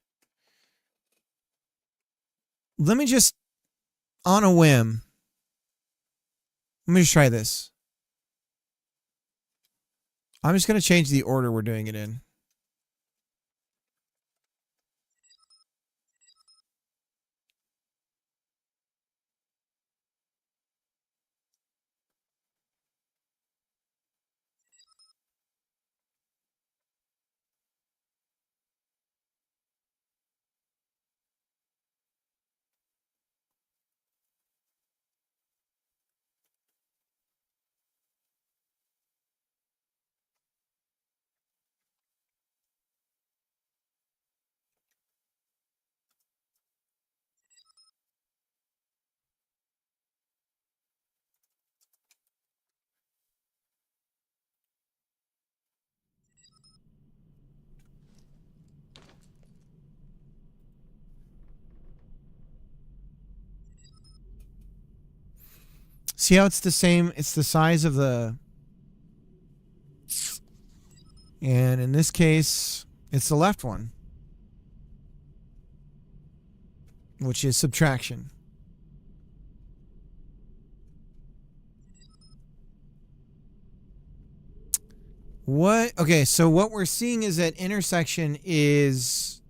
let me just, on a whim, let me just try this. I'm just going to change the order we're doing it in. See how it's the same? It's the size of the... And in this case, it's the left one, which is subtraction. What? Okay, so what we're seeing is that intersection is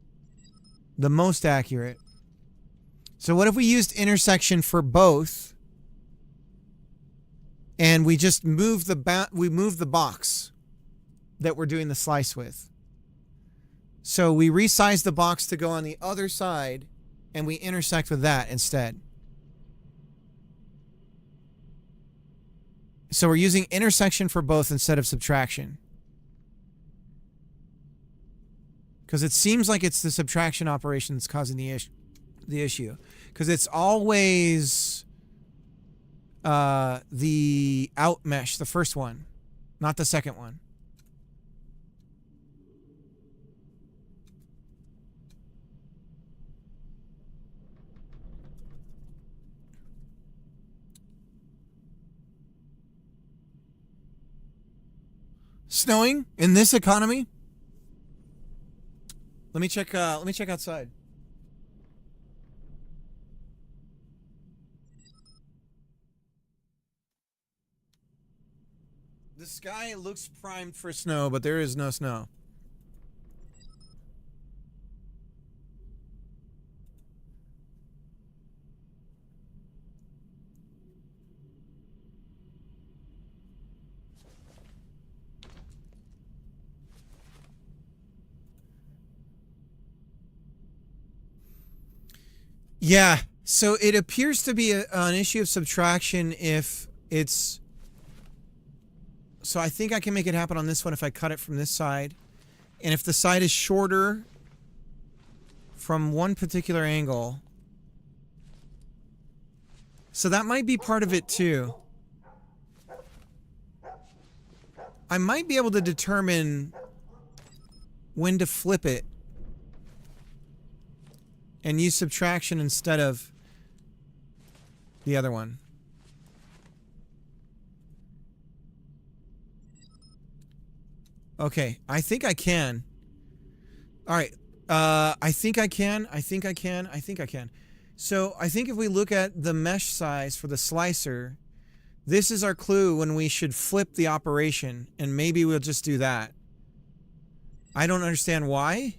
the most accurate. So what if we used intersection for both, and we just move the box that we're doing the slice with. So we resize the box to go on the other side, and we intersect with that instead. So we're using intersection for both instead of subtraction. Because it seems like it's the subtraction operation that's causing the issue. Because it's always the out mesh, the first one, not the second one. Snowing in this economy? Let me check outside. The sky looks primed for snow, but there is no snow. Yeah, so it appears to be an issue of subtraction if it's... So I think I can make it happen on this one if I cut it from this side. And if the side is shorter from one particular angle. So that might be part of it too. I might be able to determine when to flip it and use subtraction instead of the other one. Okay, I think I can. All right, I think I can. So I think if we look at the mesh size for the slicer, this is our clue when we should flip the operation, and maybe we'll just do that. I don't understand why.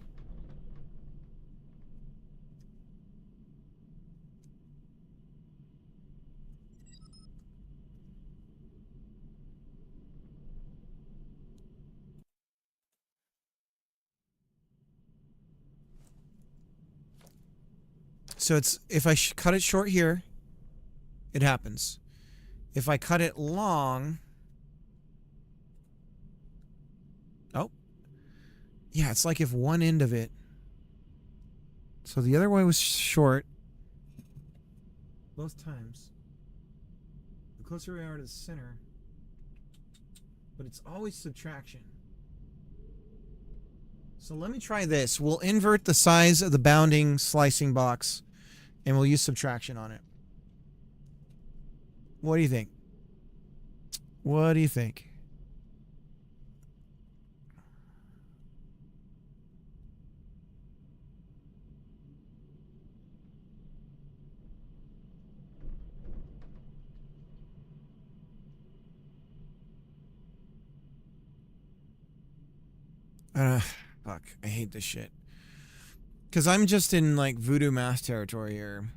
So it's, if I cut it short here, it happens. If I cut it long... Oh. Yeah, it's like if one end of it... So the other way was short. Both times. The closer we are to the center. But it's always subtraction. So let me try this. We'll invert the size of the bounding slicing box, and we'll use subtraction on it. What do you think? What do you think? Fuck. I hate this shit. Because I'm just in, like, voodoo math territory here.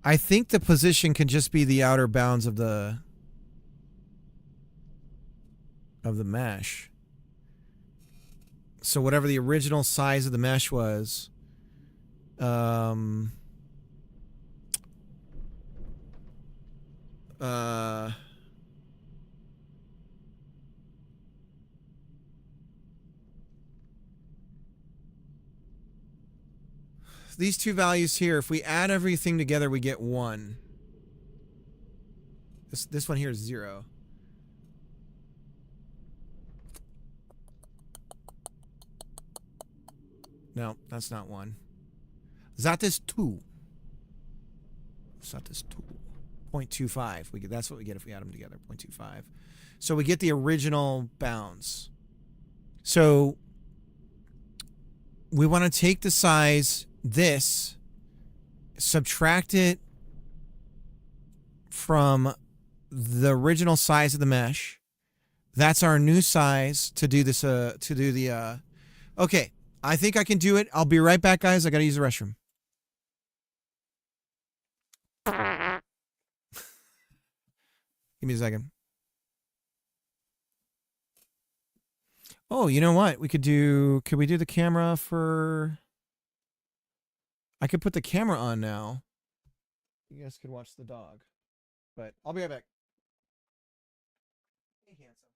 I think the position can just be the outer bounds of the mesh. So whatever the original size of the mesh was, these two values here, if we add everything together, we get 1. This one here is 0. No, that's not 1. That is 2. That is 2. 0.25. That's what we get if we add them together. 0.25. So we get the original bounds. So we want to take the size, this, subtract it from the original size of the mesh. That's our new size to do this. Okay. I think I can do it. I'll be right back, guys. I gotta use the restroom. Give me a second. Oh, you know what? Could we do the camera for... I could put the camera on now. You guys could watch the dog. But I'll be right back. Hey, handsome.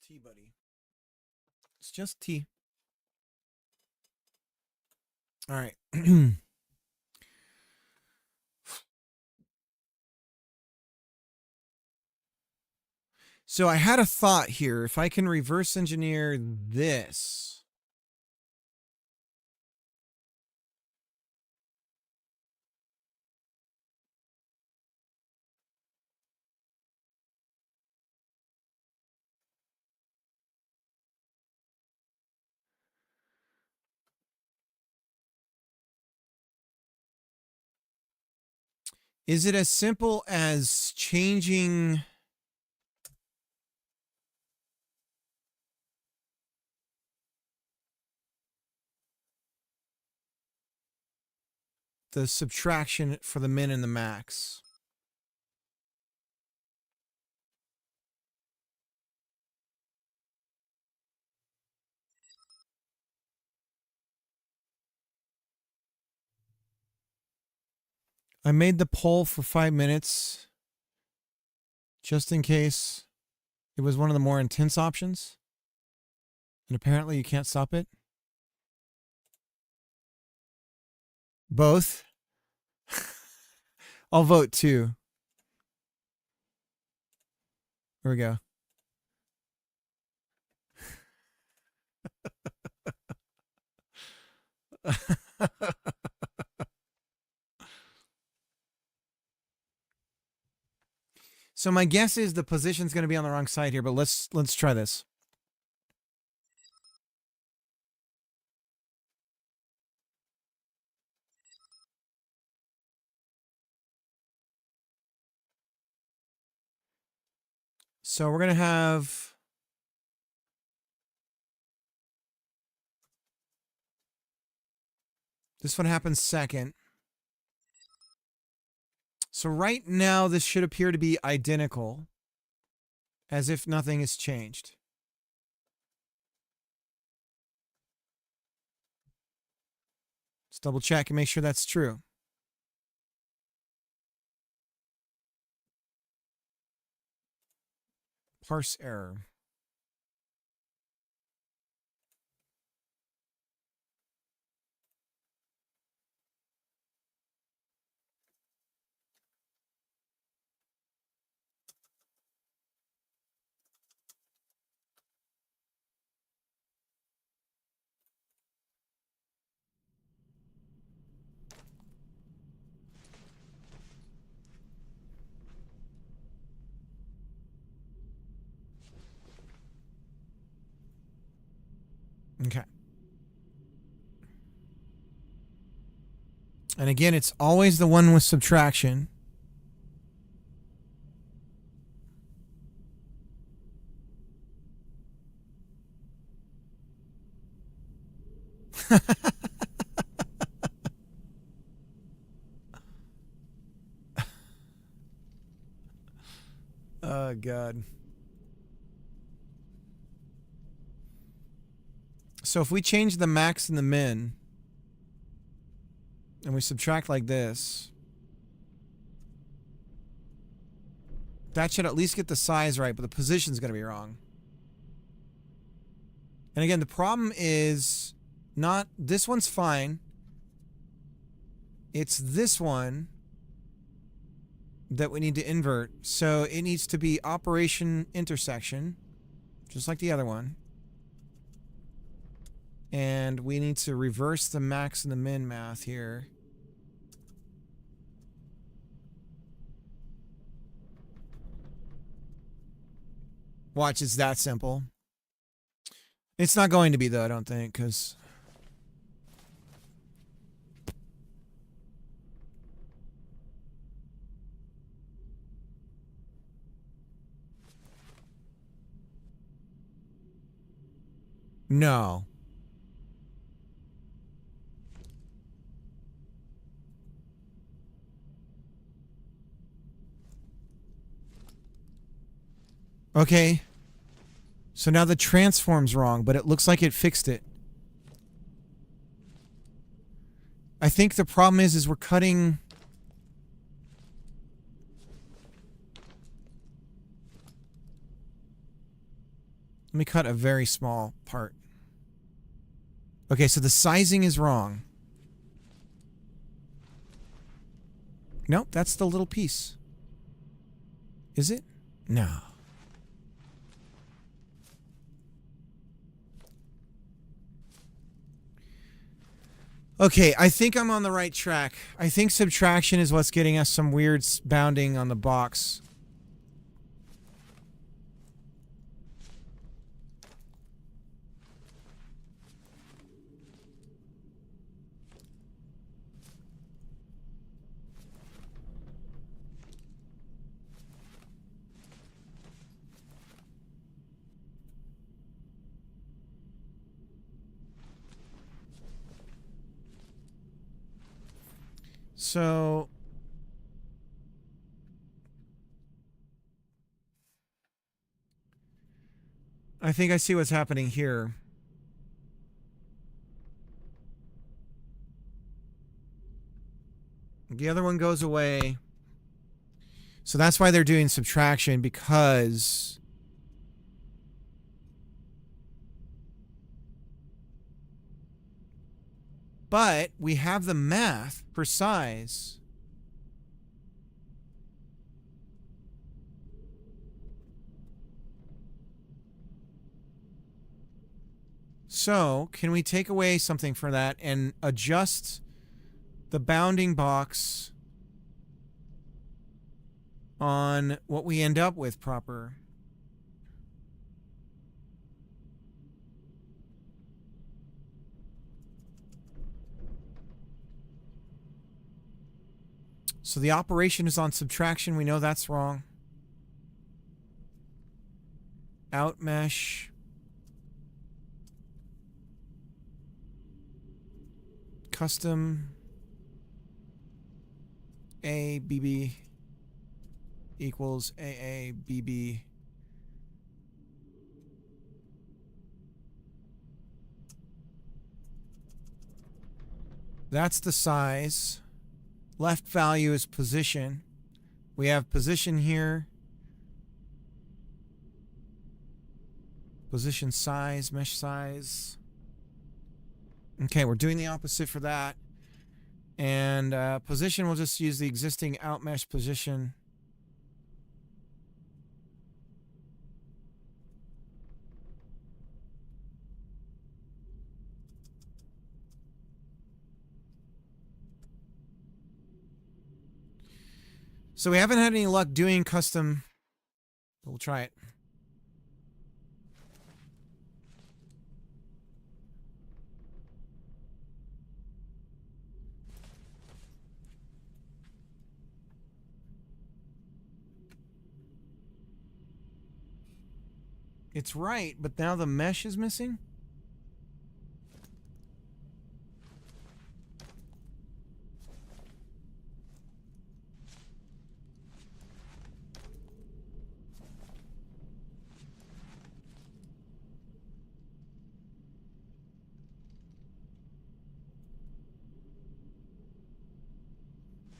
tea, buddy. It's just tea. All right. So I had a thought here. If I can reverse engineer this. Is it as simple as changing the subtraction for the min and the max? I made the poll for 5 minutes just in case it was one of the more intense options. And apparently you can't stop it. Both? I'll vote 2. Here we go. So my guess is the position's going to be on the wrong side here, but let's try this. So we're going to have this one happens second. So right now, this should appear to be identical, as if nothing has changed. Let's double check and make sure that's true. Parse error. Okay. And again, it's always the one with subtraction. Oh, God. So if we change the max and the min, and we subtract like this, that should at least get the size right, but the position's going to be wrong. And again, the problem is not, this one's fine. It's this one that we need to invert. So it needs to be operation intersection, just like the other one. And we need to reverse the max and the min math here. Watch, it's that simple. It's not going to be, though, I don't think, because... No. Okay. So now the transform's wrong, but it looks like it fixed it. I think the problem is we're cutting... Let me cut a very small part. Okay, so the sizing is wrong. Nope, that's the little piece. Is it? No. Okay, I think I'm on the right track. I think subtraction is what's getting us some weird bounding on the box. So I think I see what's happening here. The other one goes away. So that's why they're doing subtraction, because but we have the math for size. So, can we take away something for that and adjust the bounding box on what we end up with proper? So the operation is on subtraction. We know that's wrong. Outmesh. Custom. ABB equals AABB. That's the size. Left value is position. We have position here. Position size, mesh size. Okay, we're doing the opposite for that. And position, we'll just use the existing outmesh position. So we haven't had any luck doing custom. We'll try it. It's right, but now the mesh is missing?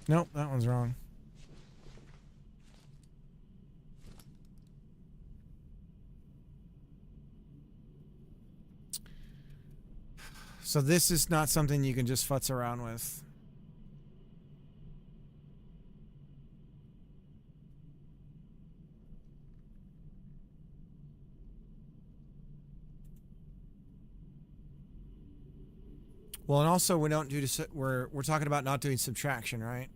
Nope, that one's wrong. So this is not something you can just futz around with. Well, and also we don't do we're talking about not doing subtraction, right?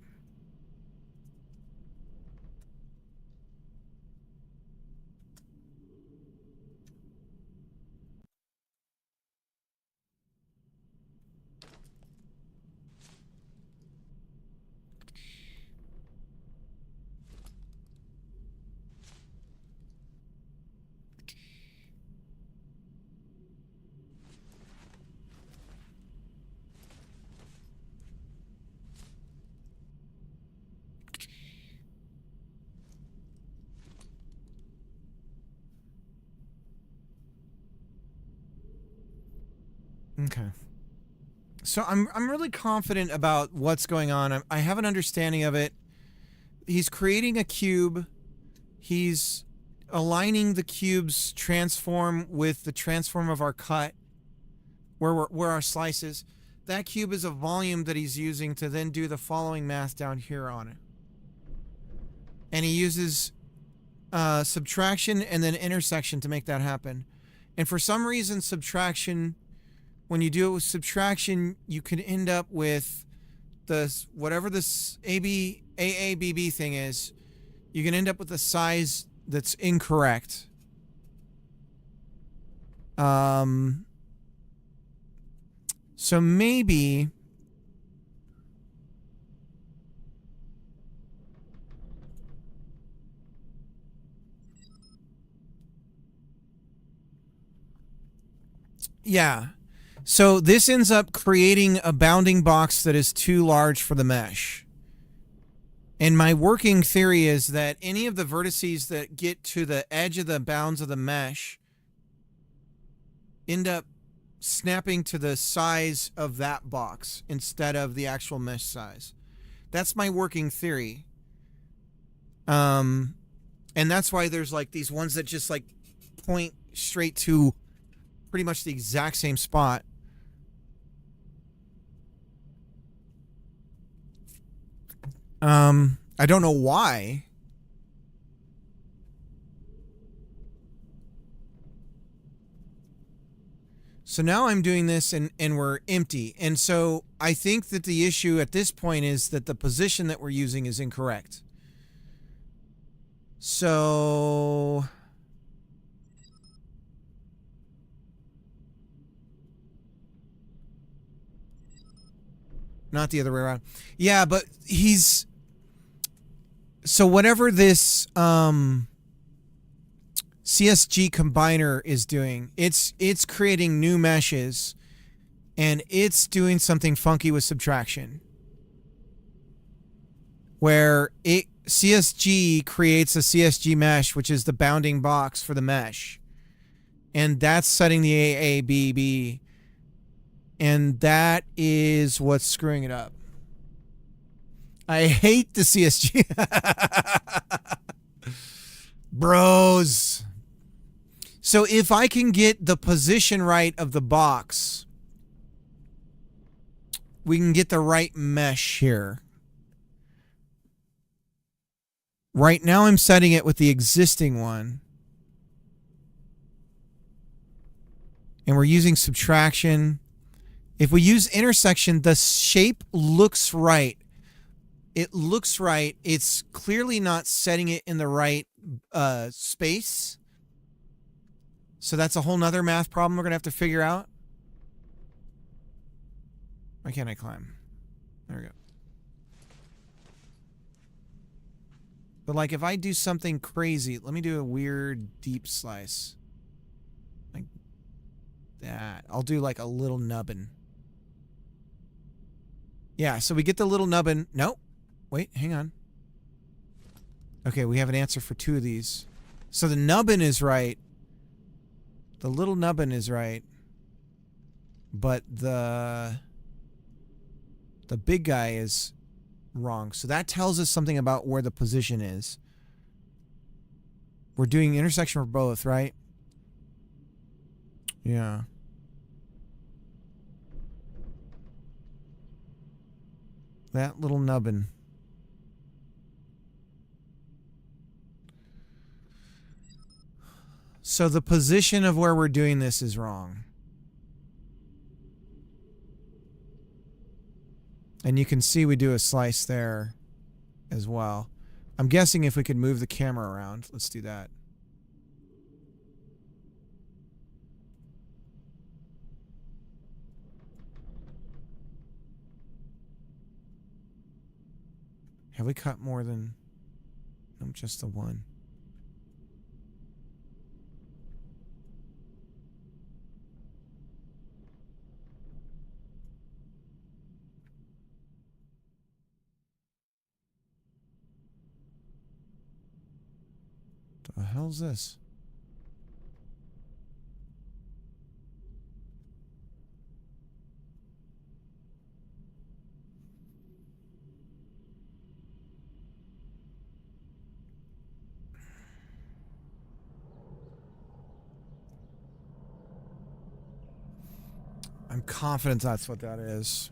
Okay. So I'm really confident about what's going on. I have an understanding of it. He's creating a cube. He's aligning the cube's transform with the transform of our cut, where our slice is. That cube is a volume that he's using to then do the following math down here on it. And he uses subtraction and then intersection to make that happen. And for some reason, subtraction, when you do it with subtraction, you can end up with whatever this AABB thing is, you can end up with a size that's incorrect. So maybe yeah. So this ends up creating a bounding box that is too large for the mesh. And my working theory is that any of the vertices that get to the edge of the bounds of the mesh end up snapping to the size of that box instead of the actual mesh size. That's my working theory. And that's why there's like these ones that just like point straight to pretty much the exact same spot. I don't know why. So now I'm doing this and we're empty. And so I think that the issue at this point is that the position that we're using is incorrect. So not the other way around. Yeah, but he's... So whatever this CSG combiner is doing, it's creating new meshes, and it's doing something funky with subtraction. Where CSG creates a CSG mesh, which is the bounding box for the mesh. And that's setting the AABB. And that is what's screwing it up. I hate the CSG. Bros. So if I can get the position right of the box, we can get the right mesh here. Right now I'm setting it with the existing one. And we're using subtraction. If we use intersection, the shape looks right. It looks right. It's clearly not setting it in the right space. So that's a whole nother math problem we're going to have to figure out. Why can't I climb? There we go. But like if I do something crazy, let me do a weird deep slice. Like that. I'll do like a little nubbin. Yeah, so we get the little nubbin. Nope. Wait, hang on. Okay, we have an answer for two of these. So the nubbin is right. The little nubbin is right. But the big guy is wrong. So that tells us something about where the position is. We're doing intersection for both, right? Yeah. That little nubbin. So the position of where we're doing this is wrong. And you can see we do a slice there as well. I'm guessing if we could move the camera around. Let's do that. Have we cut more than... No, just the one. The hell's this? I'm confident that's what that is.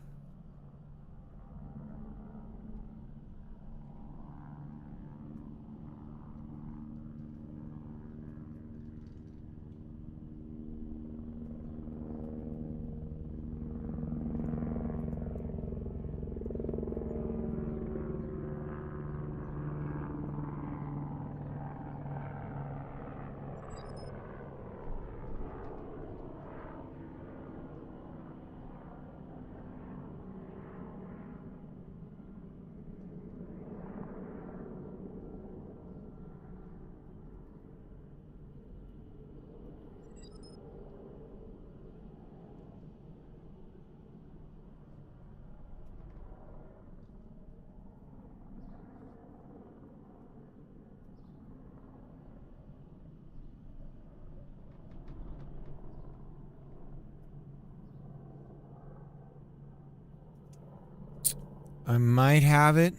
I might have it.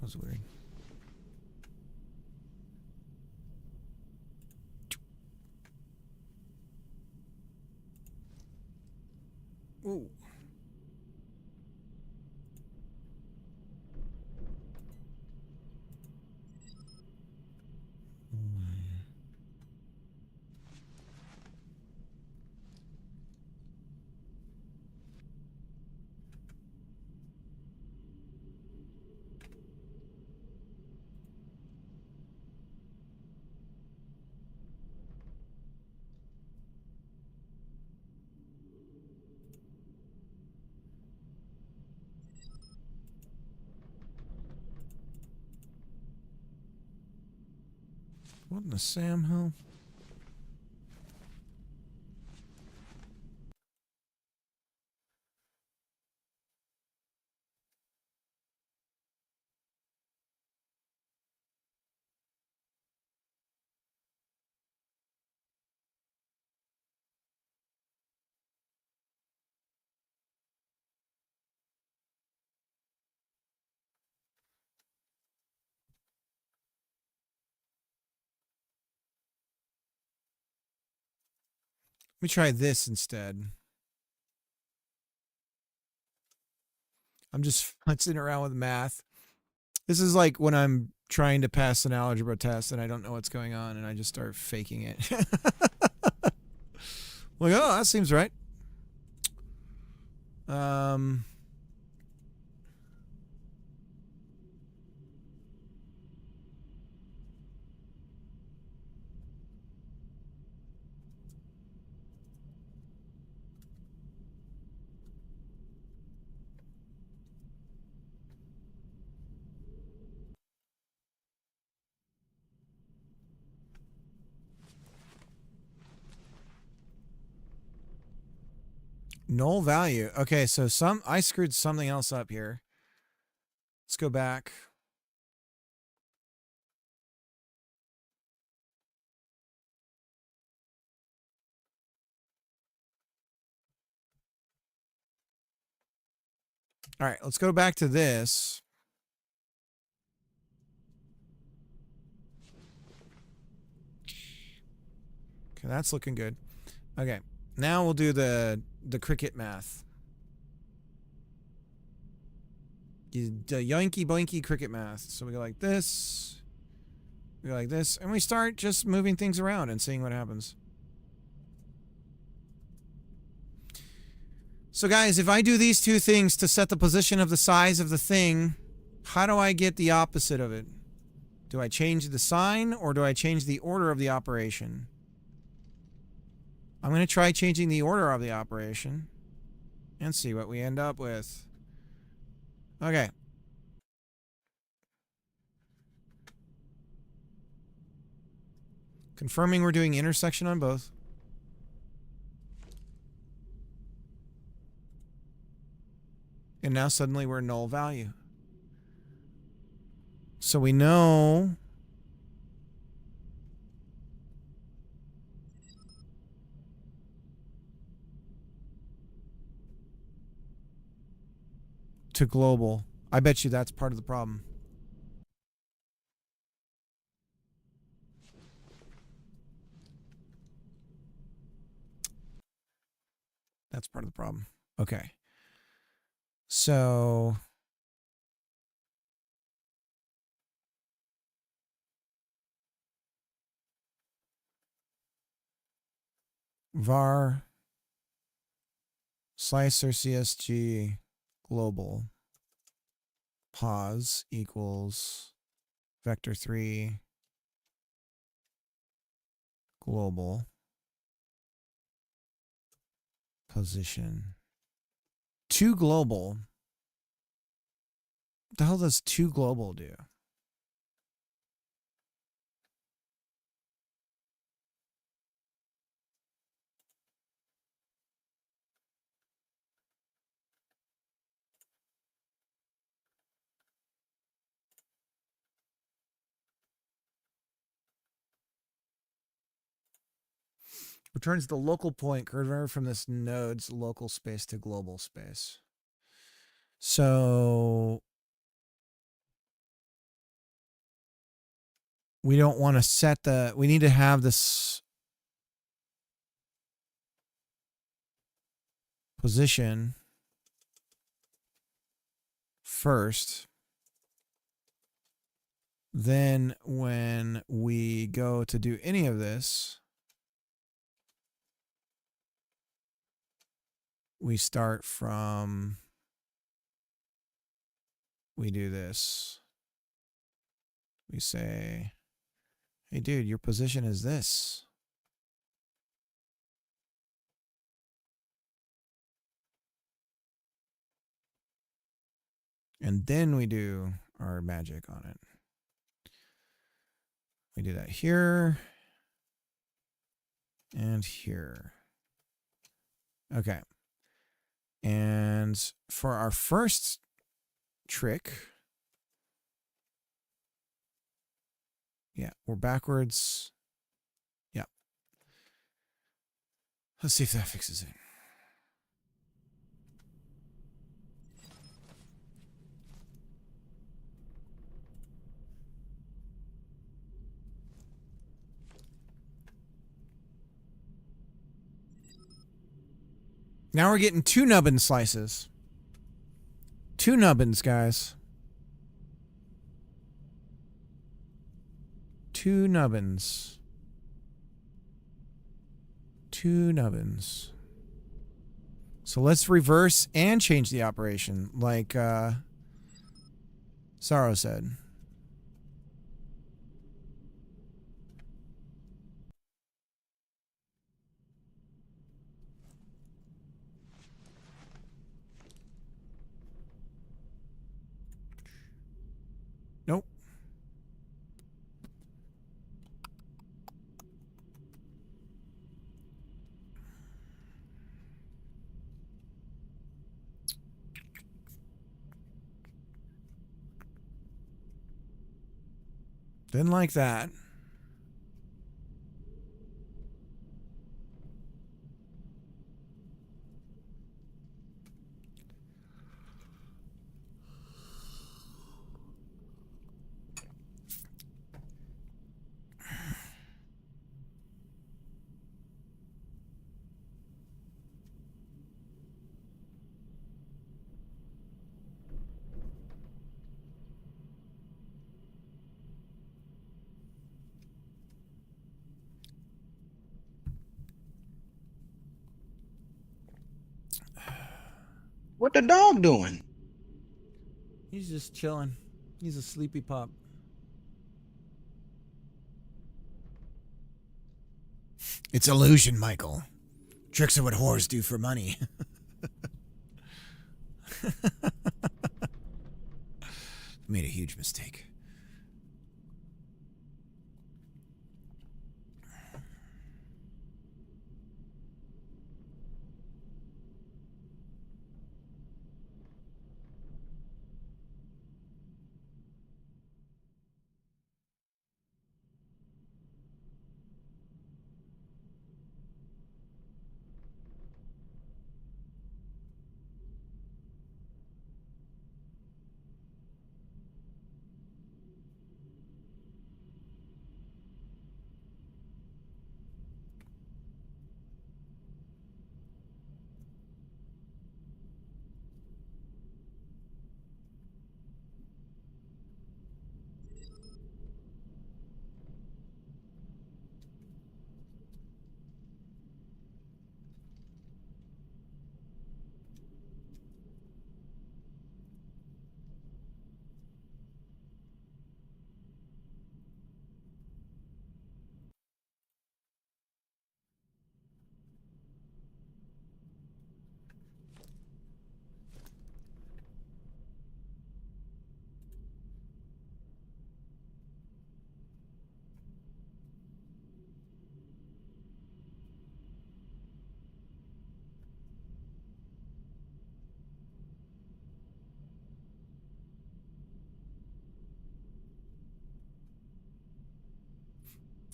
That was weird. Ooh. What in the Sam hell? Let me try this instead. I'm just futzing around with math. This is like when I'm trying to pass an algebra test and I don't know what's going on and I just start faking it. Like, oh, that seems right. Null value. Okay, so I screwed something else up here. Let's go back. All right, let's go back to this. Okay, that's looking good. Okay, now we'll do the cricket math. The yoinky boinky cricket math. So we go like this. We go like this. And we start just moving things around and seeing what happens. So guys, if I do these two things to set the position of the size of the thing, how do I get the opposite of it? Do I change the sign or do I change the order of the operation? I'm going to try changing the order of the operation and see what we end up with. Okay. Confirming we're doing intersection on both. And now suddenly we're null value. So we know to global. I bet you that's part of the problem. That's part of the problem. Okay. So var slicer CSG global pos equals vector3 global position. To global. What the hell does to global do? Returns the local point converted from this node's local space to global space. So we don't want to set the, we need to have this position first. Then when we go to do any of this, we start from, we do this. We say, hey dude, your position is this. And then we do our magic on it. We do that here and here. Okay. And for our first trick, yeah, we're backwards. Yeah. Let's see if that fixes it. Now we're getting 2 nubbin slices. 2 nubbins, guys. 2 nubbins. 2 nubbins. So let's reverse and change the operation, like Sorrow said. Nope. Didn't like that. What the dog doing? He's just chilling. He's a sleepy pup. It's illusion, Michael. Tricks are what whores do for money. Made a huge mistake.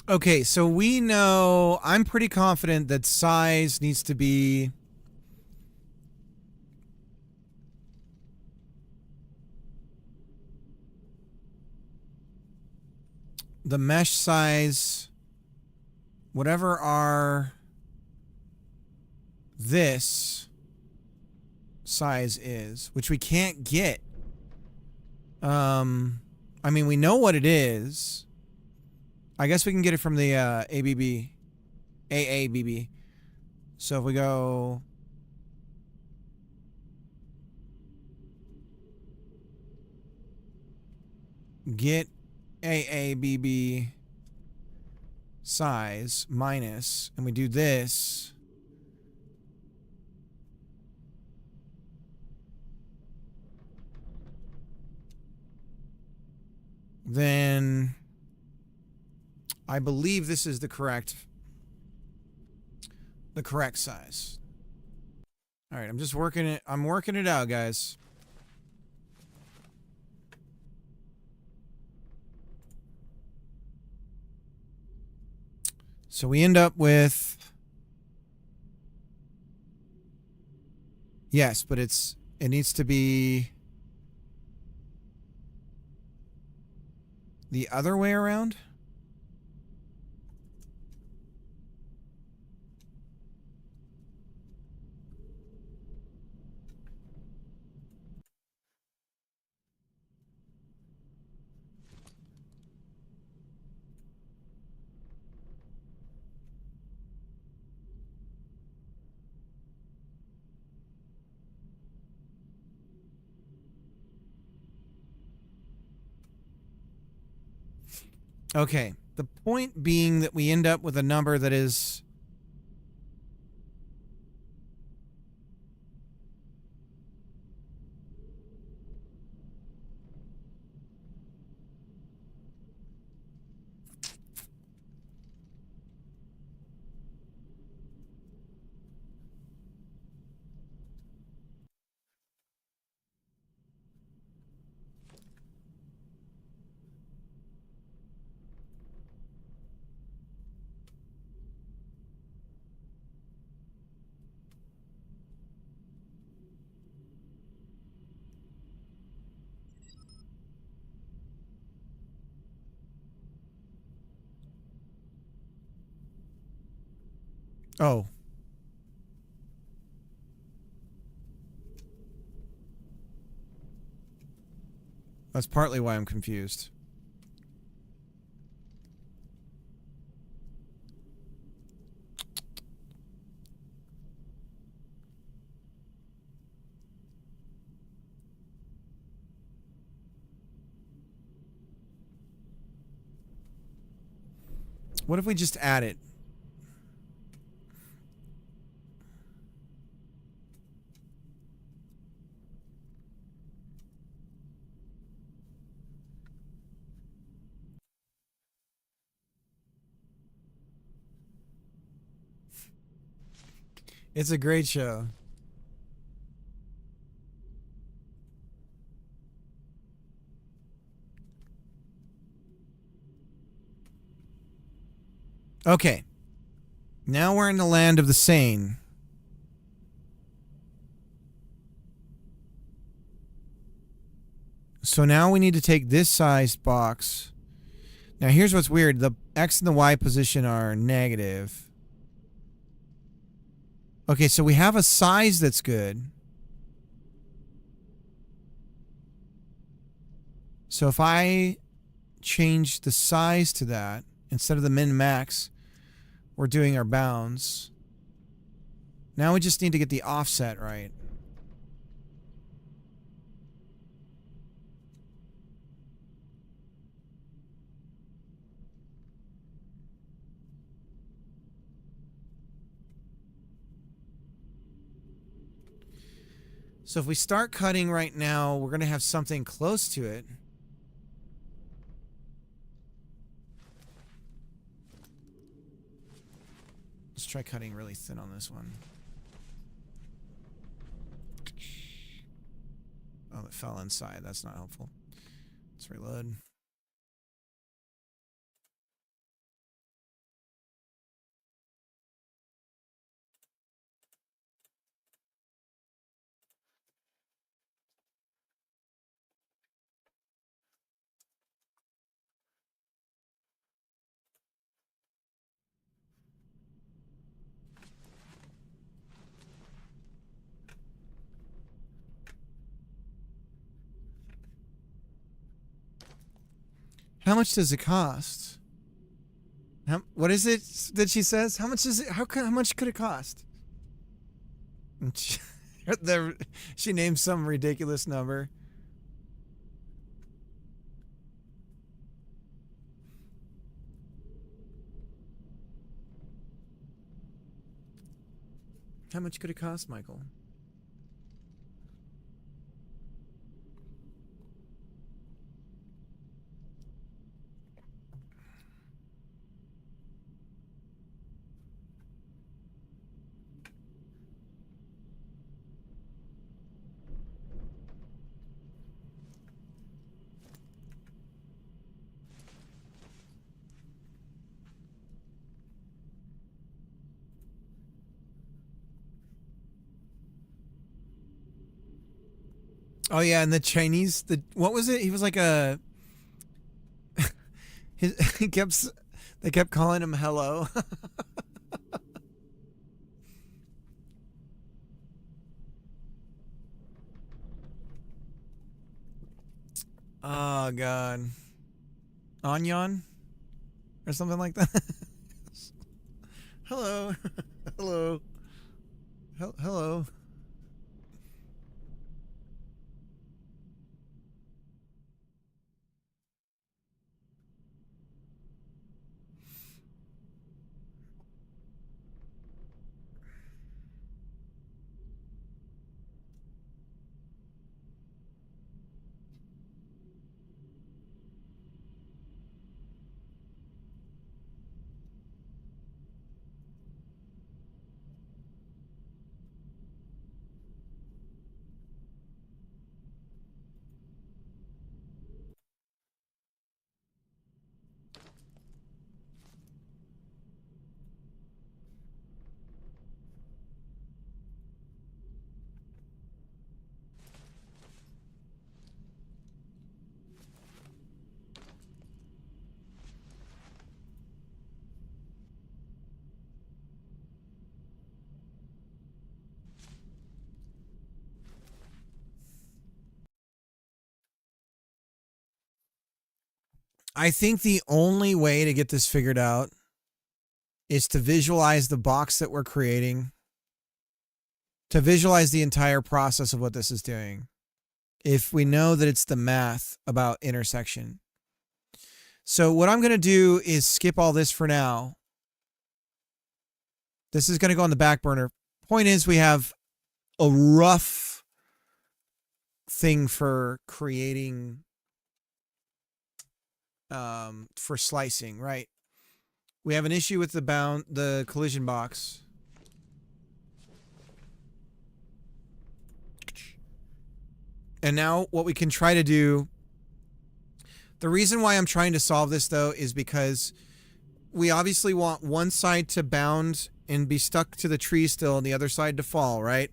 Okay, so we know, I'm pretty confident that size needs to be the mesh size, whatever our this size is, which we can't get. I mean, we know what it is. I guess we can get it from the AABB. So if we go get AABB size minus, and we do this, then I believe this is the correct size. All right, I'm just working it. I'm working it out, guys. So we end up with, yes, but it needs to be the other way around. Okay, the point being that we end up with a number that is oh. That's partly why I'm confused. What if we just add it? It's a great show. Okay. Now we're in the land of the sane. So now we need to take this sized box. Now here's what's weird. The X and the Y position are negative. Okay, so we have a size that's good. So if I change the size to that, instead of the min-max, we're doing our bounds. Now we just need to get the offset right. So if we start cutting right now, we're going to have something close to it. Let's try cutting really thin on this one. Oh, it fell inside. That's not helpful. Let's reload. How much does it cost? What is it that she says? How much is it? How much could it cost? She names some ridiculous number. How much could it cost, Michael? Oh yeah, and the Chinese, what was it? He was like a. They kept calling him hello. Oh god, Anyan, or something like that. Hello, hello, hello. I think the only way to get this figured out is to visualize the box that we're creating, to visualize the entire process of what this is doing. If we know that it's the math about intersection. So what I'm going to do is skip all this for now. This is going to go on the back burner. Point is, we have a rough thing for creating for slicing, right? We have an issue with the collision box. And now what we can try to do, the reason why I'm trying to solve this though is because we obviously want one side to bound and be stuck to the tree still and the other side to fall, right?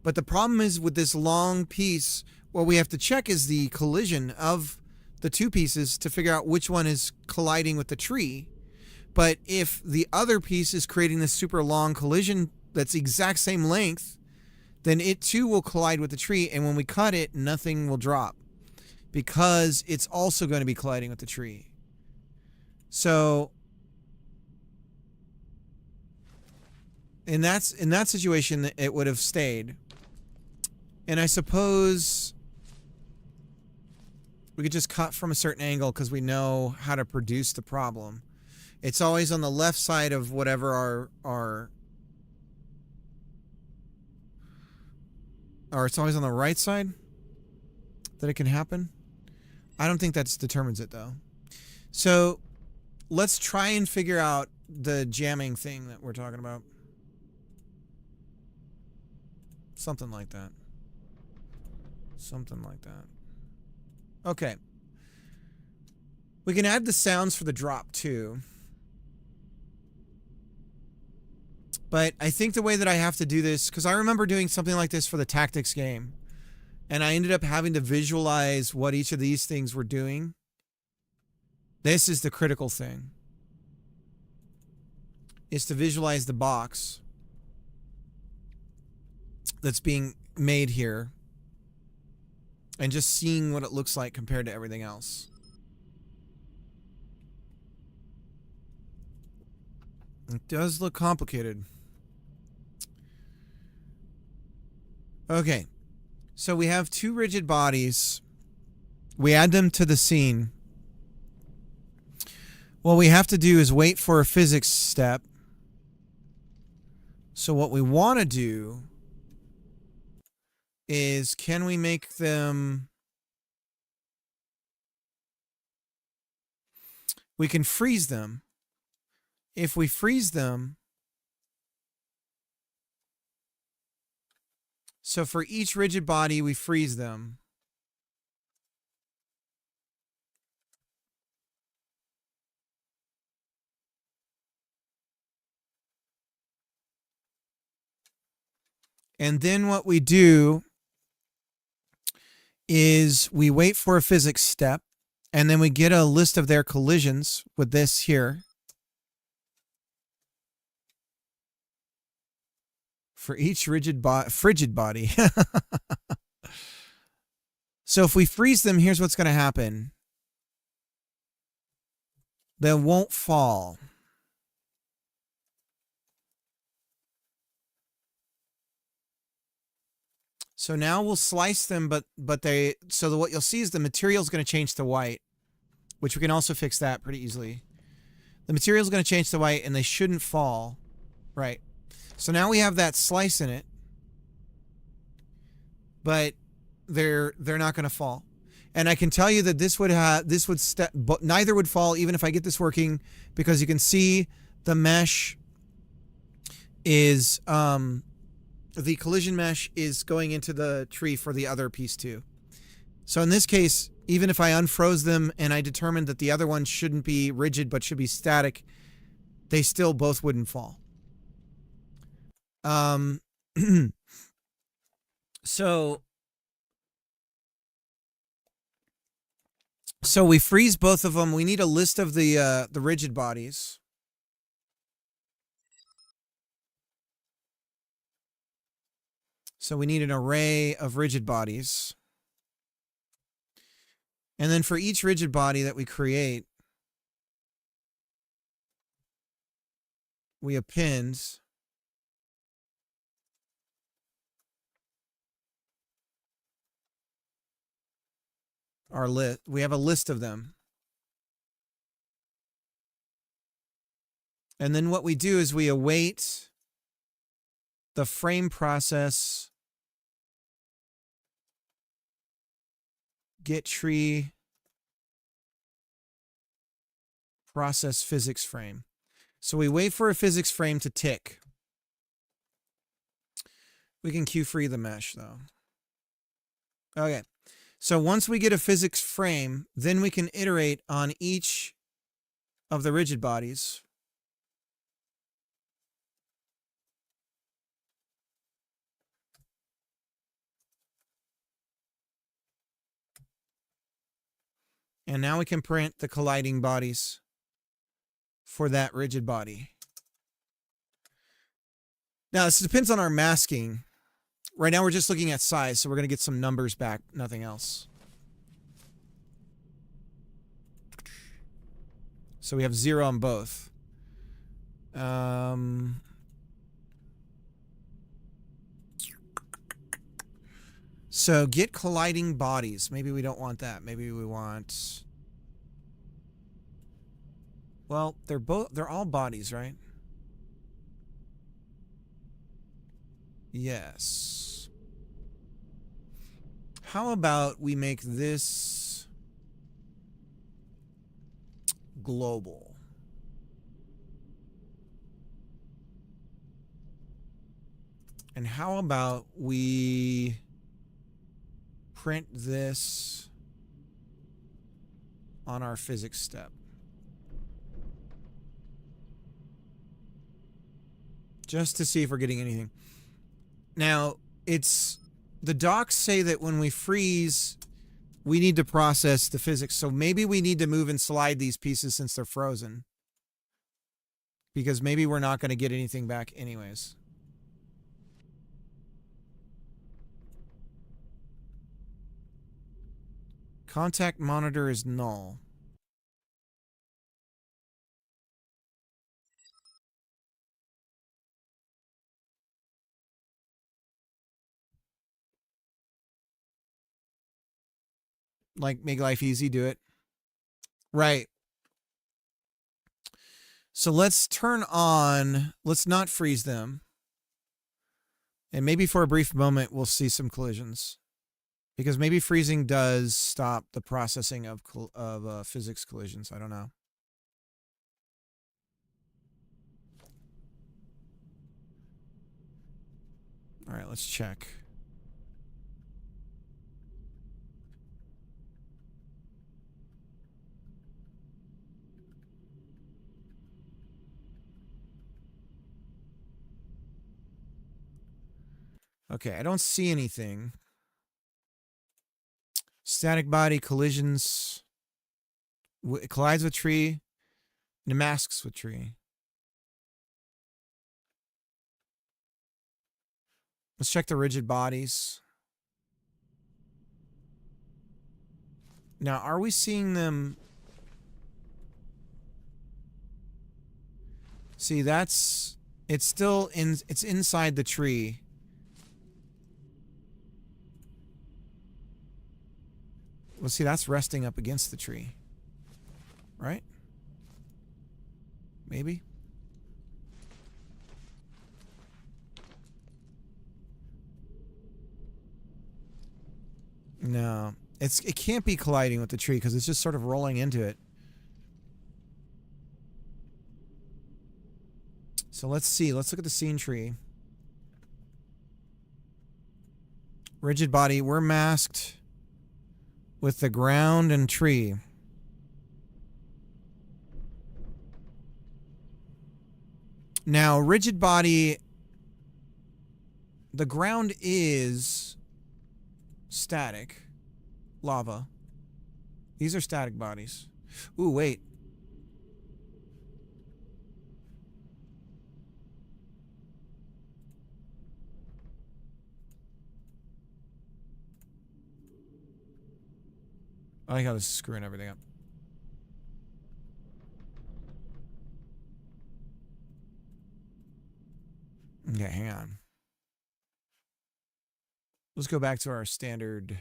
But the problem is with this long piece, what we have to check is the collision of the two pieces to figure out which one is colliding with the tree. But if the other piece is creating this super long collision that's the exact same length, then it too will collide with the tree. And when we cut it, nothing will drop because it's also going to be colliding with the tree. So in that situation, it would have stayed. And I suppose we could just cut from a certain angle because we know how to produce the problem. It's always on the left side of whatever our or it's always on the right side that it can happen. I don't think that determines it though. So let's try and figure out the jamming thing that we're talking about. Something like that. Something like that. Okay. We can add the sounds for the drop too. But I think the way that I have to do this, because I remember doing something like this for the tactics game, and I ended up having to visualize what each of these things were doing. This is the critical thing. Is to visualize the box that's being made here and just seeing what it looks like compared to everything else. It does look complicated. Okay, so we have two rigid bodies. We add them to the scene. What we have to do is wait for a physics step. So what we want to do is, can we make them... We can freeze them. If we freeze them, so for each rigid body, we freeze them. And then what we do is we wait for a physics step, and then we get a list of their collisions with this here. For each frigid body. So if we freeze them, here's what's going to happen. They won't fall. So now we'll slice them, but what you'll see is the material is going to change to white, which we can also fix that pretty easily. The material is going to change to white, and they shouldn't fall, right? So now we have that slice in it, but they're not going to fall. And I can tell you that neither would fall even if I get this working, because you can see the mesh is the collision mesh is going into the tree for the other piece too. So in this case, even if I unfroze them and I determined that the other one shouldn't be rigid but should be static, they still both wouldn't fall. So we freeze both of them. We need a list of the rigid bodies. So we need an array of rigid bodies. And then for each rigid body that we create, we append our list. We have a list of them. And then what we do is we await the frame process, get tree, process physics frame. So we wait for a physics frame to tick. We can queue free the mesh though. Okay. So once we get a physics frame, then we can iterate on each of the rigid bodies. And now we can print the colliding bodies for that rigid body. Now, this depends on our masking. Right now, we're just looking at size, so we're going to get some numbers back, nothing else. So we have 0 on both. So get colliding bodies. Maybe we don't want that. Maybe we want... Well, they're all bodies, right? Yes. How about we make this global? And how about we print this on our physics step? Just to see if we're getting anything. Now, the docs say that when we freeze, we need to process the physics. So maybe we need to move and slide these pieces since they're frozen. Because maybe we're not going to get anything back anyways. Contact monitor is null. Like, make life easy, do it. Right. So let's turn on, let's not freeze them. And maybe for a brief moment, we'll see some collisions. Because maybe freezing does stop the processing of physics collisions. I don't know. All right, let's check. Okay, I don't see anything. Static body collisions. It collides with tree. And it masks with tree. Let's check the rigid bodies. Now, are we seeing them? See, it's still it's inside the tree. Well, see, that's resting up against the tree. Right? Maybe? No. It can't be colliding with the tree because it's just sort of rolling into it. So let's see. Let's look at the scene tree. Rigid body. We're masked with the ground and tree. Now, rigid body, the ground is static. Lava. These are static bodies. Ooh, wait. I like how this is screwing everything up. Okay, hang on. Let's go back to our standard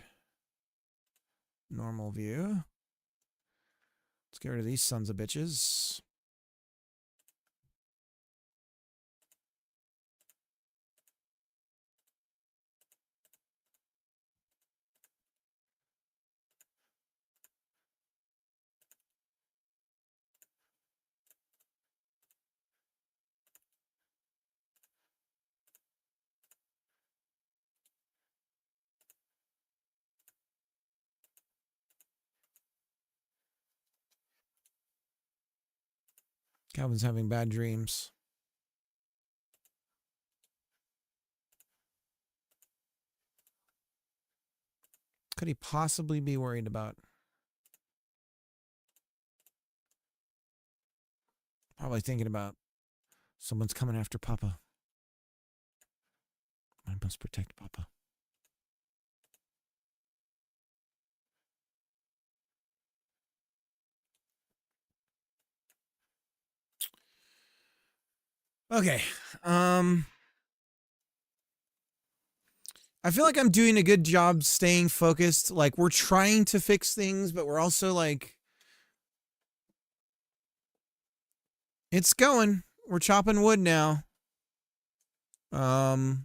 normal view. Let's get rid of these sons of bitches. Calvin's having bad dreams. Could he possibly be worried about? Probably thinking about someone's coming after Papa. I must protect Papa. Okay. I feel like I'm doing a good job staying focused. Like, we're trying to fix things, but we're also like, it's going. We're chopping wood now. How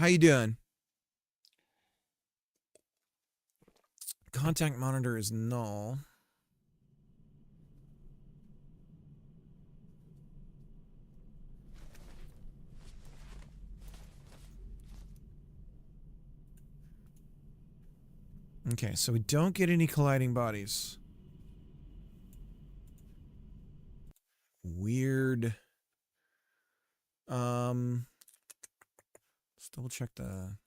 you doing? Contact monitor is null. Okay, so we don't get any colliding bodies. Weird. Let's double check the...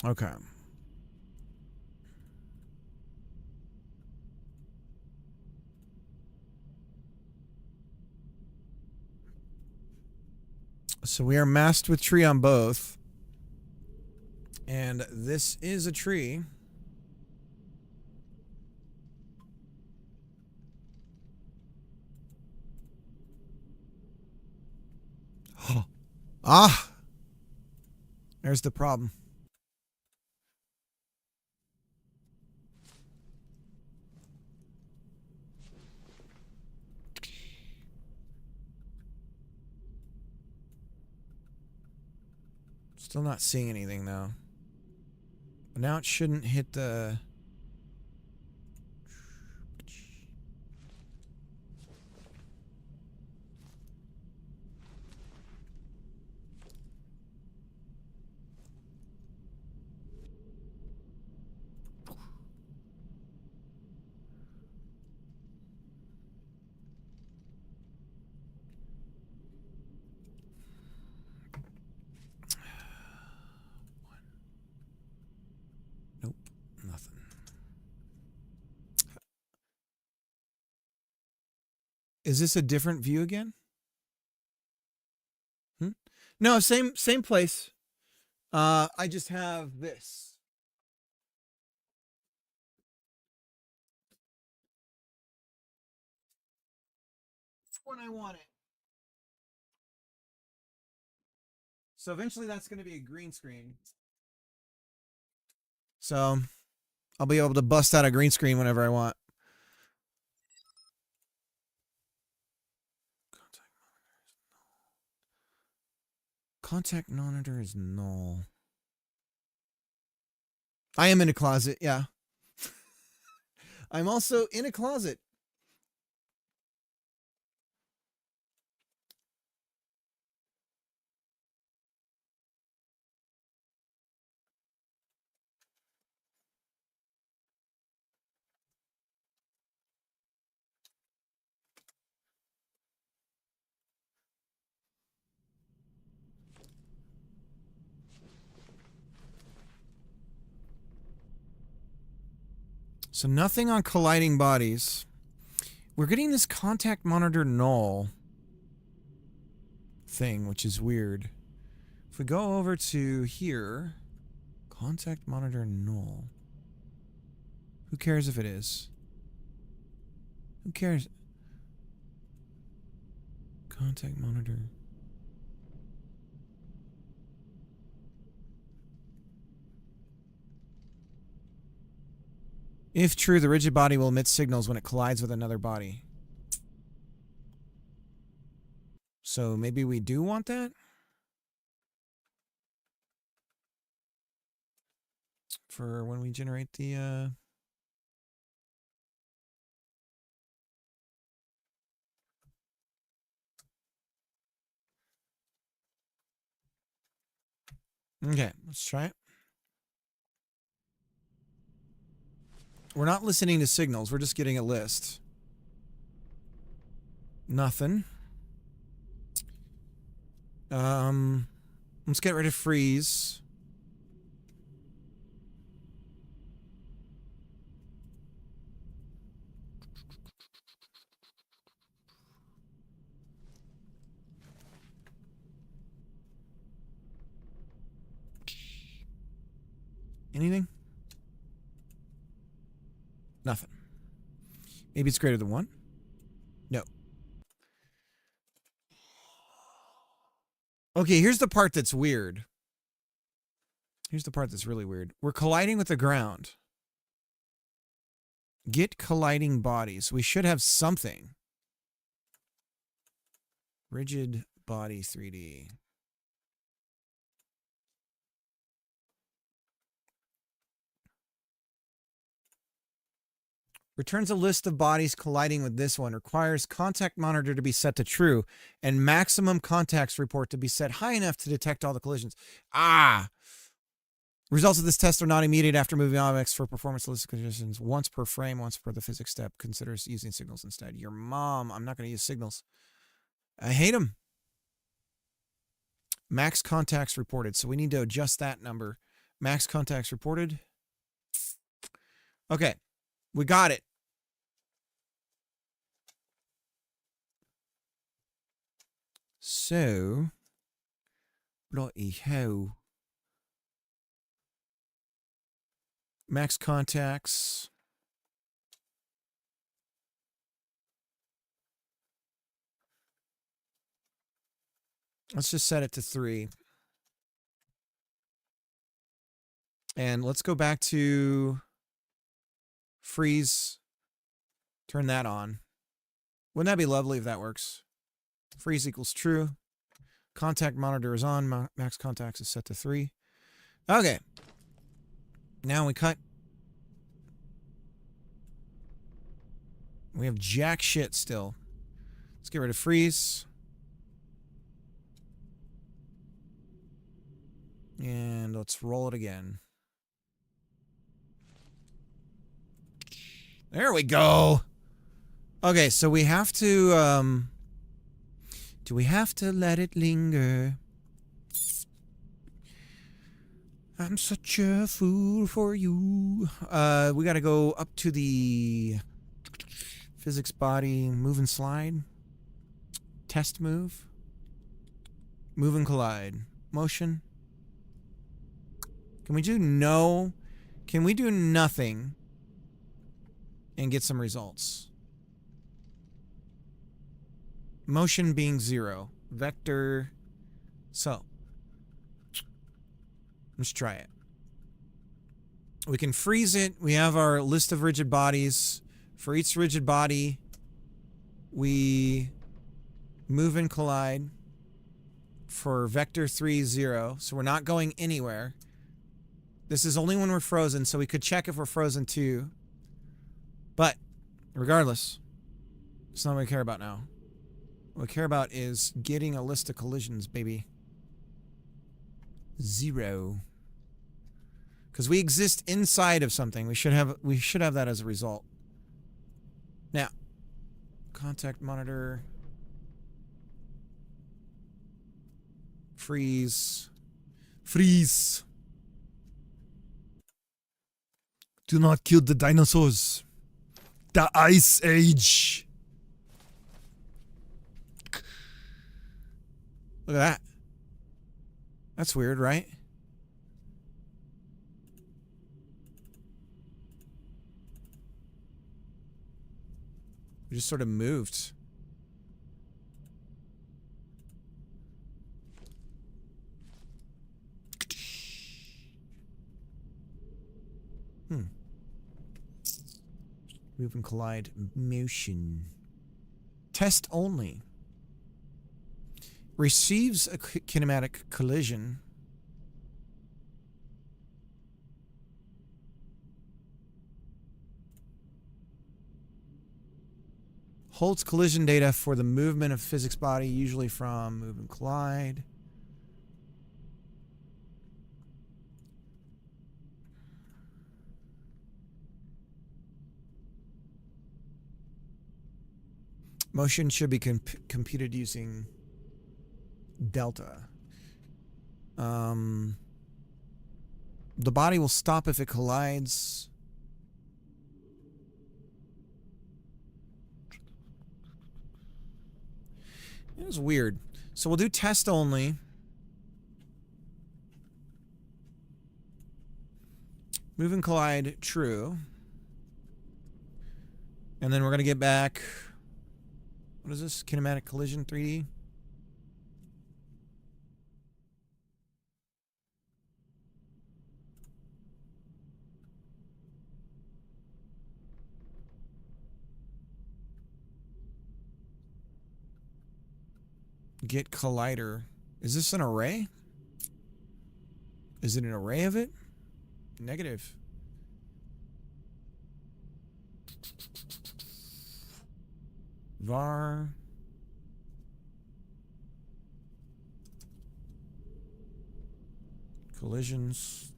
Okay. So we are masked with tree on both. And this is a tree. Ah! There's the problem. Still not seeing anything, though. But now it shouldn't hit the... Nope, nothing. Is this a different view again? No, same place. I just have this. It's when I want it. So eventually that's going to be a green screen. So I'll be able to bust out a green screen whenever I want. Contact monitor is null. I am in a closet, yeah. I'm also in a closet. So nothing on colliding bodies. We're getting this contact monitor null thing, which is weird. If we go over to here, contact monitor null. Who cares if it is? Who cares? Contact monitor. If true, the rigid body will emit signals when it collides with another body. So maybe we do want that? for when we generate the Okay, let's try it. We're not listening to signals. We're just getting a list. Nothing. Let's get rid of freeze. Anything? Nothing. Maybe it's greater than 1? No. Okay, here's the part that's weird. Here's the part that's really weird. We're colliding with the ground. Get colliding bodies. We should have something. Rigid body 3D. Returns a list of bodies colliding with this one. Requires contact monitor to be set to true and maximum contacts report to be set high enough to detect all the collisions. Results of this test are not immediate after moving objects for performance list conditions. Once per frame, once per the physics step. Considers using signals instead. Your mom. I'm not going to use signals. I hate them. Max contacts reported. So we need to adjust that number. Max contacts reported. Okay. We got it. So, bloody hell. Max contacts. Let's just set it to 3. And let's go back to freeze. Turn that on. Wouldn't that be lovely if that works? Freeze equals true. Contact monitor is on. Max contacts is set to 3. Okay. Now we cut. We have jack shit still. Let's get rid of freeze. And let's roll it again. There we go. Okay, so we have to, do we have to let it linger? I'm such a fool for you. We gotta go up to the physics body, move and slide. Test move. Move and collide. Motion. Can we do no? Can we do nothing and get some results? Motion being 0. Vector. So, let's try it. We can freeze it. We have our list of rigid bodies. For each rigid body, we move and collide for vector 3, 0. So we're not going anywhere. This is only when we're frozen, so we could check if we're frozen too. But, regardless, it's not what we care about now. What we care about is getting a list of collisions, baby. 0. Because we exist inside of something. We should have that as a result. Now, contact monitor. Freeze. Freeze. Do not kill the dinosaurs. The Ice Age. Look at that. That's weird, right? We just sort of moved. Move and collide motion. Test only. Receives a kinematic collision. Holds collision data for the movement of physics body, usually from move and collide. Motion should be computed using delta. The body will stop if it collides. It was weird. So we'll do test only. Move and collide, true. And then we're going to get back... What is this? Kinematic collision 3D? Get collider. Is this an array? Is it an array of it? Negative. Var. Collisions.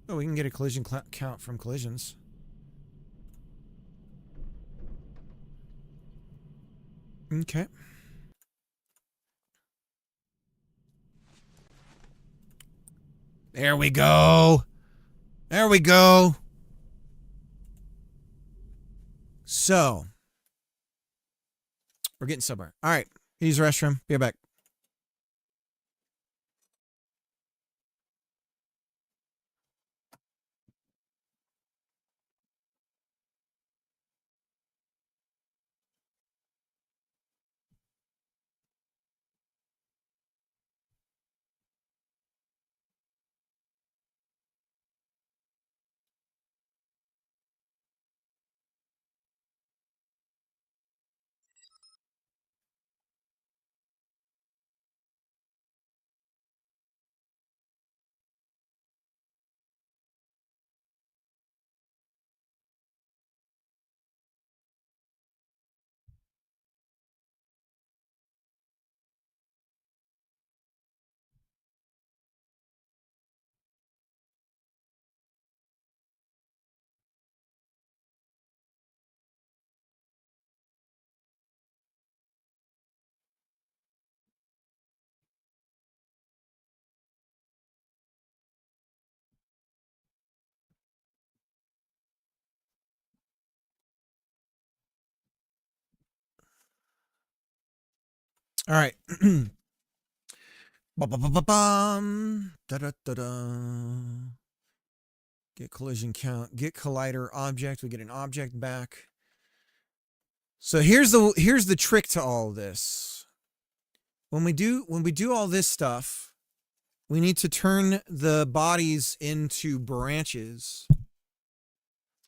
Oh, we can get a collision count from collisions. Okay. There we go. There we go. So, we're getting somewhere. All right. Use the restroom. Be right back. All right. Ba-ba-ba-ba-bum. Da-da-da-da. Get collision count. Get collider object. We get an object back. So here's the trick to all of this. When we do all this stuff, we need to turn the bodies into branches.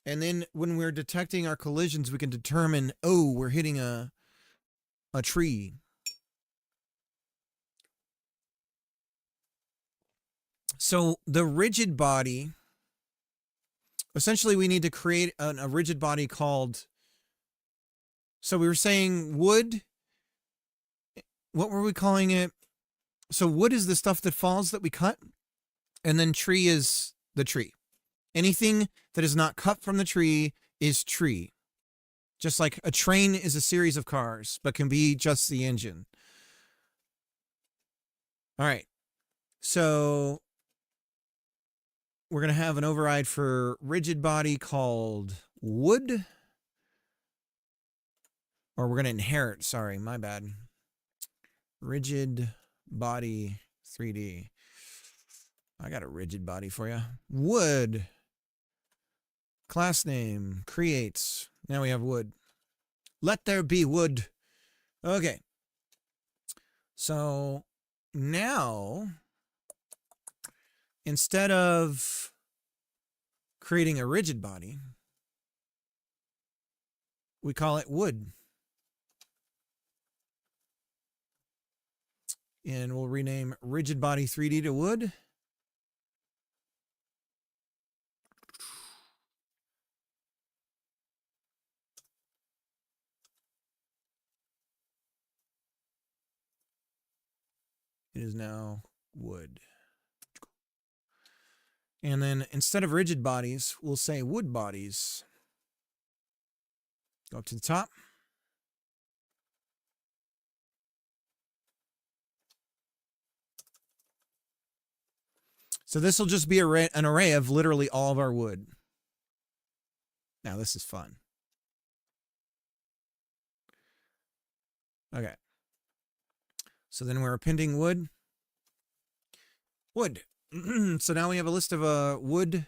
And then when we're detecting our collisions, we can determine, oh, we're hitting a tree. So the rigid body, essentially we need to create a rigid body called, so we were saying wood, what were we calling it? So wood is the stuff that falls that we cut, and then tree is the tree. Anything that is not cut from the tree is tree. Just like a train is a series of cars, but can be just the engine. All right. So we're going to have an override for rigid body called wood. Or we're going to inherit, sorry, my bad. Rigid body 3D. I got a rigid body for you. Wood. Class name. Creates. Now we have wood. Let there be wood. Okay. So now, instead of creating a rigid body, we call it wood. And we'll rename rigid body 3D to wood. It is now wood. And then instead of rigid bodies, we'll say wood bodies. Go up to the top. So this will just be an array of literally all of our wood. Now this is fun. Okay. So then we're appending wood. Wood. So now we have a list of wood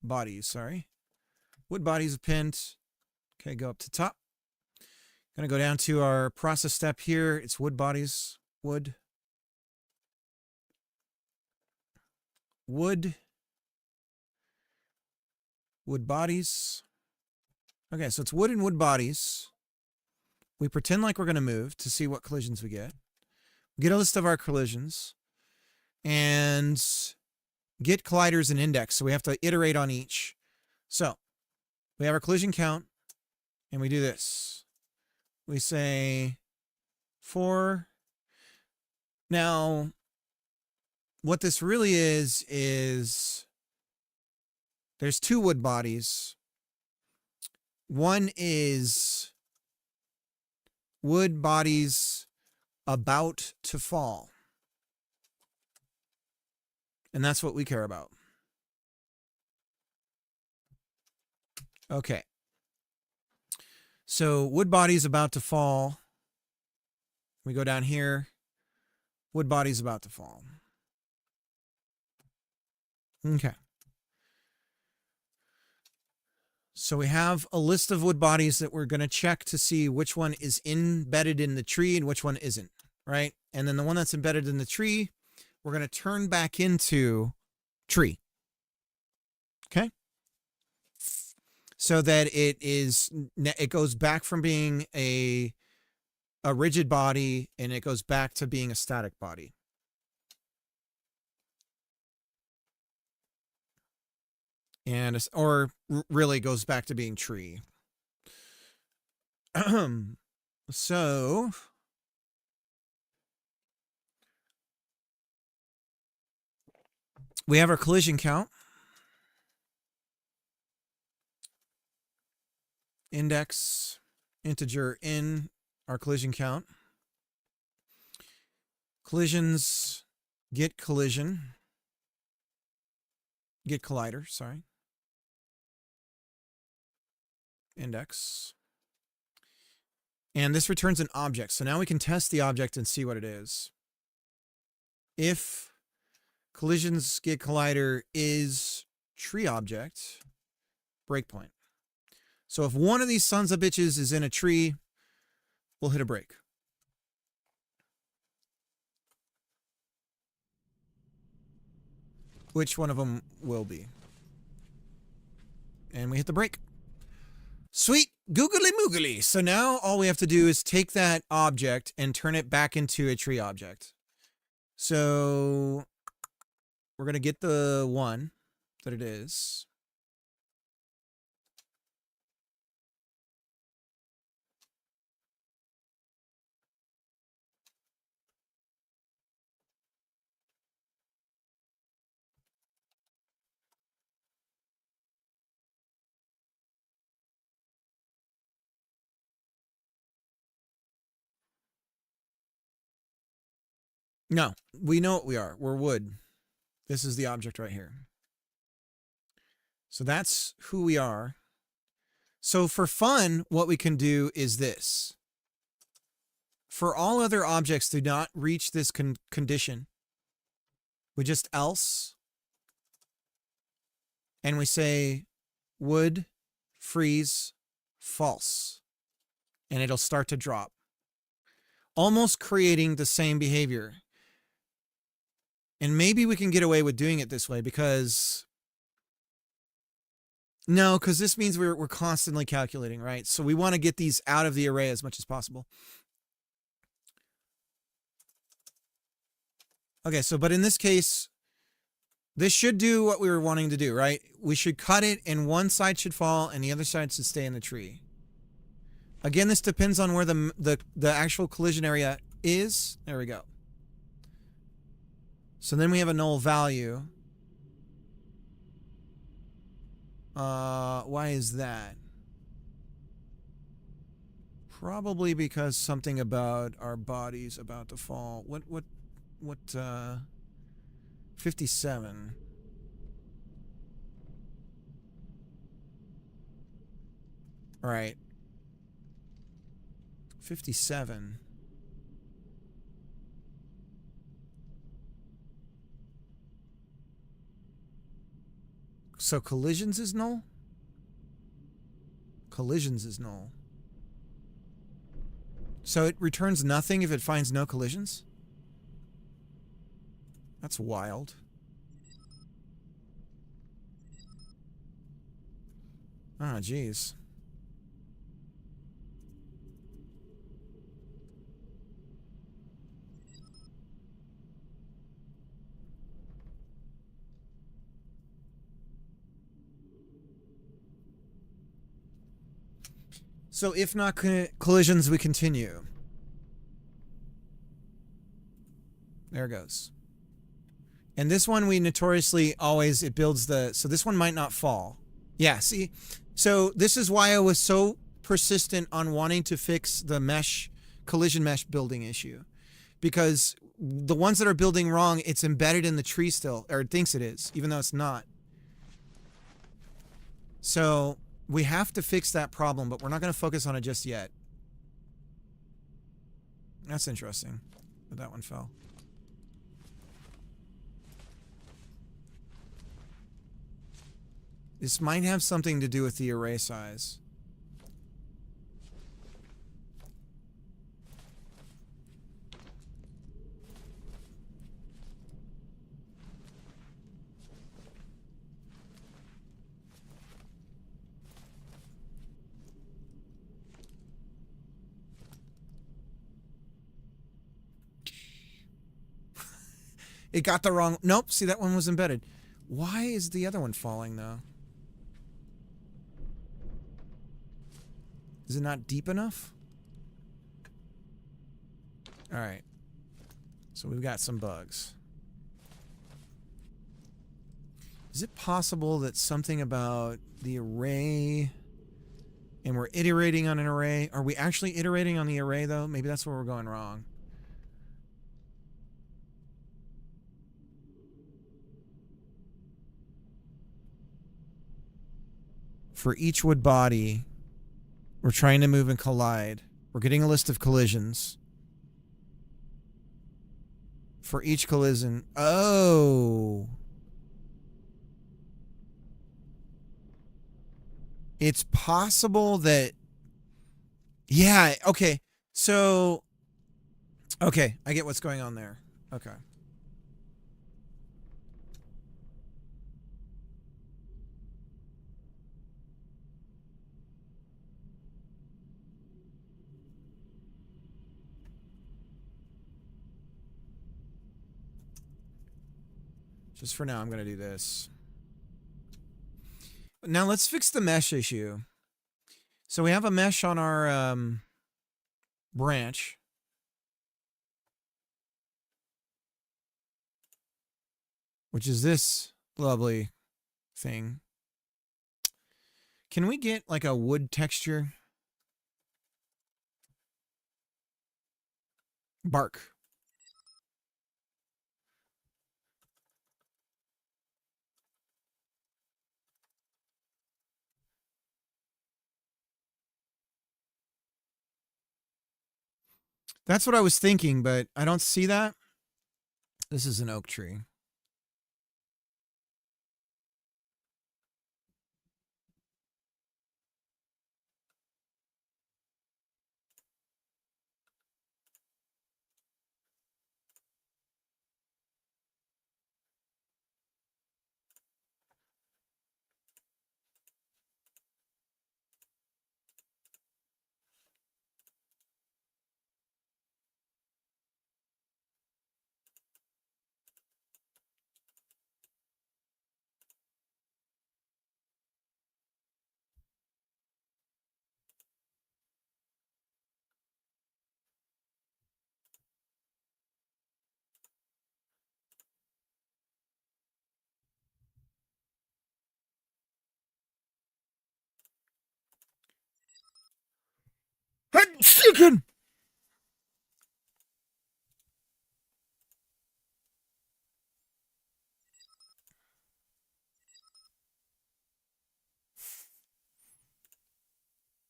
bodies, sorry. Wood bodies append. Okay, go up to top. Gonna go down to our process step here. It's wood bodies, wood. Wood bodies. Okay, so it's wood and wood bodies. We pretend like we're going to move to see what collisions we get. Get a list of our collisions and get colliders and index. So we have to iterate on each. So we have our collision count and we do this. We say 4. Now, what this really is there's 2 wood bodies. One is wood bodies about to fall. And that's what we care about. Okay. So wood bodies about to fall. We go down here. Wood bodies about to fall. Okay. So we have a list of wood bodies that we're going to check to see which one is embedded in the tree and which one isn't, right? And then the one that's embedded in the tree, we're going to turn back into tree. Okay? So that it goes back from being a rigid body and it goes back to being a static body. And or really goes back to being tree. So we have our collision count. Index integer in our collision count. Collisions get collision. Get collider, sorry. Index. And this returns an object. So now we can test the object and see what it is. If collisions get collider is tree object, breakpoint. So if one of these sons of bitches is in a tree, we'll hit a break. Which one of them will be? And we hit the break. Sweet googly moogly. So now all we have to do is take that object and turn it back into a tree object. So we're going to get the one that it is. No, we know what we are. We're wood. This is the object right here. So that's who we are. So for fun, what we can do is this. For all other objects do not reach this condition, we just else. And we say wood freeze false. And it'll start to drop. Almost creating the same behavior. And maybe we can get away with doing it this way because this means we're constantly calculating, right? So we want to get these out of the array as much as possible. Okay, so but in this case, this should do what we were wanting to do, right? We should cut it and one side should fall and the other side should stay in the tree. Again, this depends on where the actual collision area is. There we go. So then we have a null value. Why is that? Probably because something about our bodies about to fall. What 57. All right. 57. So collisions is null? Collisions is null. So it returns nothing if it finds no collisions? That's wild. Ah, geez. So if not collisions, we continue. There it goes. And this one we notoriously always, it builds the, so this one might not fall. Yeah, see? So this is why I was so persistent on wanting to fix the mesh, collision mesh building issue. Because the ones that are building wrong, it's embedded in the tree still, or it thinks it is, even though it's not. So we have to fix that problem, but we're not going to focus on it just yet. That's interesting, but that one fell. This might have something to do with the array size. It got the wrong... Nope, see, that one was embedded. Why is the other one falling, though? Is it not deep enough? All right. So we've got some bugs. Is it possible that something about the array... And we're iterating on an array? Are we actually iterating on the array, though? Maybe that's where we're going wrong. For each wood body, we're trying to move and collide. We're getting a list of collisions. For each collision. Oh. It's possible that... Yeah, okay. So... Okay, I get what's going on there. Okay. Just for now, I'm going to do this. Now let's fix the mesh issue. So we have a mesh on our branch. Which is this lovely thing. Can we get like a wood texture? Bark. That's what I was thinking, but I don't see that. This is an oak tree. working.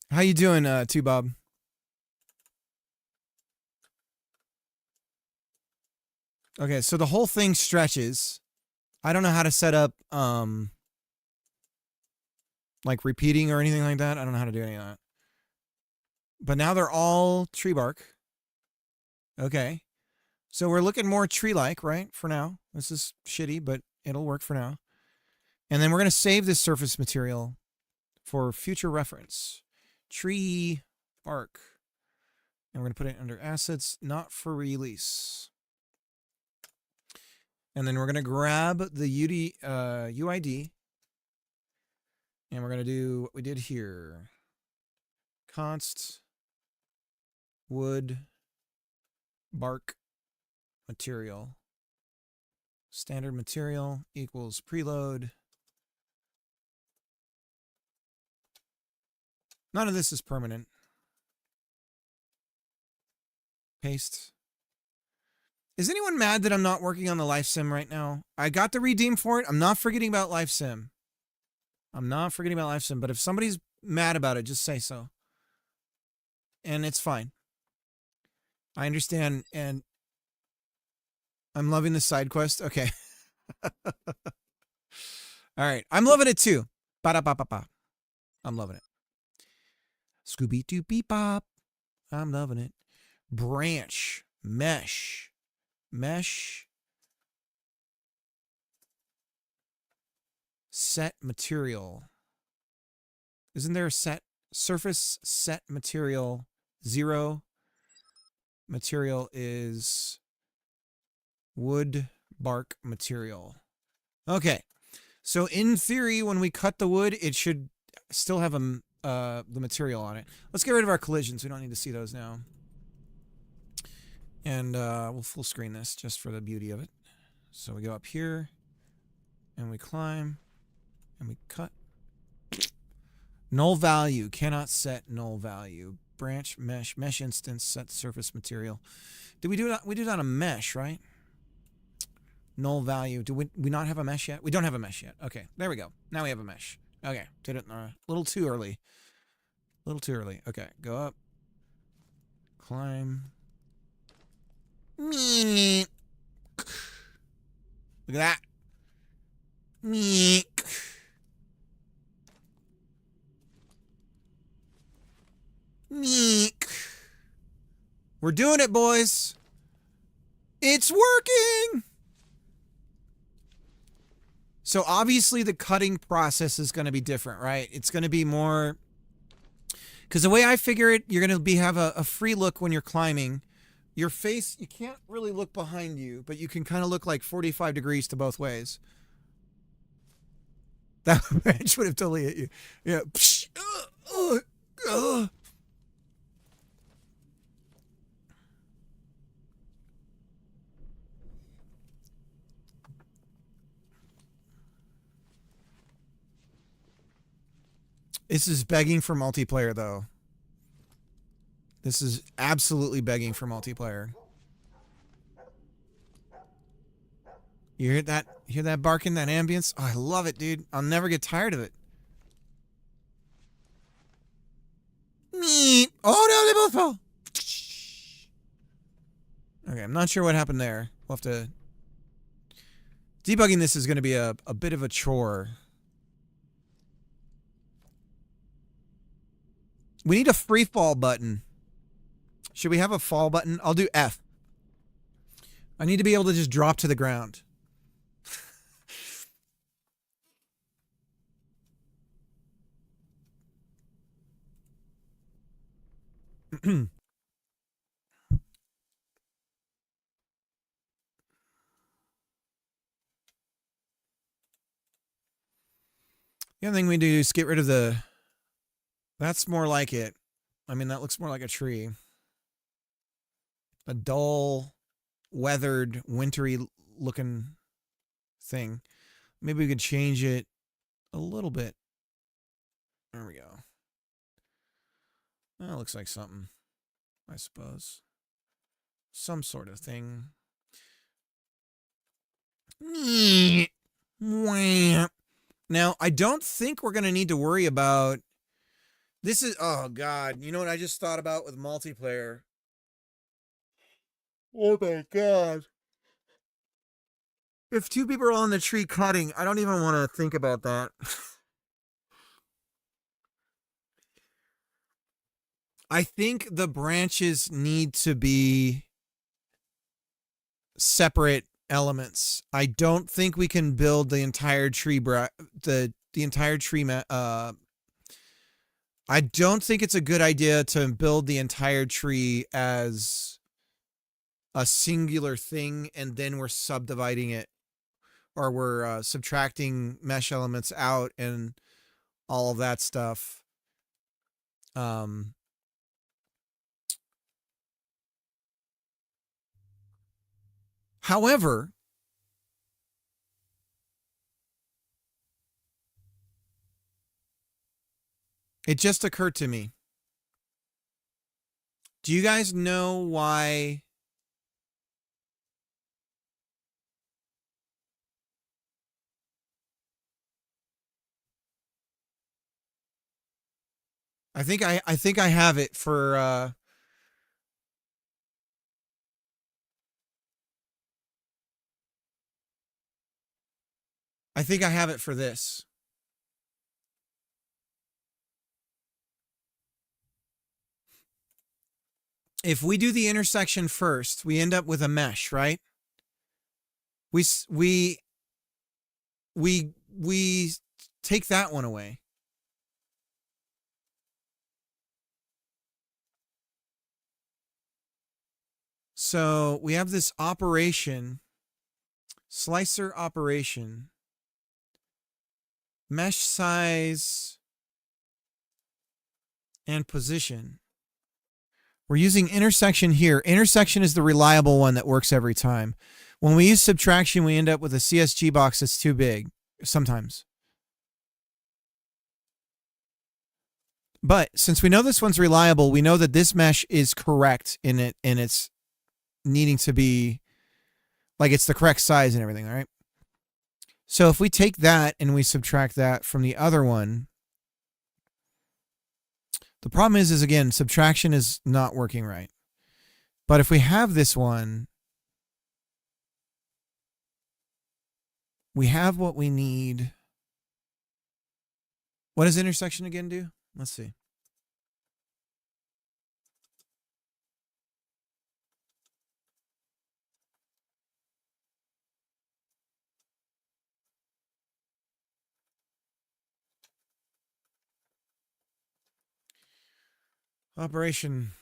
How you doing, T-Bob? Okay, so the whole thing stretches. I don't know how to set up, like repeating or anything like that. I don't know how to do any of that. But now they're all tree bark. Okay. So we're looking more tree-like, right? For now. This is shitty, but it'll work for now. And then we're going to save this surface material for future reference. Tree bark. And we're going to put it under assets, not for release. And then we're going to grab the UID. And we're going to do what we did here. Const wood bark material. Standard material equals preload. None of this is permanent. Paste. Is anyone mad that I'm not working on the life sim right now? I got the redeem for it. I'm not forgetting about life sim. I'm not forgetting about life sim, but if somebody's mad about it, just say so. And it's fine. I understand, and I'm loving the side quest. Okay. All right. I'm loving it too. Ba-da-ba-ba-ba. I'm loving it. Scooby-Doo-Beep-Bop. I'm loving it. Branch. Mesh. Mesh. Set material. Isn't there a set? Surface set material 0. Material is wood bark material. Okay. So in theory, when we cut the wood, it should still have the material on it. Let's get rid of our collisions. We don't need to see those now. And we'll full screen this just for the beauty of it. So we go up here and we climb and we cut. Null value, cannot set null value. Branch, mesh instance, set surface material. Did we do that? We did that on a mesh, right? Null value. Do we not have a mesh yet? We don't have a mesh yet. Okay, there we go. Now we have a mesh. Okay, did it a little too early. A little too early. Okay, go up. Climb. Look at that. We're doing it, boys. It's working. So obviously the cutting process is going to be different, right? It's going to be more, because the way I figure it, you're going to have a free look when you're climbing. Your face, you can't really look behind you, but you can kind of look like 45 degrees to both ways. That bench would have totally hit you. Yeah. This is begging for multiplayer, though. This is absolutely begging for multiplayer. You hear that? You hear that barking, that ambience? Oh, I love it, dude. I'll never get tired of it. Oh no, they both fell. Okay, I'm not sure what happened there. We'll have to... Debugging this is going to be a bit of a chore. We need a free fall button. Should we have a fall button? I'll do F. I need to be able to just drop to the ground. The other thing we do is get rid of the... That's more like it. I mean, that looks more like a tree. A dull, weathered, wintry looking thing. Maybe we could change it a little bit. There we go. That looks like something. I suppose. Some sort of thing. Now, I don't think we're going to need to worry about... This is... Oh, God. You know what I just thought about with multiplayer? Oh, my God. If two people are on the tree cutting, I don't even want to think about that. I think the branches need to be separate elements. I don't think we can build the entire tree the entire tree I don't think it's a good idea to build the entire tree as a singular thing and then we're subdividing it, or we're subtracting mesh elements out and all of that stuff. However, it just occurred to me. Do you guys know why I think I have it for I think I have it for this. If we do the intersection first, we end up with a mesh, right? We take that one away. So we have this operation, slicer operation, mesh size and position. We're using intersection here. Intersection is the reliable one that works every time. When we use subtraction, we end up with a CSG box that's too big sometimes. But since we know this one's reliable, we know that this mesh is correct in it, and it's needing to be like it's the correct size and everything, all right? So if we take that and we subtract that from the other one, the problem is again, subtraction is not working right. But if we have this one, we have what we need. What does intersection again do? Let's see. Operation.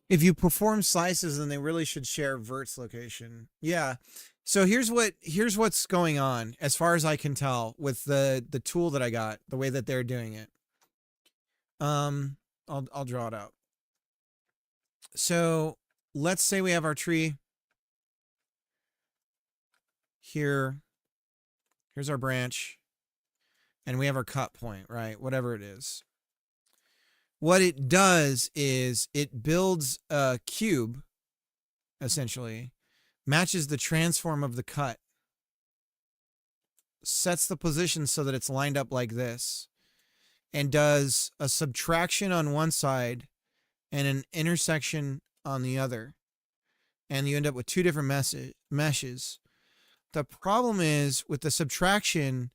If you perform slices, then they really should share verts location. Yeah. So here's what's going on as far as I can tell with the tool that I got, the way that they're doing it. I'll draw it out. So let's say we have our tree here. Here's our branch. And we have our cut point, right? Whatever it is. What it does is it builds a cube, essentially, matches the transform of the cut, sets the position so that it's lined up like this, and does a subtraction on one side and an intersection on the other. And you end up with two different meshes. The problem is with the subtraction,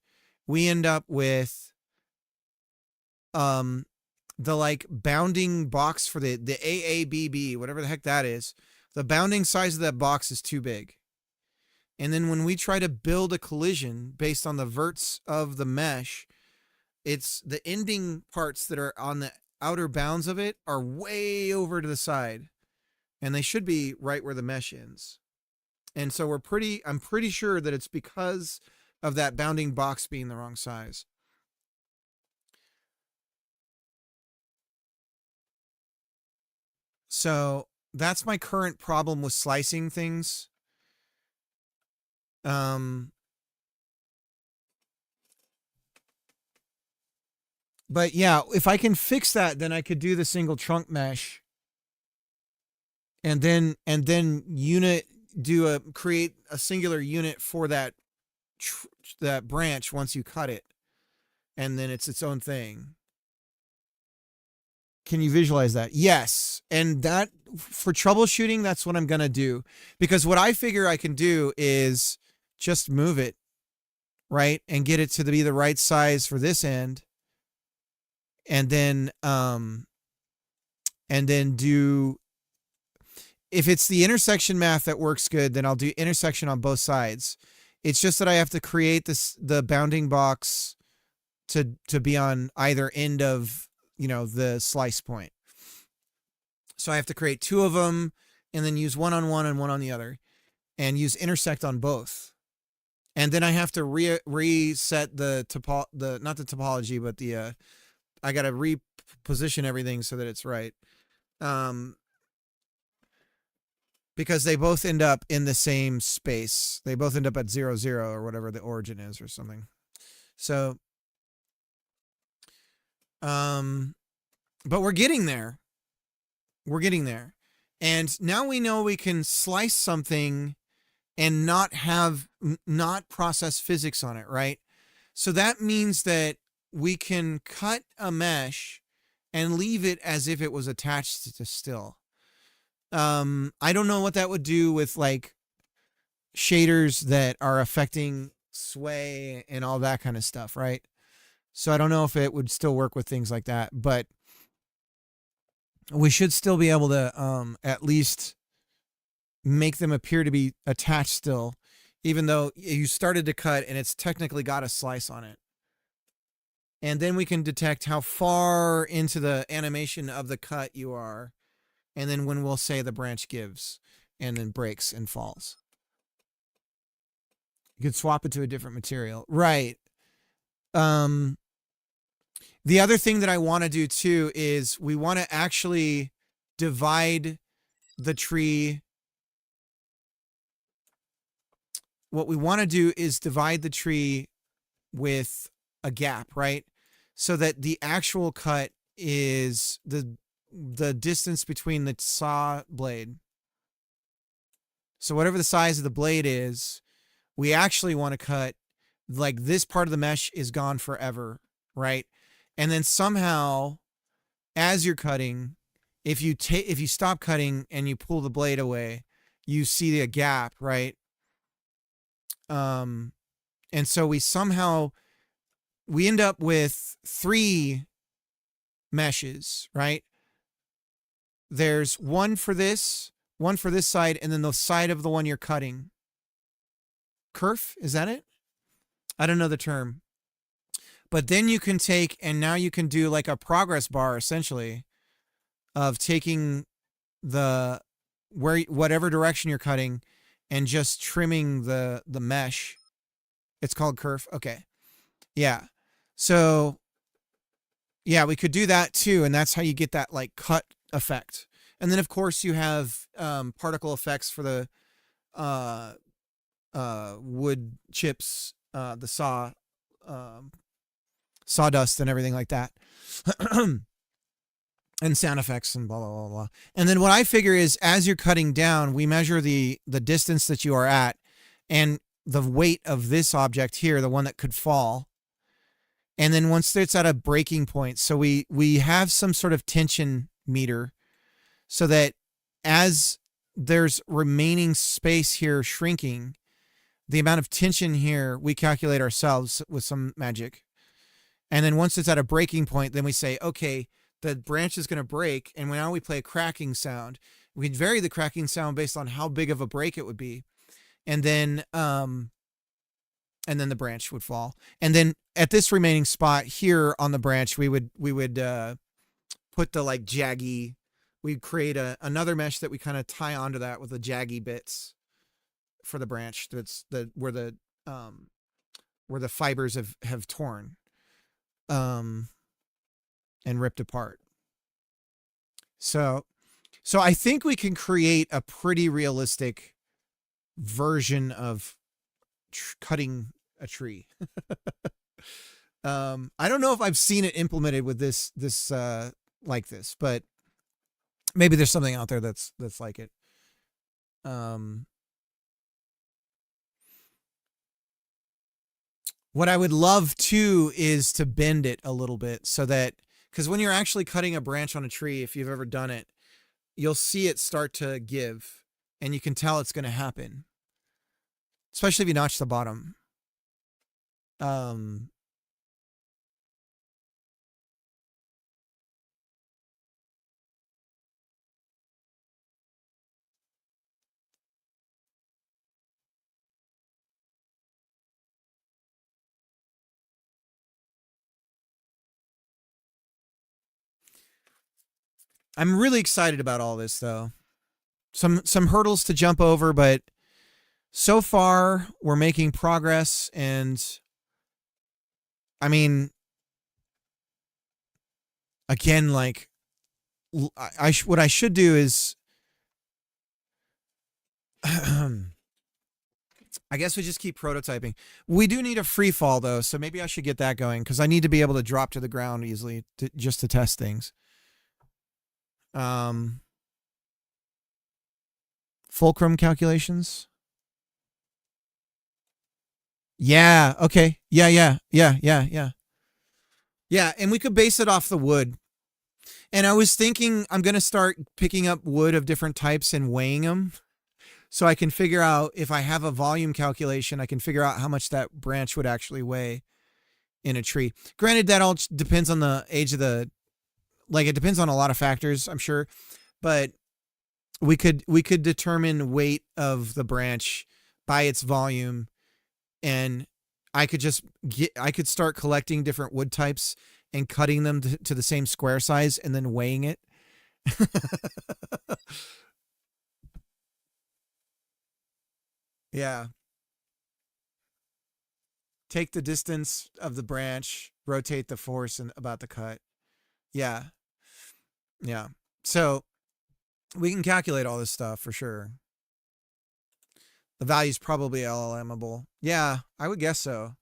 we end up with the like bounding box for the AABB, whatever the heck that is. The bounding size of that box is too big. And then when we try to build a collision based on the verts of the mesh, it's the ending parts that are on the outer bounds of it are way over to the side. And they should be right where the mesh ends. And so I'm pretty sure that it's because of that bounding box being the wrong size. So that's my current problem with slicing things. But yeah, if I can fix that, then I could do the single trunk mesh. And then create a singular unit for that branch once you cut it, and then it's its own thing. Can you visualize that? Yes. And that for troubleshooting, that's what I'm going to do, because what I figure I can do is just move it, right? And get it to be the right size for this end. And then do, if it's the intersection math that works good, then I'll do intersection on both sides. It's just that I have to create the bounding box to be on either end of, the slice point. So I have to create two of them and then use one on one and one on the other and use intersect on both. And then I have to reset not the topology, but I got to reposition everything so that it's right. Because they both end up in the same space. They both end up at 0, 0 or whatever the origin is or something. So, but we're getting there. We're getting there. And now we know we can slice something and not process physics on it, right? So that means that we can cut a mesh and leave it as if it was attached to still. I don't know what that would do with like shaders that are affecting sway and all that kind of stuff, right? So I don't know if it would still work with things like that, but we should still be able to at least make them appear to be attached still, even though you started to cut and it's technically got a slice on it. And then we can detect how far into the animation of the cut you are. And then when we'll say the branch gives and then breaks and falls. You could swap it to a different material. Right. The other thing that I want to do too is we want to actually divide the tree. What we want to do is divide the tree with a gap, right? So that the actual cut is the distance between the saw blade. So whatever the size of the blade is, we actually want to cut like this part of the mesh is gone forever, right? And then somehow as you're cutting, if you stop cutting and you pull the blade away, you see a gap, right? And so we end up with 3 meshes, right? There's one for this side, and then the side of the one you're cutting. Kerf, is that it? I don't know the term. But then you can take, and now you can do like a progress bar, essentially, of taking whatever direction you're cutting and just trimming the mesh. It's called kerf. Okay. Yeah. So yeah, we could do that too. And that's how you get that like cut effect. And then of course you have particle effects for the wood chips, the saw sawdust and everything like that. And sound effects and blah, blah, blah, blah. And then what I figure is as you're cutting down, we measure the distance that you are at and the weight of this object here, the one that could fall. And then once it's at a breaking point, so we have some sort of tension meter so that as there's remaining space here shrinking, the amount of tension here, we calculate ourselves with some magic. And then once it's at a breaking point, then we say, okay, the branch is going to break. And now we play a cracking sound. We'd vary the cracking sound based on how big of a break it would be. And then the branch would fall. And then at this remaining spot here on the branch, we would put the like jaggy, we'd create another mesh that we kind of tie onto that with the jaggy bits for the branch. That's where the fibers have torn. And ripped apart. So I think we can create a pretty realistic version of cutting a tree. I don't know if I've seen it implemented with this like this, but maybe there's something out there that's like it. What I would love too is to bend it a little bit so that, because when you're actually cutting a branch on a tree, if you've ever done it, you'll see it start to give and you can tell it's going to happen, especially if you notch the bottom. I'm really excited about all this though. Some hurdles to jump over, but so far we're making progress. And I mean, again, like what I should do is, I guess we just keep prototyping. We do need a free fall though. So maybe I should get that going because I need to be able to drop to the ground easily just to test things. Fulcrum calculations. Yeah. Okay. Yeah. And we could base it off the wood. And I was thinking I'm going to start picking up wood of different types and weighing them. So I can figure out if I have a volume calculation, I can figure out how much that branch would actually weigh in a tree. Granted, that all depends on the age of the, like it depends on a lot of factors, I'm sure, but we could determine weight of the branch by its volume, and I could start collecting different wood types and cutting them to the same square size and then weighing it. Yeah. Take the distance of the branch, rotate the force and about the cut. Yeah. Yeah. So we can calculate all this stuff for sure. The value's probably LLMable. Yeah, I would guess so.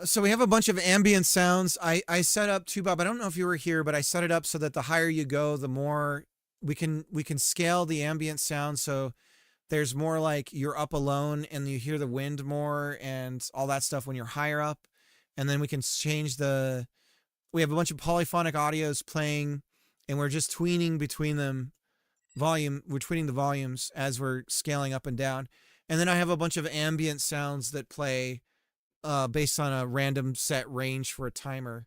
So we have a bunch of ambient sounds. I set up Toobop. I don't know if you were here, but I set it up so that the higher you go, the more we can scale the ambient sound. So there's more like you're up alone and you hear the wind more and all that stuff when you're higher up. And then we can change we have a bunch of polyphonic audios playing and we're just tweening between them we're tweeting the volumes as we're scaling up and down. And then I have a bunch of ambient sounds that play based on a random set range for a timer.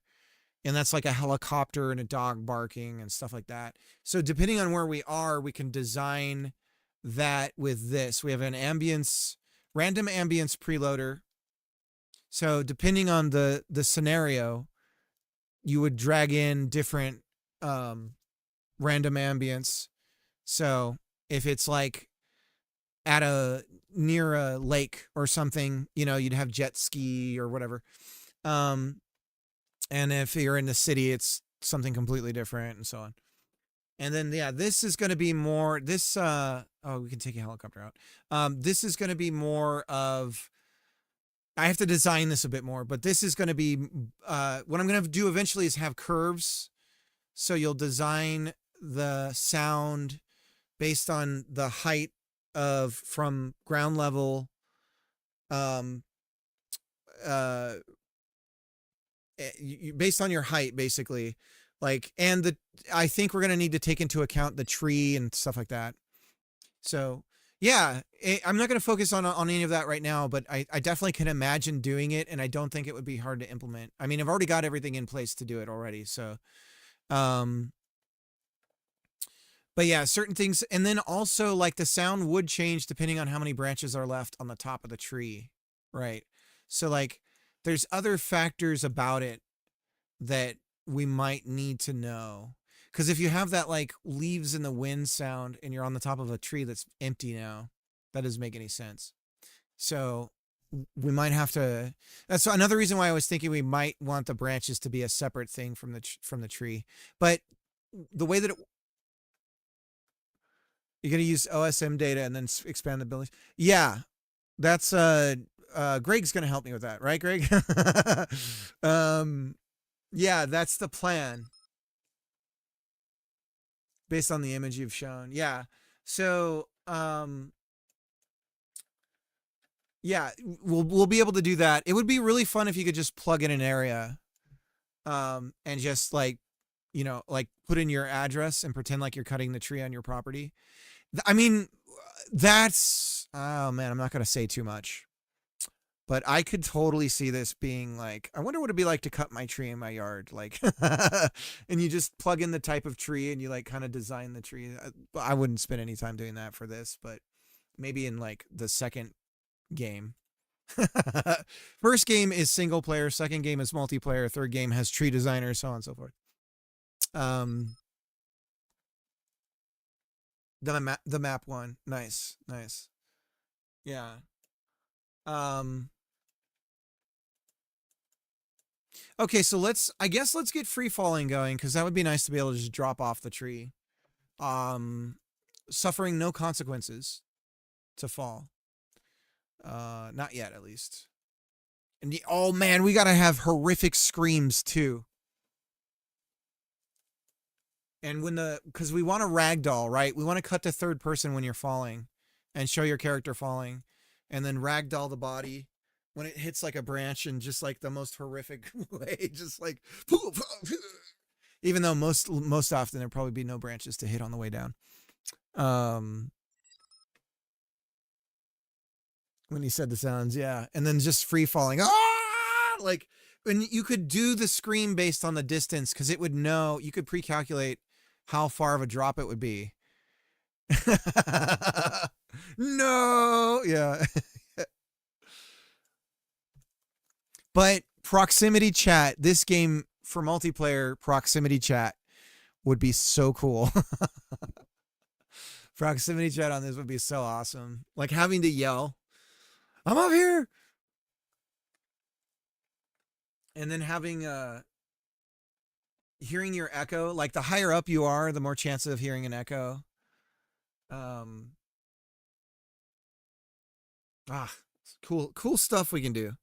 And that's like a helicopter and a dog barking and stuff like that. So depending on where we are, we can design that with this. We have an random ambience preloader. So depending on the scenario, you would drag in different random ambience. So if it's like at a near a lake or something, you know, you'd have jet ski or whatever. And if you're in the city, it's something completely different and so on. And then, yeah, this is going to be more this. Oh, we can take a helicopter out. This is going to be more of, I have to design this a bit more, but this is going to be, what I'm going to do eventually is have curves. So you'll design the sound based on the height of from ground level, based on your height, basically, like, and I think we're going to need to take into account the tree and stuff like that. So yeah, I'm not going to focus on any of that right now, but I definitely can imagine doing it. And I don't think it would be hard to implement. I mean, I've already got everything in place to do it already. So, but yeah, certain things. And then also like the sound would change depending on how many branches are left on the top of the tree. Right. So like there's other factors about it that we might need to know. Because if you have that like leaves in the wind sound and you're on the top of a tree that's empty now, that doesn't make any sense. So we might have to. That's another reason why I was thinking we might want the branches to be a separate thing from the tree. But the way that you're going to use OSM data and then expand the buildings. Yeah, that's Greg's going to help me with that, right, Greg? Yeah, that's the plan. Based on the image you've shown. Yeah. So, yeah, we'll be able to do that. It would be really fun if you could just plug in an area, and just like, you know, like put in your address and pretend like you're cutting the tree on your property. I mean, that's, oh man, I'm not going to say too much, but I could totally see this being like, I wonder what it'd be like to cut my tree in my yard. Like, and you just plug in the type of tree and you like kind of design the tree. I wouldn't spend any time doing that for this, but maybe in like the second game. First game is single player. Second game is multiplayer. Third game has tree designers, so on and so forth. The map one. Nice. Nice. Yeah. Okay, so let's get free falling going, because that would be nice to be able to just drop off the tree. Suffering no consequences to fall. Not yet, at least. And oh man, we gotta have horrific screams too. And because we want a ragdoll, right? We want to cut to third person when you're falling and show your character falling, and then ragdoll the body when it hits like a branch in just like the most horrific way, just like, even though most often there'll probably be no branches to hit on the way down. When he said the sounds, yeah. And then just free falling. Ah! Like, and you could do the scream based on the distance, because it would know, you could pre-calculate how far of a drop it would be. No, yeah. But proximity chat, this game for multiplayer, proximity chat would be so cool. Proximity chat on this would be so awesome. Like having to yell, I'm up here. And then having hearing your echo, like the higher up you are, the more chance of hearing an echo. Cool stuff we can do.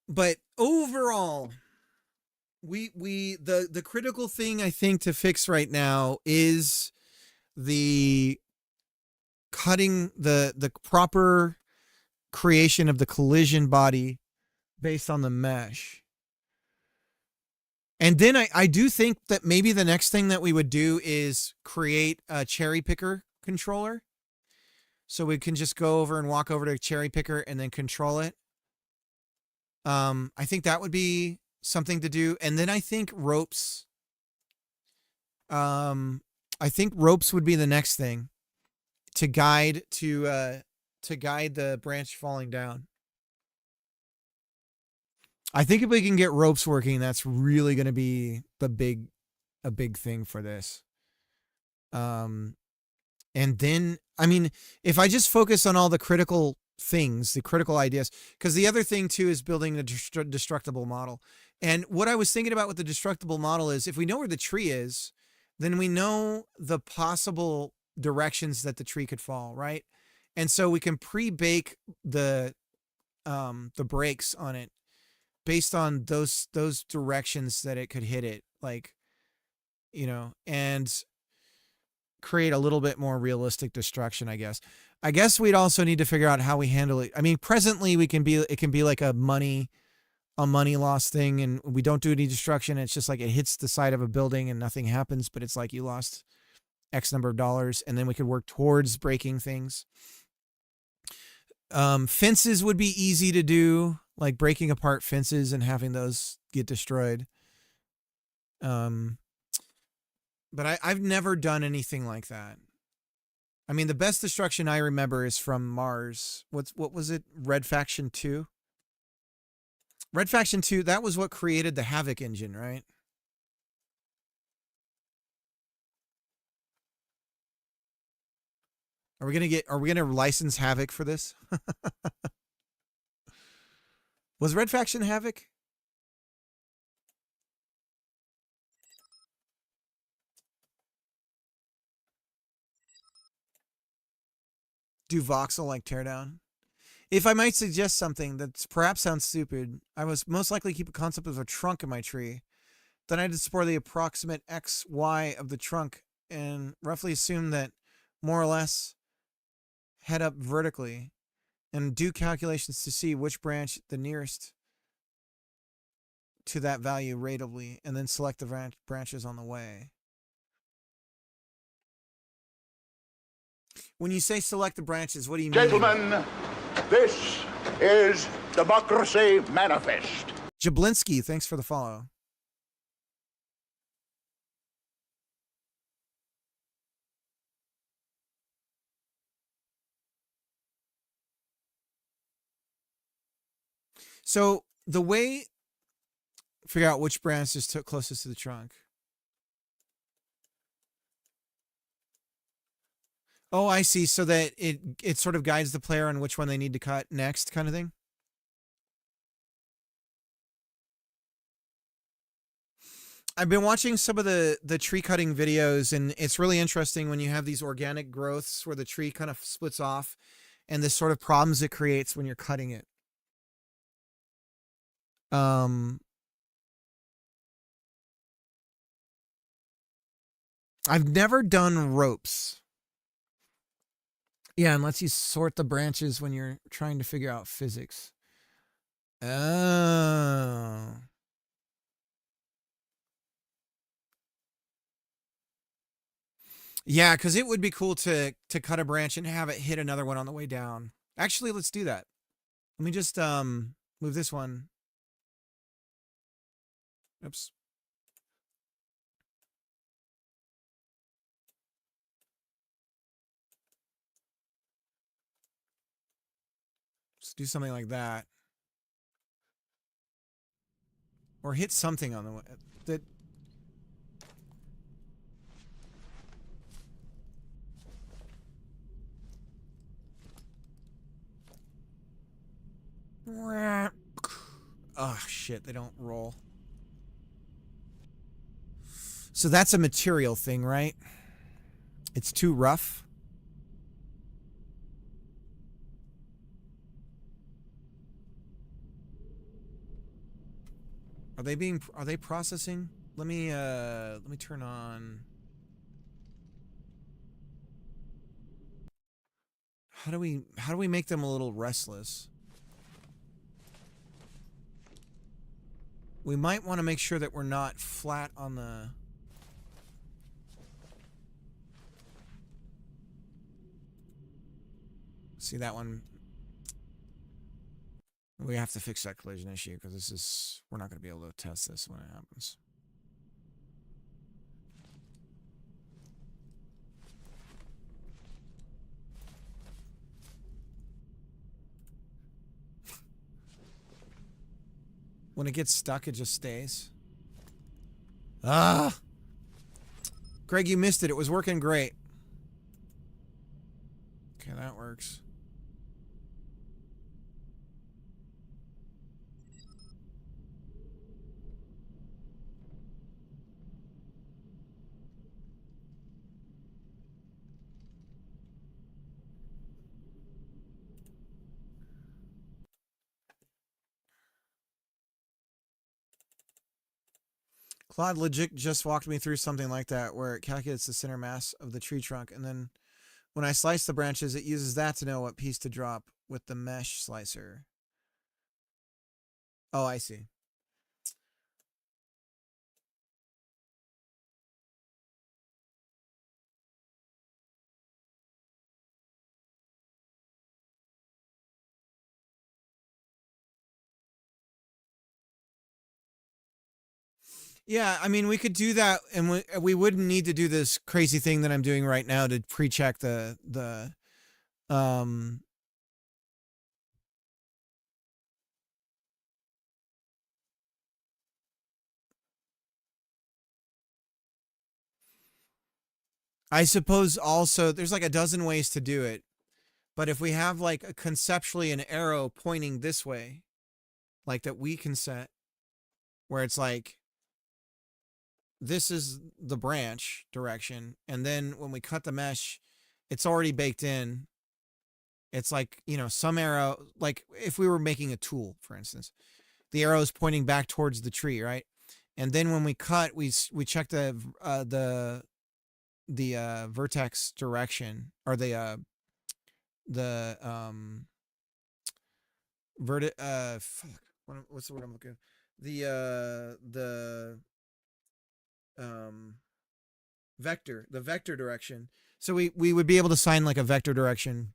But overall, the critical thing I think to fix right now is the cutting the proper creation of the collision body based on the mesh. And then I do think that maybe the next thing that we would do is create a cherry picker controller. So we can just go over and walk over to a cherry picker and then control it. I think that would be something to do. And then I think ropes. I think ropes would be the next thing to guide the branch falling down. I think if we can get ropes working, that's really going to be the big a big thing for this. And then, I mean, if I just focus on all the critical things, the critical ideas, because the other thing too is building a destructible model. And what I was thinking about with the destructible model is if we know where the tree is, then we know the possible directions that the tree could fall, right? And so we can pre-bake the brakes on it based on those directions that it could hit it, like, you know, and create a little bit more realistic destruction, I guess. I guess we'd also need to figure out how we handle it. I mean, presently it can be like a money loss thing, and we don't do any destruction. It's just like it hits the side of a building and nothing happens, but it's like you lost X number of dollars, and then we could work towards breaking things. Fences would be easy to do, like breaking apart fences and having those get destroyed. But I've never done anything like that. I mean, the best destruction I remember is from Mars. What was it? Red Faction 2? Red Faction 2, that was what created the Havoc engine, right? Are we gonna license Havoc for this? Was Red Faction Havoc? Do voxel like teardown? If I might suggest something that perhaps sounds stupid, I was most likely keep a concept of a trunk in my tree. Then I'd explore the approximate X, Y of the trunk and roughly assume that more or less head up vertically and do calculations to see which branch the nearest to that value ratably, and then select the branches on the way. When you say select the branches, what do you mean? Gentlemen, this is Democracy Manifest. Jablinski, thanks for the follow. So the way, figure out which branch is closest to the trunk. Oh, I see. So that it sort of guides the player on which one they need to cut next, kind of thing. I've been watching some of the tree cutting videos, and it's really interesting when you have these organic growths where the tree kind of splits off, and the sort of problems it creates when you're cutting it. I've never done ropes. Yeah, and lets you sort the branches when you're trying to figure out physics. Oh. Yeah, because it would be cool to cut a branch and have it hit another one on the way down. Actually, let's do that. Let me just move this one. Oops. Let's do something like that. Or hit something on the way. That. Oh, shit, they don't roll. So that's a material thing, right? It's too rough. Are they processing? Let me turn on. How do we make them a little restless? We might want to make sure that we're not flat on the... See that one? We have to fix that collision issue because we're not going to be able to test this when it happens. When it gets stuck, it just stays. Ah! Greg, you missed it. It was working great. Okay, that works. Claude Logic just walked me through something like that, where it calculates the center mass of the tree trunk, and then when I slice the branches, it uses that to know what piece to drop with the mesh slicer. Oh, I see. Yeah, I mean, we could do that, and we wouldn't need to do this crazy thing that I'm doing right now to pre-check um I suppose also there's like a dozen ways to do it, but if we have like conceptually an arrow pointing this way, like that we can set, where it's like this is the branch direction, and then when we cut the mesh, it's already baked in. It's like, you know, some arrow, like if we were making a tool, for instance, the arrow is pointing back towards the tree, right? And then when we cut, we check the vertex direction, or the what's the word I'm looking for? The vector direction. So we would be able to sign like a vector direction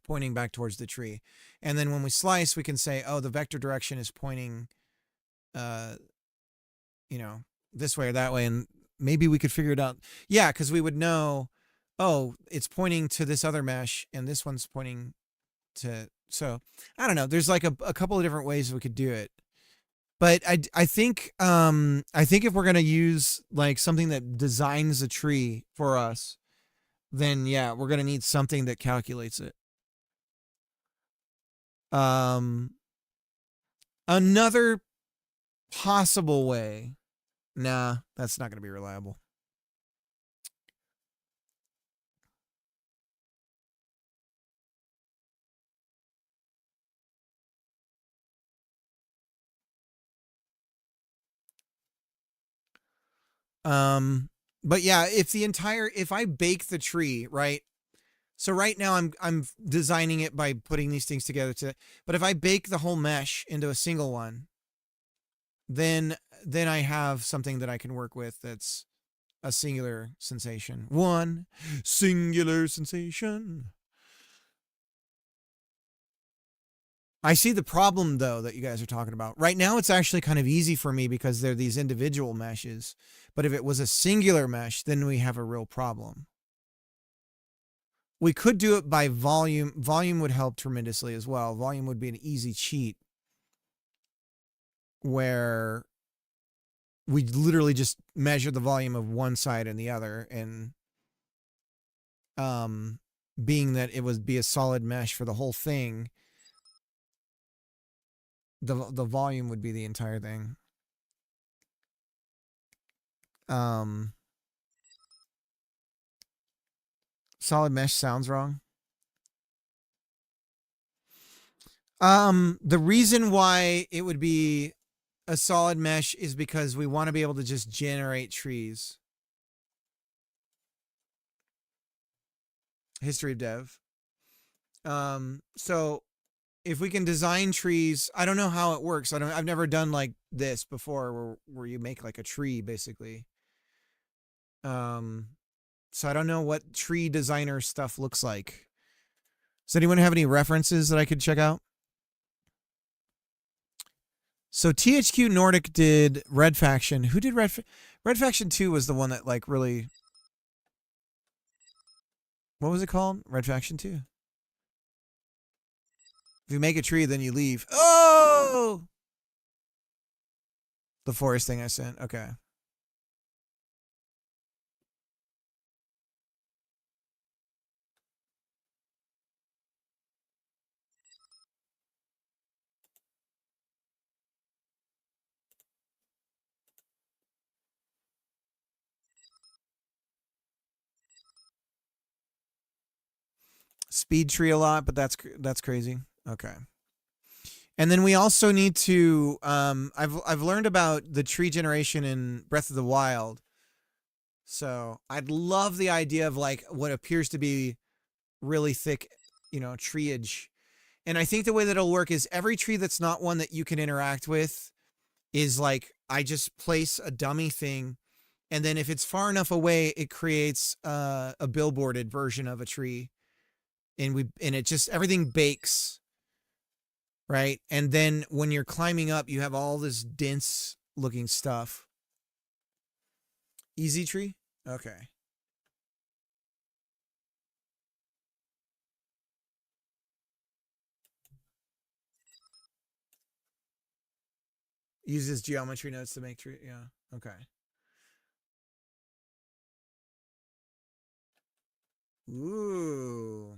pointing back towards the tree. And then when we slice, we can say, oh, the vector direction is pointing, you know, this way or that way. And maybe we could figure it out. Yeah, because we would know, oh, it's pointing to this other mesh and this one's pointing to, so I don't know. There's like a couple of different ways we could do it. But I think if we're gonna use like something that designs a tree for us, then yeah, we're gonna need something that calculates it. Another possible way. Nah, that's not gonna be reliable. But yeah, if I bake the tree, right? So right now I'm designing it by putting these things together but if I bake the whole mesh into a single one, then I have something that I can work with that's a singular sensation. One singular sensation. I see the problem though that you guys are talking about. Right now it's actually kind of easy for me because they're these individual meshes. But if it was a singular mesh, then we have a real problem. We could do it by volume. Volume would help tremendously as well. Volume would be an easy cheat where we literally just measure the volume of one side and the other, and being that it would be a solid mesh for the whole thing, the volume would be the entire thing. Solid mesh sounds wrong. The reason why it would be a solid mesh is because we want to be able to just generate trees. History of dev. So if we can design trees, I don't know how it works. I've never done like this before where you make like a tree basically. So I don't know what tree designer stuff looks like. Does anyone have any references that I could check out? So THQ Nordic did Red Faction. Who did Red Faction 2 was the one that like really... What was it called? Red Faction 2. If you make a tree, then you leave. Oh! The forest thing I sent. Okay. speed tree a lot, but that's crazy. Okay. And then we also need to I've learned about the tree generation in Breath of the Wild. So I'd love the idea of like what appears to be really thick, treeage. And I think the way that it'll work is every tree that's not one that you can interact with is like I just place a dummy thing, and then if it's far enough away, it creates a billboarded version of a tree, and it just everything bakes, right? And then when you're climbing up, you have all this dense looking stuff. Easy tree? Okay. Uses geometry nodes to make tree. Yeah. Okay. Ooh.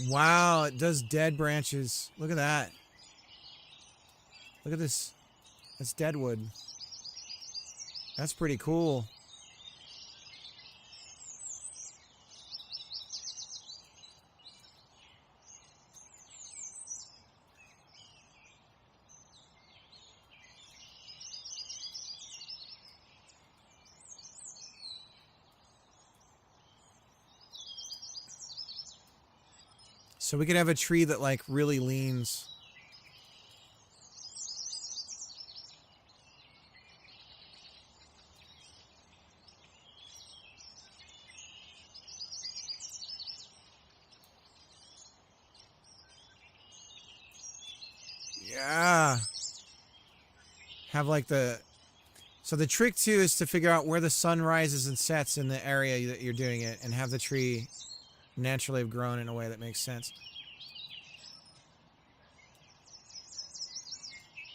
Wow, it does dead branches. Look at that. Look at this. That's deadwood. That's pretty cool. So we could have a tree that like really leans. Yeah. Have like so the trick too is to figure out where the sun rises and sets in the area that you're doing it and have the tree naturally have grown in a way that makes sense.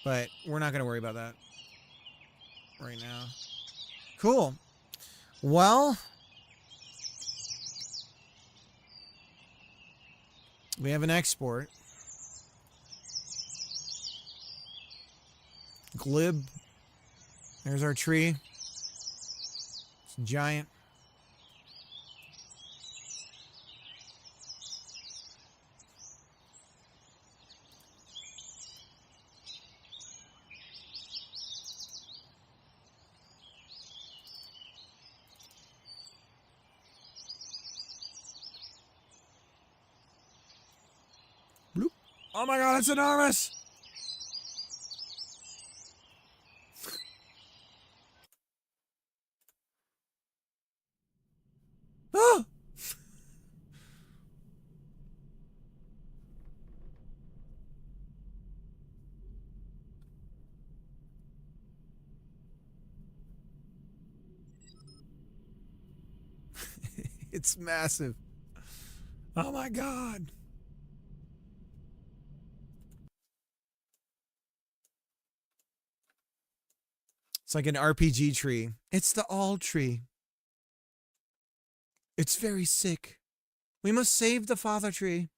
But we're not going to worry about that right now. Cool. Well, we have an export. Glib. There's our tree. It's giant. Bloop. Oh my god, it's enormous! Oh! It's massive. Oh my god. It's like an RPG tree. It's the all tree. It's very sick. We must save the father tree.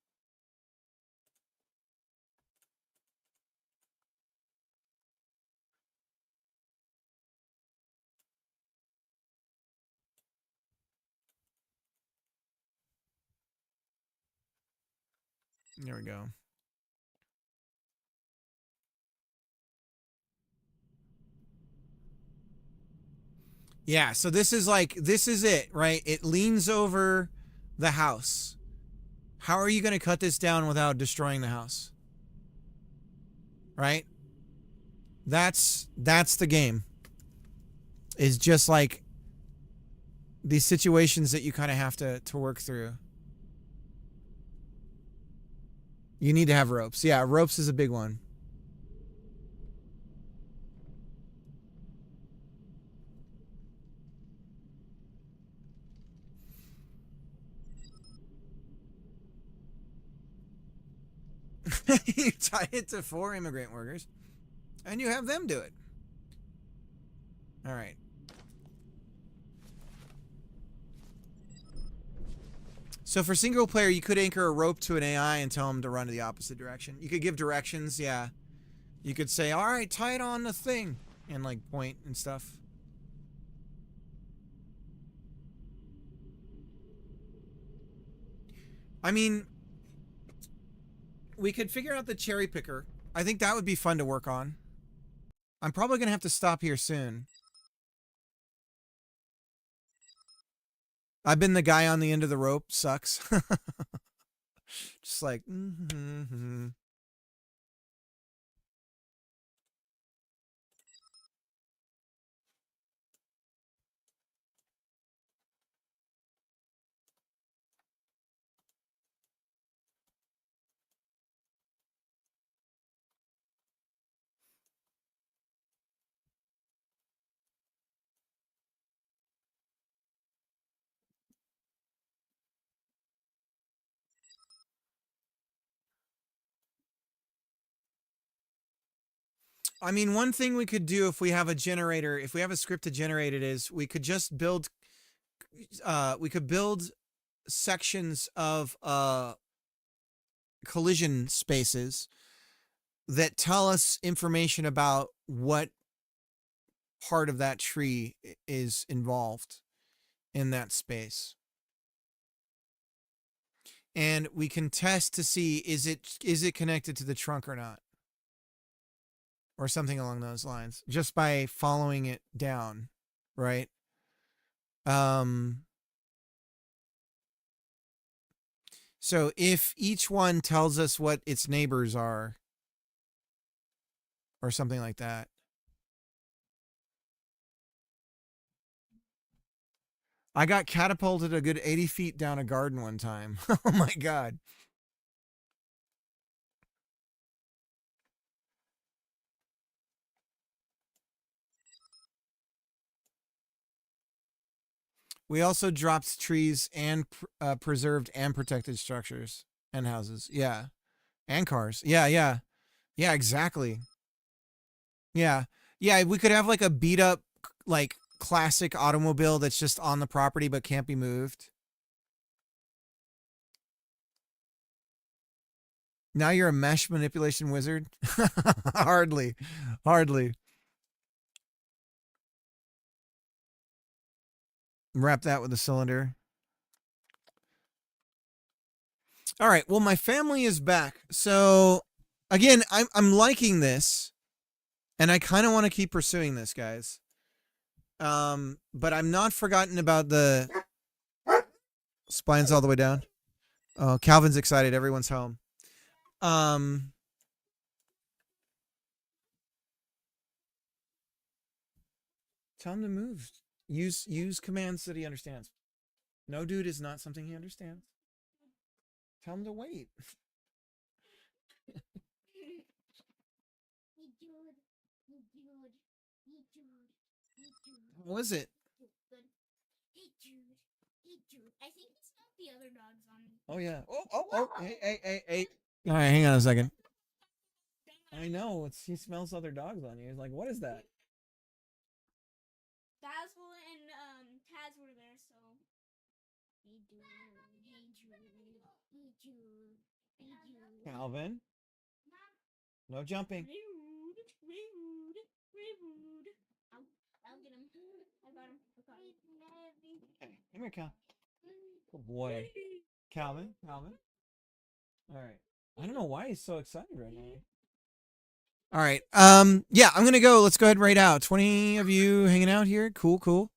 There we go. Yeah, so this is it, right? It leans over the house. How are you going to cut this down without destroying the house? Right? That's the game. Is just like these situations that you kind of have to work through. You need to have ropes. Yeah, ropes is a big one. You tie it to 4 immigrant workers, and you have them do it. All right. So for single player, you could anchor a rope to an AI and tell them to run to the opposite direction. You could give directions, yeah. You could say, all right, tie it on the thing, and like point and stuff. I mean, we could figure out the cherry picker. I think that would be fun to work on. I'm probably going to have to stop here soon. I've been the guy on the end of the rope. Sucks. Just like, I mean, one thing we could do if we have a generator, if we have a script to generate it, is we could just build, sections of collision spaces that tell us information about what part of that tree is involved in that space. And we can test to see, is it connected to the trunk or not? Or something along those lines, just by following it down, right? So if each one tells us what its neighbors are, or something like that. I got catapulted a good 80 feet down a garden one time. Oh my God. We also dropped trees and preserved and protected structures and houses. Yeah. And cars. Yeah, yeah. Yeah, exactly. Yeah. Yeah, we could have like a beat up, like classic automobile that's just on the property but can't be moved. Now you're a mesh manipulation wizard? Hardly. Hardly. Wrap that with a cylinder. All right. Well, my family is back. So again, I'm liking this, and I kind of want to keep pursuing this, guys. But I'm not forgotten about the spines all the way down. Oh, Calvin's excited. Everyone's home. Tell him to move. Use commands that he understands. No, dude is not something he understands. Tell him to wait. What was it? Hey, Jude. I think it's not the other dogs on. Oh yeah. Oh. Hey. All right, hang on a second. I know. He smells other dogs on you. He's like, what is that? Dazzle and Taz were there, so Calvin. No jumping. I'll get him. I got him. Hey, come here, Cal. Good boy. Calvin. All right. I don't know why he's so excited right now. All right. Yeah, I'm gonna go. Let's go ahead and raid out. 20 of you hanging out here. Cool.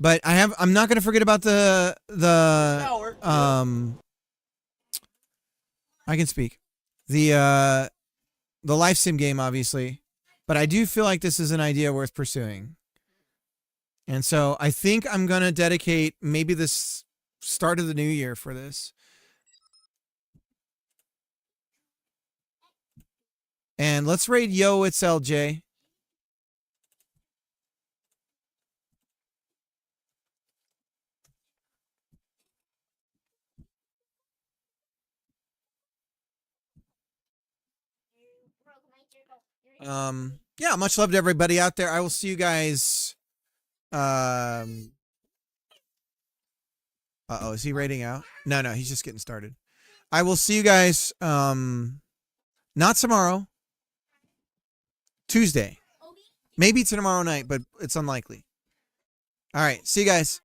But I'm not gonna forget about the I can speak. The life sim game, obviously. But I do feel like this is an idea worth pursuing. And so I think I'm going to dedicate maybe this start of the new year for this. And let's raid Yo, it's LJ. Yeah, much love to everybody out there. I will see you guys. Uh-oh, is he raiding out? No, he's just getting started. I will see you guys, not tomorrow. Tuesday. Maybe tomorrow night, but it's unlikely. All right, see you guys.